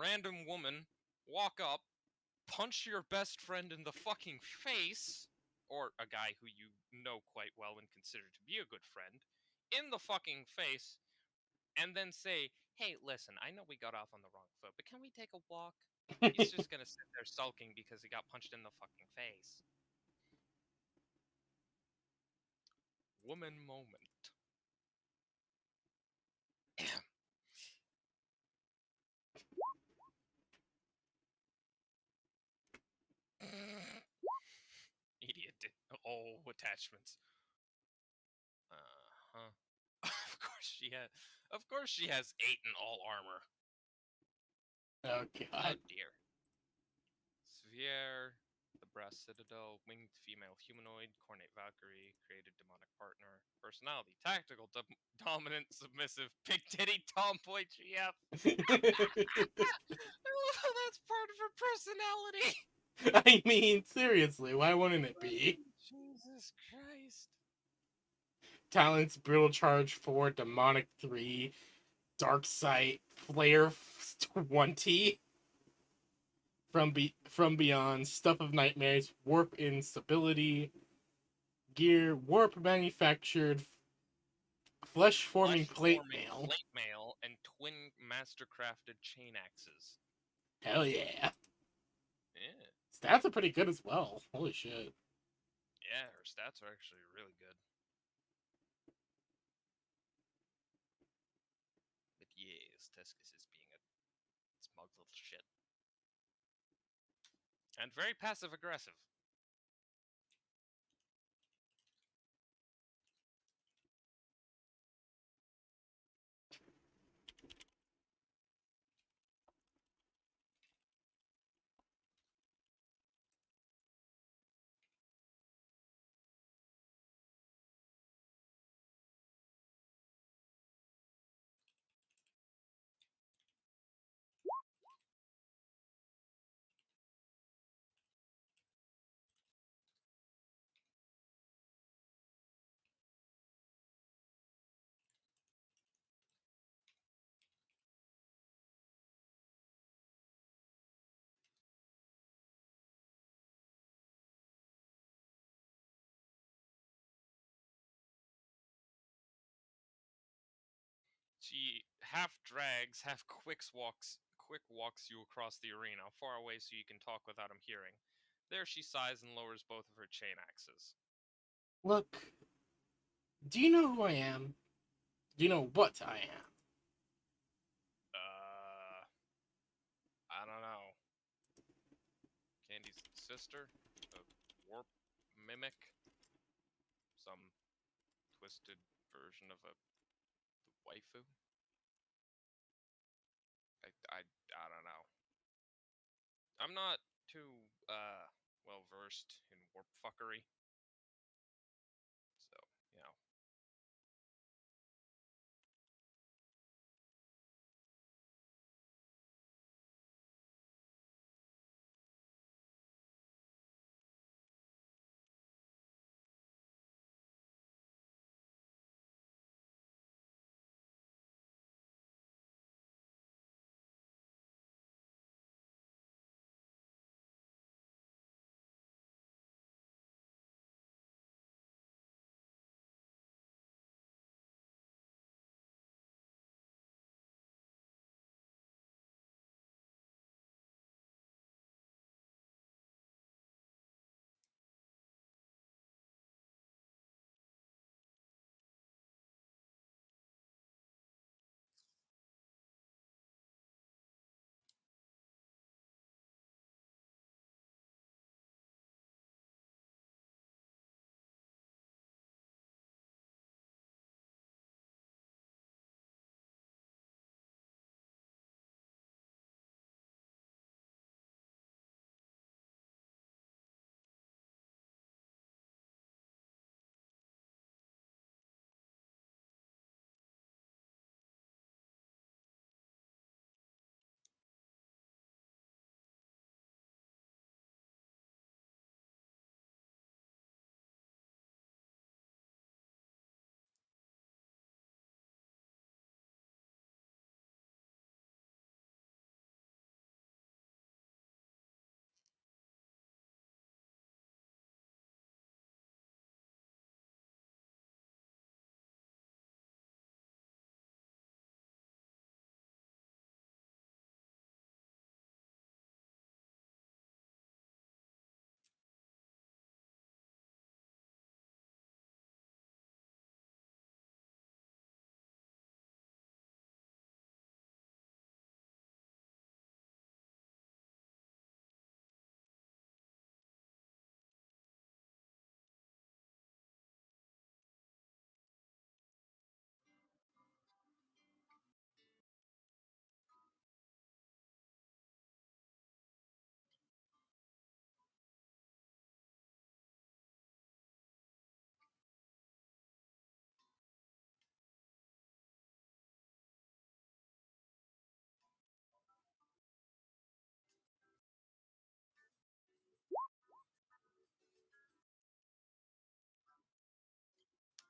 random woman walk up, punch your best friend in the fucking face, or a guy who you know quite well and consider to be a good friend, in the fucking face, and then say, hey, listen, I know we got off on the wrong foot, but can we take a walk? He's just gonna sit there sulking because he got punched in the fucking face. Woman moment. Idiot. Oh, attachments. Uh-huh. Of course she has. Of course she has 8 in all armor. Oh Oh god. dear. Sphere, the Brass Citadel, winged female humanoid, cornate Valkyrie, created demonic partner, personality, tactical, dominant, submissive, big titty, tomboy, GF. I love how that's part of her personality. I mean, seriously, why wouldn't it be? Jesus Christ. Talents, Brutal Charge 4, Demonic 3, Dark Sight, Flare 20, from Beyond, Stuff of Nightmares, Warp Instability, Gear, Warp Manufactured, Flesh Forming Plate Mail. Plate mail and twin mastercrafted chain axes. Hell yeah. Yeah. Stats are pretty good as well. Holy shit. Yeah, her stats are actually really good. But yes, Teskis is being a smug little shit. And very passive aggressive. She half drags, half quick walks you across the arena, far away so you can talk without him hearing. There she sighs and lowers both of her chain axes. Look, do you know who I am? Do you know what I am? I don't know. Candy's sister? A warp mimic? Some twisted version of a waifu? I don't know. I'm not too, well versed in warp fuckery. So, you know.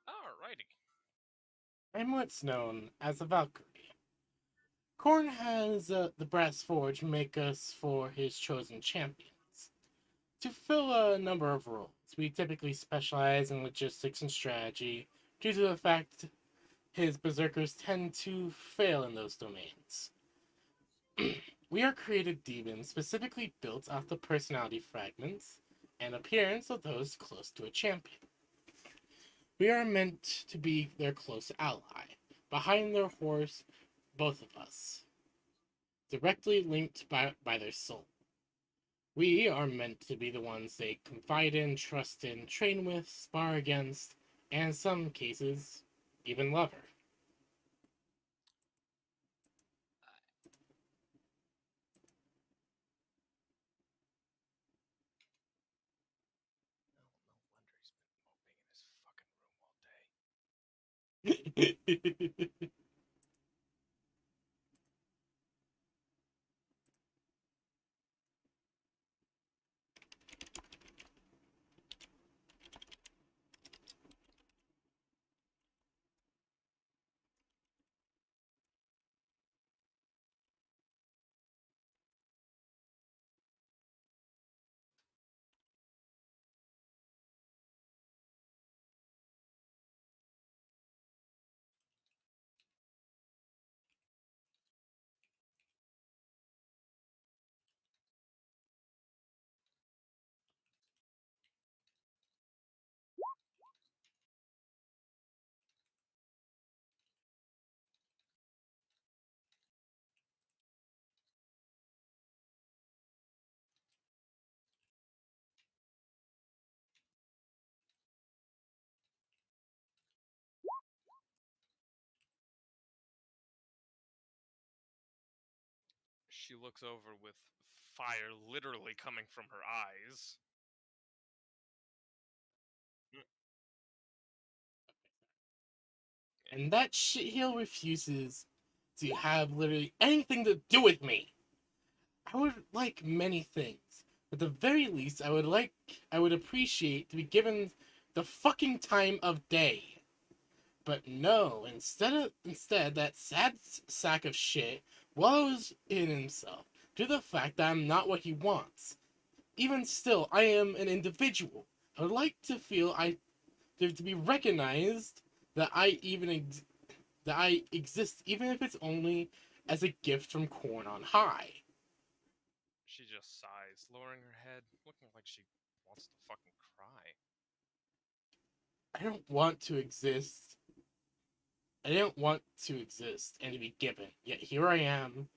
Alrighty. I'm what's known as a Valkyrie. Korn has the Brass Forge make us for his chosen champions. To fill a number of roles, we typically specialize in logistics and strategy due to the fact his berserkers tend to fail in those domains. We are created demons specifically built off the personality fragments and appearance of those close to a champion. We are meant to be their close ally, behind their horse, both of us, directly linked by their soul. We are meant to be the ones they confide in, trust in, train with, spar against, and in some cases, even love her. No wonder he's been moping in his fucking room all day. She looks over with fire literally coming from her eyes. And that shitheel refuses to have literally anything to do with me. I would like many things. At the very least, I would appreciate to be given the fucking time of day. But no, instead that sad sack of shit wallows in himself due to the fact that I'm not what he wants. Even still, I am an individual. I would like to feel to be recognized that that I exist, even if it's only as a gift from Corn on High. She just sighs, lowering her head, looking like she wants to fucking cry. I don't want to exist. I didn't want to exist and to be given, yet here I am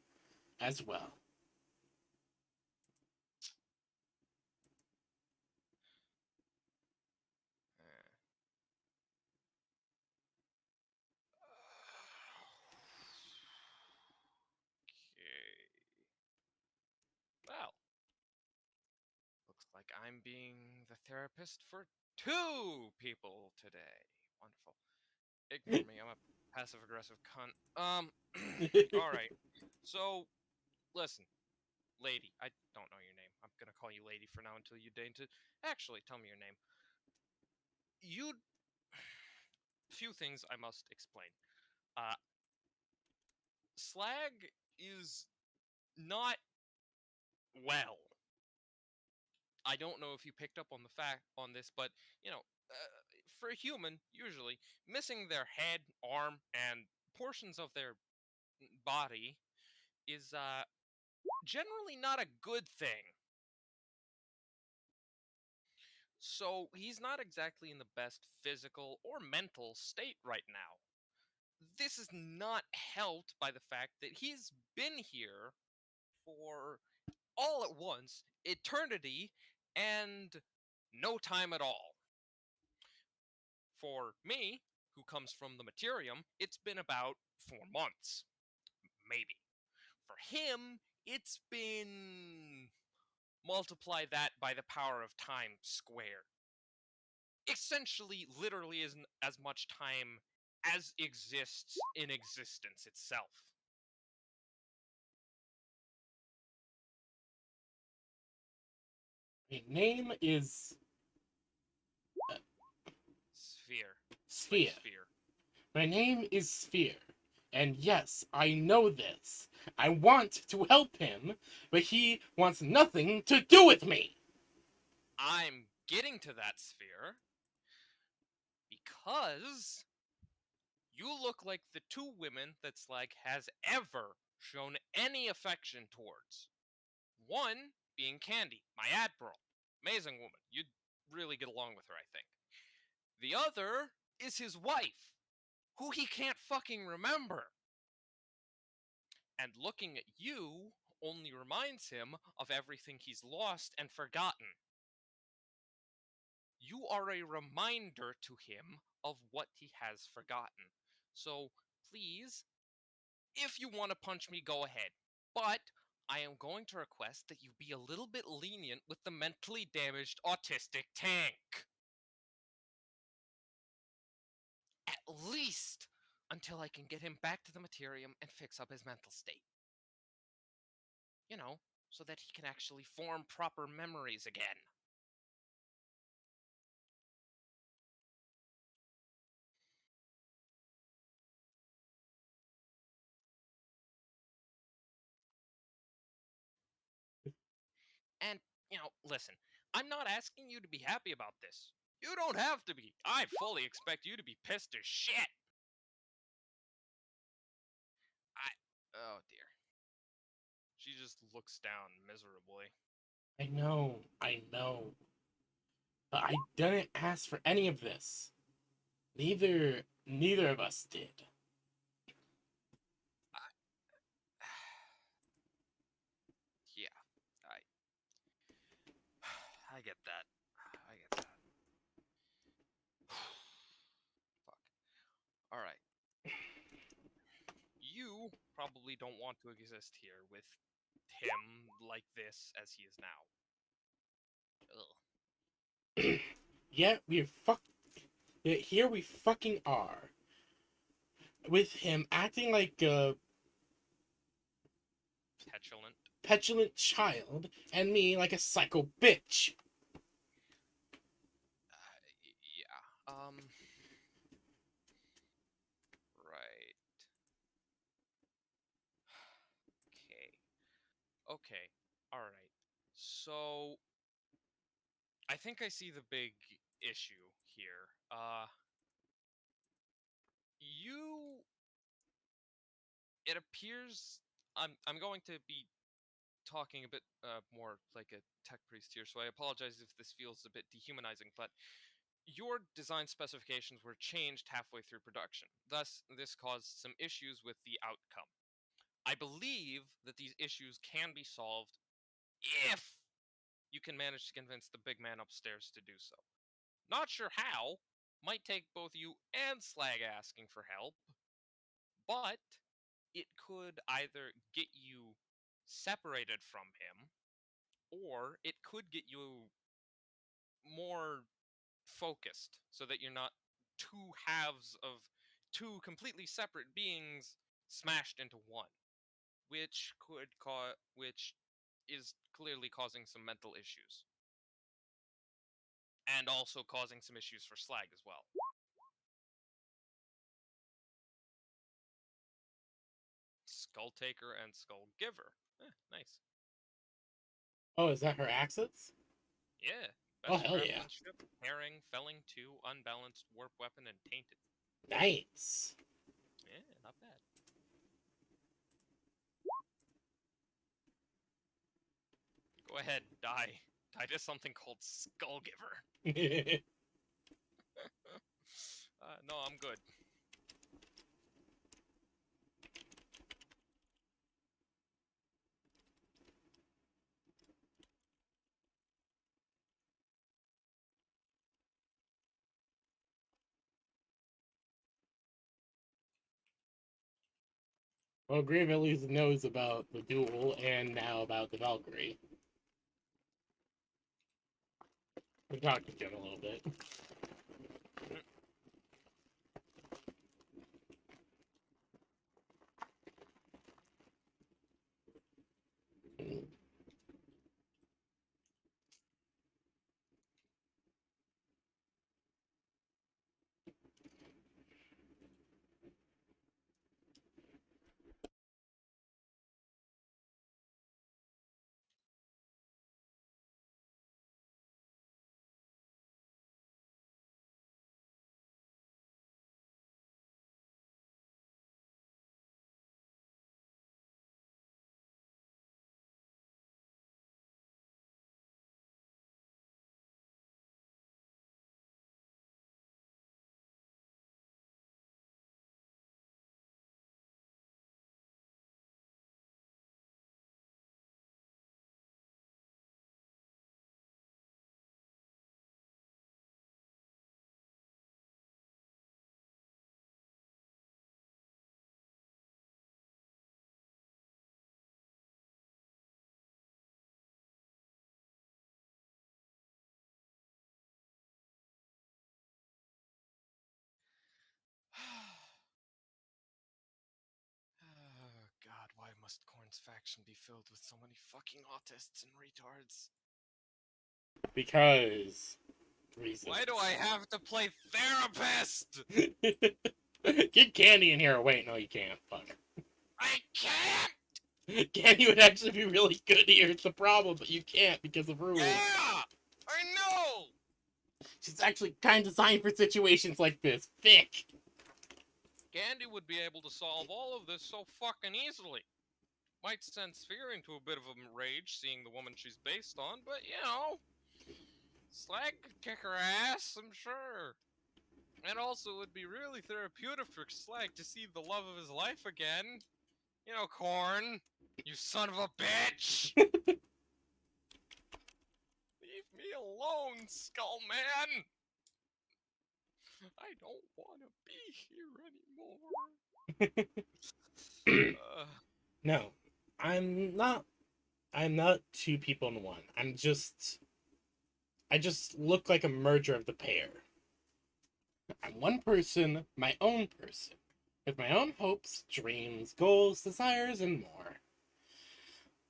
as well. Eh. Okay. Well, looks like I'm being the therapist for two people today. Wonderful. Ignore me. I'm a passive aggressive cunt. Alright. So, listen, lady. I don't know your name. I'm gonna call you lady for now until you deign to actually tell me your name. You. Few things I must explain. Uh, Slag is not well. I don't know if you picked up on the fact on this, but you know, for a human, usually missing their head, arm, and portions of their body is generally not a good thing. So he's not exactly in the best physical or mental state right now. This is not helped by the fact that he's been here for all at once eternity and no time at all. For me, who comes from the Materium, it's been about 4 months, maybe. For him, it's been multiply that by the power of time squared. Essentially, literally, isn't as much time as exists in existence itself. My name is Sphere. Sphere. Like sphere. My name is Sphere. And yes, I know this. I want to help him, but he wants nothing to do with me. I'm getting to that sphere because you look like the two women that Slag has ever shown any affection towards. One being Candy, my admiral. Amazing woman. You'd really get along with her, I think. The other is his wife, who he can't fucking remember. And looking at you only reminds him of everything he's lost and forgotten. You are a reminder to him of what he has forgotten. So please, if you want to punch me, go ahead. But I am going to request that you be a little bit lenient with the mentally damaged autistic tank. At least until I can get him back to the Materium and fix up his mental state. You know, so that he can actually form proper memories again. And, listen, I'm not asking you to be happy about this. You don't have to be. I fully expect you to be pissed as shit. Oh dear. She just looks down miserably. I know. But I didn't ask for any of this. Neither of us did. Yeah, I get that. I get that. Fuck. All right. You probably don't want to exist here with him like this as he is now. Ugh. Yeah, here we fucking are. With him acting like a Petulant. petulant child, and me like a psycho bitch. Yeah. Right. Okay. All right. So I think I see the big issue here. You. It appears I'm going to be talking a bit more like a tech priest here, so I apologize if this feels a bit dehumanizing, but your design specifications were changed halfway through production. Thus, this caused some issues with the outcome. I believe that these issues can be solved if you can manage to convince the big man upstairs to do so. Not sure how, might take both you and Slag asking for help, but it could either get you separated from him, or it could get you more focused so that you're not two halves of two completely separate beings smashed into one, which is clearly causing some mental issues and also causing some issues for Slag as well. Skull Taker and Skull Giver. Nice. Oh, is that her axis? Yeah. Oh, Best hell yeah. craftsmanship, Herring, Felling 2, Unbalanced, Warp Weapon, and Tainted. Nice. Yeah, not bad. Go ahead, die. Die to something called Skull Giver. No, I'm good. Well, Grave at least knows about the duel and now about the Valkyrie. We talked to him a little bit. Oh, God, why must Korn's faction be filled with so many fucking autists and retards? Because reasons. Why do I have to play therapist? Get Candy in here. Wait, no, you can't. Fuck. I can't! Candy would actually be really good here. It's the problem, but you can't because of rules. Yeah! I know! She's actually kind of designed for situations like this. Thick. Gandhi would be able to solve all of this so fucking easily. Might send Sphere into a bit of a rage seeing the woman she's based on, but you know, Slag could kick her ass, I'm sure. And also, it would be really therapeutic for Slag to see the love of his life again. You know, Korn, you son of a bitch! Leave me alone, Skullman! I don't want to be here anymore. No, I'm not I'm not two people in one. I just look like a merger of the pair. I'm one person, my own person, with my own hopes, dreams, goals, desires, and more.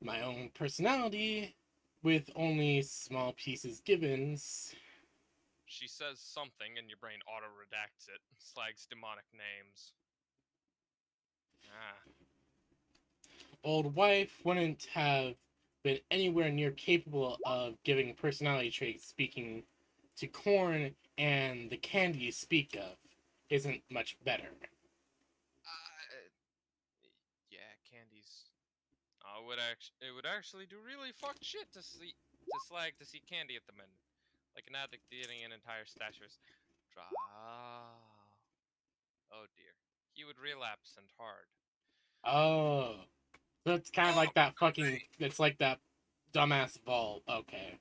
My own personality, with only small pieces givens. She says something and your brain auto-redacts it. Slags demonic names. Ah. Old wife wouldn't have been anywhere near capable of giving personality traits speaking to corn, and the candy you speak of isn't much better. Yeah, candies. It would actually do really fucked shit to slag to see candy at the menu, like an addict eating an entire stash of his. Oh dear, he would relapse and hard. Oh, so it's kind of Oh, like that fucking. It's like that dumbass vault. Okay,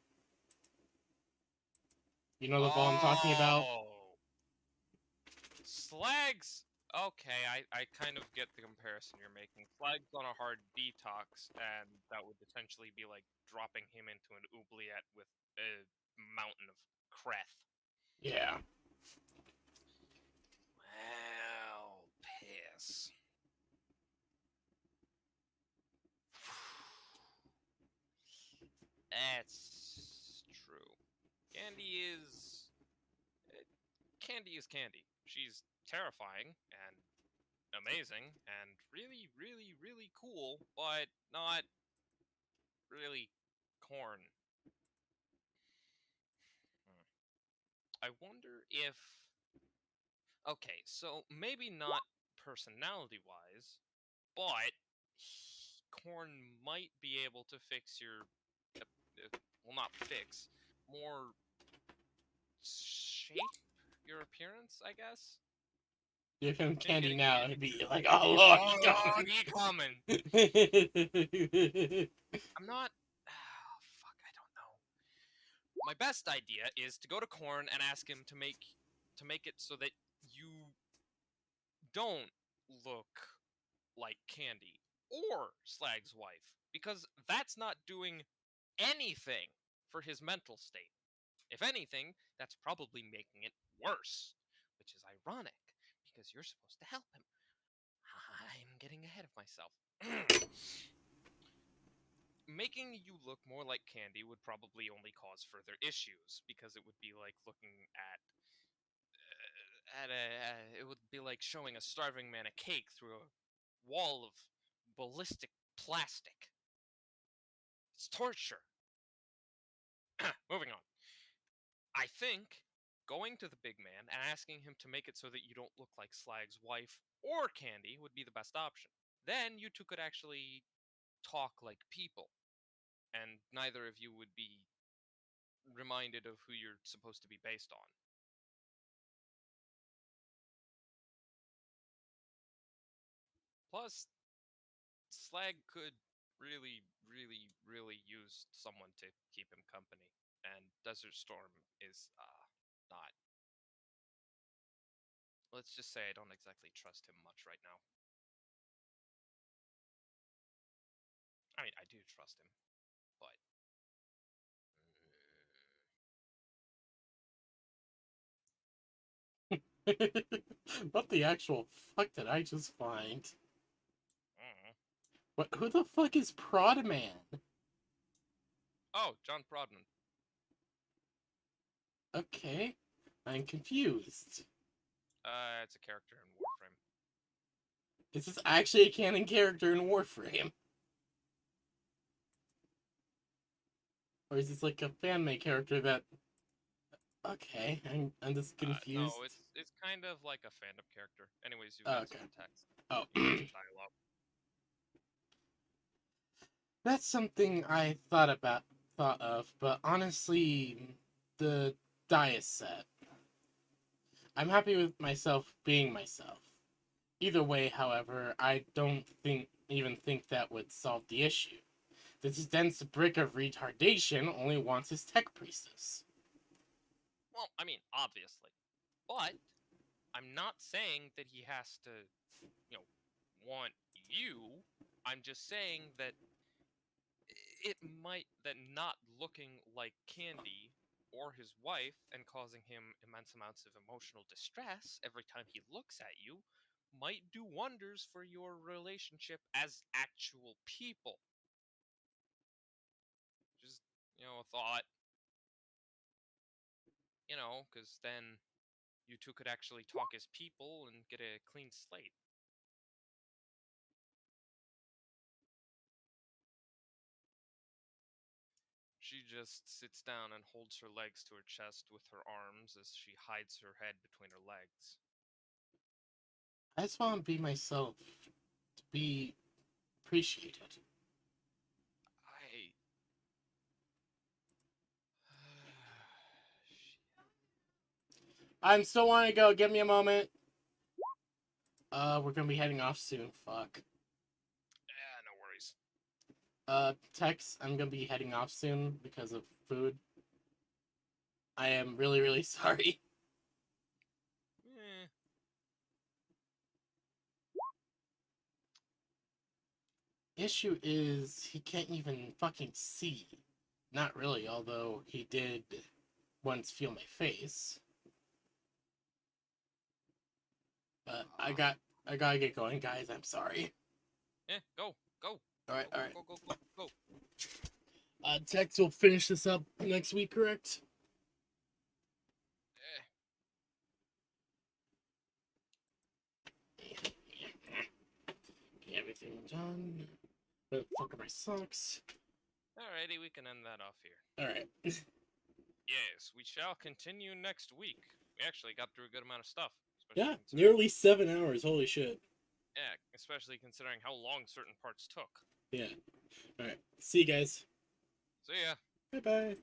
you know the vault I'm talking about. oh, slags. Okay, I kind of get the comparison you're making. Slags on a hard detox, and that would essentially be like dropping him into an oubliette with a mountain of creth. Yeah. Well, piss. That's true. Candy is. Candy is Candy. She's terrifying and amazing and really, really, really cool, but not really corn. Hmm. I wonder if. Okay, so maybe not personality wise, but corn might be able to fix your. Well, not fix, more shape your appearance, I guess. Give him Maybe candy getting now, he'd be like, "Oh Lord, oh he's Lord, coming." he coming. I'm not. Oh, fuck, I don't know. My best idea is to go to Korn and ask him to make it so that you don't look like Candy or Slag's wife, because that's not doing anything for his mental state. If anything, that's probably making it worse, which is ironic because you're supposed to help him. I'm getting ahead of myself. Making you look more like Candy would probably only cause further issues because it would be like looking it would be like showing a starving man a cake through a wall of ballistic plastic. It's torture. Moving on. I think going to the big man and asking him to make it so that you don't look like Slag's wife or Candy would be the best option. Then you two could actually talk like people, and neither of you would be reminded of who you're supposed to be based on. Plus, Slag could really, really, really use someone to keep him company, and Desert Storm is not. Let's just say I don't exactly trust him much right now. I mean, I do trust him, but What the actual fuck did I just find? mm. What? Who the fuck is Prod Man? Oh, John Prodman. Okay, I'm confused. It's a character in Warframe. Is this actually a canon character in Warframe? Or is this like a fan-made character that... Okay, I'm just confused. No, it's kind of like a fandom character. Anyways, you've Oh, got okay. some text. Oh, You got some dialogue. that's something I thought of, but honestly, the die is set. I'm happy with myself being myself. Either way, however, I don't even think that would solve the issue. This dense brick of retardation only wants his tech priestess. Well, I mean, obviously, but I'm not saying that he has to, you know, want you. I'm just saying that it might that not looking like Candy or his wife and causing him immense amounts of emotional distress every time he looks at you might do wonders for your relationship as actual people. Just, a thought, because then you two could actually talk as people and get a clean slate. She just sits down and holds her legs to her chest with her arms as she hides her head between her legs. I just want to be myself, to be appreciated. I. I'm still want to go. Give me a moment. We're gonna be heading off soon. Fuck. Yeah, no worries. Tex, I'm gonna be heading off soon because of food. I am really, really sorry. Eh. Issue is, he can't even fucking see. Not really, although he did once feel my face. But I gotta get going, guys. I'm sorry. Go. Alright, alright. Go. Tex will finish this up next week, correct? Everything done. Where the fuck are my socks? Alrighty, we can end that off here. Alright. Yes, we shall continue next week. We actually got through a good amount of stuff. Yeah, considering- nearly 7 hours. Holy shit. Yeah, especially considering how long certain parts took. Yeah. Alright. See you guys. So yeah. Bye bye.